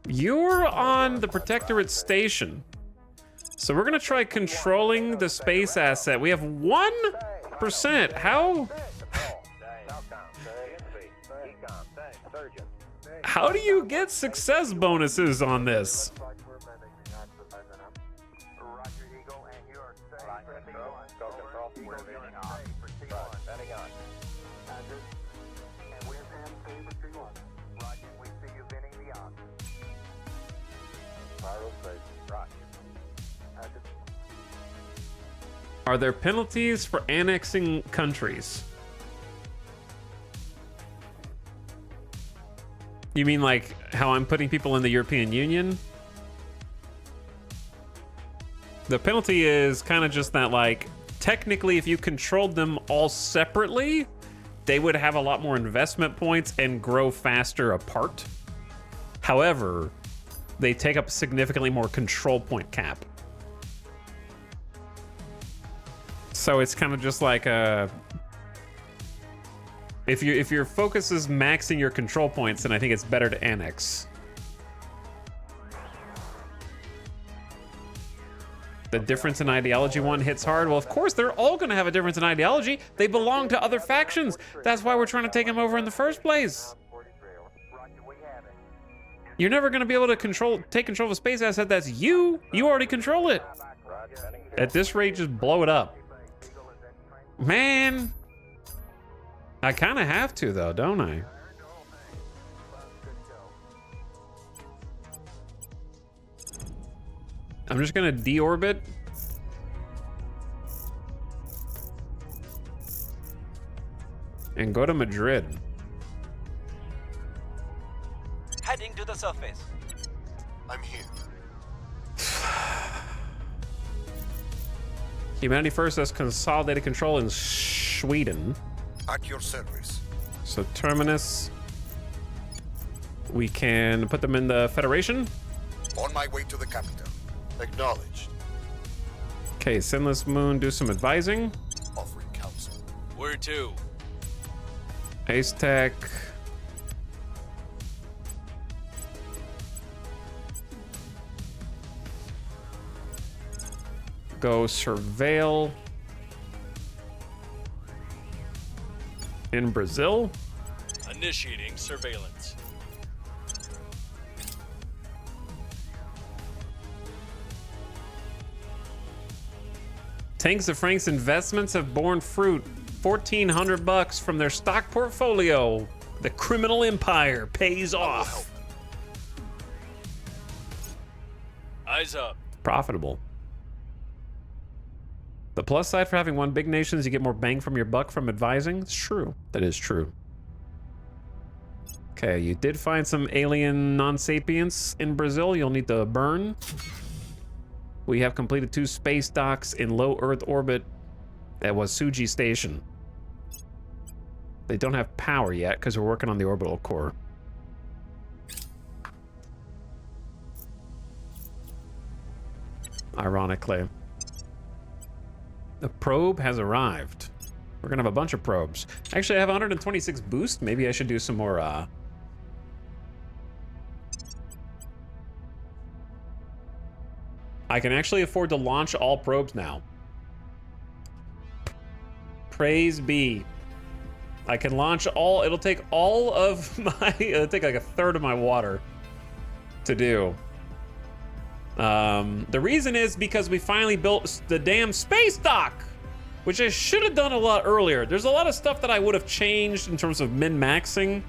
You're on the Protectorate Station. So we're gonna try controlling the space asset. We have 1%. How do you get success bonuses on this? Are there penalties for annexing countries? You mean like how I'm putting people in the European Union? The penalty is kind of just that, like, technically if you controlled them all separately, they would have a lot more investment points and grow faster apart. However, they take up significantly more control point cap. So it's kind of just like if your focus is maxing your control points, then I think it's better to annex. The difference in ideology one hits hard. Well, of course, they're all going to have a difference in ideology. They belong to other factions. That's why we're trying to take them over in the first place. You're never going to be able to take control of a space asset that's you. You already control it. At this rate, just blow it up. Man, I kind of have to, though, don't I? I'm just gonna deorbit. And go to Madrid. Heading to the surface. I'm here. Humanity First has consolidated control in Sweden. At your service. So Terminus. We can put them in the Federation. On my way to the capital. Acknowledged. Okay, Sinless Moon, do some advising. Offering counsel. Where to? Ace Tech. Go surveil. In Brazil. Initiating surveillance. Tanks of Frank's investments have borne fruit. $1,400 from their stock portfolio. The criminal empire pays off. Eyes up. Profitable. The plus side for having one big nation is you get more bang from your buck from advising. It's true. That is true. Okay, you did find some alien non-sapients in Brazil. You'll need to burn. We have completed 2 space docks in low Earth orbit at Wasuji Station. They don't have power yet because we're working on the orbital core. Ironically. The probe has arrived. We're gonna have a bunch of probes. Actually, I have 126 boost. Maybe I should do some more, I can actually afford to launch all probes now. Praise be. I can launch all, it'll take all of my, it'll take like a third of my water to do. The reason is because we finally built the damn space dock, which I should have done a lot earlier. There's a lot of stuff that I would have changed in terms of min-maxing,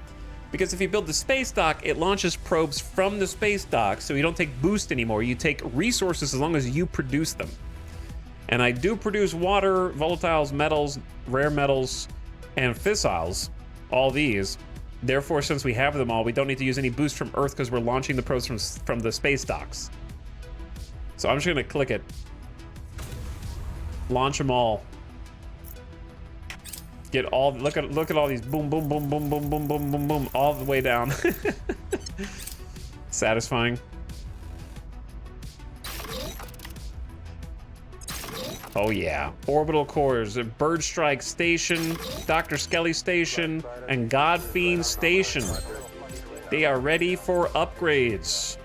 because if you build the space dock, it launches probes from the space dock, so you don't take boost anymore. You take resources as long as you produce them. And I do produce water, volatiles, metals, rare metals, and fissiles, all these. Therefore, since we have them all, we don't need to use any boost from Earth because we're launching the probes from the space docks. So I'm just gonna click it. Launch them all. Get all, look at all these boom, boom, boom, boom, boom, boom, boom, boom, boom, all the way down. Satisfying. Oh yeah, orbital cores, Bird Strike Station, Dr. Skelly Station, and Godfiend Station. They are ready for upgrades.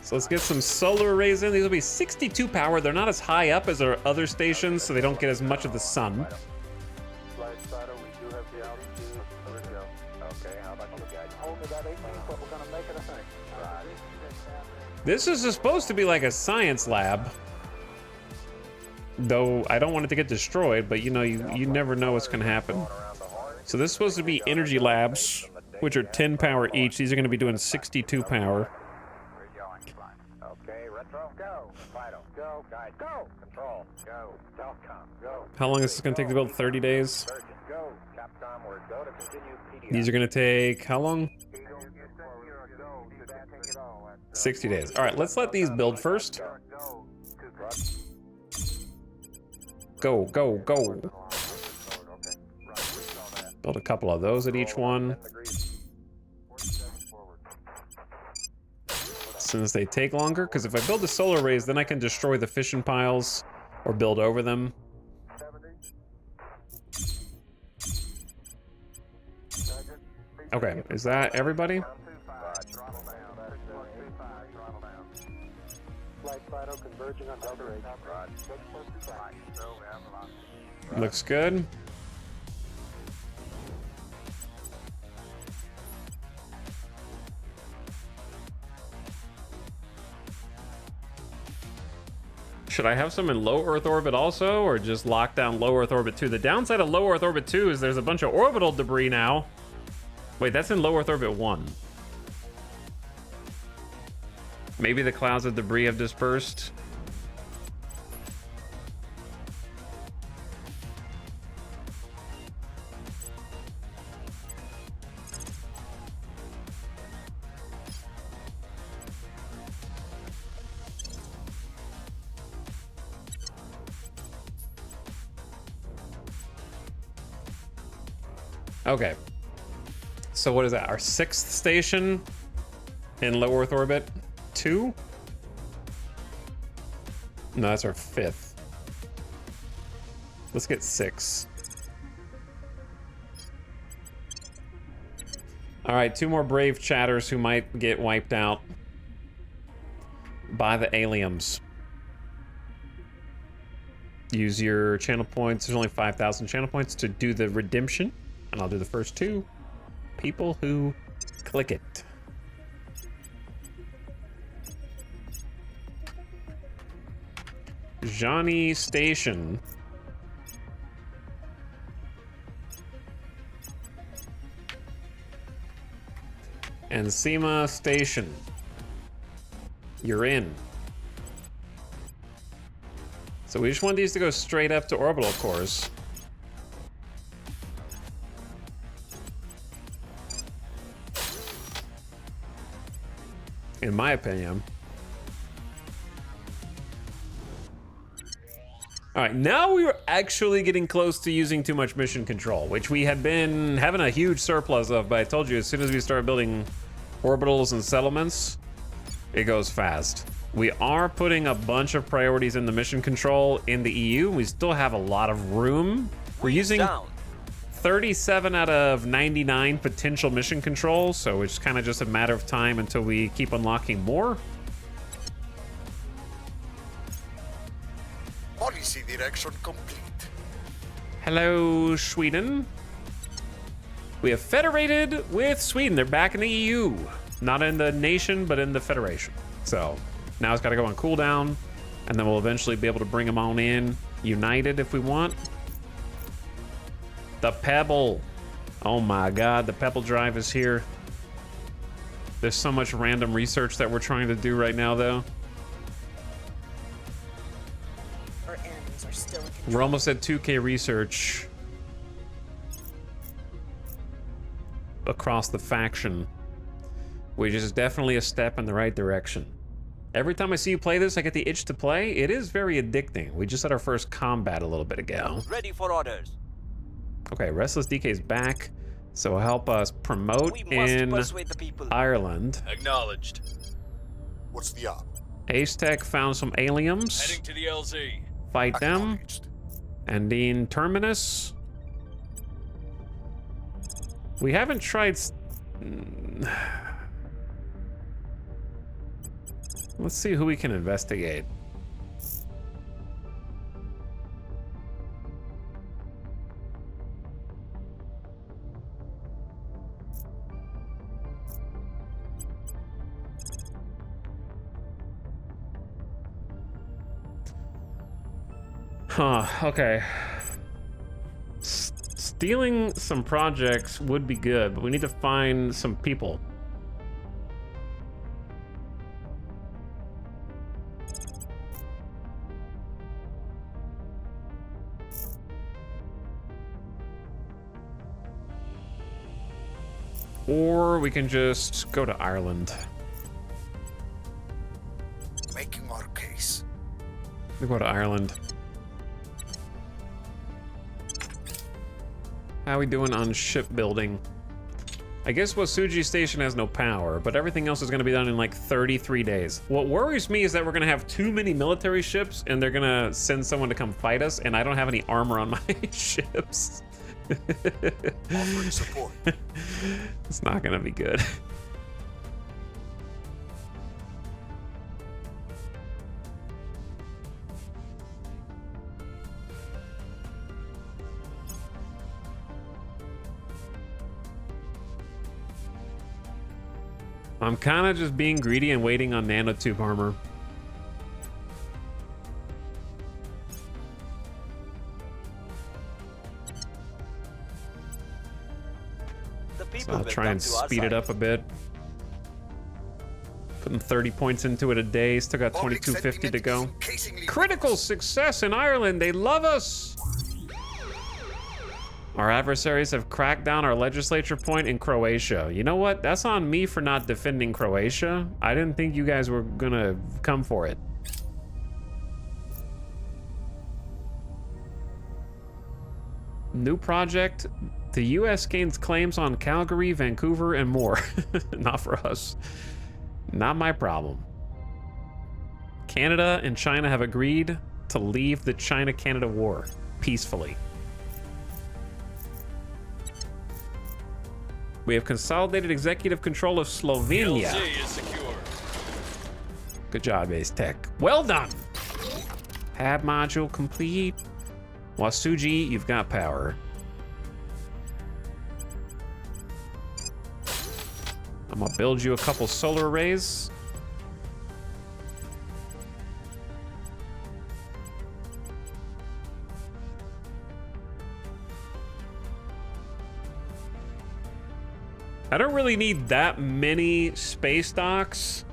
So let's get some solar arrays in. These will be 62 power. They're not as high up as our other stations, so they don't get as much of the sun. Flight Shadow, we do have the altitude. There we go. Okay, how about you guys? Hold me about 18 foot. We're gonna make it a thing. Right. This is supposed to be like a science lab. Though I don't want it to get destroyed, but you know, you never know what's gonna happen. So this is supposed to be energy labs, which are 10 power each. These are gonna be doing 62 power. Okay, retro, go. Fido, go. Guys, go. Control, go. Telcom, go. How long is this gonna take to build? 30 days? Surgeon, go. Capcom, we're go to continue PDI. These are gonna take how long? 60 days. All right, let's let these build first. Go, go, go. Build a couple of those at each one. Since they take longer, because if I build the solar arrays, then I can destroy the fission piles or build over them. Okay, is that everybody? Looks good. Should I have some in low Earth orbit also, or just lock down low Earth orbit 2? The downside of low Earth orbit 2 is there's a bunch of orbital debris now. Wait, that's in low Earth orbit 1. Maybe the clouds of debris have dispersed. Okay. So what is that? Our 6th station in low Earth orbit 2? No, that's our 5th. Let's get 6. All right, 2 more brave chatters who might get wiped out by the aliens. Use your channel points. There's only 5,000 channel points to do the redemption. And I'll do the first 2 people who click it. Johnny Station. And Sema Station. You're in. So we just want these to go straight up to orbital cores. In my opinion. All right, now we are actually getting close to using too much mission control, which we had been having a huge surplus of, but I told you, as soon as we start building orbitals and settlements, it goes fast. We are putting a bunch of priorities in the mission control in the EU. We still have a lot of room. We're using 37 out of 99 potential mission controls, so it's kind of just a matter of time until we keep unlocking more. Policy direction complete. Hello, Sweden. We have federated with Sweden. They're back in the EU. Not in the nation, but in the federation. So now it's got to go on cooldown, and then we'll eventually be able to bring them on in united if we want. The Pebble. Oh my God, the Pebble drive is here. There's so much random research that we're trying to do right now, though. Our enemies are still in control. We're almost at 2K research across the faction, which is definitely a step in the right direction. Every time I see you play this, I get the itch to play. It is very addicting. We just had our first combat a little bit ago. Ready for orders. Okay, Restless DK is back, so help us promote in Ireland. Acknowledged. What's the op? Ace Tech found some aliens. Heading to the LZ. Fight them. And in Terminus. We haven't tried... Let's see who we can investigate. Huh, okay. Stealing some projects would be good, but we need to find some people. Or we can just go to Ireland. Making our case. We go to Ireland. How we doing on shipbuilding? I guess Wasuji Station has no power, but everything else is going to be done in like 33 days. What worries me is that we're going to have too many military ships and they're going to send someone to come fight us, and I don't have any armor on my ships. Offering support. It's not going to be good. I'm kind of just being greedy and waiting on nanotube armor. So I'll try and speed it up a bit. Putting 30 points into it a day. Still got 2250 to go. Critical success in Ireland. They love us. Our adversaries have cracked down our legislature point in Croatia. You know what? That's on me for not defending Croatia. I didn't think you guys were gonna come for it. New project. The US gains claims on Calgary, Vancouver, and more. Not for us. Not my problem. Canada and China have agreed to leave the China-Canada war peacefully. We have consolidated executive control of Slovenia. PLC is secure. Good job, Ace Tech. Well done. Hab module complete. Wasuji, you've got power. I'm gonna build you a couple solar arrays. I don't really need that many space docks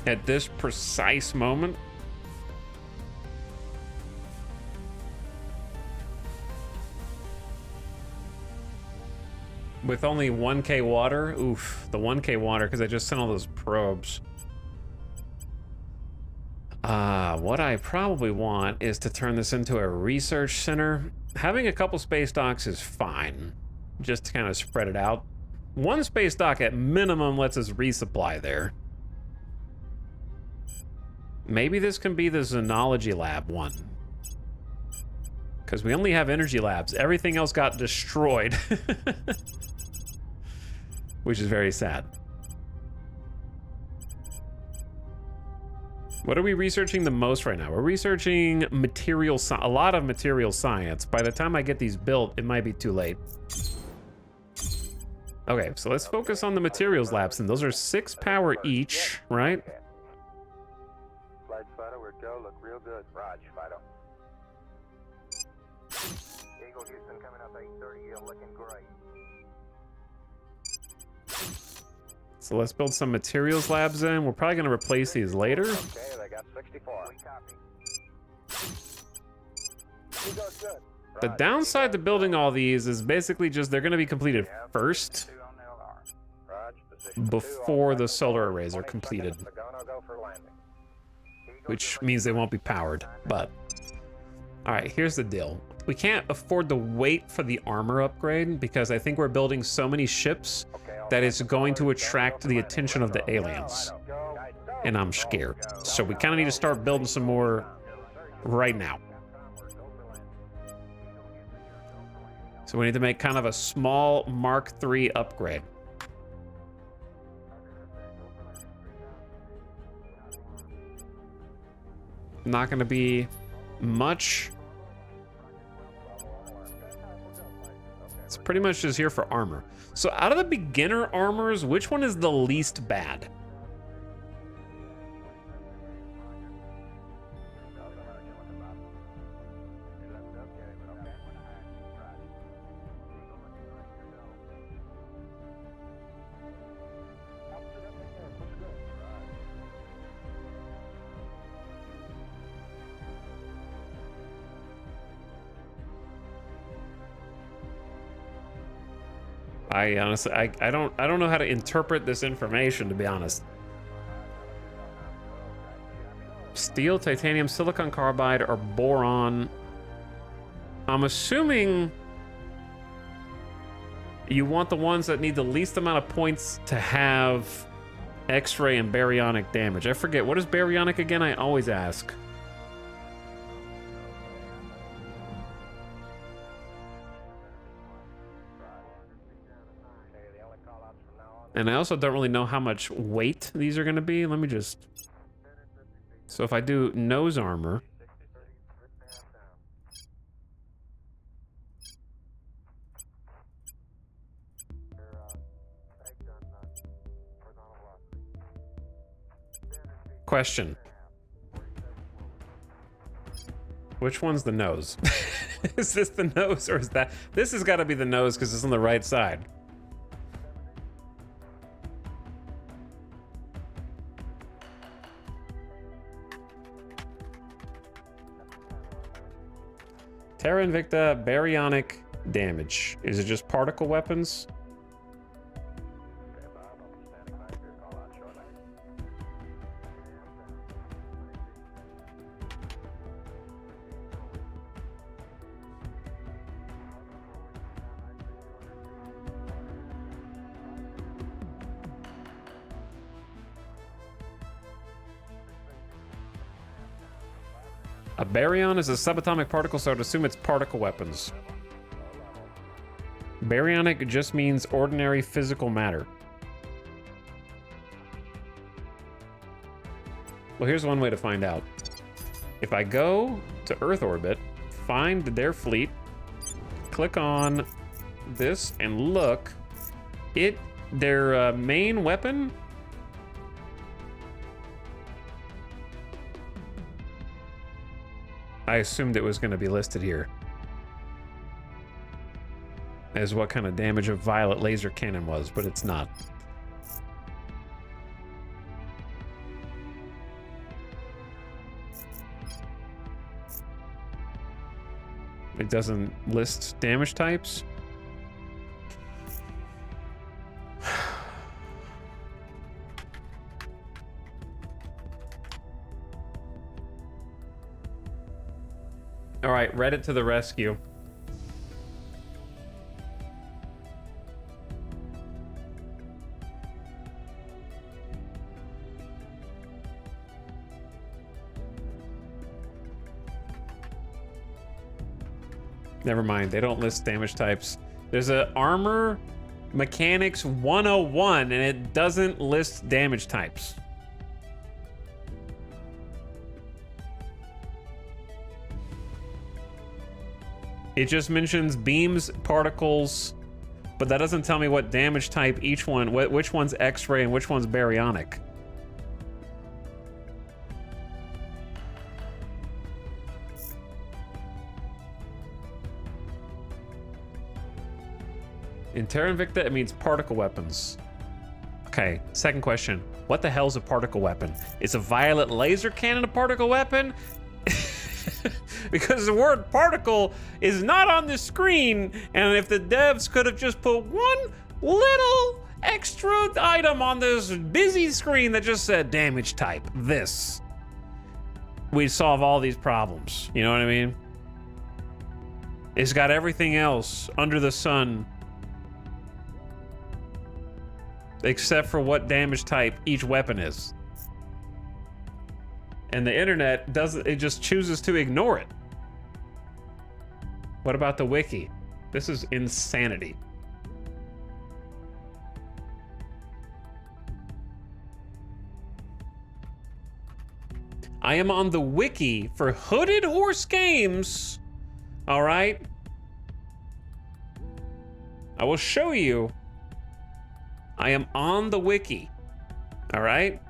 at this precise moment. With only 1K water? Oof, the 1K water, because I just sent all those probes. What I probably want is to turn this into a research center. Having a couple space docks is fine, just to kind of spread it out. One space dock at minimum lets us resupply there. Maybe this can be the Xenology Lab one. Because we only have energy labs. Everything else got destroyed. Which is very sad. What are we researching the most right now? We're researching a lot of material science. By the time I get these built, it might be too late. Okay, so let's focus on the materials labs, and those are 6 power each, right? Flight Fido, we're go. Look real good. Raj, Fido. Eagle Houston coming up 8:30. You're looking great. So let's build some materials labs in. We're probably gonna replace these later. Okay, they got 64. We copy. Eagle's good. The downside to building all these is basically just they're gonna be completed first before the solar arrays are completed. Which means they won't be powered, but... Alright, here's the deal. We can't afford to wait for the armor upgrade because I think we're building so many ships that it's going to attract the attention of the aliens. And I'm scared. So we kind of need to start building some more right now. So we need to make kind of a small Mark III upgrade. Not going to be much. It's pretty much just here for armor. So out of the beginner armors, which one is the least bad? I honestly, I don't know how to interpret this information, to be honest. Steel, titanium, silicon carbide, or boron. I'm assuming you want the ones that need the least amount of points to have X-ray and baryonic damage. I forget, what is baryonic again? I always ask. And I also don't really know how much weight these are going to be. Let me just... So if I do nose armor... Question. Which one's the nose? Is this the nose or is that... This has got to be the nose because it's on the right side. Terra Invicta, baryonic damage. Is it just particle weapons? A baryon is a subatomic particle, so I'd assume it's particle weapons. Baryonic just means ordinary physical matter. Well, here's one way to find out. If I go to Earth orbit, find their fleet, click on this, and look, their main weapon... I assumed it was going to be listed here as what kind of damage a violet laser cannon was, but it's not. It doesn't list damage types. All right, Reddit to the rescue. Never mind, they don't list damage types. There's a Armor Mechanics 101 and it doesn't list damage types. It just mentions beams, particles, but that doesn't tell me what damage type each one, which one's X-ray and which one's baryonic. In Terra Invicta, it means particle weapons. Okay, second question. What the hell is a particle weapon? Is a violet laser cannon a particle weapon? Because the word particle is not on the screen, and if the devs could have just put one little extra item on this busy screen that just said damage type, this, we'd solve all these problems. You know what I mean? It's got everything else under the sun except for what damage type each weapon is. And the internet doesn't, it just chooses to ignore it. What about the wiki? This is insanity. I am on the wiki for Hooded Horse Games. All right. I will show you. I am on the wiki. All right.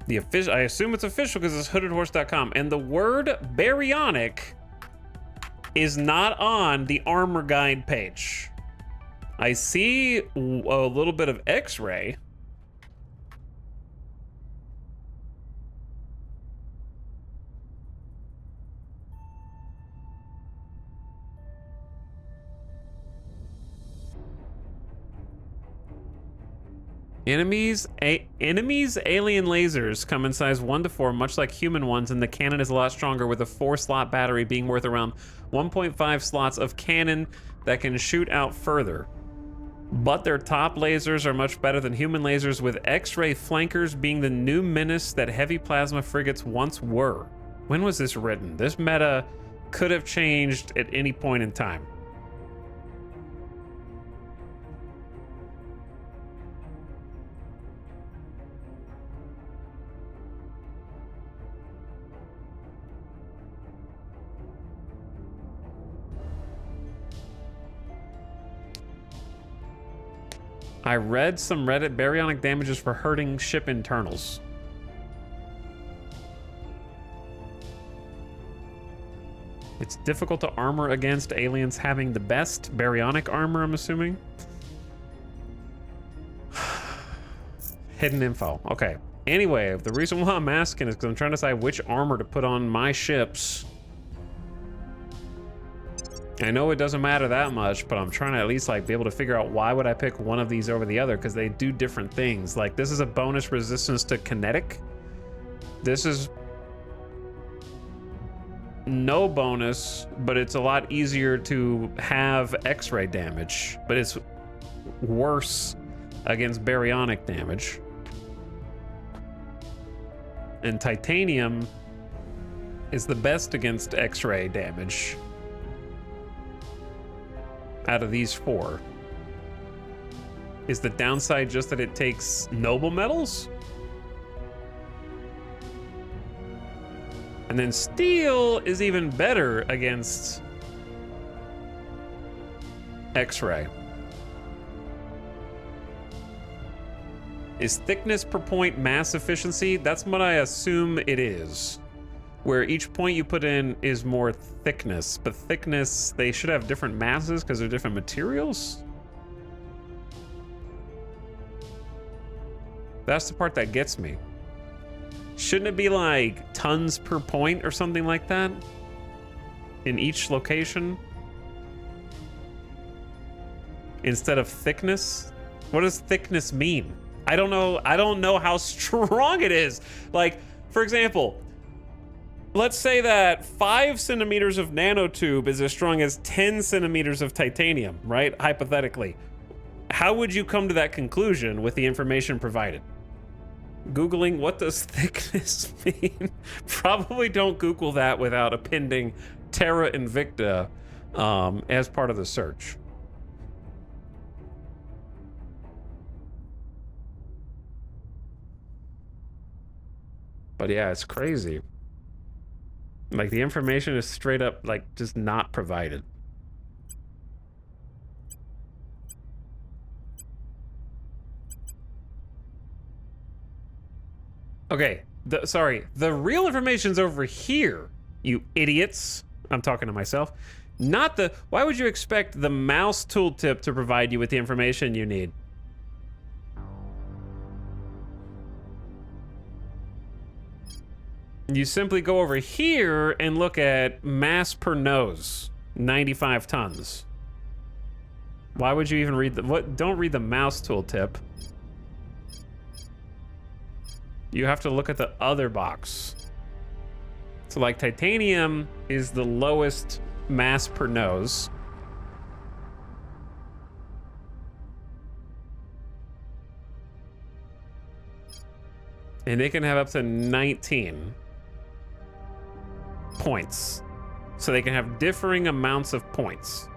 The official, I assume it's official because it's hoodedhorse.com. And the word baryonic is not on the armor guide page. I see a little bit of X-ray. Enemies, alien lasers come in size 1 to 4, much like human ones, and the cannon is a lot stronger with a 4-slot battery being worth around 1.5 slots of cannon that can shoot out further. But their top lasers are much better than human lasers, with X-ray flankers being the new menace that heavy plasma frigates once were. When was this written? This meta could have changed at any point in time. I read some Reddit baryonic damages for hurting ship internals. It's difficult to armor against aliens having the best baryonic armor, I'm assuming. Hidden info. Okay. Anyway, the reason why I'm asking is because I'm trying to decide which armor to put on my ships. I know it doesn't matter that much, but I'm trying to at least like be able to figure out why would I pick one of these over the other, because they do different things. Like this is a bonus resistance to kinetic. This is no bonus, but it's a lot easier to have X-ray damage, but it's worse against baryonic damage. And titanium is the best against X-ray damage out of these 4. Is the downside just that it takes noble metals? And then steel is even better against X-ray. Is thickness per point mass efficiency? That's what I assume it is. Where each point you put in is more thickness, but thickness, they should have different masses because they're different materials. That's the part that gets me. Shouldn't it be like tons per point or something like that in each location instead of thickness? What does thickness mean? I don't know. I don't know how strong it is. Like, for example, let's say that 5 centimeters of nanotube is as strong as 10 centimeters of titanium, right? Hypothetically. How would you come to that conclusion with the information provided? Googling what does thickness mean? Probably don't Google that without appending Terra Invicta as part of the search. But yeah, it's crazy. Like the information is straight up like just not provided. Okay, sorry. The real information's over here, you idiots. I'm talking to myself. Not the... Why would you expect the mouse tooltip to provide you with the information you need? You simply go over here and look at mass per nose, 95 tons. Why would you even read the... What? Don't read the mouse tooltip. You have to look at the other box. So like titanium is the lowest mass per nose. And they can have up to 19 points. So they can have differing amounts of points.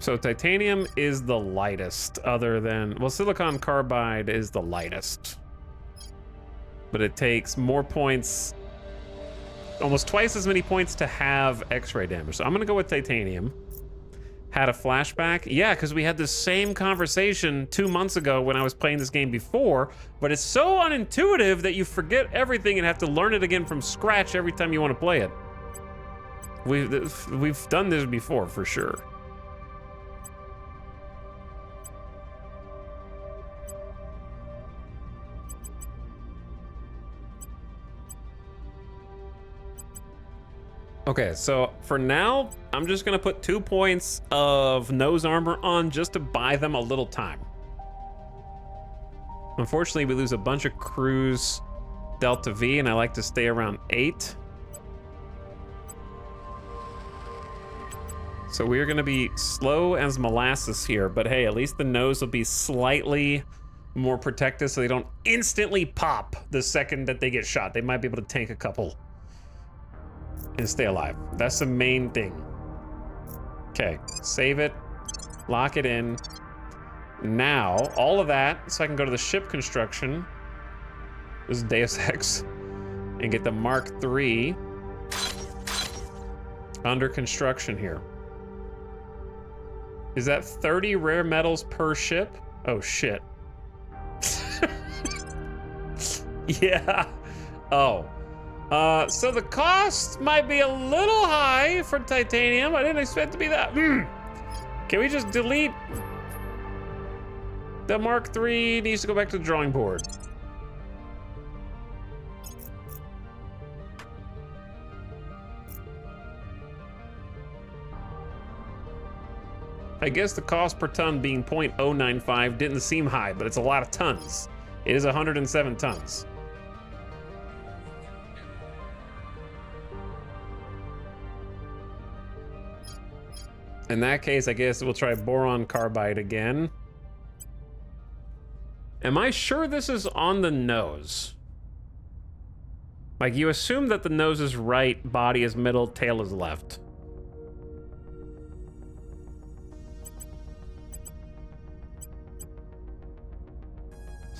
So titanium is the lightest, other than, well, silicon carbide is the lightest. But it takes more points, almost twice as many points to have X-ray damage. So I'm gonna go with titanium. Had a flashback? Yeah, because we had the same conversation 2 months ago when I was playing this game before, but it's so unintuitive that you forget everything and have to learn it again from scratch every time you want to play it. We've done this before, for sure. Okay, so for now, I'm just gonna put 2 points of nose armor on just to buy them a little time. Unfortunately, we lose a bunch of cruise Delta V, and I like to stay around 8. So we're gonna be slow as molasses here, but hey, at least the nose will be slightly more protected so they don't instantly pop the second that they get shot. They might be able to tank a couple and stay alive. That's the main thing. Okay, save it, lock it in. Now, all of that, so I can go to the ship construction. This is Deus Ex. And get the Mark III under construction here. Is that 30 rare metals per ship? Oh, shit. Yeah. Oh. So the cost might be a little high for titanium. I didn't expect it to be that. Can we just delete? The Mark III needs to go back to the drawing board. I guess the cost per ton being 0.095 didn't seem high, but it's a lot of tons. It is 107 tons. In that case, I guess we'll try boron carbide again. Am I sure this is on the nose? Like, you assume that the nose is right, body is middle, tail is left.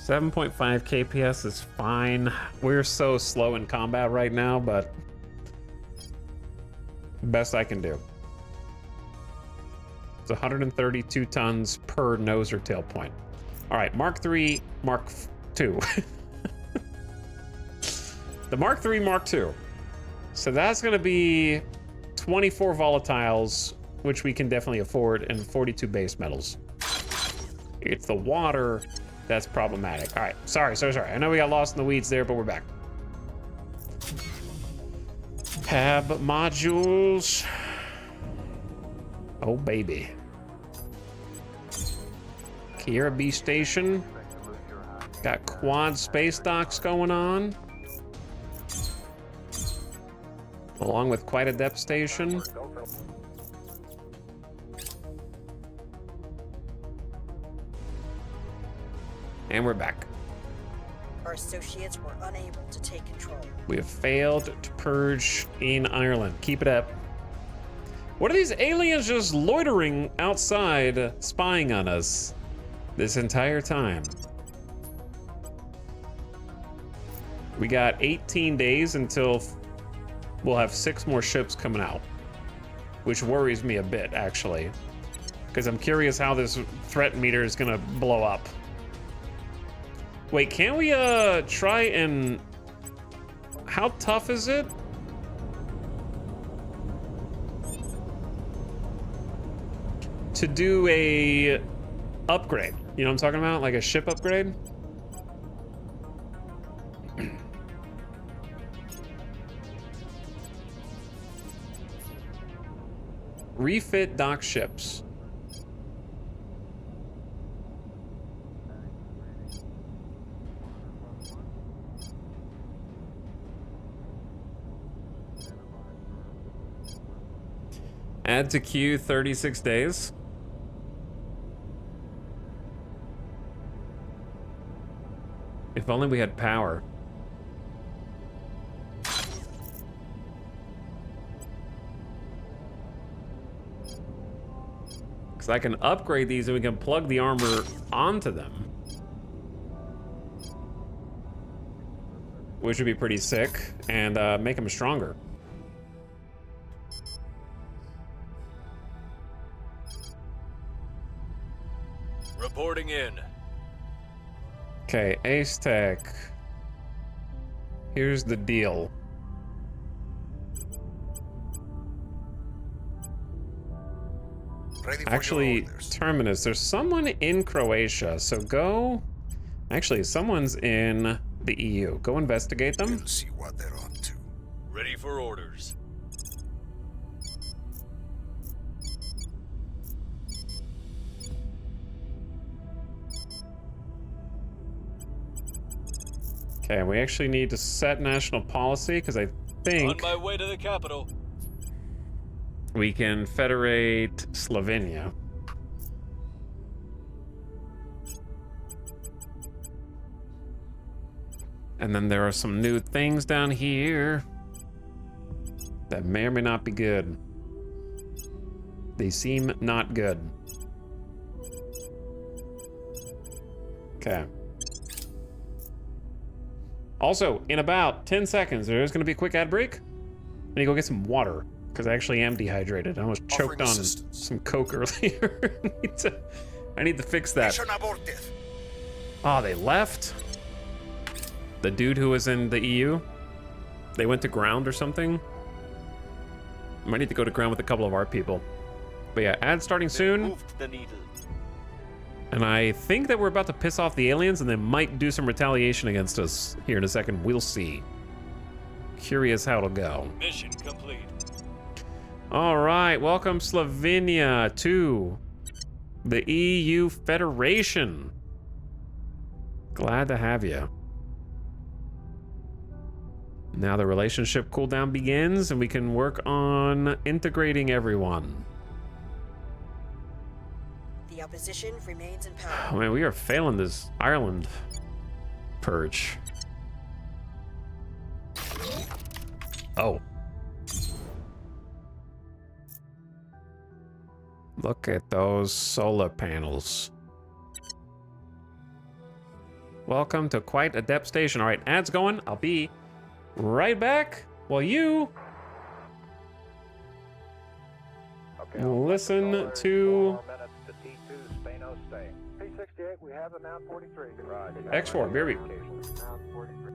.5 KPS is fine. We're so slow in combat right now, but best I can do. It's 132 tons per nose or tail point. All right, Mark III, Mark II. The Mark III, Mark II. So that's gonna be 24 volatiles, which we can definitely afford, and 42 base metals. It's the water that's problematic. All right, sorry. I know we got lost in the weeds there, but we're back. Tab modules. Oh, baby. Kiera B station. Got quad space docks going on. Along with quite a depth station. And we're back. Our associates were unable to take control. We have failed to purge in Ireland. Keep it up. What are these aliens just loitering outside, spying on us this entire time? We got 18 days until we'll have 6 more ships coming out, which worries me a bit, actually, because I'm curious how this threat meter is gonna blow up. Wait, can we try and... How tough is it? To do a upgrade. You know what I'm talking about? Like a ship upgrade? Refit dock ships. Add to queue 36 days. If only we had power. So I can upgrade these and we can plug the armor onto them. Which would be pretty sick, and make them stronger. Reporting in. Okay, Ace Tech. Here's the deal. Ready for Actually, your orders. Terminus, there's someone in Croatia, so go... Actually, someone's in the EU. Go investigate them. We'll see what they're up to. Ready for orders. Okay, we actually need to set national policy, because I think On my way to the capital. we can federate Slovenia. And then there are some new things down here that may or may not be good. They seem not good. Okay. Also, in about 10 seconds, there's going to be a quick ad break. I need to go get some water, because I actually am dehydrated. I almost choked on some Coke earlier. I need to fix that. Mission aborted. Oh, they left? The dude who was in the EU? They went to ground or something? Might need to go to ground with a couple of our people. But yeah, ad starting soon. Moved the needle. And I think that we're about to piss off the aliens and they might do some retaliation against us here in a second. We'll see. Curious how it'll go. Mission complete. All right, welcome Slovenia to the EU Federation. Glad to have you. Now the relationship cooldown begins and we can work on integrating everyone. The opposition remains in power. Oh man, we are failing this Ireland purge. Oh. Look at those solar panels. Welcome to quite a depth station. All right, ads going. I'll be right back while you listen to P68, we have the Mount 43. X4, baby. Mount 43.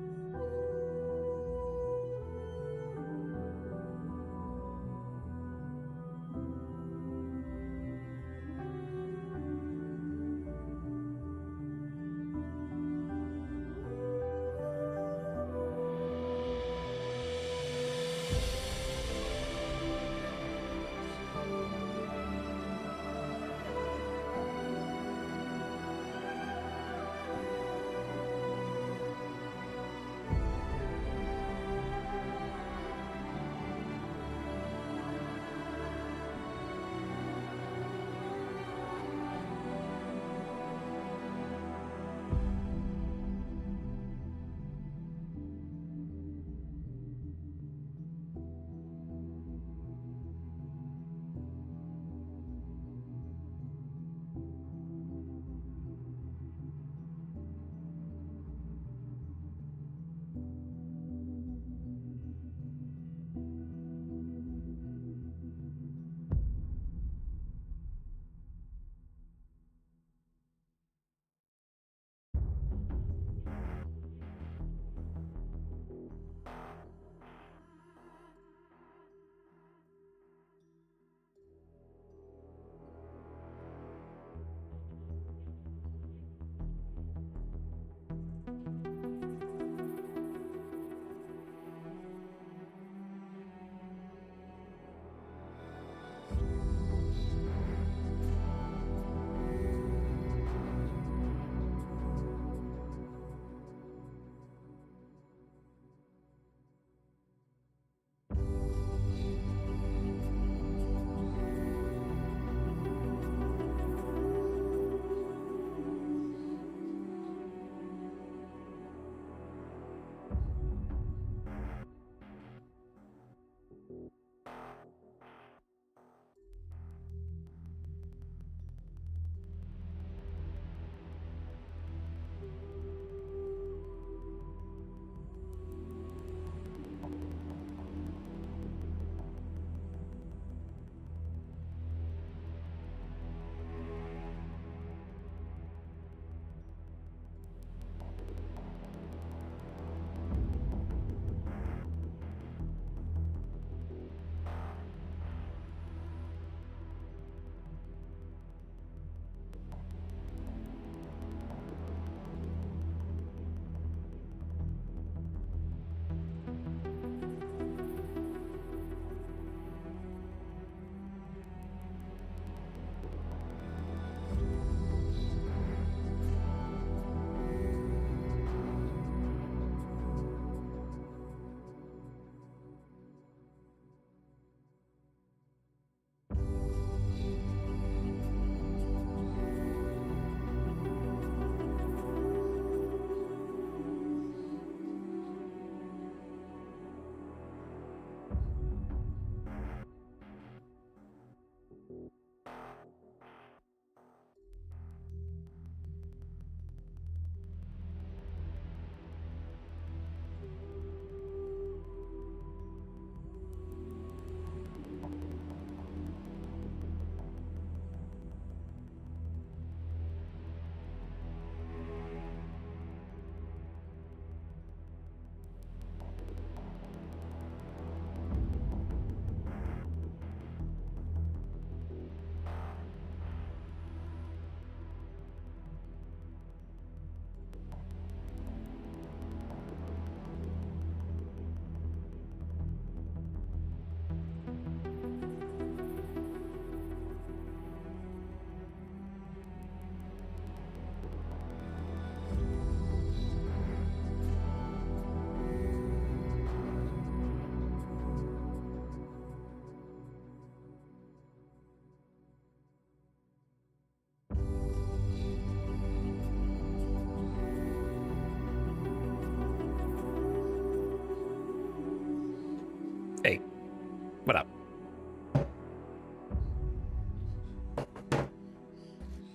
What up?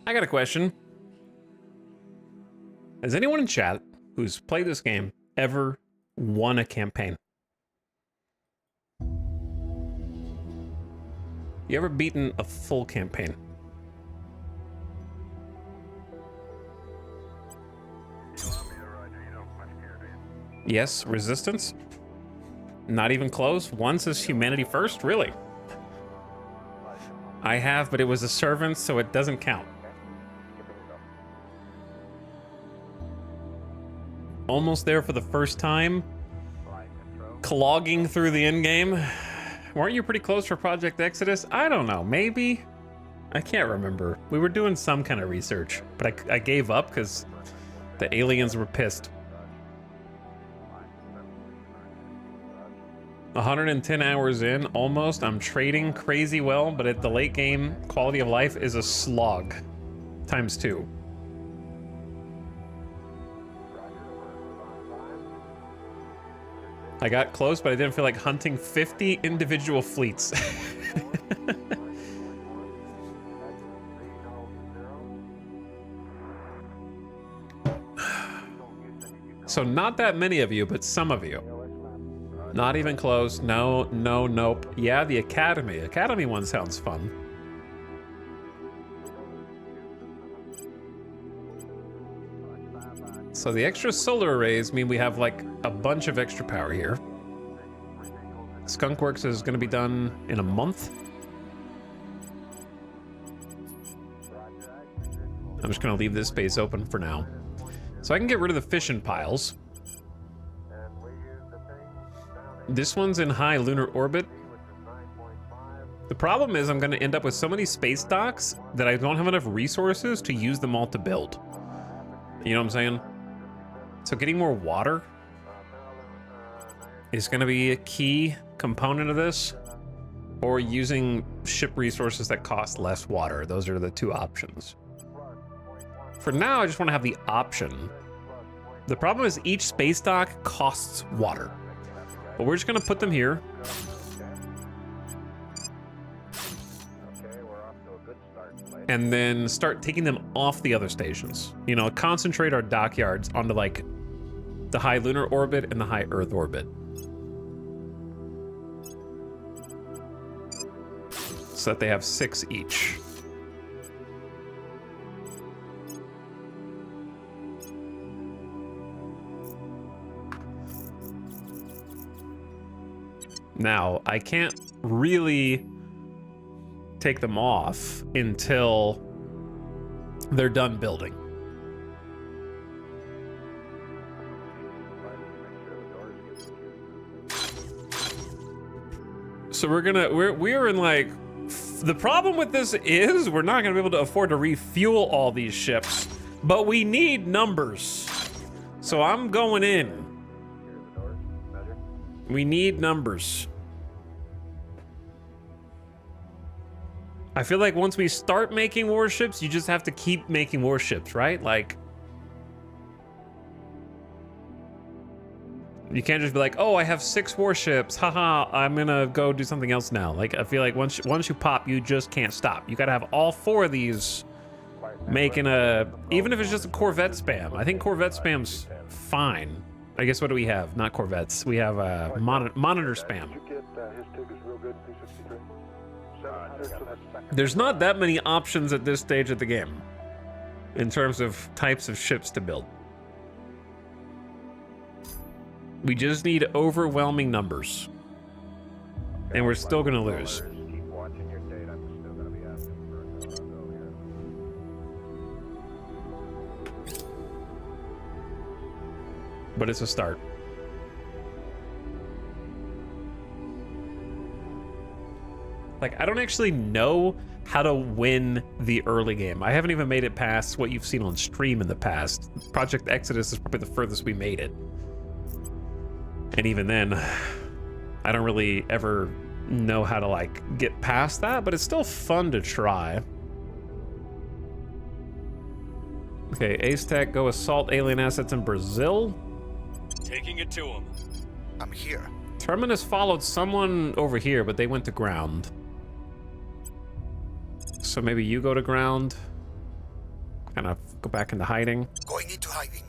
I got a question. Has anyone in chat who's played this game ever won a campaign? You ever beaten a full campaign? Yes, Resistance? Not even close? One says Humanity First? Really? I have, but it was a servant, so it doesn't count. Almost there for the first time. Clogging through the endgame. Weren't you pretty close for Project Exodus? I don't know, maybe? I can't remember. We were doing some kind of research, but I gave up because the aliens were pissed. 110 hours in, almost. I'm trading crazy well, but at the late game, quality of life is a slog. ×2. I got close, but I didn't feel like hunting 50 individual fleets. So not that many of you, but some of you. Not even close. No, no, nope. Yeah, the Academy. Academy one sounds fun. So the extra solar arrays mean we have like a bunch of extra power here. Skunkworks is going to be done in a month. I'm just going to leave this space open for now. So I can get rid of the fission piles. This one's in high lunar orbit. The problem is I'm going to end up with so many space docks that I don't have enough resources to use them all to build. You know what I'm saying? So getting more water is going to be a key component of this, or using ship resources that cost less water. Those are the two options. For now, I just want to have the option. The problem is each space dock costs water. But we're just going to put them here. And then start taking them off the other stations. You know, concentrate our dockyards onto like the high lunar orbit and the high Earth orbit. So that they have 6 each. Now, I can't really take them off until they're done building. So we're in like, the problem with this is we're not gonna be able to afford to refuel all these ships, but we need numbers. So I'm going in. We need numbers. I feel like once we start making warships, you just have to keep making warships, right? Like, you can't just be like, oh, I have 6 warships, haha, I'm gonna go do something else now. Like, I feel like once you pop, you just can't stop. You gotta have all 4 of these making a, even if it's just a Corvette spam. I think Corvette spam's fine. I guess, what do we have? Not Corvettes. We have monitor spam. There's not that many options at this stage of the game in terms of types of ships to build. We just need overwhelming numbers. And we're still gonna lose. But it's a start. Like, I don't actually know how to win the early game. I haven't even made it past what you've seen on stream in the past. Project Exodus is probably the furthest we made it. And even then, I don't really ever know how to, like, get past that, but it's still fun to try. Okay, Ace Tech, go assault alien assets in Brazil. Taking it to him. I'm here. Terminus followed someone over here, but they went to ground. So maybe you go to ground. Kind of go back into hiding. Going into hiding.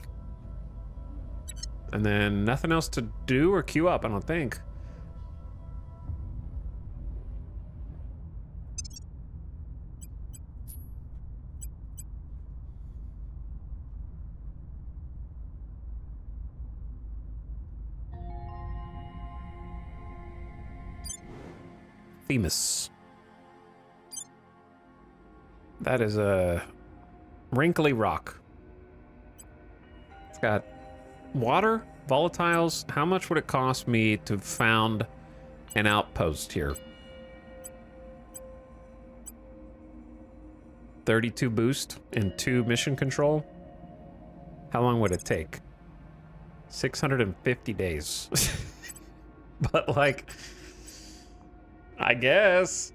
And then nothing else to do or queue up, I don't think. Themis. That is a wrinkly rock. It's got water, volatiles. How much would it cost me to found an outpost here? 32 boost and 2 mission control. How long would it take? 650 days. But like, I guess.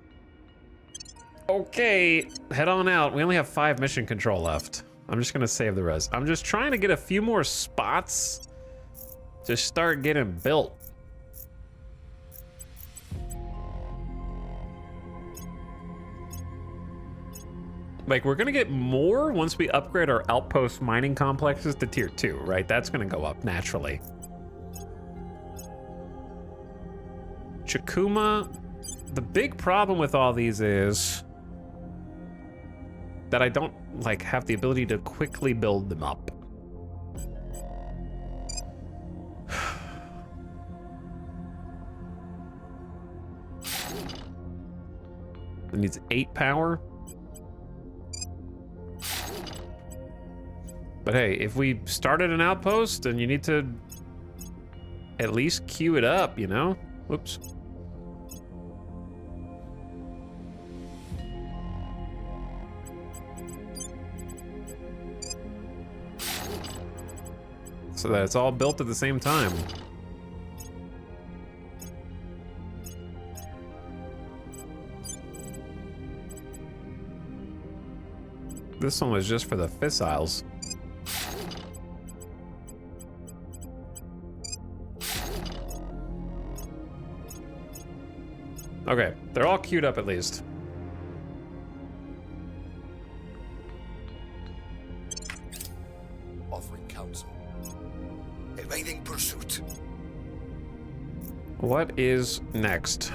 Okay, head on out. We only have 5 mission control left. I'm just gonna save the rest. I'm just trying to get a few more spots to start getting built. Like, we're gonna get more once we upgrade our outpost mining complexes to tier 2, right? That's gonna go up naturally. Chakuma. The big problem with all these is that I don't, like, have the ability to quickly build them up. It needs 8 power. But hey, if we started an outpost, then you need to at least queue it up, you know? Whoops. So that it's all built at the same time. This one was just for the fissiles. Okay, they're all queued up at least. Offering counsel. Evading pursuit. What is next?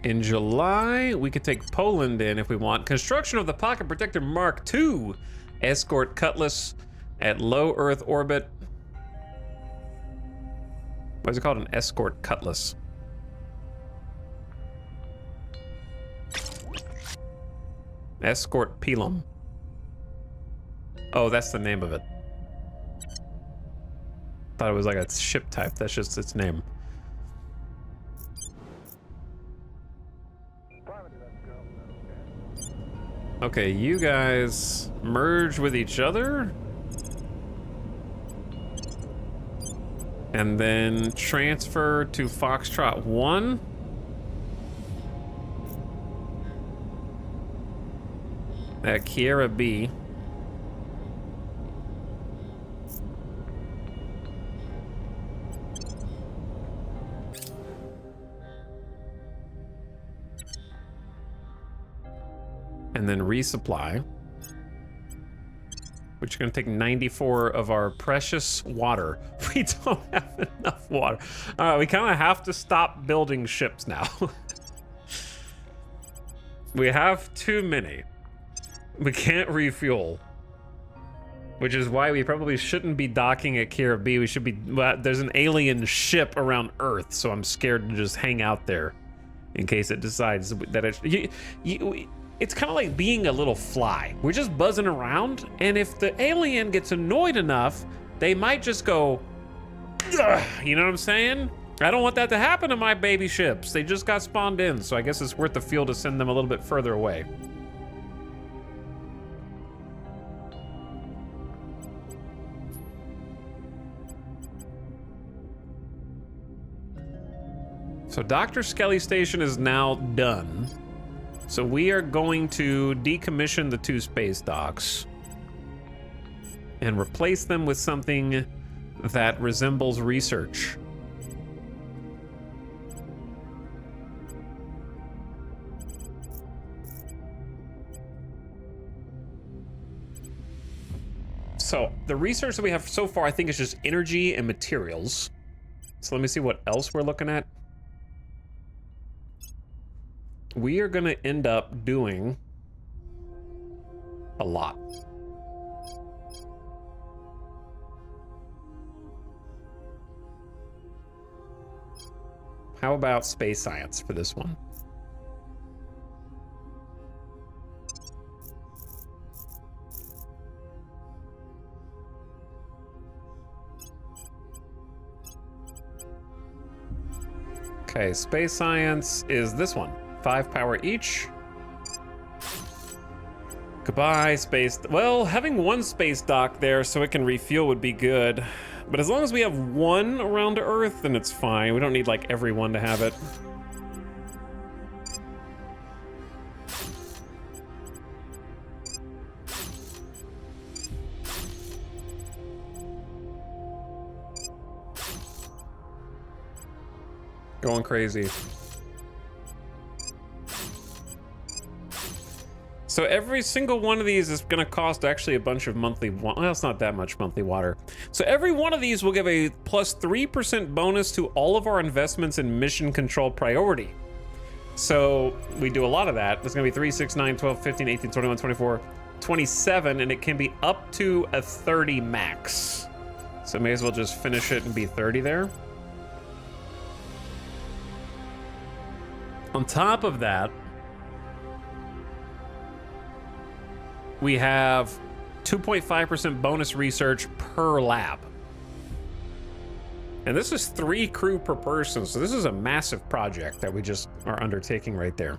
In July, we could take Poland in if we want. Construction of the Pocket Protector Mark II. Escort Cutlass at low Earth orbit. Why is it called an Escort Cutlass? Escort Pelum. Oh, that's the name of it. Thought it was like a ship type. That's just its name. Okay, you guys merge with each other. And then transfer to Foxtrot 1. At Kiera B. And then resupply, which is going to take 94 of our precious water. We don't have enough water. All right, we kind of have to stop building ships now. We have too many. We can't refuel, which is why we probably shouldn't be docking at Kiera B. We should be, well, there's an alien ship around Earth, so I'm scared to just hang out there in case it decides that it's kind of like being a little fly. We're just buzzing around, and if the alien gets annoyed enough, they might just go, ugh, you know what I'm saying? I don't want that to happen to my baby ships. They just got spawned in, so I guess it's worth the fuel to send them a little bit further away. So Dr. Skelly Station is now done. So we are going to decommission the 2 space docks and replace them with something that resembles research. So the research that we have so far, I think, is just energy and materials. So let me see what else we're looking at. We are going to end up doing a lot. How about space science for this one? Okay, space science is this one. 5 power each. Goodbye, space. Well, having 1 space dock there so it can refuel would be good. But as long as we have 1 around Earth, then it's fine. We don't need, like, everyone to have it. Going crazy. So every single one of these is going to cost actually a bunch of monthly. Well, it's not that much monthly water. So every one of these will give a plus 3% bonus to all of our investments in mission control priority. So we do a lot of that. There's going to be 3, 6, 9, 12, 15, 18, 21, 24, 27, and it can be up to a 30 max. So may as well just finish it and be 30 there. On top of that, we have 2.5% bonus research per lab. And this is 3 crew per person, so this is a massive project that we just are undertaking right there.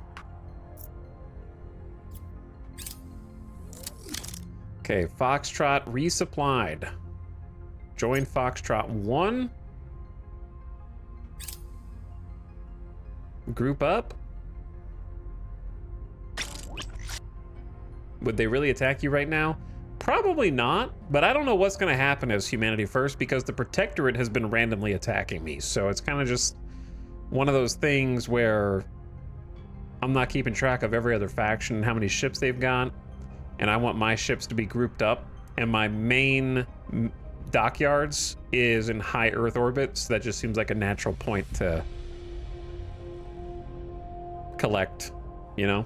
Okay, Foxtrot resupplied. Join Foxtrot 1. Group up. Would they really attack you right now? Probably not, but I don't know what's going to happen as Humanity First because the Protectorate has been randomly attacking me. So it's kind of just one of those things where I'm not keeping track of every other faction and how many ships they've got. And I want my ships to be grouped up. And my main dockyards is in high Earth orbit, so that just seems like a natural point to collect, you know?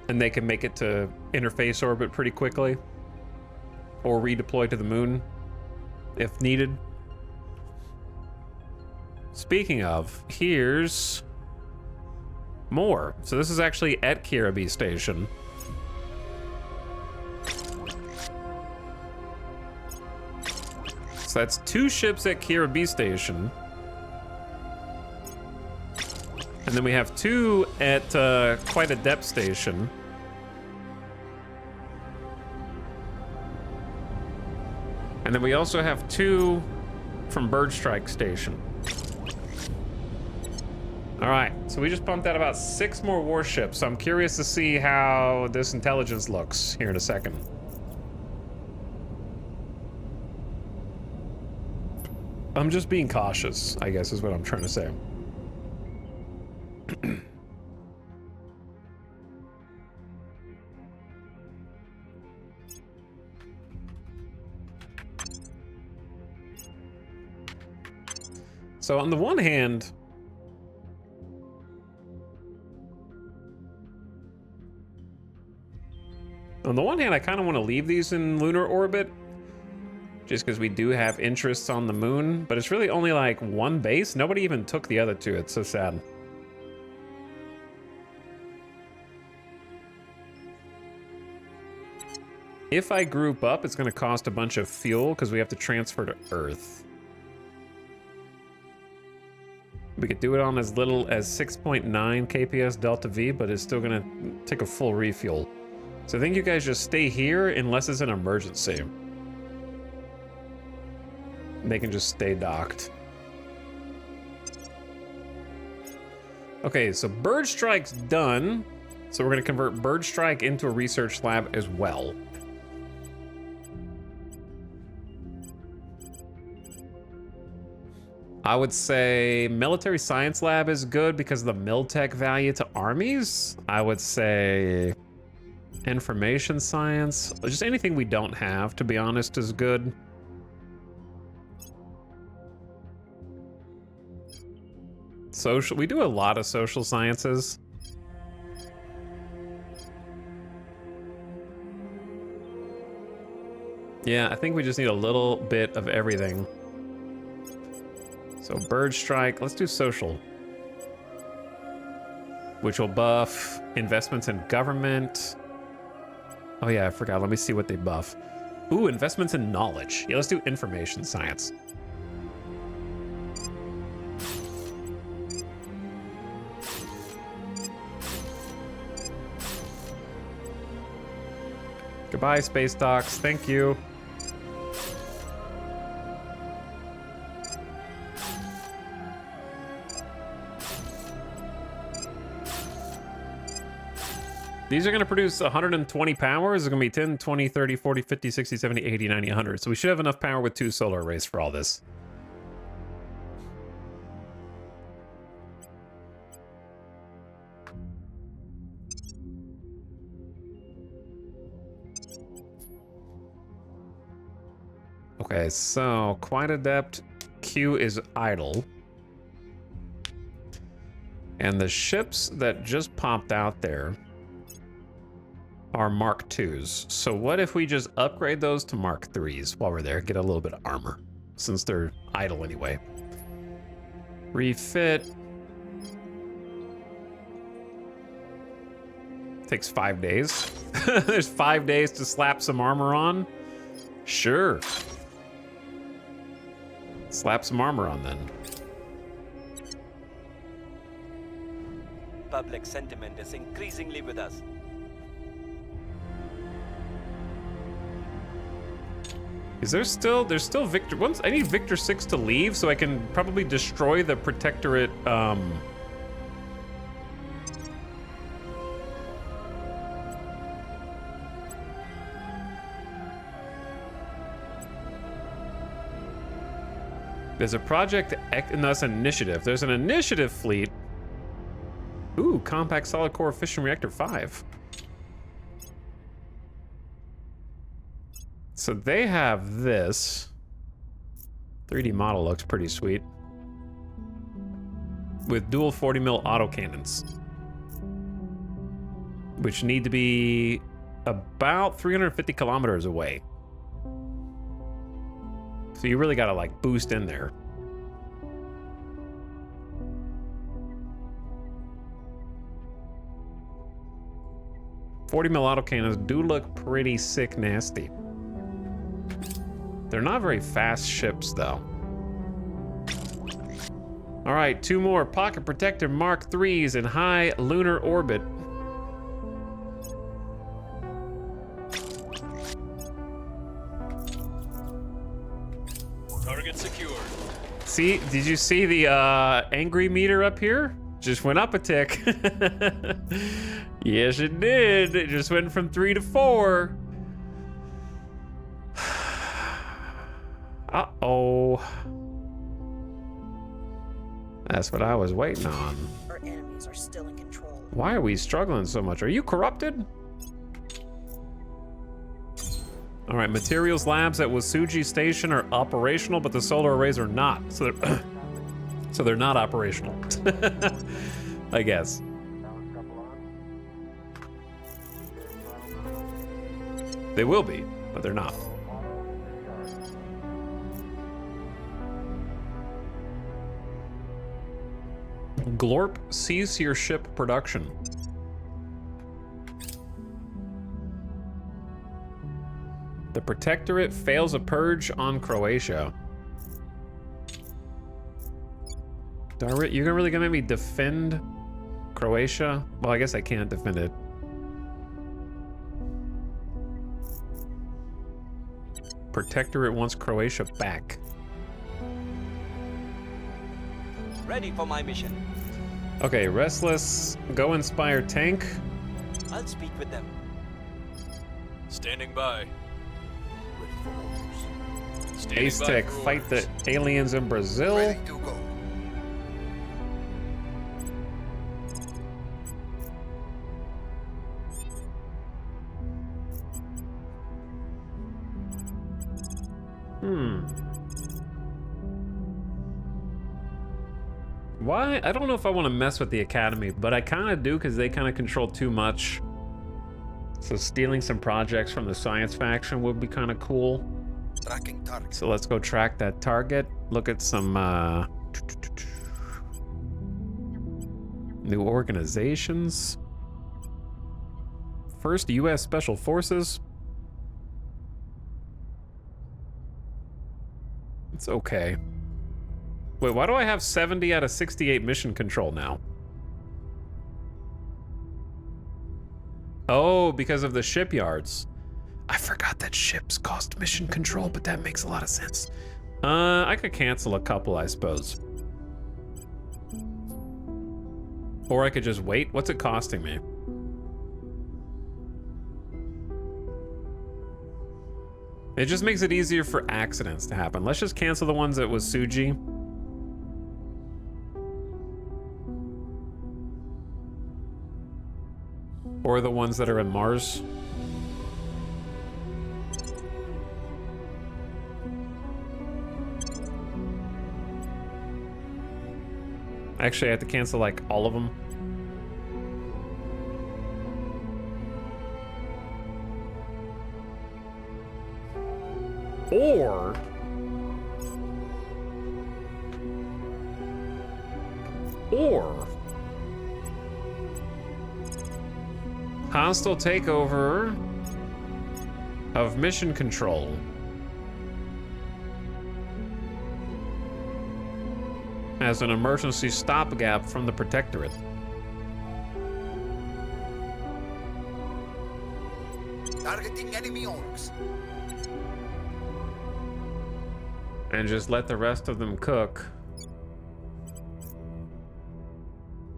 And they can make it to interface orbit pretty quickly or redeploy to the moon if needed. Speaking of, here's more. So this is actually at Kiribati Station. So that's 2 ships at Kiribati Station. And then we have 2 at quite a depth station. And then we also have 2 from Bird Strike Station. All right, so we just pumped out about 6 more warships. So I'm curious to see how this intelligence looks here in a second. I'm just being cautious, I guess is what I'm trying to say. So on the one hand, I kind of want to leave these in lunar orbit just because we do have interests on the moon, but it's really only like 1 base. Nobody even took the other 2. It's so sad. If I group up, it's going to cost a bunch of fuel because we have to transfer to Earth. We could do it on as little as 6.9 kps delta V, but it's still going to take a full refuel. So I think you guys just stay here unless it's an emergency. They can just stay docked. Okay, so Bird Strike's done. So we're gonna convert Bird Strike into a research lab as well. I would say military science lab is good because of the mil-tech value to armies. I would say information science, just anything we don't have, to be honest, is good. Social, we do a lot of social sciences. Yeah, I think we just need a little bit of everything. So Bird Strike, let's do social. Which will buff investments in government. Oh yeah, I forgot, let me see what they buff. Ooh, investments in knowledge. Yeah, let's do information science. Goodbye, space docks, thank you. These are going to produce 120 power. It's going to be 10, 20, 30, 40, 50, 60, 70, 80, 90, 100. So we should have enough power with 2 solar arrays for all this. Okay, so quite adept. Q is idle. And the ships that just popped out there are Mark IIs. So what if we just upgrade those to Mark IIIs while we're there, get a little bit of armor, since they're idle anyway. Refit. Takes 5 days. There's 5 days to slap some armor on. Sure. Slap some armor on then. Public sentiment is increasingly with us. Is there still, there's still Victor, once, I need Victor 6 to leave so I can probably destroy the Protectorate, There's a project, no, that's an initiative. There's an initiative fleet. Ooh, compact solid core fission reactor 5. So they have this. 3D model looks pretty sweet. With dual 40 mil autocannons. Which need to be about 350 kilometers away. So you really gotta like boost in there. .40 mil autocannons do look pretty sick nasty. They're not very fast ships, though. All right, 2 more Pocket Protector Mark IIIs in high lunar orbit. Target secured. See, did you see the angry meter up here? Just went up a tick. Yes, it did. It just went from 3 to 4. Uh-oh. That's what I was waiting on. Our enemies are still in control. Why are we struggling so much? Are you corrupted? All right, materials labs at Wasuji Station are operational, but the solar arrays are not. So they're, so they're not operational, I guess. They will be, but they're not. Glorp, cease your ship production. The Protectorate fails a purge on Croatia. Darn, you're really gonna make me defend Croatia? Well, I guess I can't defend it. Protectorate wants Croatia back. Ready for my mission. Okay, Restless, go inspire tank. I'll speak with them. Standing by. Ready for orders. Standing Ace by Tech, for fight the orders. aliens in Brazil. Ready to go. Why? I don't know if I want to mess with the Academy, but I kind of do because they kind of control too much. So stealing some projects from the science faction would be kind of cool. Tracking target. So let's go track that target. Look at some new organizations. First, U.S. Special Forces. It's okay. Wait, why do I have 70 out of 68 mission control now? Oh, because of the shipyards. I forgot that ships cost mission control, but that makes a lot of sense. I could cancel a couple, I suppose. Or I could just wait. What's it costing me? It just makes it easier for accidents to happen. Let's just cancel the ones that was Suji. Or the ones that are in Mars. Actually, I have to cancel like all of them. Or hostile takeover of mission control. As an emergency stopgap from the Protectorate. Targeting enemy orcs. And just let the rest of them cook.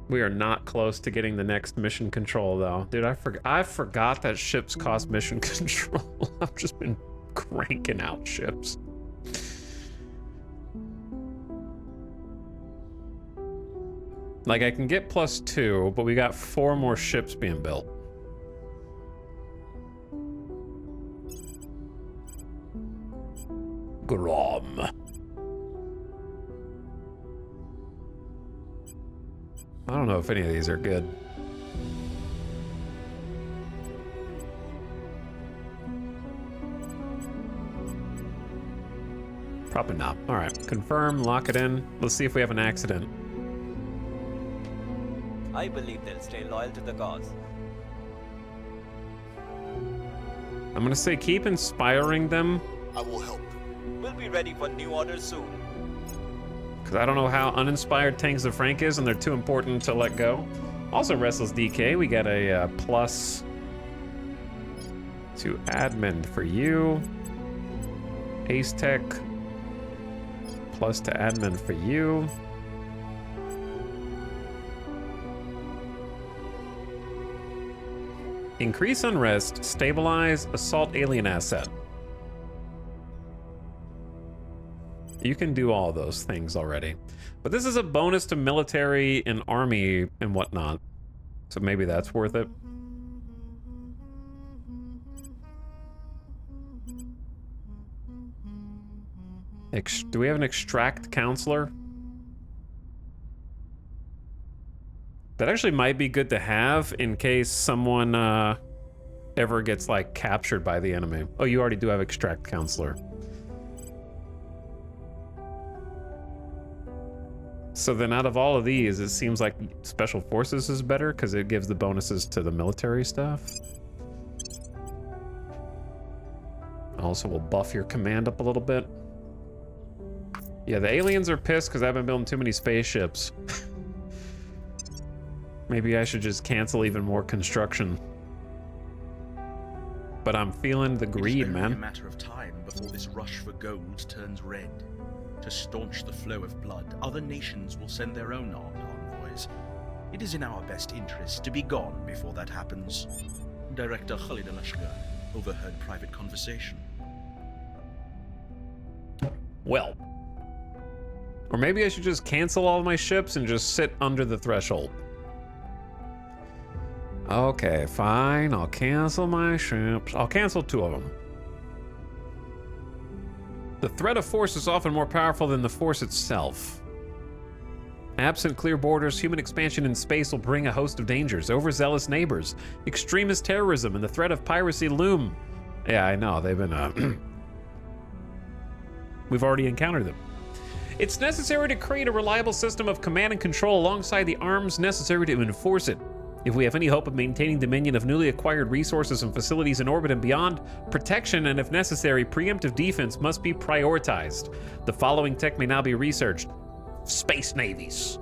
We are not close to getting the next mission control, though. Dude, I forgot that ships cost mission control. I've just been cranking out ships. Like, I can get +2, but we got 4 more ships being built. Grom. I don't know if any of these are good. Probably not. All right, confirm, lock it in. Let's see if we have an accident. I believe they'll stay loyal to the cause. I'm gonna say keep inspiring them, I will help. We'll be ready for new orders soon. because I don't know how uninspired Tanks of Frank is, and they're too important to let go. Also, Restless DK, we got a plus to admin for you. Ace Tech, plus to admin for you. Increase unrest, stabilize assault alien asset. You can do all those things already. But this is a bonus to military and army and whatnot. So maybe that's worth it. Do we have an extract counselor? That actually might be good to have in case someone ever gets like captured by the enemy. Oh, you already do have extract counselor. So then out of all of these, it seems like Special Forces is better because it gives the bonuses to the military stuff. Also will buff your command up a little bit. Yeah, the aliens are pissed because I've been building too many spaceships. Maybe I should just cancel even more construction. But I'm feeling the greed, It's only man. a matter of time before this rush for gold turns red. To staunch the flow of blood, other nations will send their own armed envoys. It is in our best interest to be gone before that happens. Director Khalid al-Ashgar overheard private conversation. Well. Or maybe I should just cancel all of my ships and just sit under the threshold. Okay, fine. I'll cancel my ships. I'll cancel 2 of them. The threat of force is often more powerful than the force itself. Absent clear borders, human expansion in space will bring a host of dangers. Overzealous neighbors, extremist terrorism, and the threat of piracy loom. Yeah, I know. They've been, we've already encountered them. It's necessary to create a reliable system of command and control alongside the arms necessary to enforce it. If we have any hope of maintaining dominion of newly acquired resources and facilities in orbit and beyond, protection and, if necessary, preemptive defense must be prioritized. The following tech may now be researched. Space navies.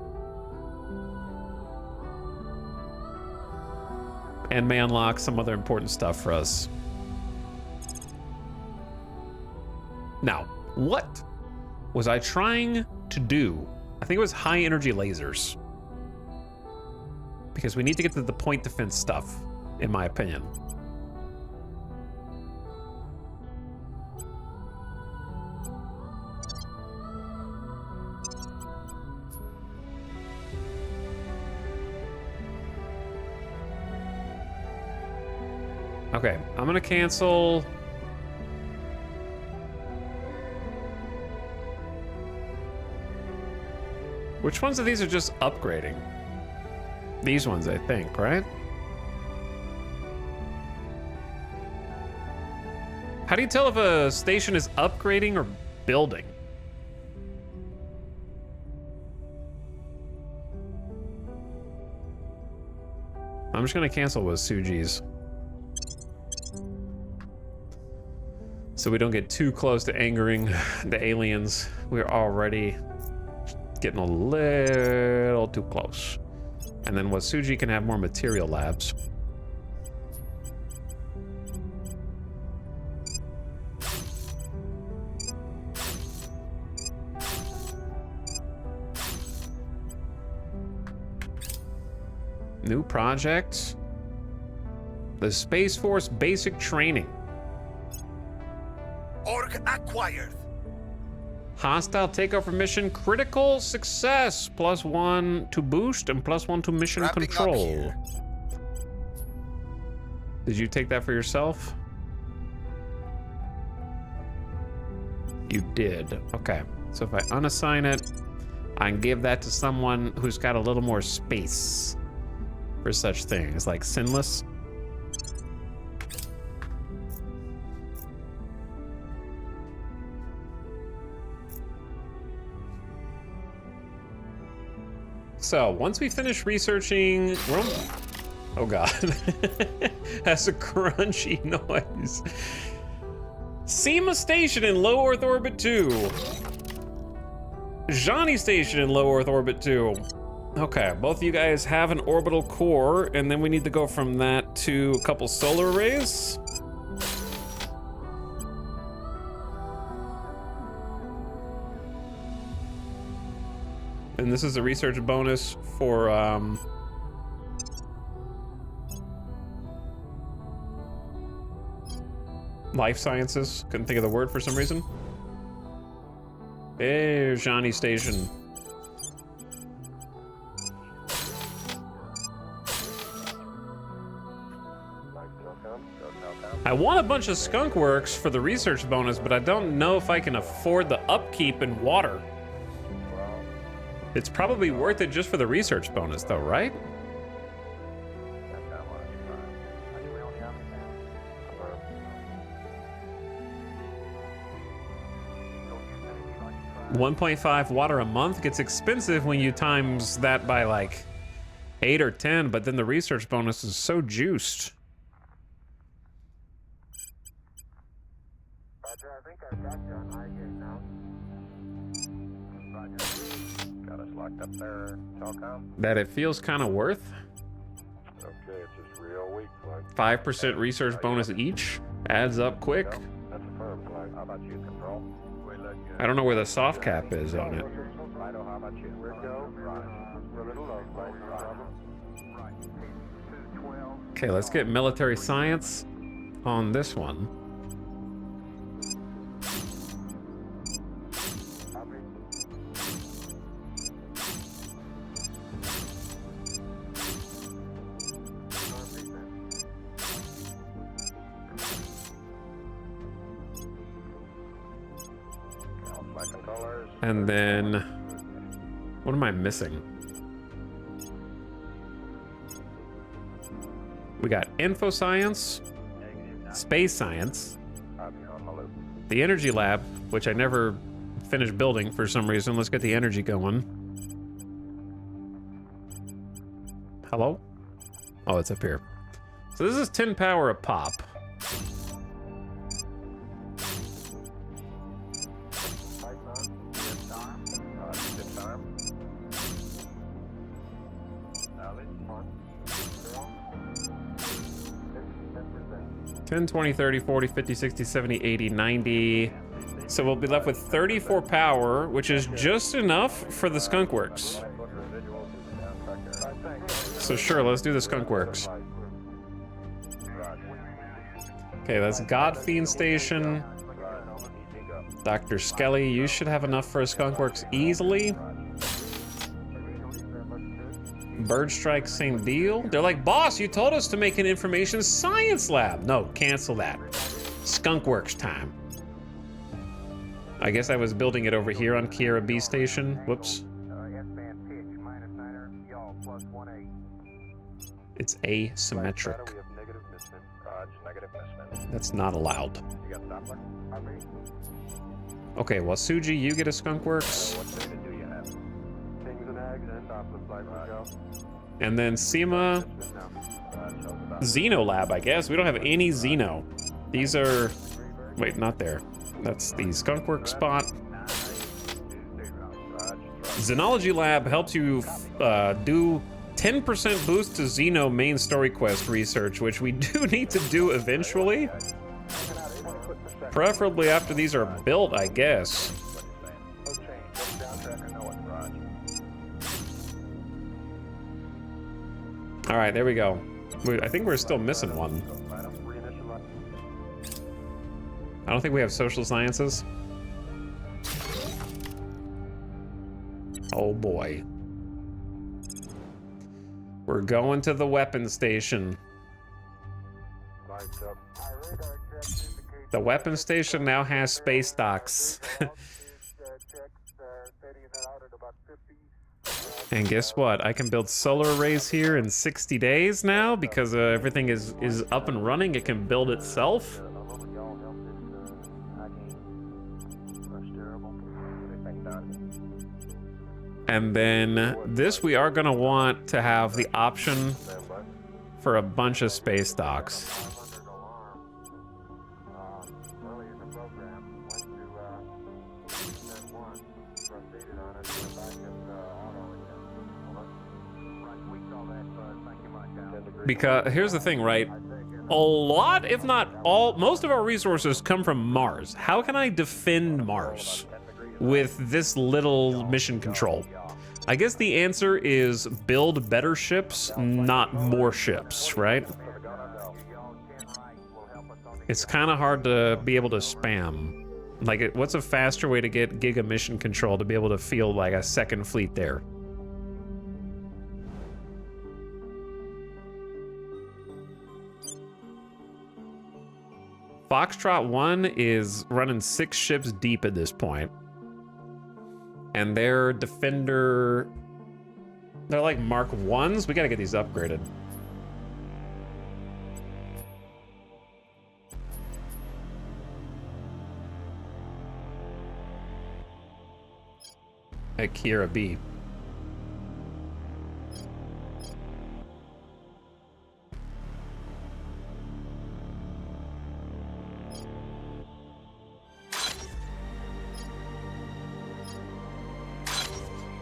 And may unlock some other important stuff for us. Now, what was I trying to do? I think it was high energy lasers. Because we need to get to the point defense stuff, in my opinion. Okay, I'm gonna cancel. Which ones of these are just upgrading? These ones, I think, right? How do you tell if a station is upgrading or building? I'm just gonna cancel with Suji's. So we don't get too close to angering the aliens. We're already getting a little too close. And then Wasuji can have more material labs. New project. The Space Force Basic Training. Org acquired. Hostile takeover mission critical success. +1 to boost and +1 to mission Wrapping control. Did you take that for yourself? You did. Okay. So if I unassign it, I can give that to someone who's got a little more space for such things, like Sinless. So once we finish researching, oh god, that's a crunchy noise. SEMA Station in Low Earth Orbit 2. Johnny Station in Low Earth Orbit 2. Okay, both of you guys have an orbital core, and then we need to go from that to a couple solar arrays. And this is a research bonus for life sciences. Couldn't think of the word for some reason. There's Johnny Station. I want a bunch of skunk works for the research bonus, but I don't know if I can afford the upkeep and water. It's probably worth it just for the research bonus, though, right? $1.5 water a month gets expensive when you times that by like 8 or 10, but then the research bonus is so juiced. Roger, I think I've got you on high gate now. Roger. Got us locked up there, Telcom. That it feels kind of worth. Okay, it's just real weak, Flag. 5% research bonus each adds up quick. That's a firm, Flag. How about you, Control? I don't know where the soft cap is on it. Righto, how about you? We're go. We're a little low, Flag. Okay, let's get military science on this one. And then, what am I missing? We got info science, space science, the energy lab, which I never finished building for some reason. Let's get the energy going. Hello? Oh, it's up here. So this is 10 power a pop. $10, $20, $30, $40, $50, $60, $70, $80, $90. So we'll be left with 34 power, which is just enough for the skunk works. So sure, let's do the skunk works. Okay, that's Godfiend Station. Dr. Skelly, you should have enough for a skunk works easily. Bird Strike, same deal. They're like, boss, you told us to make an information science lab. No, cancel that. Skunk Works time. I guess I was building it over here on Kiera B Station. Whoops. It's asymmetric. That's not allowed. Okay, well, Suji, you get a Skunk Works. And then SEMA, Xeno Lab, I guess. We don't have any Xeno. These are, wait, not there. That's the Skunk Work spot. Xenology Lab helps you do 10% boost to Xeno main story quest research, which we do need to do eventually. Preferably after these are built, I guess. All right, there we go. I think we're still missing one. I don't think we have social sciences. Oh boy. We're going to the weapon station. The weapon station now has space docks. And guess what? I can build solar arrays here in 60 days now because everything is up and running. It can build itself. And then this, we are gonna want to have the option for a bunch of space docks. Because here's the thing, right? A lot, if not all, most of our resources come from Mars. How can I defend Mars with this little mission control? I guess the answer is build better ships, not more ships, right? It's kind of hard to be able to spam. Like, what's a faster way to get Giga mission control to be able to feel like a second fleet there? Foxtrot 1 is running 6 ships deep at this point. And their Defender, they're like Mark 1s. We gotta get these upgraded. At Kiera B.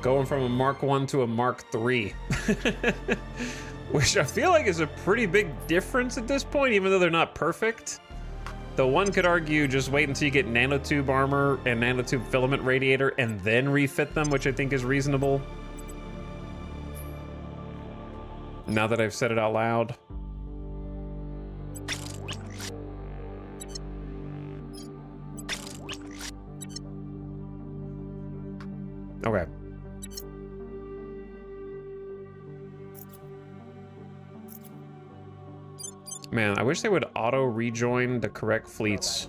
Going from a Mark 1 to a Mark 3. Which I feel like is a pretty big difference at this point, even though they're not perfect. Though one could argue just wait until you get nanotube armor and nanotube filament radiator and then refit them, which I think is reasonable. Now that I've said it out loud. Okay. Man, I wish they would auto rejoin the correct fleets.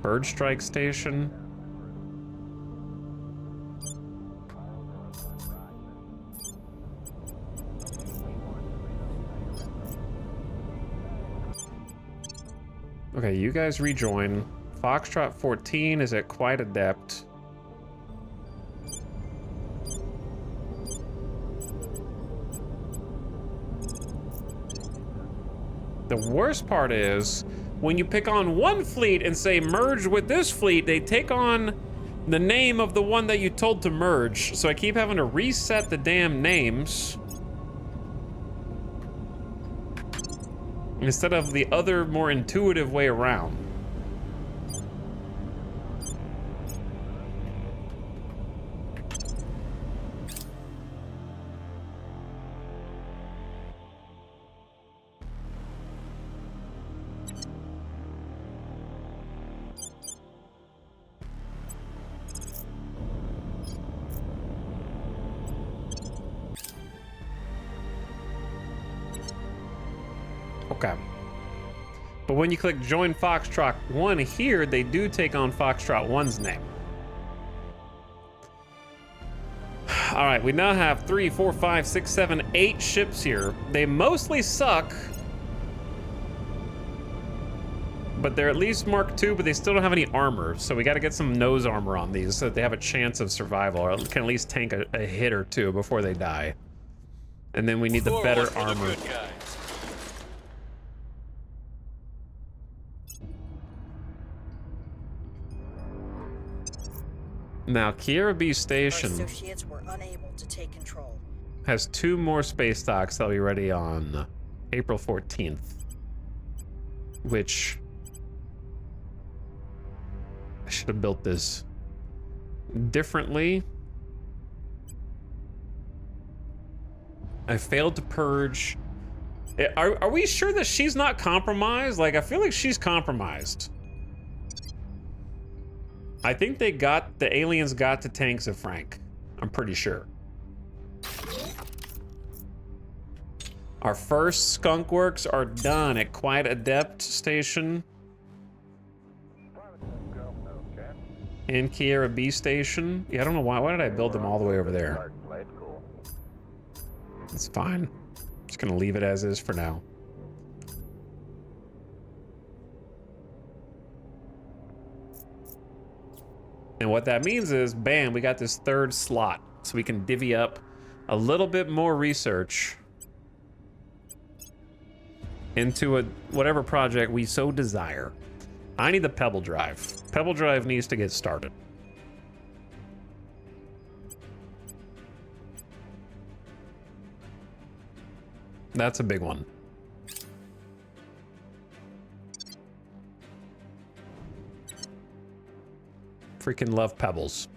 Bird strike station. Okay, you guys rejoin. Foxtrot 14 is at quite adept. The worst part is, when you pick on one fleet and say merge with this fleet, they take on the name of the one that you told to merge. So I keep having to reset the damn names instead of the other, more intuitive way around. Okay. But when you click join Foxtrot 1 here, they do take on Foxtrot 1's name. All right, we now have 3, 4, 5, 6, 7, 8 ships here. They mostly suck, but they're at least Mark II, but they still don't have any armor. So we got to get some nose armor on these so that they have a chance of survival, or can at least tank a hit or two before they die. And then we need the better armor. Now, Kiera B Station Our associates were unable to take control. has 2 more space docks that'll be ready on April 14th, which I should have built this differently. I failed to purge. Are we sure that she's not compromised? Like, I feel like she's compromised. I think the aliens got the tanks of Frank. I'm pretty sure. Our first skunk works are done at Quiet Adept Station. And Kiera B Station. Yeah, I don't know why did I build them all the way over there? It's fine. Just gonna leave it as is for now. And what that means is, bam, we got this 3rd slot. So we can divvy up a little bit more research into whatever project we so desire. I need the Pebble Drive. Pebble Drive needs to get started. That's a big one. Freaking love pebbles.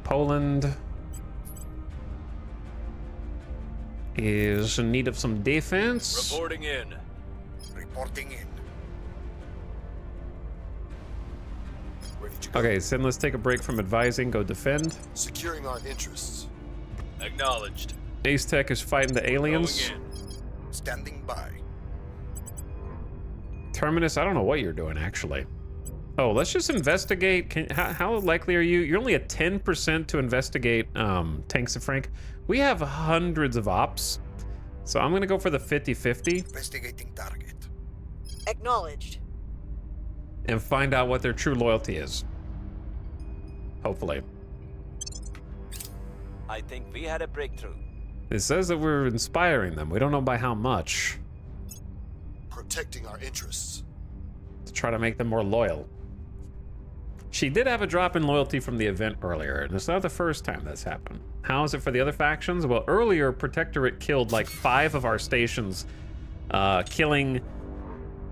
Poland is in need of some defense. Reporting in. Reporting in. Ready to go. Okay, Sin, let's take a break from advising. Go defend. Securing our interests. Acknowledged. Ace Tech is fighting the aliens. Going in. Standing by. Terminus, I don't know what you're doing, actually. Oh, let's just investigate. How likely are you? You're only at 10% to investigate tanks of Frank. We have hundreds of ops. So I'm going to go for the 50-50. Investigating target. Acknowledged. And find out what their true loyalty is. Hopefully. I think we had a breakthrough. It says that we're inspiring them. We don't know by how much. Protecting our interests. To try to make them more loyal. She did have a drop in loyalty from the event earlier, and it's not the first time that's happened. How is it for the other factions? Well, earlier, Protectorate killed like 5 of our stations, killing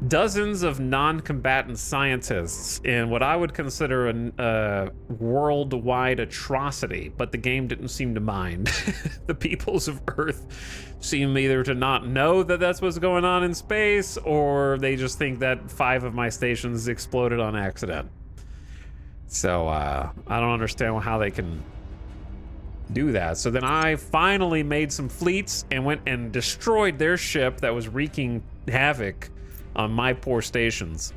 dozens of non-combatant scientists in what I would consider a worldwide atrocity, but the game didn't seem to mind. The peoples of Earth seem either to not know that that's what's going on in space, or they just think that 5 of my stations exploded on accident. So I don't understand how they can do that. So then I finally made some fleets and went and destroyed their ship that was wreaking havoc on my poor stations.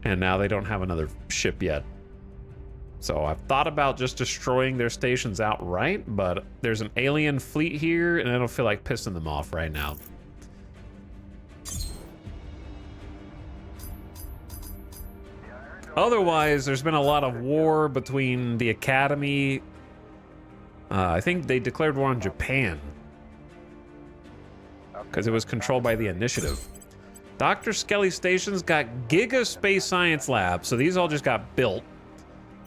And now they don't have another ship yet. So I've thought about just destroying their stations outright, but there's an alien fleet here and I don't feel like pissing them off right now. Otherwise, there's been a lot of war between the Academy. I think they declared war on Japan because it was controlled by the Initiative. Dr. Skelly Station's got Giga Space Science Labs, so these all just got built.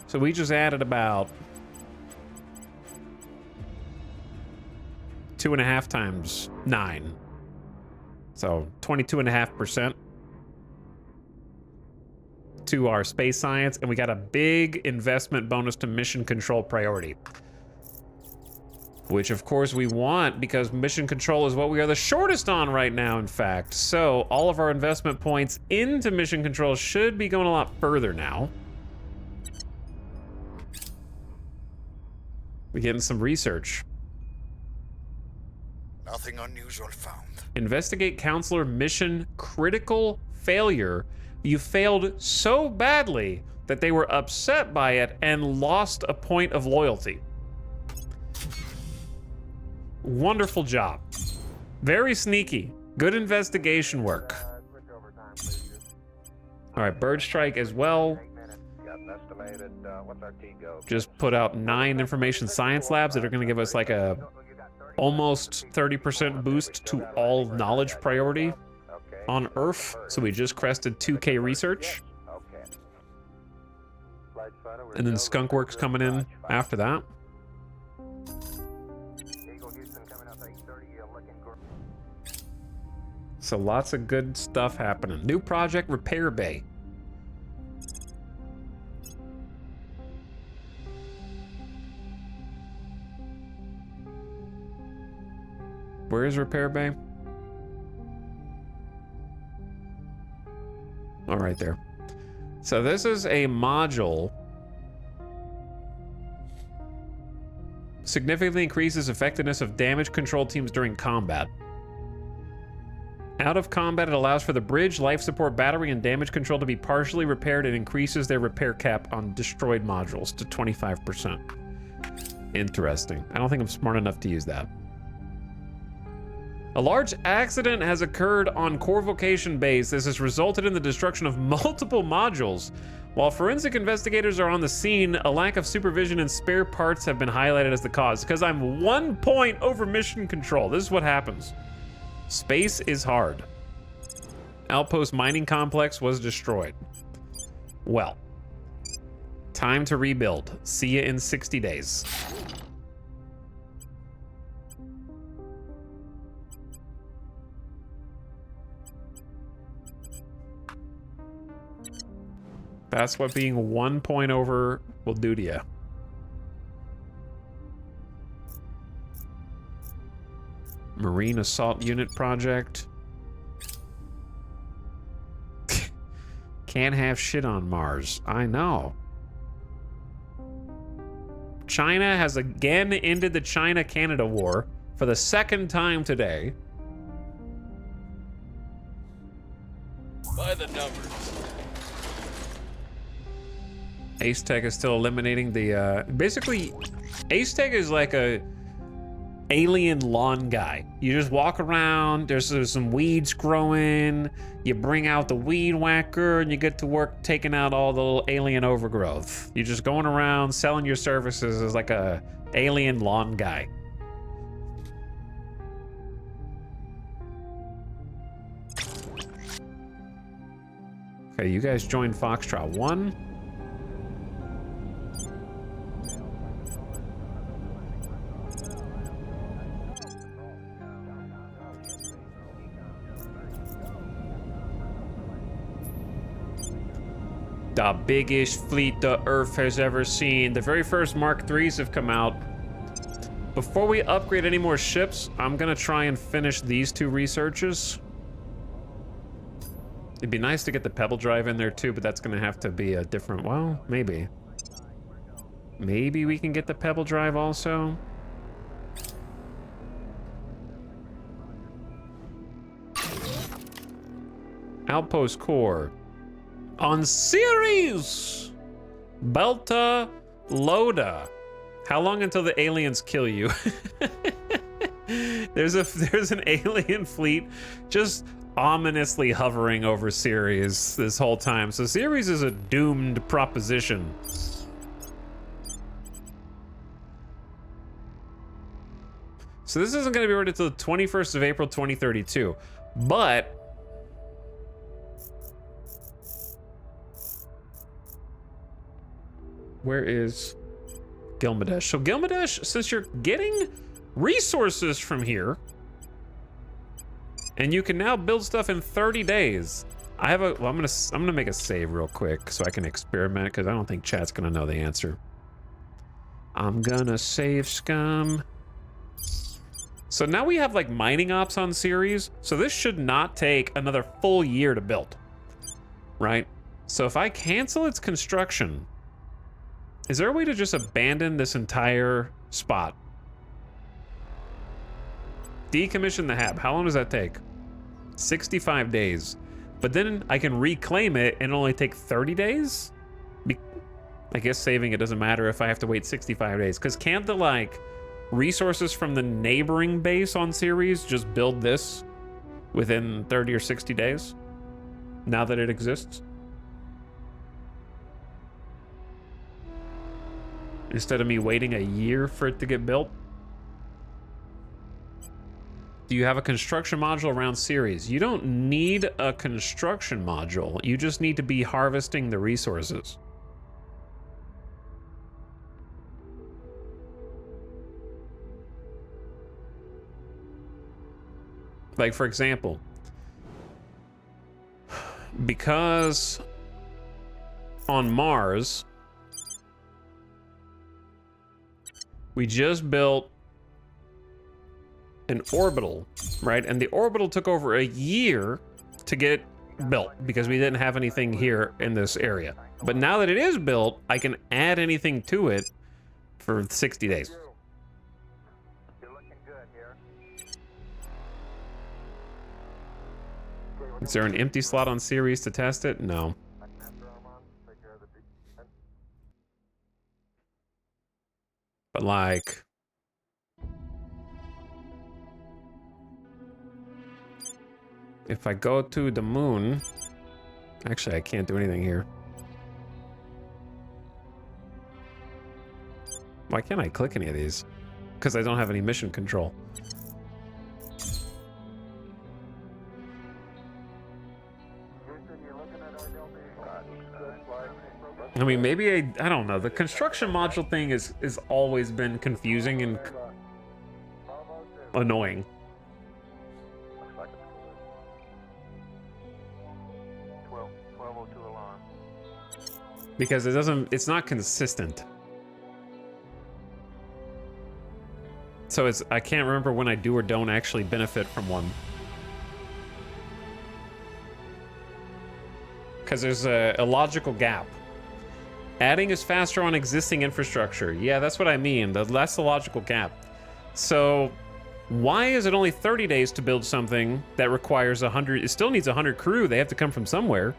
So we just added about 2.5 times 9. So 22.5% to our space science, and we got a big investment bonus to mission control priority. Which, of course, we want because mission control is what we are the shortest on right now, in fact. So all of our investment points into mission control should be going a lot further now. We're getting some research. Nothing unusual found. Investigate counselor mission critical failure. You failed so badly that they were upset by it and lost a point of loyalty. Wonderful job. Very sneaky. Good investigation work. All right, bird strike as well. Just put out 9 information science labs that are going to give us like a almost 30% boost to all knowledge priority on Earth. So we just crested 2K research. And then Skunk Works coming in after that. So lots of good stuff happening. New project, Repair Bay. Where is Repair Bay? Oh, right there. So this is a module. Significantly increases effectiveness of damage control teams during combat. Out of combat, it allows for the bridge, life support, battery, and damage control to be partially repaired and increases their repair cap on destroyed modules to 25%. Interesting. I don't think I'm smart enough to use that. A large accident has occurred on core vocation base. This has resulted in the destruction of multiple modules. While forensic investigators are on the scene, a lack of supervision and spare parts have been highlighted as the cause. Because I'm 1 point over mission control. This is what happens. Space is hard. Outpost mining complex was destroyed. Well, time to rebuild. See you in 60 days. That's what being 1 point over will do to you. Marine Assault Unit project. Can't have shit on Mars. I know. China has again ended the China-Canada war for the 2nd time today. By the numbers. Ace Tech is still eliminating the, basically, Ace Tech is like a alien lawn guy. You just walk around, there's some weeds growing, you bring out the weed whacker, and you get to work taking out all the little alien overgrowth. You're just going around selling your services as like a alien lawn guy. Okay, you guys joined Foxtrot 1. The biggest fleet the Earth has ever seen. The very first Mark IIIs have come out. Before we upgrade any more ships, I'm gonna try and finish these 2 researches. It'd be nice to get the Pebble Drive in there too, but that's gonna have to be a different, well, maybe. Maybe we can get the Pebble Drive also. Outpost Core. On Ceres! Belta Loda. How long until the aliens kill you? There's an alien fleet just ominously hovering over Ceres this whole time. So Ceres is a doomed proposition. So this isn't going to be ready until the 21st of April 2032, but where is Gilgamesh? So Gilgamesh, since you're getting resources from here, and you can now build stuff in 30 days. I have a, well, I'm gonna make a save real quick so I can experiment, because I don't think chat's gonna know the answer. I'm gonna save scum. So now we have like mining ops on Ceres, so this should not take another full year to build, right? So if I cancel its construction, is there a way to just abandon this entire spot? Decommission the hab. How long does that take? 65 days. But then I can reclaim it and only take 30 days? I guess saving it doesn't matter if I have to wait 65 days. Because can't the, like, resources from the neighboring base on Ceres just build this within 30 or 60 days? Now that it exists? Instead of me waiting a year for it to get built? Do you have a construction module around Ceres? You don't need a construction module. You just need to be harvesting the resources. Like, for example, because on Mars, we just built an orbital, right? And the orbital took over a year to get built because we didn't have anything here in this area. But now that it is built, I can add anything to it for 60 days. You're looking good here. Is there an empty slot on Ceres to test it? No. But like, if I go to the moon, actually I can't do anything here. Why can't I click any of these? Because I don't have any mission control. I mean, maybe I don't know. The construction module thing has always been confusing and annoying. Because it's not consistent. So I can't remember when I do or don't actually benefit from one. Because there's a logical gap. Adding is faster on existing infrastructure. Yeah, that's what I mean. That's the logical gap. So why is it only 30 days to build something that requires 100? It still needs 100 crew. They have to come from somewhere.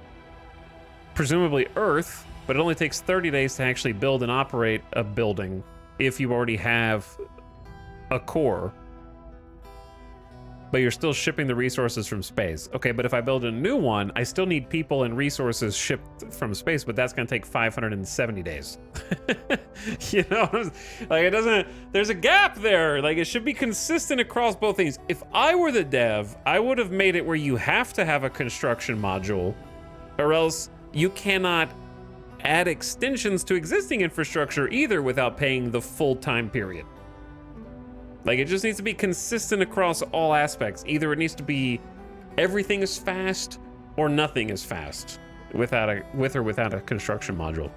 Presumably Earth, but it only takes 30 days to actually build and operate a building if you already have a core. But you're still shipping the resources from space. Okay, but if I build a new one, I still need people and resources shipped from space, but that's gonna take 570 days. You know, like it doesn't, there's a gap there. Like it should be consistent across both things. If I were the dev, I would have made it where you have to have a construction module, or else you cannot add extensions to existing infrastructure either without paying the full time period. Like, it just needs to be consistent across all aspects. Either it needs to be everything is fast or nothing is fast. with or without a construction module.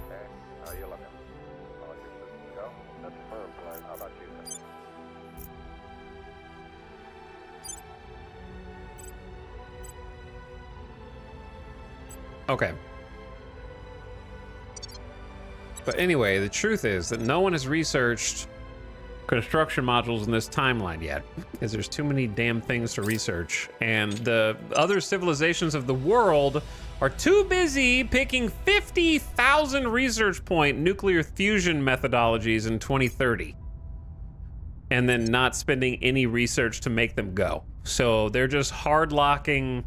Okay, how you looking? All your systems go? That's a firm plan. How about you? Okay. But anyway, the truth is that no one has researched construction modules in this timeline yet, because there's too many damn things to research, and the other civilizations of the world are too busy picking 50,000 research point nuclear fusion methodologies in 2030, and then not spending any research to make them go. So they're just hard locking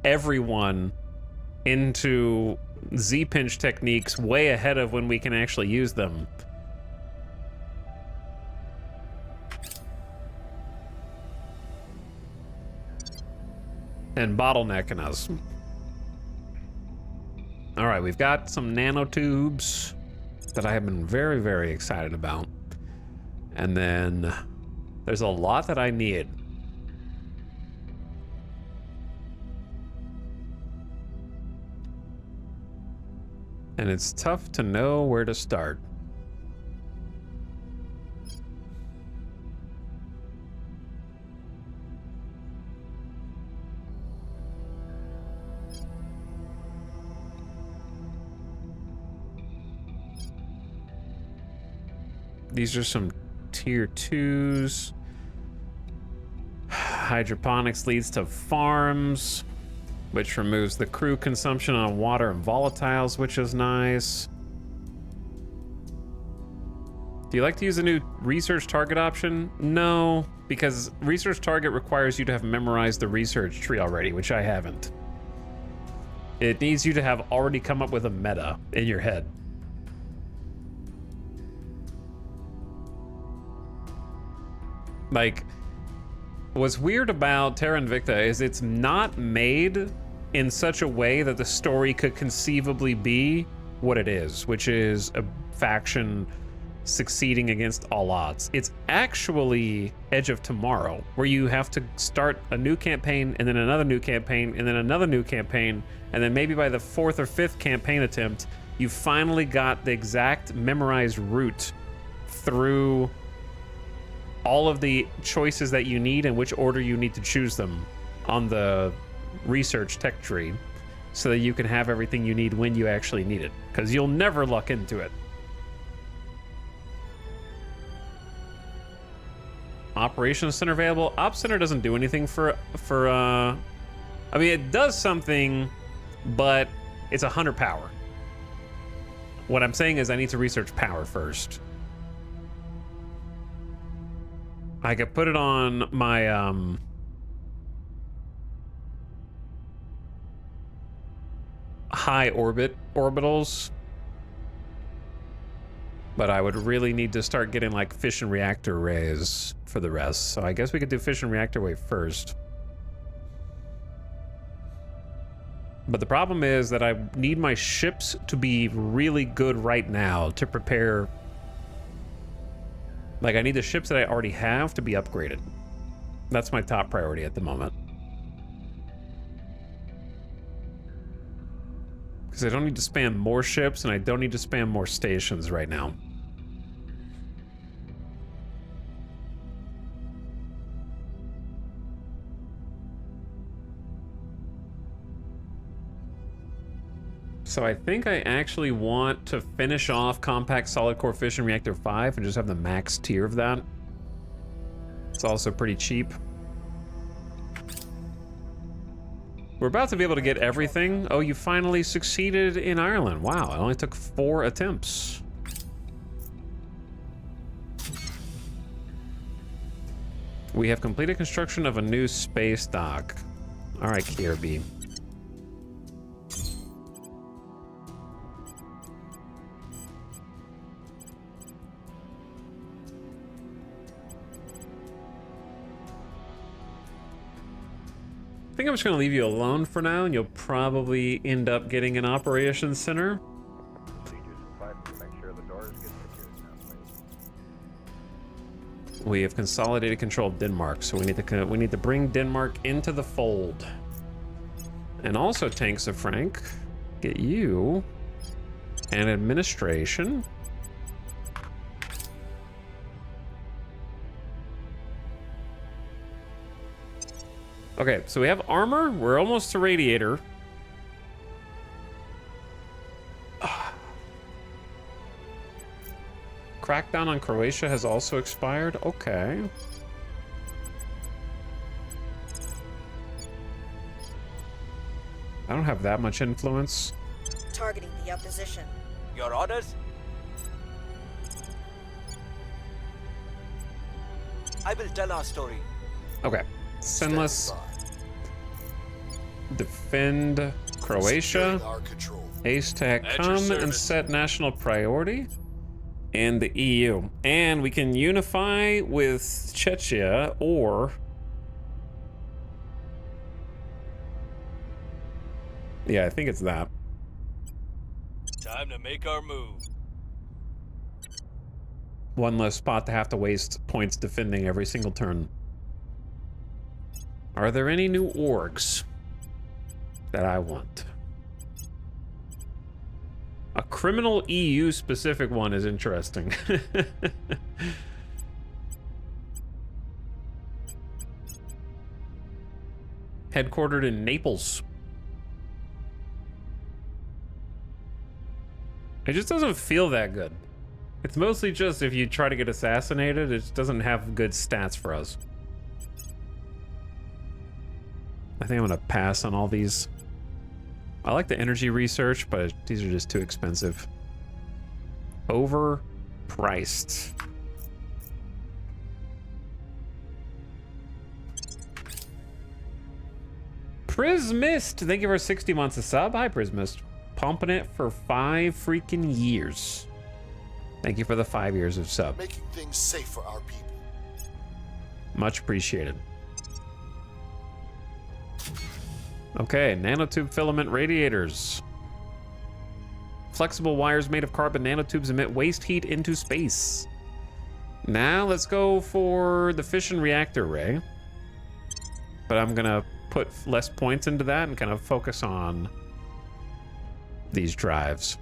everyone into Z-pinch techniques way ahead of when we can actually use them. And bottlenecking us. All right, we've got some nanotubes that I have been very, very excited about. And then there's a lot that I need. And it's tough to know where to start. These are some tier 2s. Hydroponics leads to farms, which removes the crew consumption on water and volatiles, which is nice. Do you like to use the new research target option? No, because research target requires you to have memorized the research tree already, which I haven't. It needs you to have already come up with a meta in your head. Like, what's weird about Terra Invicta is it's not made in such a way that the story could conceivably be what it is, which is a faction succeeding against all odds. It's actually Edge of Tomorrow, where you have to start a new campaign and then another new campaign and then another new campaign, and then maybe by the 4th or 5th campaign attempt, you finally got the exact memorized route through all of the choices that you need and which order you need to choose them on the research tech tree so that you can have everything you need when you actually need it, because you'll never luck into it. Operations Center available. Ops Center doesn't do anything for I mean, it does something, but it's 100 power. What I'm saying is I need to research power first. I could put it on my high orbit orbitals, but I would really need to start getting like fission reactor arrays for the rest. So I guess we could do fission reactor wave first. But the problem is that I need my ships to be really good right now to prepare. Like, I need the ships that I already have to be upgraded. That's my top priority at the moment. Because I don't need to spam more ships, and I don't need to spam more stations right now. So I think I actually want to finish off Compact Solid Core Fission Reactor 5 and just have the max tier of that. It's also pretty cheap. We're about to be able to get everything. Oh, you finally succeeded in Ireland. Wow, it only took 4 attempts. We have completed construction of a new space dock. All right, Kirby. I think I'm just gonna leave you alone for now, and you'll probably end up getting an operations center. We have consolidated control of Denmark, so we need to bring Denmark into the fold. And also, Tanks of Frank, get you an administration. Okay, so we have armor. We're almost to radiator. Crackdown on Croatia has also expired. Okay. I don't have that much influence. Targeting the opposition. Your orders? I will tell our story. Okay. Sinless. Defend Croatia. Our control. Ace Tech come and set national priority. And the EU. And we can unify with Czechia or... Yeah, I think it's that. Time to make our move. One less spot to have to waste points defending every single turn. Are there any new orgs that I want? A criminal EU specific one is interesting. Headquartered in Naples. It just doesn't feel that good. It's mostly just if you try to get assassinated, it just doesn't have good stats for us. I think I'm gonna pass on all these. I like the energy research, but these are just too expensive. Overpriced. Prismist, thank you for 60 months of sub. Hi, Prismist. Pumping it for 5 freaking years. Thank you for the 5 years of sub. Making things safe for our people. Much appreciated. Okay, nanotube filament radiators. Flexible wires made of carbon nanotubes emit waste heat into space. Now let's go for the fission reactor ray. But I'm gonna put less points into that and kind of focus on these drives.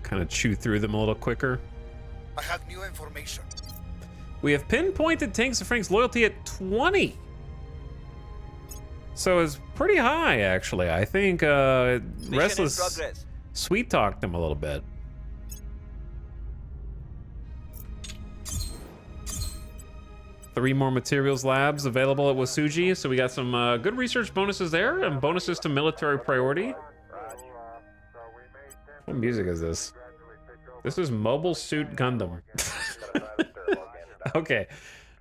Kind of chew through them a little quicker. I have new information. We have pinpointed Tanks of Frank's loyalty at 20. So it's pretty high, actually. I think Restless sweet talked him a little bit. Three more materials labs available at Wasuji, so we got some good research bonuses there and bonuses to military priority. What music is this? This is Mobile Suit Gundam. Okay.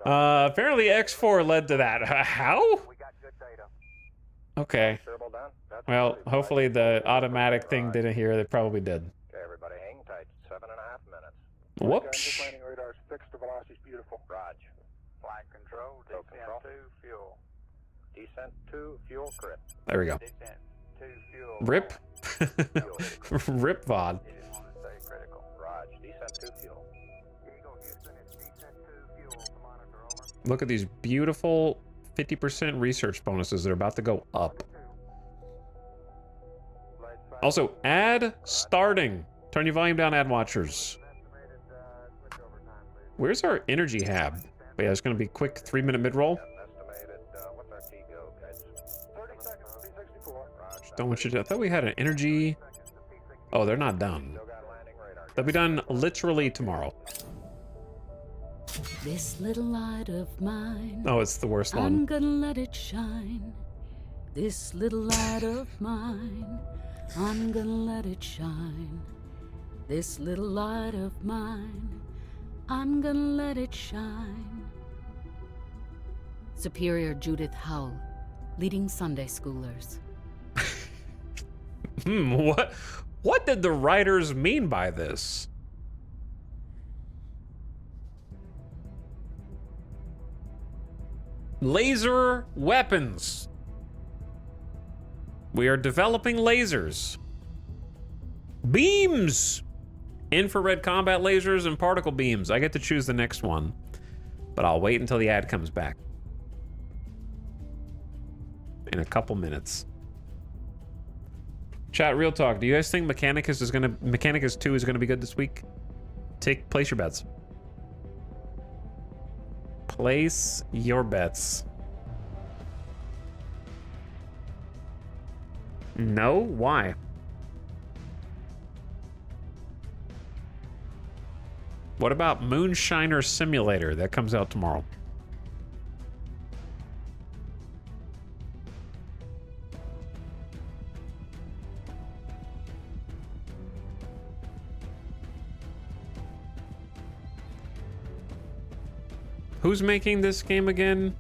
Apparently X4 led to that. How? Okay. Well, hopefully the automatic thing didn't hear. They probably did. Okay, everybody hang tight. 7.5 minutes. Whoops. Landing radar's fixed. The velocity's beautiful. Raj. Flight control. Descent 2 fuel. Descent 2 fuel crit. There we go. Descent 2 fuel. Rip. Rip VOD. You didn't want to say critical. Raj. Descent 2 fuel. Eagle Houston, it's Descent 2 fuel to monitor, over. Look at these beautiful 50% research bonuses that are about to go up. Also, ad starting. Turn your volume down, ad watchers. Where's our energy hab? But yeah, it's going to be quick 3-minute mid-roll. Estimated, what's our T-go, guys? 30 seconds, P64. Don't want you to... I thought we had an energy... Oh, they're not done. They'll be done literally tomorrow. This little light of mine. Oh, it's the worst I'm one. gonna let it shine. This little light of mine. I'm gonna let it shine. This little light of mine. I'm gonna let it shine. Superior Judith Howell, leading Sunday schoolers. What did the writers mean by this? Laser weapons. We are developing lasers. Beams. Infrared combat lasers and particle beams. I get to choose the next one, but I'll wait until the ad comes back. In a couple minutes. Chat, real talk. Do you guys think Mechanicus 2 is gonna be good this week? Place your bets. Place your bets. No? Why? What about Moonshiner Simulator? That comes out tomorrow. Who's making this game again?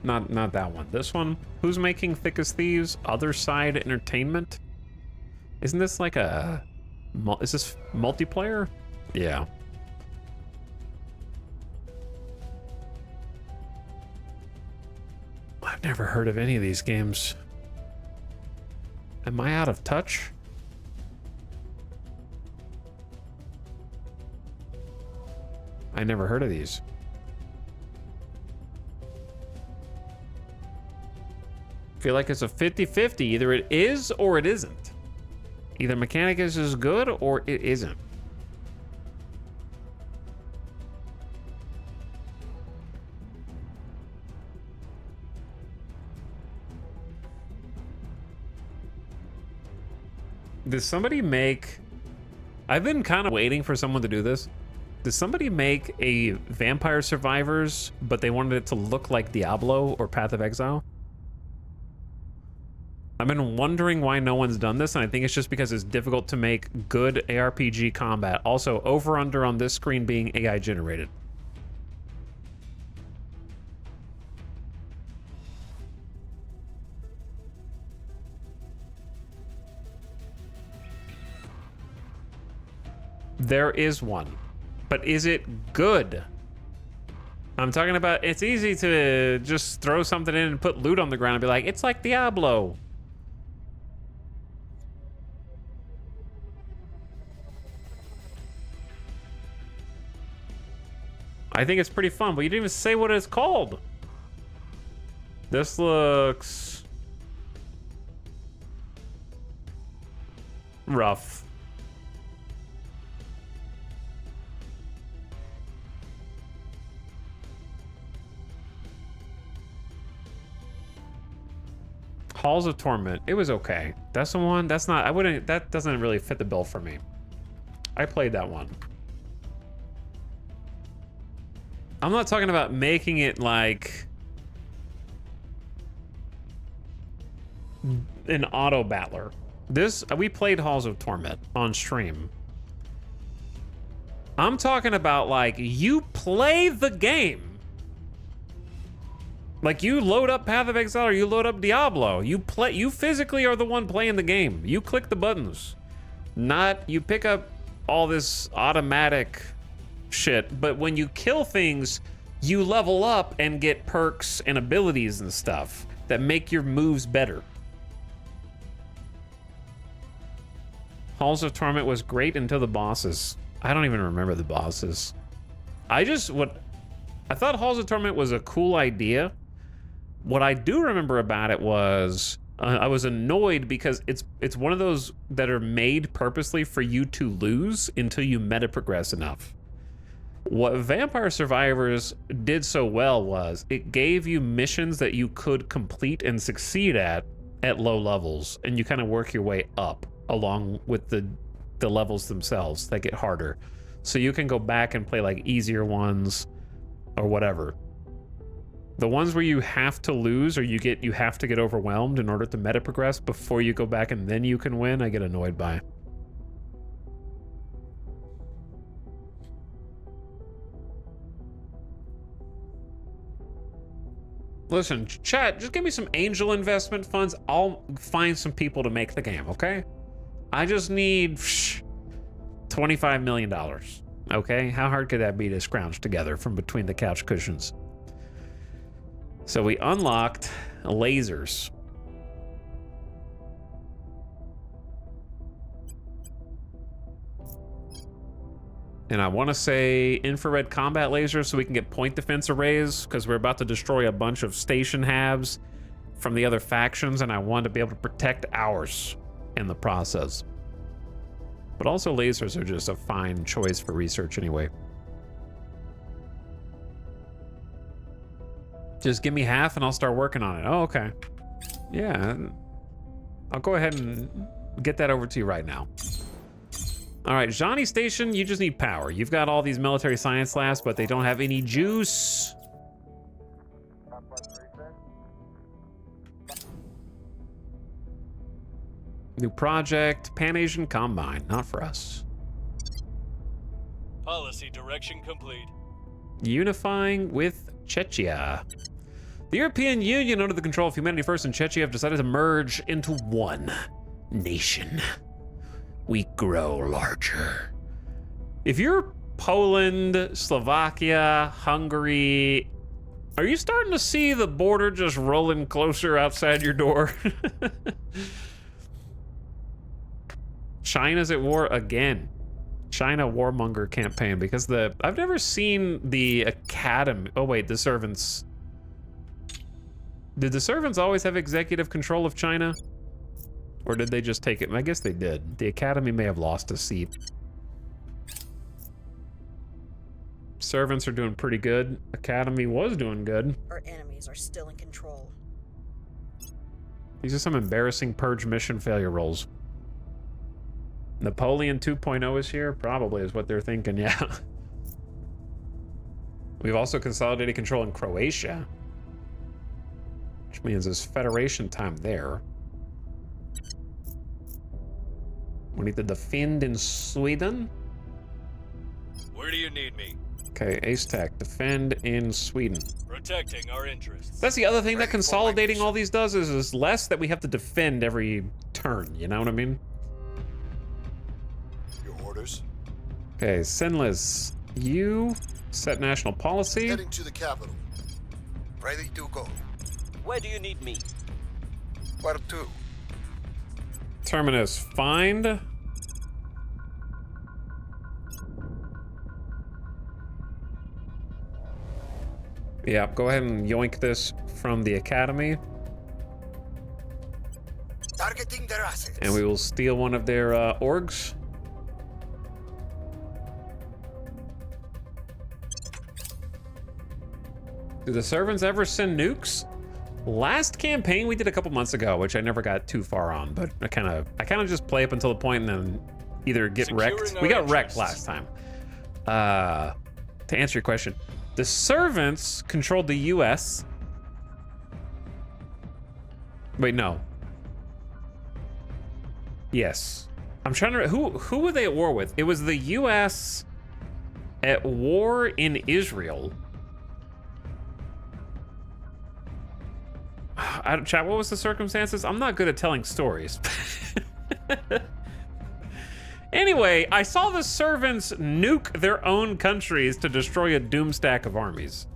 Not that one. This one. Who's making Thick as Thieves? Other Side Entertainment? Isn't this like a... Is this multiplayer? Yeah. I've never heard of any of these games. Am I out of touch? I never heard of these. Feel like it's a 50-50. Either it is or it isn't. Either Mechanicus is good or it isn't. Does somebody make... I've been kind of waiting for someone to do this. Does somebody make a Vampire Survivors, but they wanted it to look like Diablo or Path of Exile? I've been wondering why no one's done this, and I think it's just because it's difficult to make good ARPG combat. Also, over-under on this screen being AI generated. There is one. But is it good? I'm talking about, it's easy to just throw something in and put loot on the ground and be like, it's like Diablo. I think it's pretty fun, but you didn't even say what it's called. This looks rough. Halls of Torment. It was okay. That's the one. That's not. I wouldn't. That doesn't really fit the bill for me. I played that one. I'm not talking about making it like an auto battler. This, we played Halls of Torment on stream. I'm talking about like you play the game. Like you load up Path of Exile or you load up Diablo. You physically are the one playing the game. You click the buttons. Not you pick up all this automatic shit, but when you kill things, you level up and get perks and abilities and stuff that make your moves better. Halls of Torment was great until the bosses. I don't even remember the bosses. I thought Halls of Torment was a cool idea. What I do remember about it was I was annoyed because it's one of those that are made purposely for you to lose until you meta progress enough. What Vampire Survivors did so well was it gave you missions that you could complete and succeed at low levels, and you kind of work your way up along with the levels themselves that get harder. So you can go back and play like easier ones or whatever. The ones where you have to lose or you have to get overwhelmed in order to meta progress before you go back and then you can win, I get annoyed by. Listen, chat, just give me some angel investment funds. I'll find some people to make the game, okay? I just need $25 million, okay? How hard could that be to scrounge together from between the couch cushions? So we unlocked lasers. And I want to say infrared combat lasers so we can get point defense arrays, because we're about to destroy a bunch of station halves from the other factions, and I want to be able to protect ours in the process. But also lasers are just a fine choice for research anyway. Just give me half and I'll start working on it. Oh, okay. Yeah. I'll go ahead and get that over to you right now. All right, Johnny Station, you just need power. You've got all these military science labs, but they don't have any juice. New project, Pan-Asian Combine, not for us. Policy direction complete. Unifying with Czechia. The European Union, under the control of Humanity First and Czechia, have decided to merge into one nation. We grow larger. If you're Poland, Slovakia, Hungary, are you starting to see the border just rolling closer outside your door? China's at war again. China warmonger campaign, because I've never seen the academy. Oh wait, the servants. Did the servants always have executive control of China? Or did they just take it? I guess they did. The academy may have lost a seat. Servants are doing pretty good. Academy was doing good. Our enemies are still in control. These are some embarrassing purge mission failure rolls. Napoleon 2.0 is here? Probably is what they're thinking, yeah. We've also consolidated control in Croatia, which means there's federation time there. We need to defend in Sweden. Where do you need me? Okay, Ace Tech, defend in Sweden. Protecting our interests. That's the other thing that consolidating all these does is less that we have to defend every turn, you know what I mean? Your orders? Okay, Sinless, you set national policy. Heading to the capital. Ready to go. Where do you need me? Where to? Terminus, find. Yeah, go ahead and yoink this from the academy. Targeting their assets. And we will steal one of their orgs. Do the servants ever send nukes? Last campaign we did a couple months ago, which I never got too far on, but I kind of just play up until the point and then either get wrecked. We got wrecked last time. To answer your question, the servants controlled the U.S. Wait, no. Yes, I'm trying to. Who were they at war with? It was the U.S. at war in Israel. Chat, what was the circumstances? I'm not good at telling stories. Anyway, I saw the servants nuke their own countries to destroy a doomstack of armies.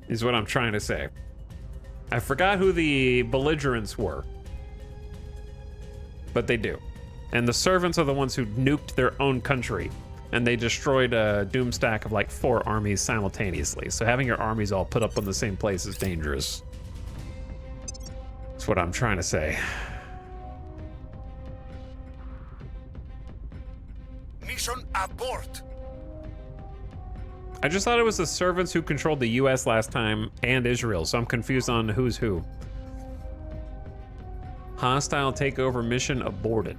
Is what I'm trying to say. I forgot who the belligerents were. But they do. And the servants are the ones who nuked their own country. And they destroyed a doomstack of like 4 armies simultaneously. So having your armies all put up in the same place is dangerous. That's what I'm trying to say. Mission abort. I just thought it was the servants who controlled the US last time and Israel, so I'm confused on who's who. Hostile takeover mission aborted.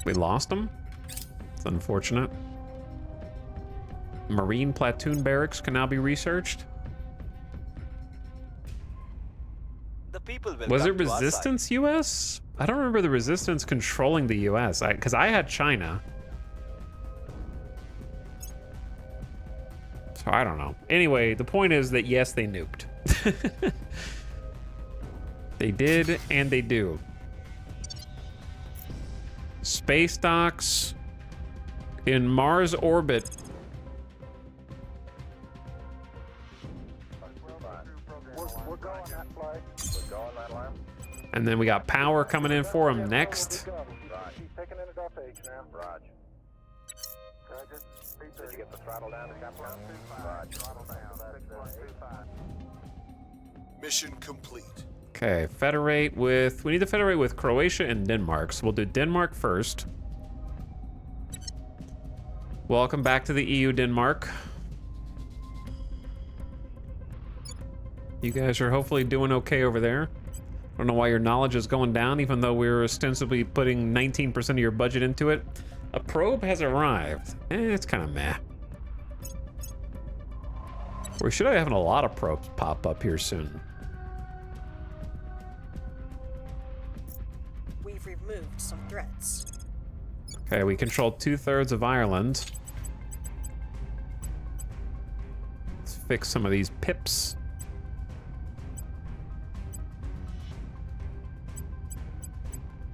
We lost them? It's unfortunate. Marine platoon barracks can now be researched. The people will Was come it to our side. resistance US? I don't remember the resistance controlling the US, because I had China. So I don't know. Anyway, the point is that yes, they nuked. They did, and they do. Space docks in Mars orbit. And then we got power coming in for him next. He's taking in a H now. Raj. Roger. Did you get the throttle down to 6.25? Throttle down. 6.25. Mission complete. Okay, federate with... We need to federate with Croatia and Denmark, so we'll do Denmark first. Welcome back to the EU, Denmark. You guys are hopefully doing okay over there. I don't know why your knowledge is going down, even though we're ostensibly putting 19% of your budget into it. A probe has arrived. It's kind of meh. We should have having a lot of probes pop up here soon. We've removed some threats. Okay, we control 2/3 of Ireland. Let's fix some of these pips.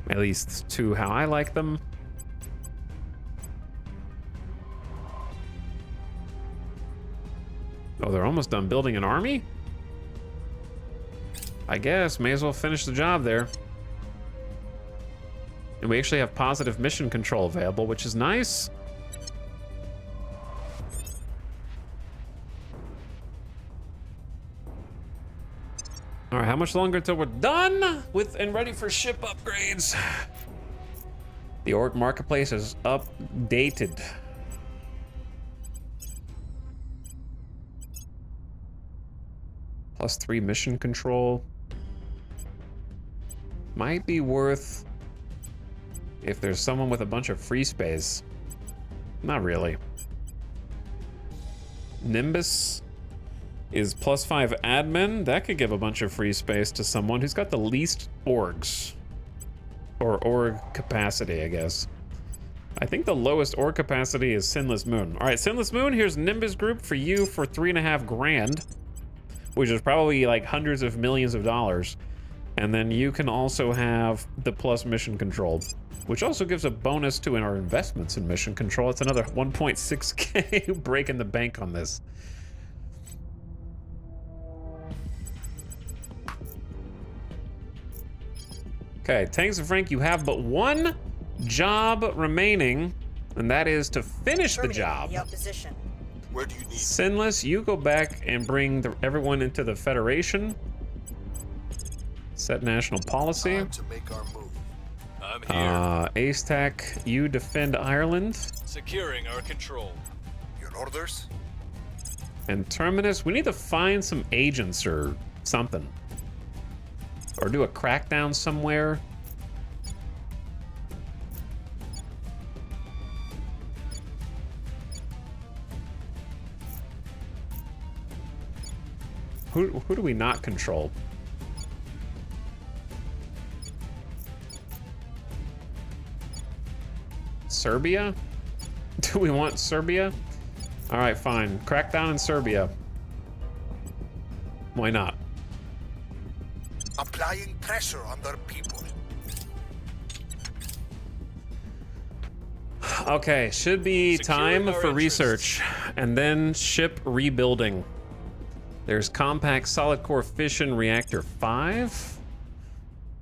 At least to how I like them. Oh, they're almost done building an army? I guess, may as well finish the job there. And we actually have positive mission control available, which is nice. All right, how much longer until we're done with and ready for ship upgrades? The org marketplace is updated. +3 mission control. Might be worth if there's someone with a bunch of free space. Not really. Nimbus is +5 admin. That could give a bunch of free space to someone who's got the least orgs. Or org capacity, I guess. I think the lowest org capacity is Sinless Moon. All right, Sinless Moon, here's Nimbus Group for you for 3.5 grand, which is probably like hundreds of millions of dollars. And then you can also have the plus mission control, which also gives a bonus to our investments in mission control. It's another 1.6K break in the bank on this. Okay, Tanks and Frank, you have but one job remaining, and that is to finish the job. The opposition. Where do you need? Sinless, you go back and bring everyone into the Federation. Set national policy. Time to make our move. I'm here. Ace Tech, you defend Ireland. Securing our control. Your orders? And Terminus, we need to find some agents or something. Or do a crackdown somewhere. Who do we not control? Serbia? Do we want Serbia? All right, fine. Crackdown in Serbia. Why not? Applying pressure on their people. Okay, should be Securing time our for interests. research. And then ship rebuilding. There's compact solid core fission reactor 5.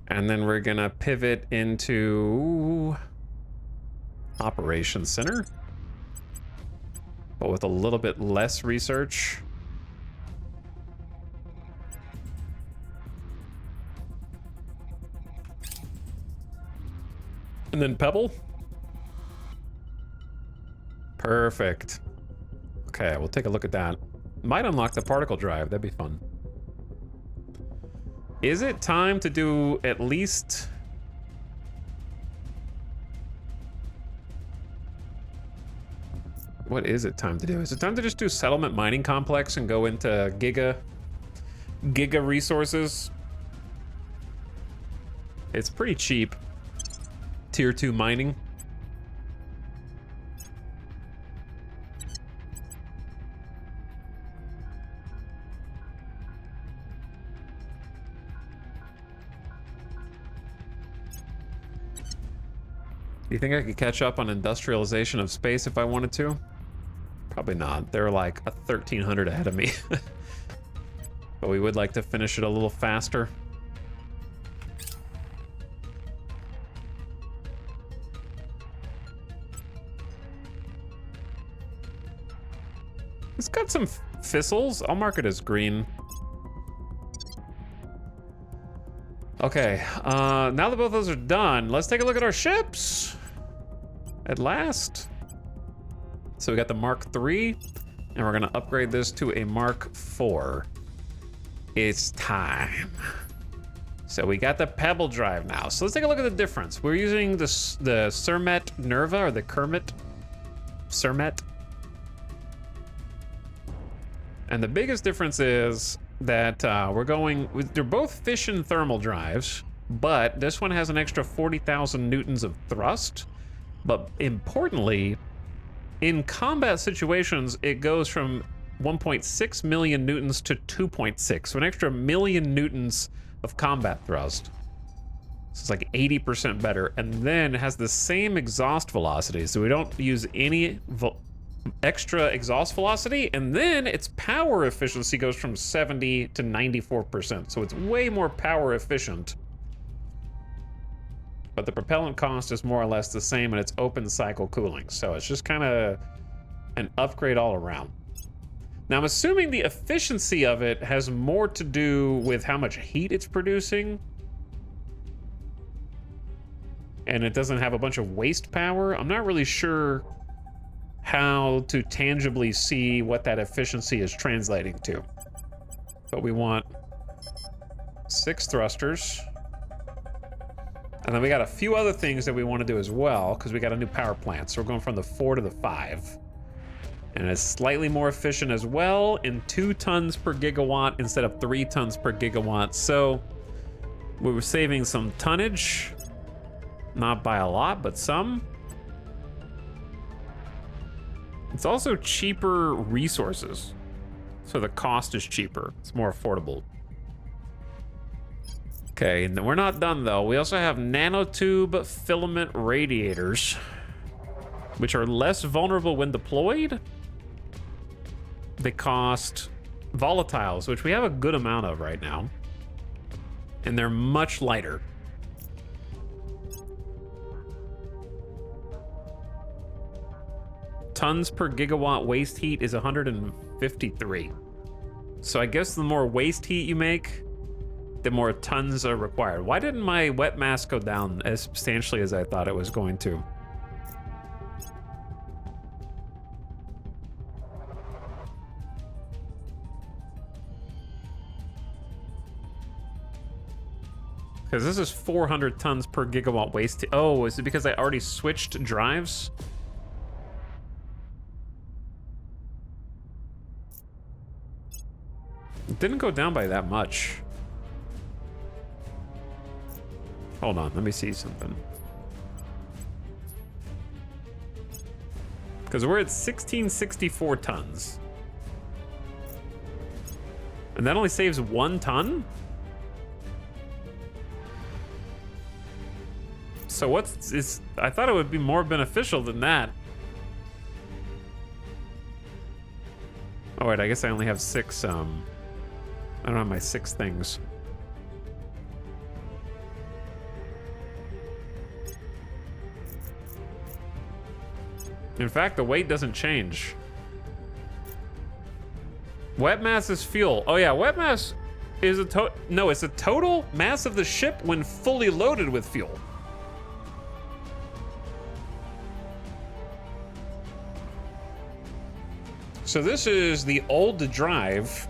And then we're gonna pivot into Operations Center. But with a little bit less research. And then Pebble. Perfect. Okay, we'll take a look at that. Might unlock the particle drive. That'd be fun. Is it time to do at least... What is it time to do? Is it time to just do settlement mining complex and go into giga resources? It's pretty cheap. Tier 2 mining. Do you think I could catch up on industrialization of space if I wanted to? Probably not. They're like a 1300 ahead of me. But we would like to finish it a little faster. It's got some thistles. I'll mark it as green. Okay, now that both of those are done, let's take a look at our ships. At last. So we got the Mark III, and we're gonna upgrade this to a Mark IV. It's time. So we got the Pebble Drive now. So let's take a look at the difference. We're using the Cermet Nerva, or the Kermit Cermet. And the biggest difference is that we're going with, they're both fission thermal drives, but this one has an extra 40,000 newtons of thrust. But importantly, in combat situations, it goes from 1.6 million newtons to 2.6, so an extra million newtons of combat thrust. So it's like 80% better, and then it has the same exhaust velocity, so we don't use any extra exhaust velocity, and then its power efficiency goes from 70 to 94%, so it's way more power efficient. But the propellant cost is more or less the same, and it's open cycle cooling, so it's just kind of an upgrade all around. Now I'm assuming the efficiency of it has more to do with how much heat it's producing, and it doesn't have a bunch of waste power. I'm not really sure how to tangibly see what that efficiency is translating to. But we want 6 thrusters. And then we got a few other things that we want to do as well, because we got a new power plant. So we're going from the 4 to the 5. And it's slightly more efficient as well, in 2 tons per gigawatt instead of 3 tons per gigawatt. So we were saving some tonnage, not by a lot, but some. It's also cheaper resources, so the cost is cheaper. It's more affordable. Okay, and we're not done though. We also have nanotube filament radiators, which are less vulnerable when deployed. They cost volatiles, which we have a good amount of right now, and they're much lighter. Tons per gigawatt waste heat is 153. So I guess the more waste heat you make, the more tons are required. Why didn't my wet mass go down as substantially as I thought it was going to? Because this is 400 tons per gigawatt waste. Oh, is it because I already switched drives? It didn't go down by that much. Hold on, let me see something. Because we're at 1664 tons. And that only saves 1 ton? So what's I thought it would be more beneficial than that. Oh wait, I guess I only have 6 I don't have my 6 things. In fact, the weight doesn't change. Wet mass is fuel. Oh yeah, wet mass is it's a total mass of the ship when fully loaded with fuel. So this is the old drive.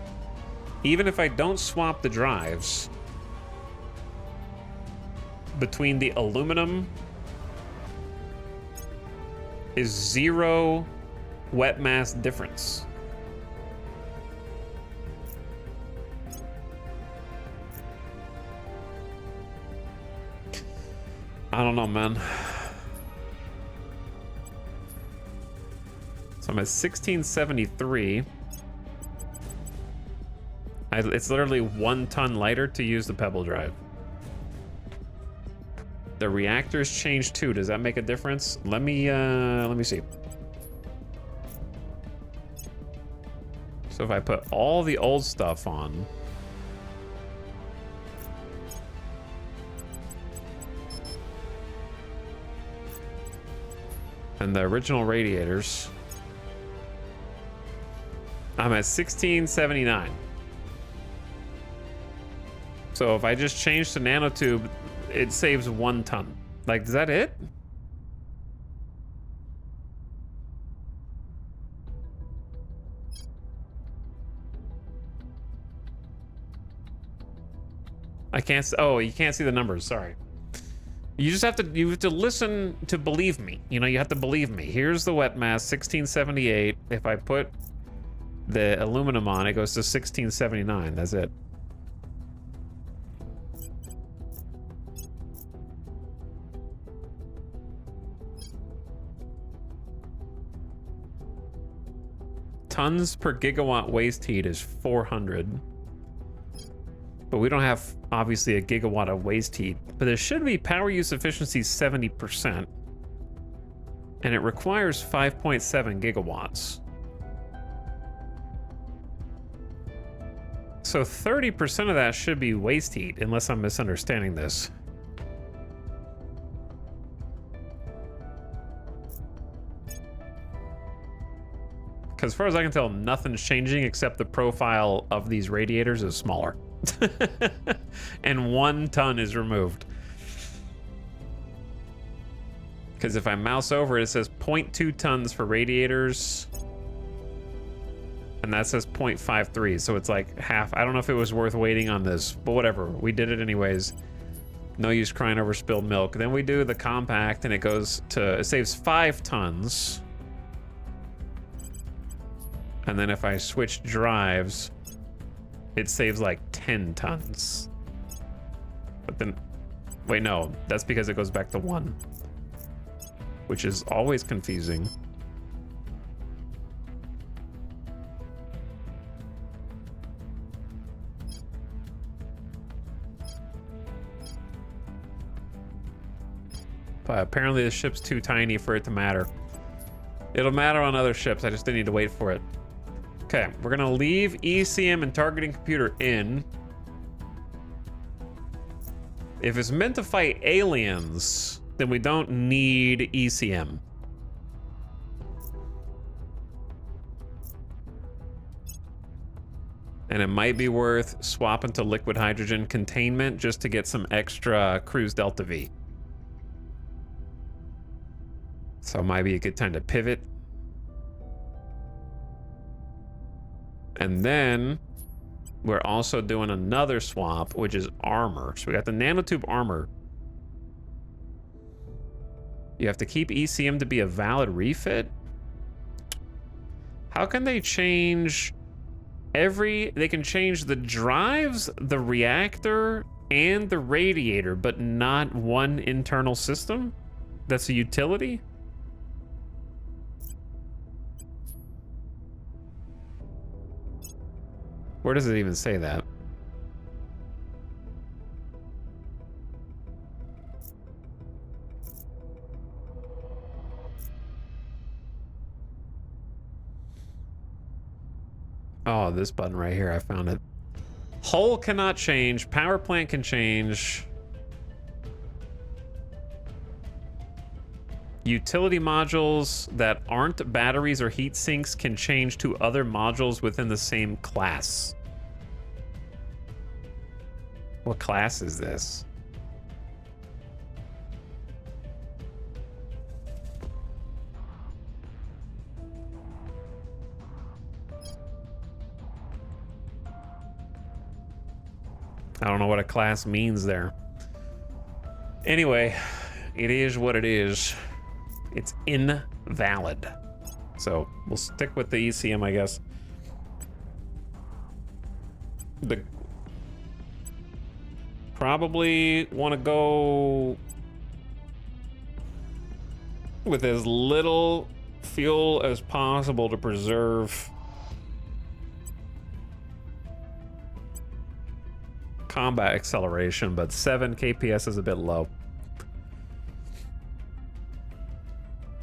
Even if I don't swap the drives between the aluminum, is 0 wet mass difference. I don't know, man. So I'm at 1673. It's literally 1 ton lighter to use the Pebble Drive. The reactors changed too. Does that make a difference? Let me see. So if I put all the old stuff on, and the original radiators, I'm at 1679. So if I just change to nanotube, it saves 1 ton. Like, is that it? I can't. Oh, you can't see the numbers. Sorry. You just have to. You have to listen to believe me. You know, you have to believe me. Here's the wet mass, 1678. If I put the aluminum on, it goes to 1679. That's it. Tons per gigawatt waste heat is 400. But we don't have, obviously, a gigawatt of waste heat. But there should be power use efficiency 70%. And it requires 5.7 gigawatts. So 30% of that should be waste heat, unless I'm misunderstanding this. Because as far as I can tell, nothing's changing except the profile of these radiators is smaller. And 1 ton is removed. Because if I mouse over it, it says 0.2 tons for radiators. And that says 0.53, so it's like half. I don't know if it was worth waiting on this, but whatever. We did it anyways. No use crying over spilled milk. Then we do the compact, and it saves 5 tons. And then if I switch drives, it saves like 10 tons. But then, wait, no, that's because it goes back to 1, which is always confusing. But apparently the ship's too tiny for it to matter. It'll matter on other ships, I just didn't need to wait for it. Okay, we're gonna leave ECM and targeting computer in. If it's meant to fight aliens, then we don't need ECM. And it might be worth swapping to liquid hydrogen containment just to get some extra cruise delta V. So it might be a good time to pivot. And then we're also doing another swap, which is armor. So we got the nanotube armor. You have to keep ECM to be a valid refit. How can they change they can change the drives, the reactor, and the radiator, but not one internal system? That's a utility? Where does it even say that? Oh, this button right here, I found it. Hull cannot change, power plant can change. Utility modules that aren't batteries or heat sinks can change to other modules within the same class. What class is this? I don't know what a class means there. Anyway, it is what it is. It's invalid. So we'll stick with the ECM, I guess. Probably want to go with as little fuel as possible to preserve combat acceleration, but 7 kps is a bit low.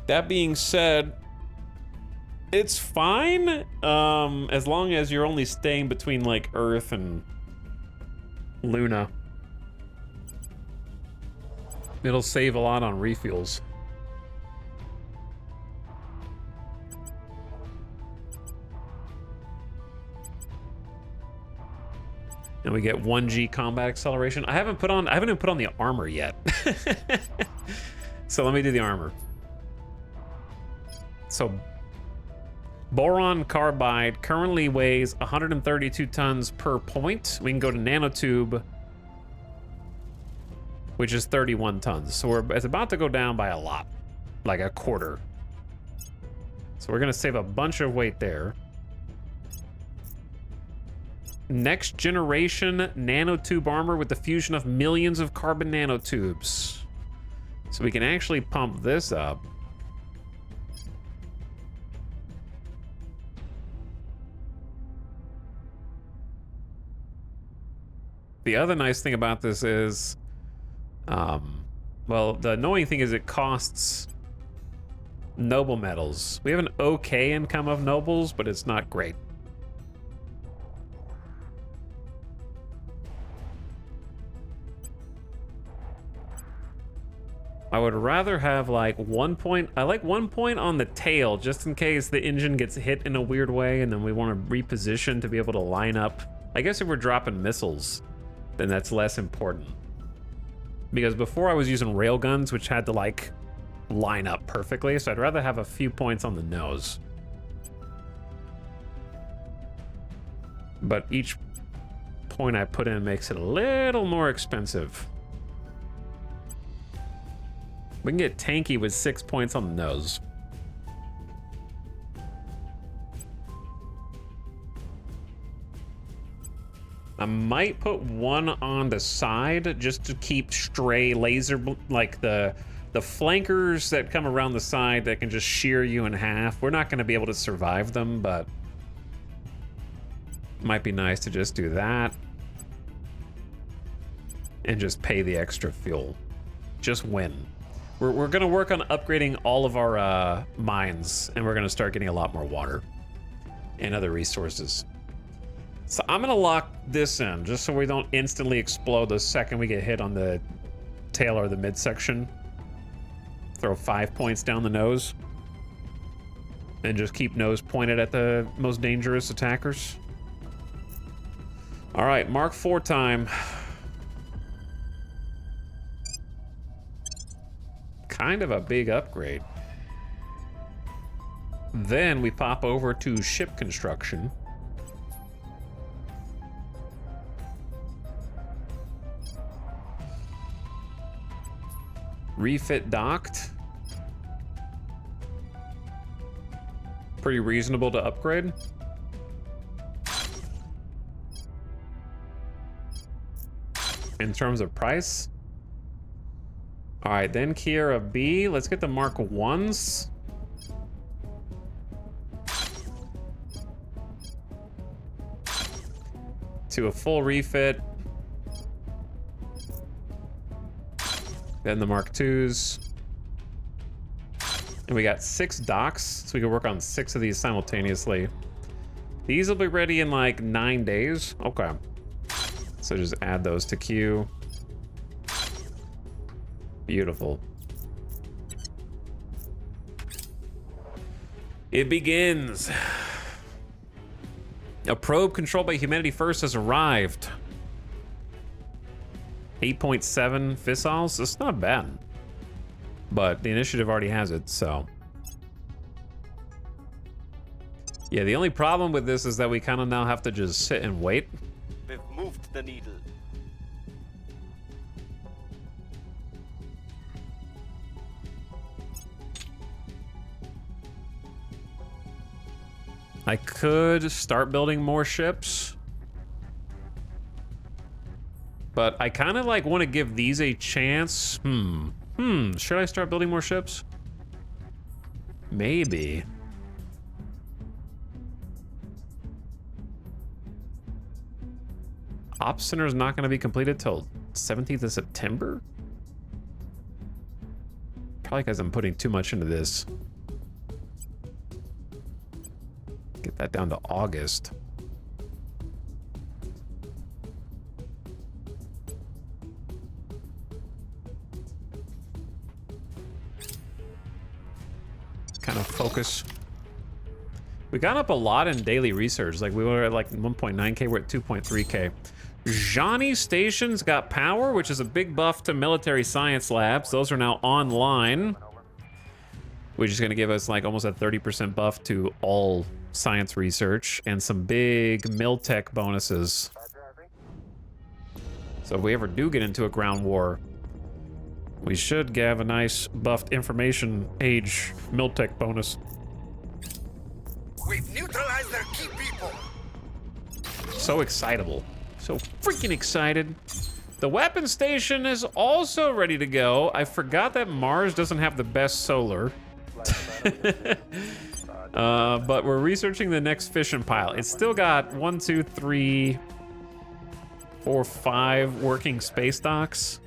That being said, it's fine as long as you're only staying between like Earth and Luna. It'll save a lot on refuels. And we get 1G combat acceleration. I haven't even put on the armor yet. So let me do the armor. So boron carbide currently weighs 132 tons per point. We can go to nanotube, which is 31 tons. So it's about to go down by a lot, like a quarter. So we're gonna save a bunch of weight there. Next generation nanotube armor with the fusion of millions of carbon nanotubes. So we can actually pump this up. The other nice thing about this is, well, the annoying thing is it costs noble metals. We have an okay income of nobles, but it's not great. I would rather have like 1 point. I like 1 point on the tail just in case the engine gets hit in a weird way and then we want to reposition to be able to line up. I guess if we're dropping missiles, then that's less important. Because before I was using railguns, which had to like line up perfectly, so I'd rather have a few points on the nose. But each point I put in makes it a little more expensive. We can get tanky with 6 points on the nose. I might put one on the side just to keep stray laser, like the flankers that come around the side that can just shear you in half. We're not going to be able to survive them, but it might be nice to just do that and just pay the extra fuel. Just win. We're going to work on upgrading all of our mines, and we're going to start getting a lot more water and other resources. So I'm going to lock this in just so we don't instantly explode the second we get hit on the tail or the midsection. Throw 5 points down the nose and just keep nose pointed at the most dangerous attackers. All right, Mark IV time. Kind of a big upgrade. Then we pop over to ship construction. Refit docked. Pretty reasonable to upgrade. In terms of price. All right, then Kiera B. Let's get the Mark 1s. To a full refit. Then the Mark 2s. And we got 6 docks, so we can work on 6 of these simultaneously. These will be ready in like 9 days. Okay. So just add those to queue. Beautiful. It begins. A probe controlled by Humanity First has arrived. 8.7 fissils. That's not bad. But the initiative already has it, so. Yeah, the only problem with this is that we kind of now have to just sit and wait. We've moved the needle. I could start building more ships. But I kind of like want to give these a chance. Should I start building more ships? Maybe. Ops Center is not going to be completed till 17th of September? Probably because I'm putting too much into this. Get that down to August. Kind of focus. We got up a lot in daily research. Like we were at like 1.9K, we're at 2.3K. Johnny Station's got power, which is a big buff to military science labs. Those are now online, which is going to give us like almost a 30% buff to all science research and some big Miltech bonuses. So if we ever do get into a ground war, we should have a nice buffed information age Miltech bonus. We've neutralized their key people. So excitable. So freaking excited. The weapon station is also ready to go. I forgot that Mars doesn't have the best solar. But we're researching the next fission pile. It's still got 1, 2, 3, 4, 5 working space docks.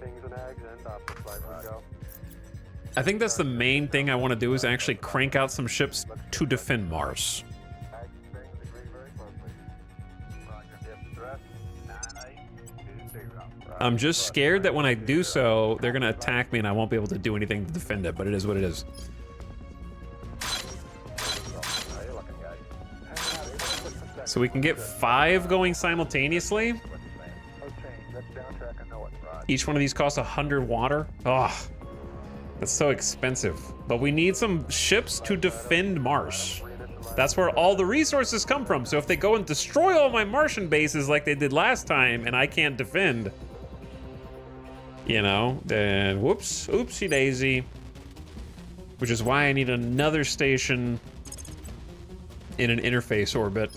I think that's the main thing I want to do is actually crank out some ships to defend Mars. I'm just scared that when I do so, they're gonna attack me and I won't be able to do anything to defend it, but it is what it is. So we can get 5 going simultaneously. Each one of these costs 100 water. Oh, that's so expensive. But we need some ships to defend Mars. That's where all the resources come from. So if they go and destroy all my Martian bases like they did last time and I can't defend, you know, then whoops, oopsie daisy. Which is why I need another station in an interface orbit.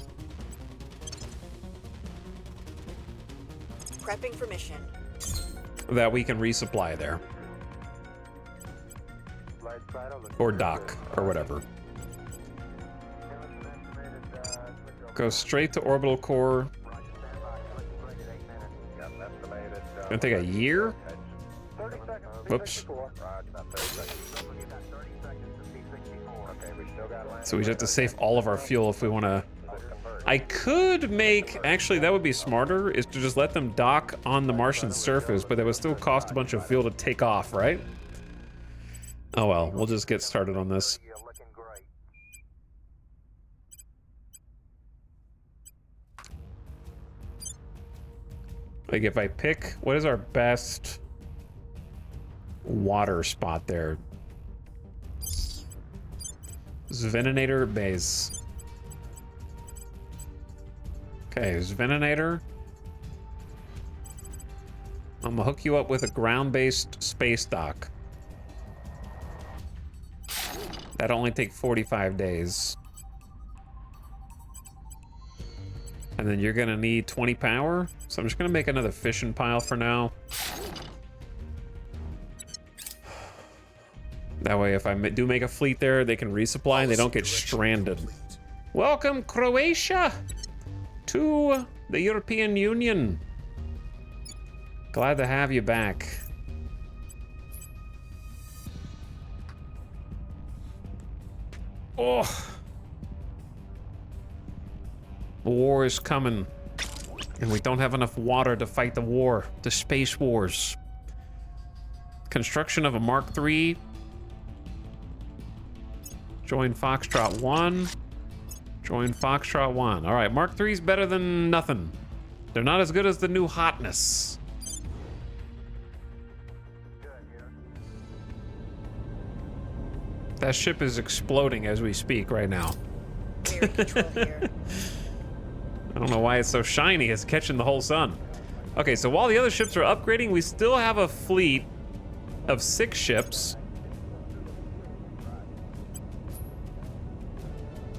Prepping for mission. That we can resupply there. Or dock, or whatever. Go straight to orbital core. Gonna take a year? Whoops. So we have to save all of our fuel if we want to. I could make, actually that would be smarter, is to just let them dock on the Martian surface, but that would still cost a bunch of fuel to take off, right? Oh well, we'll just get started on this. Like if I pick, what is our best water spot there? Sveninator base. Okay, Sveninator. I'm gonna hook you up with a ground-based space dock. That'll only take 45 days. And then you're gonna need 20 power. So I'm just gonna make another fission pile for now. That way if I do make a fleet there, they can resupply and they don't get stranded. Welcome, Croatia, to the European Union. Glad to have you back. Oh. The war is coming, and we don't have enough water to fight the war, the space wars. Construction of a Mark III. Join Foxtrot 1. Join Foxtrot 1. All right, Mark III is better than nothing. They're not as good as the new hotness. That ship is exploding as we speak right now. Clear control here. I don't know why it's so shiny. It's catching the whole sun. Okay, so while the other ships are upgrading, we still have a fleet of 6 ships,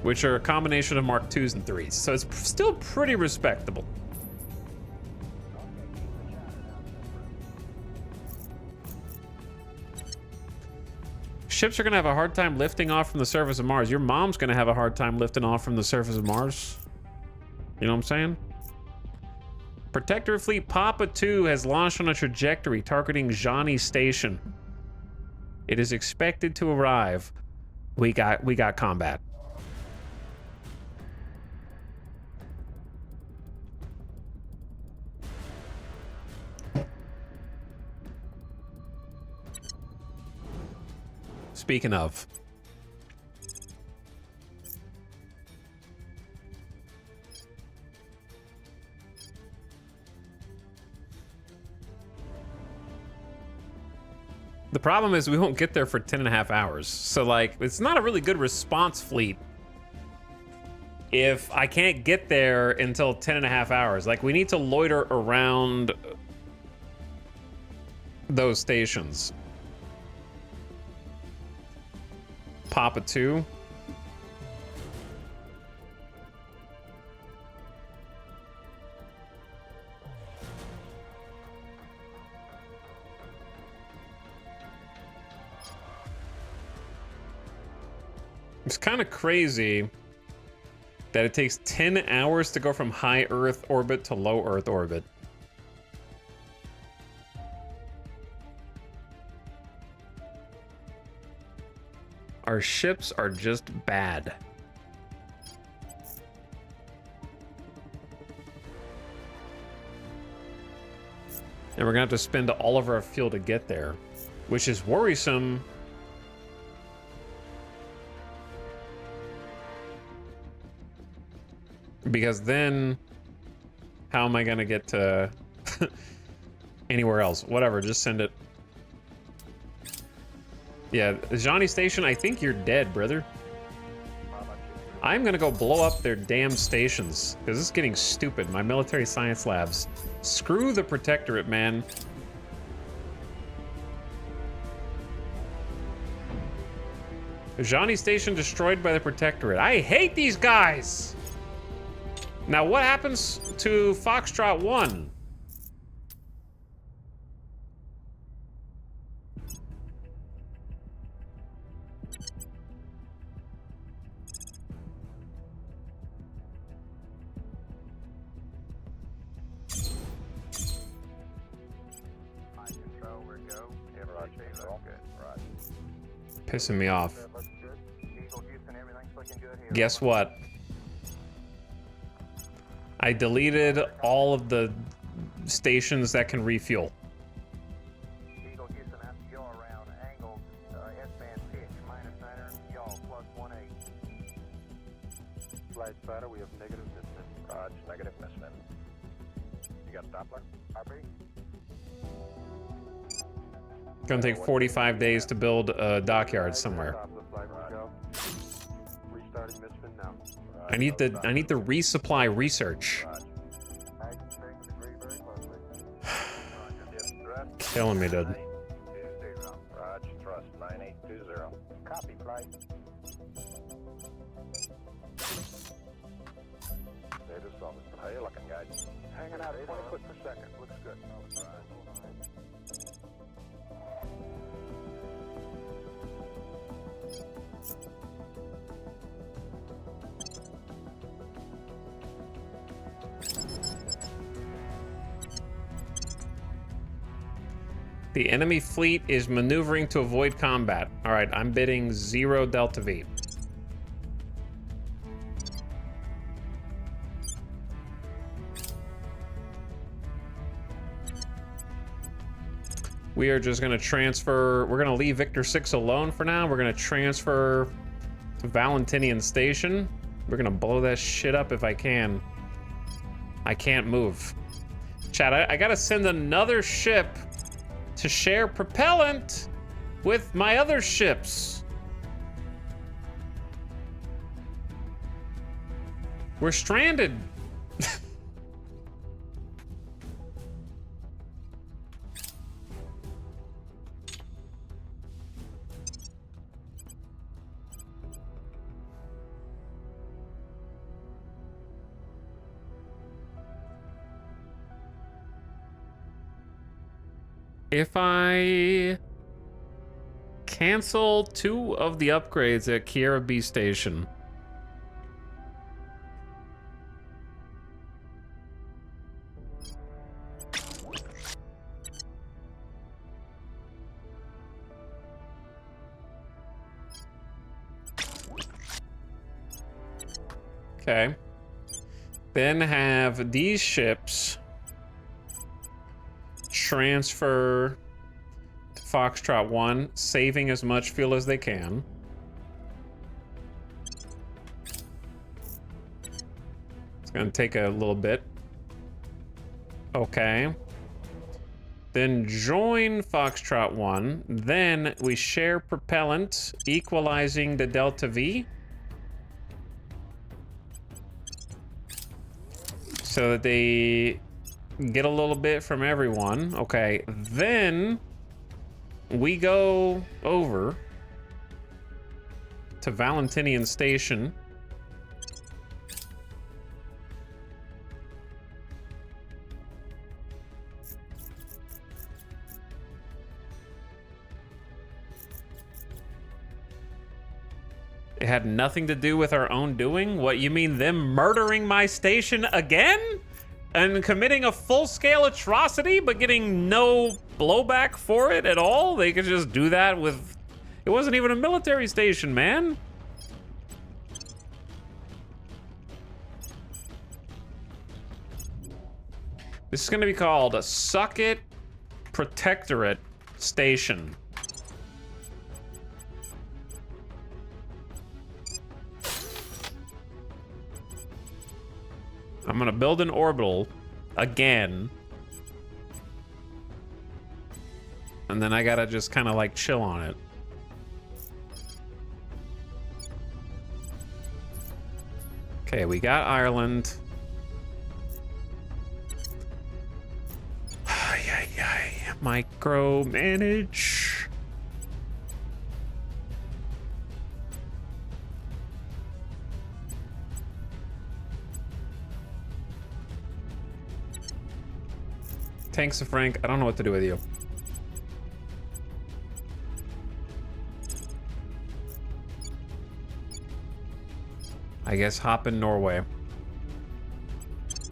which are a combination of Mark IIs and IIIs. So it's still pretty respectable. Ships are gonna have a hard time lifting off from the surface of Mars. Your mom's gonna have a hard time lifting off from the surface of Mars. You know what I'm saying? Protector Fleet Papa 2 has launched on a trajectory targeting Johnny Station. It is expected to arrive. We got combat. Speaking of, The problem is we won't get there for 10.5 hours. So, like, it's not a really good response fleet if I can't get there until 10.5 hours. Like, we need to loiter around those stations. Papa 2. It's kind of crazy that it takes 10 hours to go from high Earth orbit to low Earth orbit. Our ships are just bad. And we're gonna have to spend all of our fuel to get there, which is worrisome. Because then, how am I gonna get to anywhere else? Whatever, just send it. Yeah, Johnny Station, I think you're dead, brother. I'm gonna go blow up their damn stations, because this is getting stupid. My military science labs. Screw the Protectorate, man. Johnny Station destroyed by the Protectorate. I hate these guys! Now, what happens to Foxtrot 1? Pissing me off. Guess what? I deleted all of the stations that can refuel. Eagle Houston, after yaw around angled S-band pitch, minus center, yaw, plus 1-8. Flight spotter, we have negative misfit. Roger, negative misfit. You got Doppler? RP? Gonna take 45 days to build a dockyard somewhere. Restarting misfit now. I need the resupply research. Killing me, dude. Roger, thrust 9820. Copy, flight. Data solid. How you looking, guys? Hanging out 20 foot per second. Looks good. The enemy fleet is maneuvering to avoid combat. All right, I'm bidding 0 Delta V. We are just going to transfer. We're going to leave Victor 6 alone for now. We're going to transfer to Valentinian Station. We're going to blow that shit up if I can. I can't move. Chat, I got to send another ship to share propellant with my other ships. We're stranded. If I cancel 2 of the upgrades at Kiera B Station, okay, then have these ships transfer to Foxtrot 1, saving as much fuel as they can. It's gonna take a little bit. Okay. then join Foxtrot 1, then we share propellant, equalizing the delta V. So that they get a little bit from everyone. Okay, then we go over to Valentinian Station. It had nothing to do with our own doing? What, you mean them murdering my station again? And committing a full-scale atrocity, but getting no blowback for it at all? They could just do that with... It wasn't even a military station, man. This is gonna be called a Suck It Protectorate Station. I'm gonna build an orbital again. And then I gotta just kind of like chill on it. Okay, we got Ireland. Micromanage. Tanks of Frank, I don't know what to do with you. I guess hop in Norway.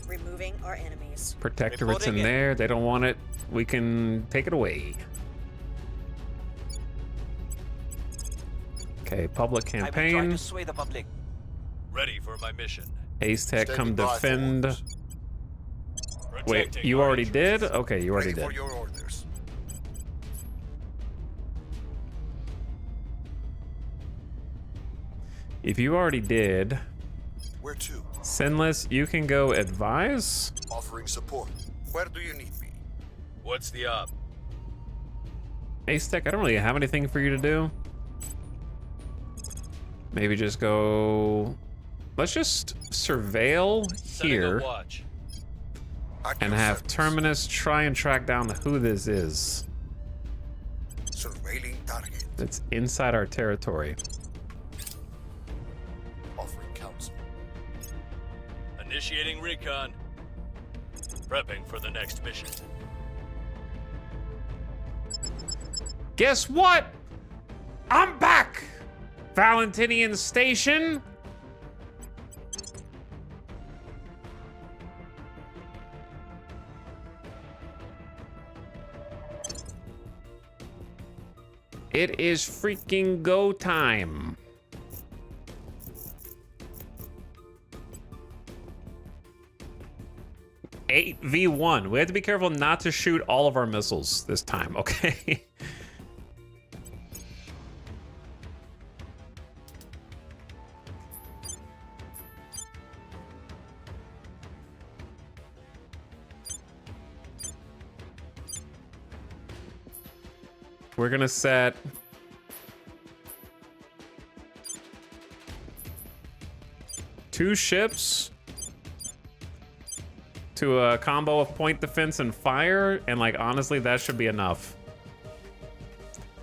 Removing our enemies. Protectorate's in there. They don't want it. We can take it away. Okay, public I will try campaign. to sway the public. Ready for my mission. Ace Tech, come Standing by for defend. orders. Wait, Protecting you our already did? interests. Okay, you already Ready did. for your orders. If you already did, Where to? Sinless, you can go advise. Offering support. Where do you need me? What's the op? Ace Tech, I don't really have anything for you to do. Maybe just go... Let's just surveil Setting a here watch. At and your have service. Terminus try and track down who this is Surveilling target. that's inside our territory. Offering counsel. Initiating recon. Prepping for the next mission. Guess what? I'm back! Valentinian Station. It is freaking go time. Eight v1. We have to be careful not to shoot all of our missiles this time, okay? We're gonna set two ships to a combo of point defense and fire, and like honestly, that should be enough.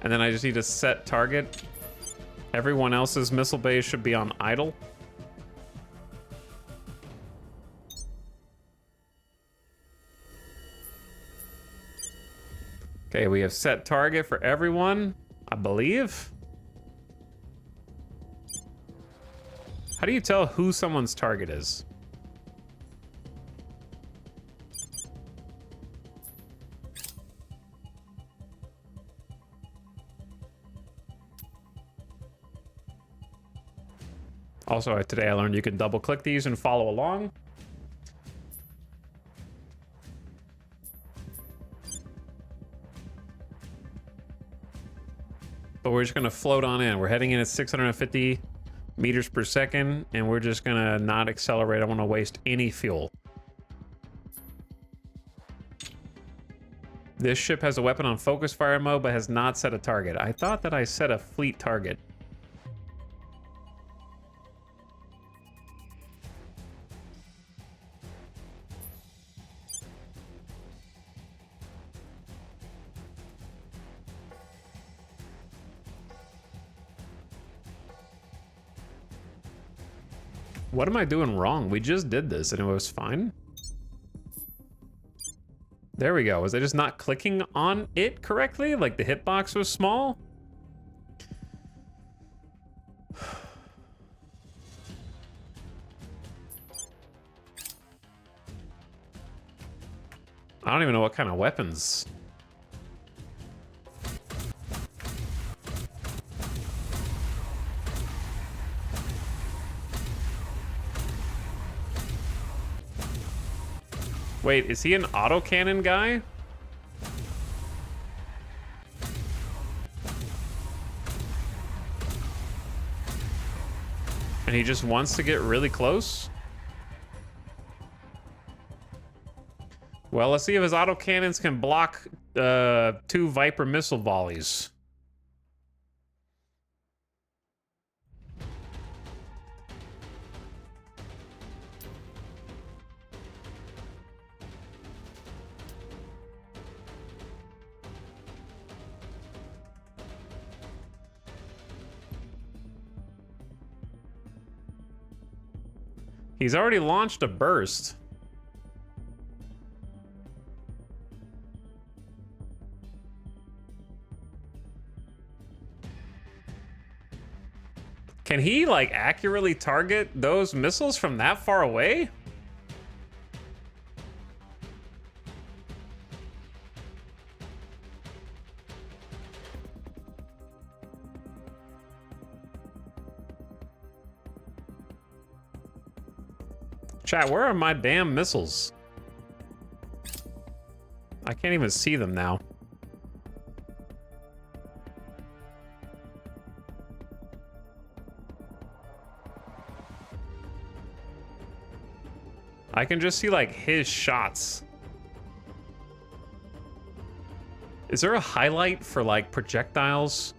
And then I just need to set target. Everyone else's missile base should be on idle. Okay, we have set target for everyone, I believe. How do you tell who someone's target is? Also, today I learned you can double click these and follow along. But we're just gonna float on in. We're heading in at 650 meters per second, and we're just gonna not accelerate. I don't wanna waste any fuel. This ship has a weapon on focus fire mode, but has not set a target. I thought that I set a fleet target. What am I doing wrong? We just did this and it was fine. There we go. Was I just not clicking on it correctly? Like the hitbox was small? I don't even know what kind of weapons. Wait, is he an autocannon guy? And he just wants to get really close? Well, let's see if his autocannons can block 2 Viper missile volleys. He's already launched a burst. Can he, like, accurately target those missiles from that far away? Chat, where are my damn missiles? I can't even see them now. I can just see, like, his shots. Is there a highlight for, like, projectiles?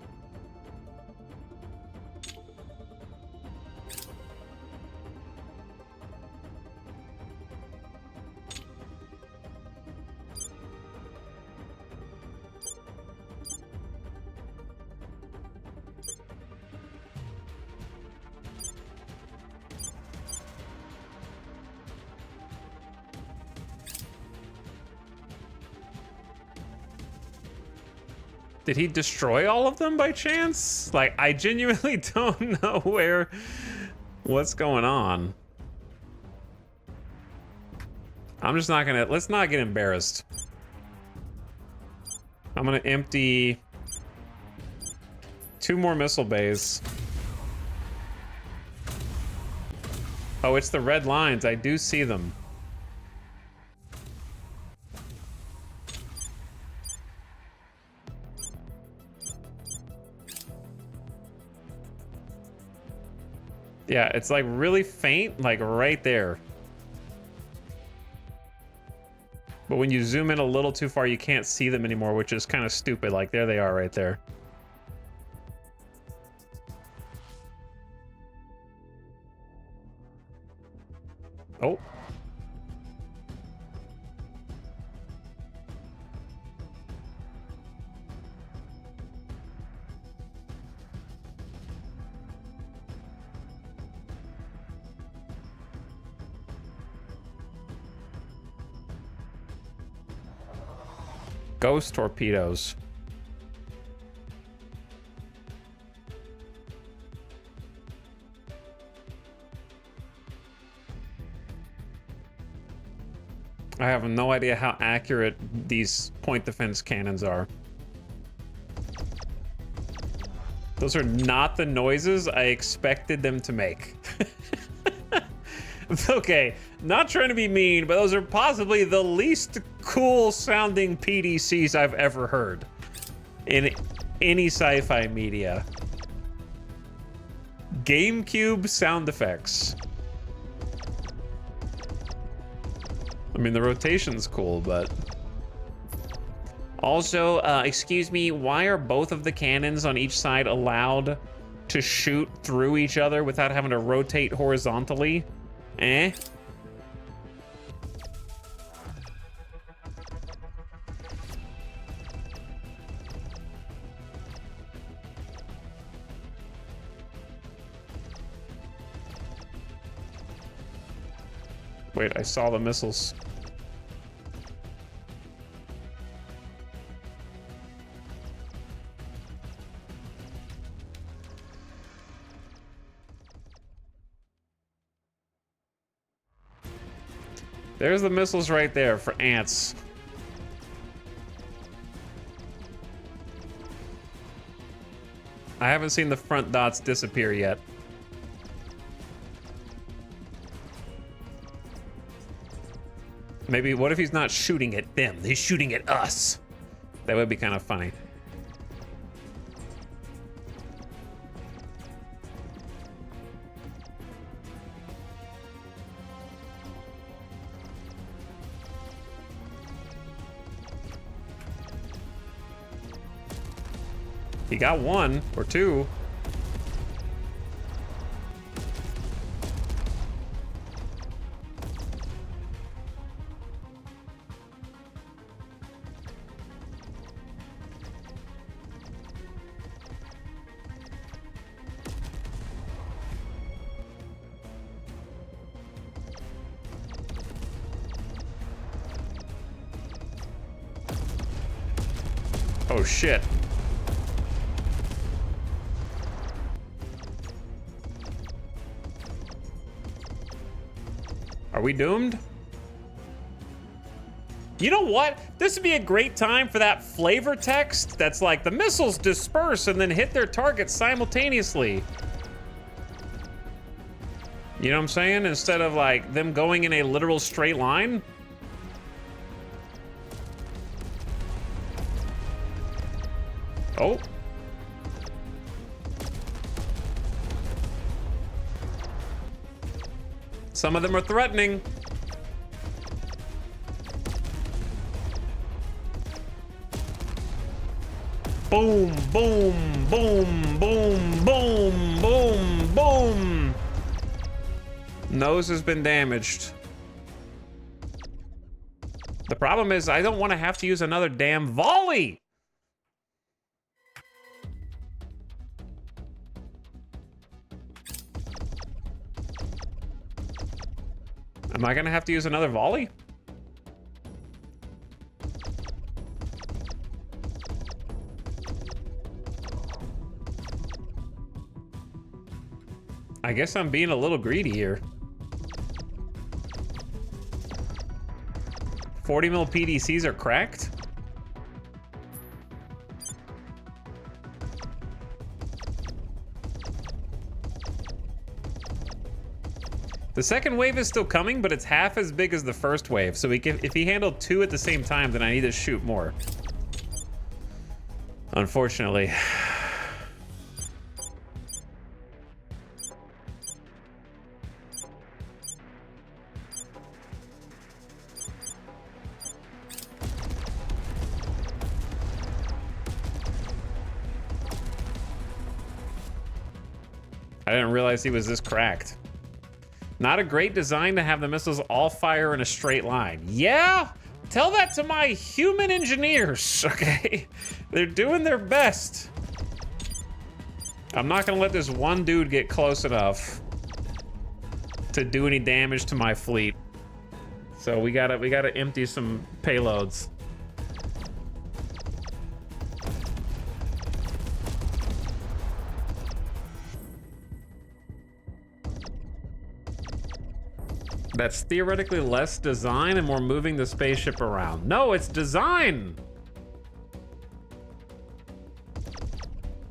Did he destroy all of them by chance? Like, I genuinely don't know what's going on. I'm just not gonna, let's not get embarrassed. I'm gonna empty 2 more missile bays. Oh, it's the red lines. I do see them. Yeah, it's like really faint, like right there. But when you zoom in a little too far, you can't see them anymore, which is kind of stupid. Like, there they are right there. Oh. Ghost torpedoes. I have no idea how accurate these point defense cannons are. Those are not the noises I expected them to make. Okay, not trying to be mean, but those are possibly the least cool sounding PDCs I've ever heard in any sci-fi media. GameCube sound effects. I mean, the rotation's cool, but Also, excuse me, why are both of the cannons on each side allowed to shoot through each other without having to rotate horizontally? Eh? Wait, I saw the missiles. There's the missiles right there for ants. I haven't seen the front dots disappear yet. Maybe, what if he's not shooting at them? He's shooting at us. That would be kind of funny. He got one or two. Oh shit. Are we doomed? You know what? This would be a great time for that flavor text that's like, the missiles disperse and then hit their targets simultaneously. You know what I'm saying? Instead of like them going in a literal straight line. Oh. Some of them are threatening. Boom, boom, boom, boom, boom, boom, boom. Nose has been damaged. The problem is I don't want to have to use another damn volley. Am I gonna have to use another volley? I guess I'm being a little greedy here. 40 mil PDCs are cracked? The second wave is still coming, but it's half as big as the first wave. So if he handled two at the same time, then I need to shoot more. Unfortunately. I didn't realize he was this cracked. Not a great design to have the missiles all fire in a straight line. Yeah? Tell that to my human engineers, okay? They're doing their best. I'm not gonna let this one dude get close enough to do any damage to my fleet. So we gotta empty some payloads. That's theoretically less design and more moving the spaceship around. No, it's design!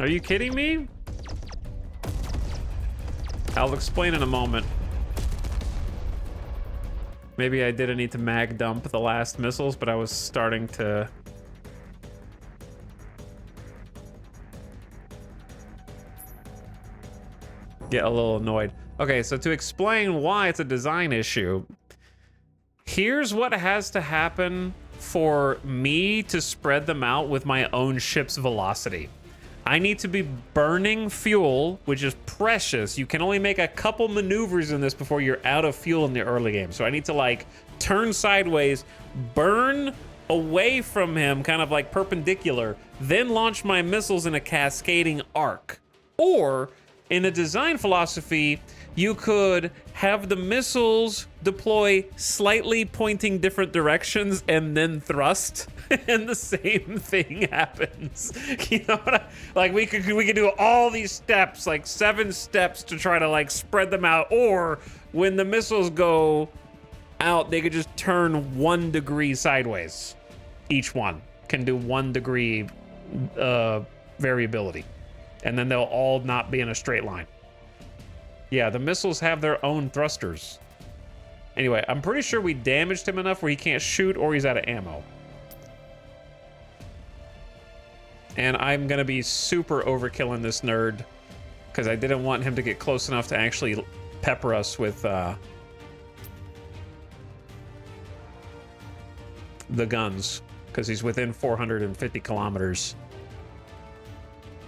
Are you kidding me? I'll explain in a moment. Maybe I didn't need to mag dump the last missiles, but I was starting to... get a little annoyed. Okay, so to explain why it's a design issue, here's what has to happen for me to spread them out with my own ship's velocity. I need to be burning fuel, which is precious. You can only make a couple maneuvers in this before you're out of fuel in the early game. So I need to like turn sideways, burn away from him, kind of like perpendicular, then launch my missiles in a cascading arc. Or in a design philosophy, you could have the missiles deploy slightly pointing different directions and then thrust, and the same thing happens. You know what like we could do all these steps, like 7 steps to try to like spread them out, or when the missiles go out, they could just turn 1 degree sideways. Each one can do 1 degree variability, and then they'll all not be in a straight line. Yeah, the missiles have their own thrusters. Anyway, I'm pretty sure we damaged him enough where he can't shoot or he's out of ammo. And I'm gonna be super overkilling this nerd because I didn't want him to get close enough to actually pepper us with the guns, because he's within 450 kilometers.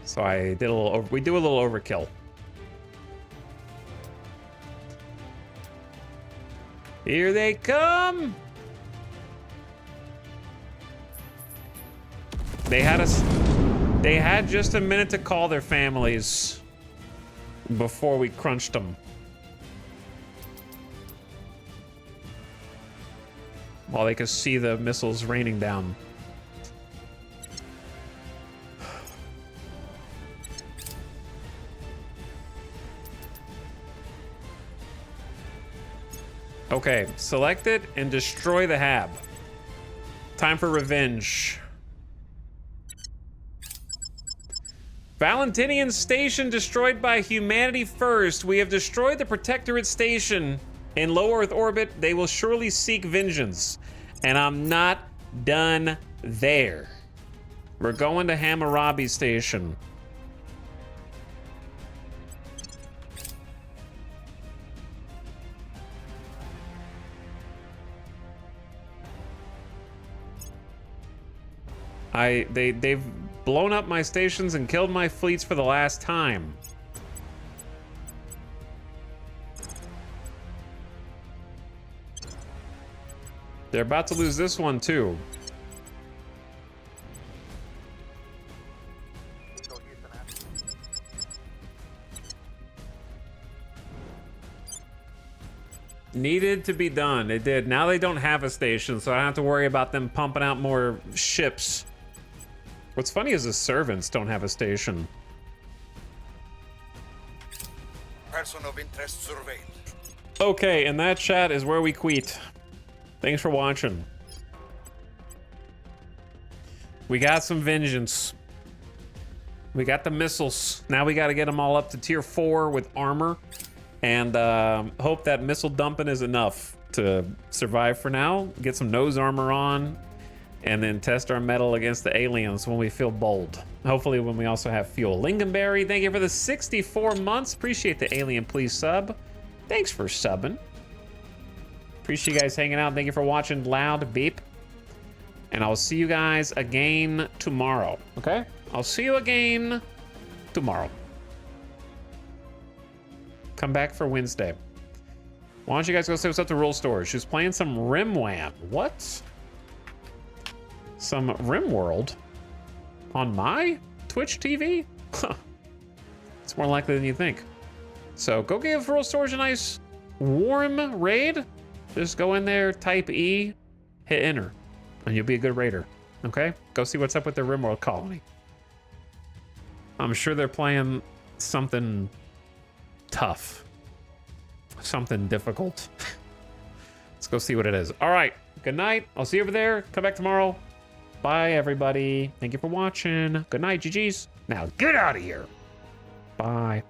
So I did a little we do a little overkill. Here they come. They had just a minute to call their families before we crunched them. While they could see the missiles raining down. Okay, select it and destroy the hab. Time for revenge. Valentinian station destroyed by humanity first. We have destroyed the Protectorate station. In low Earth orbit, they will surely seek vengeance. And I'm not done there. We're going to Hammurabi station. They've blown up my stations and killed my fleets for the last time. They're about to lose this one too. Needed to be done. It did. Now they don't have a station, so I don't have to worry about them pumping out more ships. What's funny is the servants don't have a station. Person of interest surveyed. Okay, and that chat is where we quit. Thanks for watching. We got some vengeance. We got the missiles. Now we got to get them all up to tier 4 with armor. And hope that missile dumping is enough to survive for now. Get some nose armor on. And then test our metal against the aliens when we feel bold. Hopefully when we also have fuel. Lingonberry, thank you for the 64 months. Appreciate the alien please sub. Thanks for subbing. Appreciate you guys hanging out. Thank you for watching Loud Beep. And I'll see you guys again tomorrow. Okay? I'll see you again tomorrow. Come back for Wednesday. Why don't you guys go say what's up to Roll Storage? She's playing some RimWAM. What? Some RimWorld on my Twitch TV? Huh. It's more likely than you think. So go give Roll Storage a nice warm raid. Just go in there, type E, hit enter, and you'll be a good raider. Okay? Go see what's up with their RimWorld colony. I'm sure they're playing something tough. Something difficult. Let's go see what it is. All right. Good night. I'll see you over there. Come back tomorrow. Bye, everybody. Thank you for watching. Good night, GG's. Now get out of here. Bye.